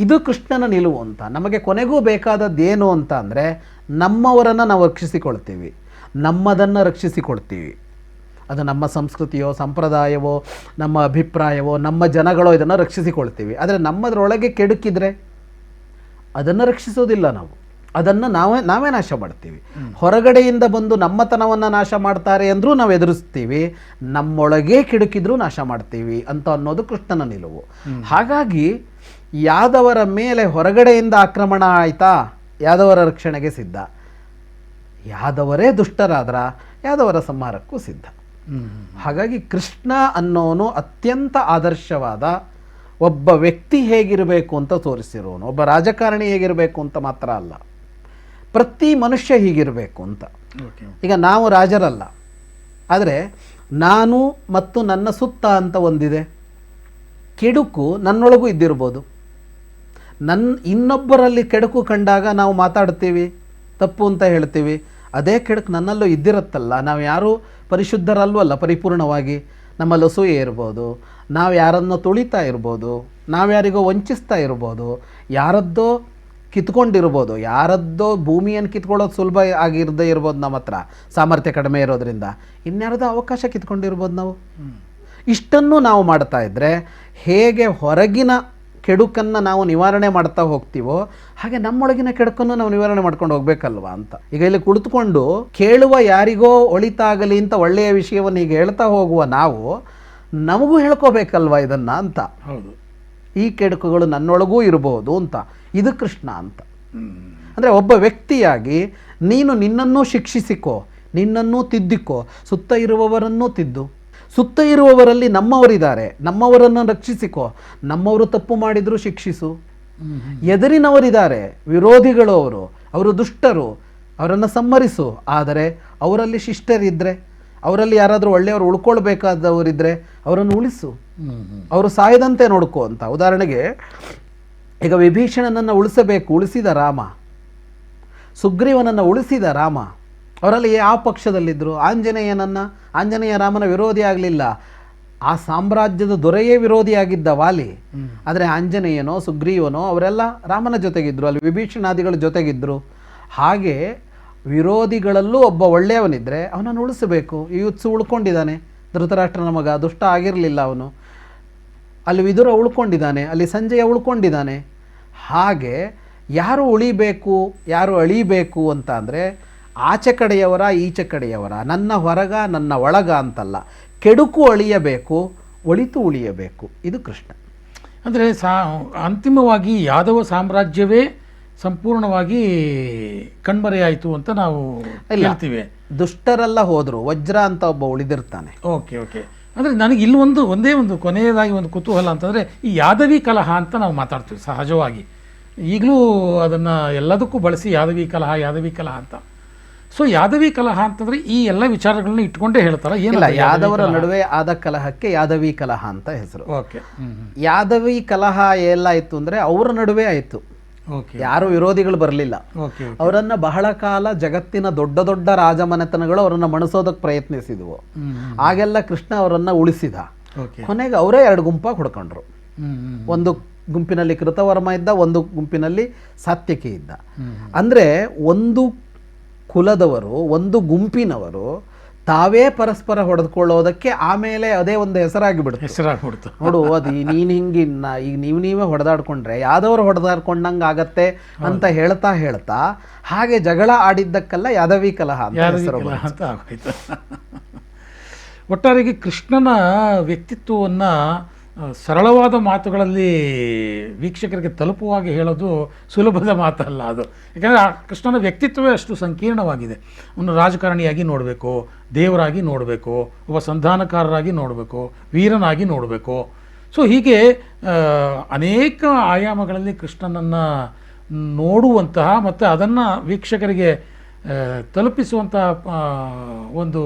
ಇದು ಕೃಷ್ಣನ ನಿಲುವು ಅಂತ. ನಮಗೆ ಕೊನೆಗೂ ಬೇಕಾದದ್ದೇನು ಅಂತ ಅಂದರೆ, ನಮ್ಮವರನ್ನು ನಾವು ರಕ್ಷಿಸಿಕೊಳ್ತೀವಿ, ನಮ್ಮದನ್ನು ರಕ್ಷಿಸಿಕೊಳ್ತೀವಿ. ಅದು ನಮ್ಮ ಸಂಸ್ಕೃತಿಯೋ ಸಂಪ್ರದಾಯವೋ ನಮ್ಮ ಅಭಿಪ್ರಾಯವೋ ನಮ್ಮ ಜನಗಳೋ ಇದನ್ನು ರಕ್ಷಿಸಿಕೊಳ್ತೀವಿ. ಆದರೆ ನಮ್ಮದರೊಳಗೆ ಕೆಡುಕಿದ್ರೆ ಅದನ್ನು ರಕ್ಷಿಸೋದಿಲ್ಲ ನಾವು, ಅದನ್ನು ನಾವೇ ನಾಶ ಮಾಡ್ತೀವಿ. ಹೊರಗಡೆಯಿಂದ ಬಂದು ನಮ್ಮತನವನ್ನು ನಾಶ ಮಾಡ್ತಾರೆ ಅಂದರೂ ನಾವು ಎದುರಿಸ್ತೀವಿ, ನಮ್ಮೊಳಗೇ ಕೆಡುಕಿದ್ರೂ ನಾಶ ಮಾಡ್ತೀವಿ ಅಂತ ಅನ್ನೋದು ಕೃಷ್ಣನ ನಿಲುವು. ಹಾಗಾಗಿ ಯಾದವರ ಮೇಲೆ ಹೊರಗಡೆಯಿಂದ ಆಕ್ರಮಣ ಆಯಿತಾ, ಯಾದವರ ರಕ್ಷಣೆಗೆ ಸಿದ್ಧ. ಯಾದವರೇ ದುಷ್ಟರಾದ್ರ ಯಾದವರ ಸಂಹಾರಕ್ಕೂ ಸಿದ್ಧ. ಹಾಗಾಗಿ ಕೃಷ್ಣ ಅನ್ನೋನು ಅತ್ಯಂತ ಆದರ್ಶವಾದ ಒಬ್ಬ ವ್ಯಕ್ತಿ ಹೇಗಿರಬೇಕು ಅಂತ ತೋರಿಸಿರೋನು. ಒಬ್ಬ ರಾಜಕಾರಣಿ ಹೇಗಿರಬೇಕು ಅಂತ ಮಾತ್ರ ಅಲ್ಲ, ಪ್ರತಿ ಮನುಷ್ಯ ಹೀಗಿರಬೇಕು ಅಂತ. ಈಗ ನಾವು ರಾಜರಲ್ಲ, ಆದರೆ ನಾನು ಮತ್ತು ನನ್ನ ಸುತ್ತ ಅಂತ ಒಂದಿದೆ. ಕೆಡುಕು ನನ್ನೊಳಗೂ ಇದ್ದಿರ್ಬೋದು. ಇನ್ನೊಬ್ಬರಲ್ಲಿ ಕೆಡುಕು ಕಂಡಾಗ ನಾವು ಮಾತಾಡ್ತೀವಿ, ತಪ್ಪು ಅಂತ ಹೇಳ್ತೀವಿ. ಅದೇ ಕೆಡುಕು ನನ್ನಲ್ಲೂ ಇದ್ದಿರುತ್ತಲ್ಲ. ನಾವು ಯಾರೂ ಪರಿಶುದ್ಧರಲ್ವಲ್ಲ ಪರಿಪೂರ್ಣವಾಗಿ. ನಮ್ಮಲ್ಲಿ ಅಸೂಯೆ ಇರ್ಬೋದು, ನಾವು ಯಾರನ್ನೋ ತುಳಿತಾ ಇರ್ಬೋದು, ನಾವ್ಯಾರಿಗೋ ವಂಚಿಸ್ತಾ ಇರ್ಬೋದು, ಯಾರದ್ದೋ ಕಿತ್ಕೊಂಡಿರ್ಬೋದು. ಯಾರದ್ದೋ ಭೂಮಿಯನ್ನು ಕಿತ್ಕೊಳ್ಳೋದು ಸುಲಭ ಆಗಿರದೇ ಇರ್ಬೋದು ನಮ್ಮ ಹತ್ರ, ಸಾಮರ್ಥ್ಯ ಕಡಿಮೆ ಇರೋದ್ರಿಂದ. ಇನ್ಯಾರದೋ ಅವಕಾಶ ಕಿತ್ಕೊಂಡಿರ್ಬೋದು ನಾವು. ಇಷ್ಟನ್ನು ನಾವು ಮಾಡ್ತಾ ಇದ್ದರೆ ಹೇಗೆ ಹೊರಗಿನ ಕೆಡುಕನ್ನು ನಾವು ನಿವಾರಣೆ ಮಾಡ್ತಾ ಹೋಗ್ತೀವೋ ಹಾಗೆ ನಮ್ಮೊಳಗಿನ ಕೆಡುಕನ್ನು ನಾವು ನಿವಾರಣೆ ಮಾಡ್ಕೊಂಡು ಹೋಗ್ಬೇಕಲ್ವಾ ಅಂತ. ಈಗ ಇಲ್ಲಿ ಕುಳಿತುಕೊಂಡು ಕೇಳುವ ಯಾರಿಗೋ ಒಳಿತಾಗಲಿ ಅಂತ ಒಳ್ಳೆಯ ವಿಷಯವನ್ನು ಈಗ ಹೇಳ್ತಾ ಹೋಗುವ ನಾವು ನಮಗೂ ಹೇಳ್ಕೋಬೇಕಲ್ವಾ ಇದನ್ನು ಅಂತ. ಹೌದು, ಈ ಕೆಡುಕುಗಳು ನನ್ನೊಳಗೂ ಇರಬಹುದು ಅಂತ. ಇದು ಕೃಷ್ಣ ಅಂತ. ಅಂದರೆ ಒಬ್ಬ ವ್ಯಕ್ತಿಯಾಗಿ ನೀನು ನಿನ್ನನ್ನೂ ಶಿಕ್ಷಿಸಿಕೋ, ನಿನ್ನನ್ನೂ ತಿದ್ದಿಕೋ, ಸುತ್ತ ಇರುವವರನ್ನೂ ತಿದ್ದು. ಸುತ್ತ ಇರುವವರಲ್ಲಿ ನಮ್ಮವರಿದ್ದಾರೆ, ನಮ್ಮವರನ್ನು ರಕ್ಷಿಸಿಕೋ. ನಮ್ಮವರು ತಪ್ಪು ಮಾಡಿದರೂ ಶಿಕ್ಷಿಸು. ಎದುರಿನವರಿದ್ದಾರೆ, ವಿರೋಧಿಗಳು ಅವರು ದುಷ್ಟರು, ಅವರನ್ನು ಸಂಹರಿಸು. ಆದರೆ ಅವರಲ್ಲಿ ಶಿಷ್ಟರಿದ್ದರೆ, ಅವರಲ್ಲಿ ಯಾರಾದರೂ ಒಳ್ಳೆಯವರು ಉಳ್ಕೊಳ್ಬೇಕಾದವರಿದ್ದರೆ ಅವರನ್ನು ಉಳಿಸು. ಅವರು ಸಾಯದಂತೆ ನೋಡ್ಕೋ ಅಂತ. ಉದಾಹರಣೆಗೆ ಈಗ ವಿಭೀಷಣನನ್ನು ಉಳಿಸಿದ ರಾಮ, ಸುಗ್ರೀವನನ್ನು ಉಳಿಸಿದ ರಾಮ. ಅವರಲ್ಲಿ ಯಾವ ಪಕ್ಷದಲ್ಲಿದ್ದರು? ಆಂಜನೇಯ ರಾಮನ ವಿರೋಧಿ ಆಗಲಿಲ್ಲ. ಆ ಸಾಮ್ರಾಜ್ಯದ ದೊರೆಯೇ ವಿರೋಧಿಯಾಗಿದ್ದ ವಾಲಿ. ಆದರೆ ಆಂಜನೇಯನೋ ಸುಗ್ರೀವನೋ ಅವರೆಲ್ಲ ರಾಮನ ಜೊತೆಗಿದ್ದರು, ಅಲ್ಲಿ ವಿಭೀಷಣಾದಿಗಳ ಜೊತೆಗಿದ್ದರು. ಹಾಗೆ ವಿರೋಧಿಗಳಲ್ಲೂ ಒಬ್ಬ ಒಳ್ಳೆಯವನಿದ್ದರೆ ಅವನನ್ನು ಉಳಿಸಬೇಕು. ಈ ಯುತ್ಸು ಉಳ್ಕೊಂಡಿದ್ದಾನೆ, ಧೃತರಾಷ್ಟ್ರನ ಮಗ, ದುಷ್ಟ ಆಗಿರಲಿಲ್ಲ ಅವನು. ಅಲ್ಲಿ ವಿದುರ ಉಳ್ಕೊಂಡಿದ್ದಾನೆ, ಅಲ್ಲಿ ಸಂಜಯ ಉಳ್ಕೊಂಡಿದ್ದಾನೆ. ಹಾಗೆ ಯಾರು ಉಳಿಬೇಕು ಯಾರು ಅಳಿಬೇಕು ಅಂತ ಅಂದರೆ ಆಚೆ ಕಡೆಯವರ ಈಚೆ ಕಡೆಯವರ, ನನ್ನ ಹೊರಗ ನನ್ನ ಒಳಗ ಅಂತಲ್ಲ. ಕೆಡುಕು ಅಳಿಯಬೇಕು, ಒಳಿತು ಉಳಿಯಬೇಕು. ಇದು ಕೃಷ್ಣ. ಅಂದರೆ ಅಂತಿಮವಾಗಿ ಯಾದವ ಸಾಮ್ರಾಜ್ಯವೇ ಸಂಪೂರ್ಣವಾಗಿ ಕಣ್ಮರೆಯಾಯಿತು ಅಂತ ನಾವು ಹೇಳ್ತೀವಿ. ದುಷ್ಟರೆಲ್ಲ ಹೋದರು, ವಜ್ರ ಅಂತ ಒಬ್ಬ ಉಳಿದಿರ್ತಾನೆ. ಓಕೆ. ಅಂದರೆ ನನಗೆ ಇಲ್ಲಿ ಒಂದೇ ಒಂದು ಕೊನೆಯದಾಗಿ ಒಂದು ಕುತೂಹಲ ಅಂತಂದರೆ ಈ ಯಾದವಿ ಕಲಹ ಅಂತ ನಾವು ಮಾತಾಡ್ತೀವಿ ಸಹಜವಾಗಿ. ಈಗಲೂ ಅದನ್ನು ಎಲ್ಲದಕ್ಕೂ ಬಳಸಿ ಯಾದವಿ ಕಲಹ ಅಂತ. ಸೊ ಯಾದವಿ ಕಲಹ ಅಂತಂದರೆ ಈ ಎಲ್ಲ ವಿಚಾರಗಳನ್ನ ಇಟ್ಕೊಂಡೇ ಹೇಳ್ತಾರೆ. ಏನಿಲ್ಲ, ಯಾದವರ ನಡುವೆ ಆದ ಕಲಹಕ್ಕೆ ಯಾದವಿ ಕಲಹ ಅಂತ ಹೆಸರು. ಓಕೆ. ಯಾದವಿ ಕಲಹ ಎಲ್ಲ ಆಯಿತು ಅಂದರೆ ಅವರ ನಡುವೆ ಆಯಿತು, ಯಾರು ವಿರೋಧಿಗಳು ಬರಲಿಲ್ಲ. ಅವರನ್ನು ಬಹಳ ಕಾಲ ಜಗತ್ತಿನ ದೊಡ್ಡ ದೊಡ್ಡ ರಾಜಮನೆತನಗಳು ಅವರನ್ನು ಮಣಿಸೋದಕ್ಕೆ ಪ್ರಯತ್ನಿಸಿದವು. ಆಗೆಲ್ಲ ಕೃಷ್ಣ ಅವರನ್ನು ಉಳಿಸಿದ. ಕೊನೆಗೆ ಅವರೇ 2 ಗುಂಪಾಗಿ ಹೊಡ್ಕೊಂಡ್ರು. ಒಂದು ಗುಂಪಿನಲ್ಲಿ ಕೃತವರ್ಮ ಇದ್ದ, ಒಂದು ಗುಂಪಿನಲ್ಲಿ ಸಾತ್ಯಕಿ ಇದ್ದ. ಅಂದರೆ ಒಂದು ಕುಲದವರು, ಒಂದು ಗುಂಪಿನವರು ತಾವೇ ಪರಸ್ಪರ ಹೊಡೆದುಕೊಳ್ಳೋದಕ್ಕೆ ಆಮೇಲೆ ಅದೇ ಒಂದು ಹೆಸರಾಗಿಬಿಡ್ತು. ನೋಡು, ಅದು ಈಗ ನೀವೇ ಹೊಡೆದಾಡ್ಕೊಂಡ್ರೆ ಯಾದವರು ಹೊಡೆದಾಡ್ಕೊಂಡಂಗೆ ಆಗತ್ತೆ ಅಂತ ಹೇಳ್ತಾ ಹಾಗೆ ಜಗಳ ಆಡಿದ್ದಕ್ಕೆಲ್ಲ ಯಾದವಿ ಕಲಹ ಅಂತ ಆಗೋಯ್ತು. ಒಟ್ಟಾರೆಗೆ ಕೃಷ್ಣನ ವ್ಯಕ್ತಿತ್ವವನ್ನು ಸರಳವಾದ ಮಾತುಗಳಲ್ಲಿ ವೀಕ್ಷಕರಿಗೆ ತಲುಪುವಾಗಿ ಹೇಳೋದು ಸುಲಭದ ಮಾತಲ್ಲ ಅದು. ಯಾಕಂದರೆ ಆ ಕೃಷ್ಣನ ವ್ಯಕ್ತಿತ್ವವೇ ಅಷ್ಟು ಸಂಕೀರ್ಣವಾಗಿದೆ. ಒಂದು ರಾಜಕಾರಣಿಯಾಗಿ ನೋಡಬೇಕು, ದೇವರಾಗಿ ನೋಡಬೇಕು, ಒಬ್ಬ ಸಂಧಾನಕಾರರಾಗಿ ನೋಡಬೇಕು, ವೀರನಾಗಿ ನೋಡಬೇಕು. ಸೊ ಹೀಗೆ ಅನೇಕ ಆಯಾಮಗಳಲ್ಲಿ ಕೃಷ್ಣನನ್ನು ನೋಡುವಂತಹ ಮತ್ತು ಅದನ್ನು ವೀಕ್ಷಕರಿಗೆ ತಲುಪಿಸುವಂತಹ ಒಂದು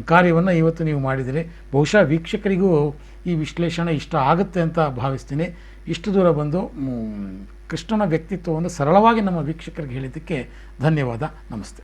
ಕಾರ್ಯವನ್ನು ಇವತ್ತು ನೀವು ಮಾಡಿದಿರಿ. ಬಹುಶಃ ವೀಕ್ಷಕರಿಗೂ ಈ ವಿಶ್ಲೇಷಣೆ ಇಷ್ಟ ಆಗುತ್ತೆ ಅಂತ ಭಾವಿಸ್ತೀನಿ. ಇಷ್ಟು ದೂರ ಬಂದು ಕೃಷ್ಣನ ವ್ಯಕ್ತಿತ್ವವನ್ನು ಸರಳವಾಗಿ ನಮ್ಮ ವೀಕ್ಷಕರಿಗೆ ಹೇಳಿದ್ದಕ್ಕೆ ಧನ್ಯವಾದ. ನಮಸ್ತೆ.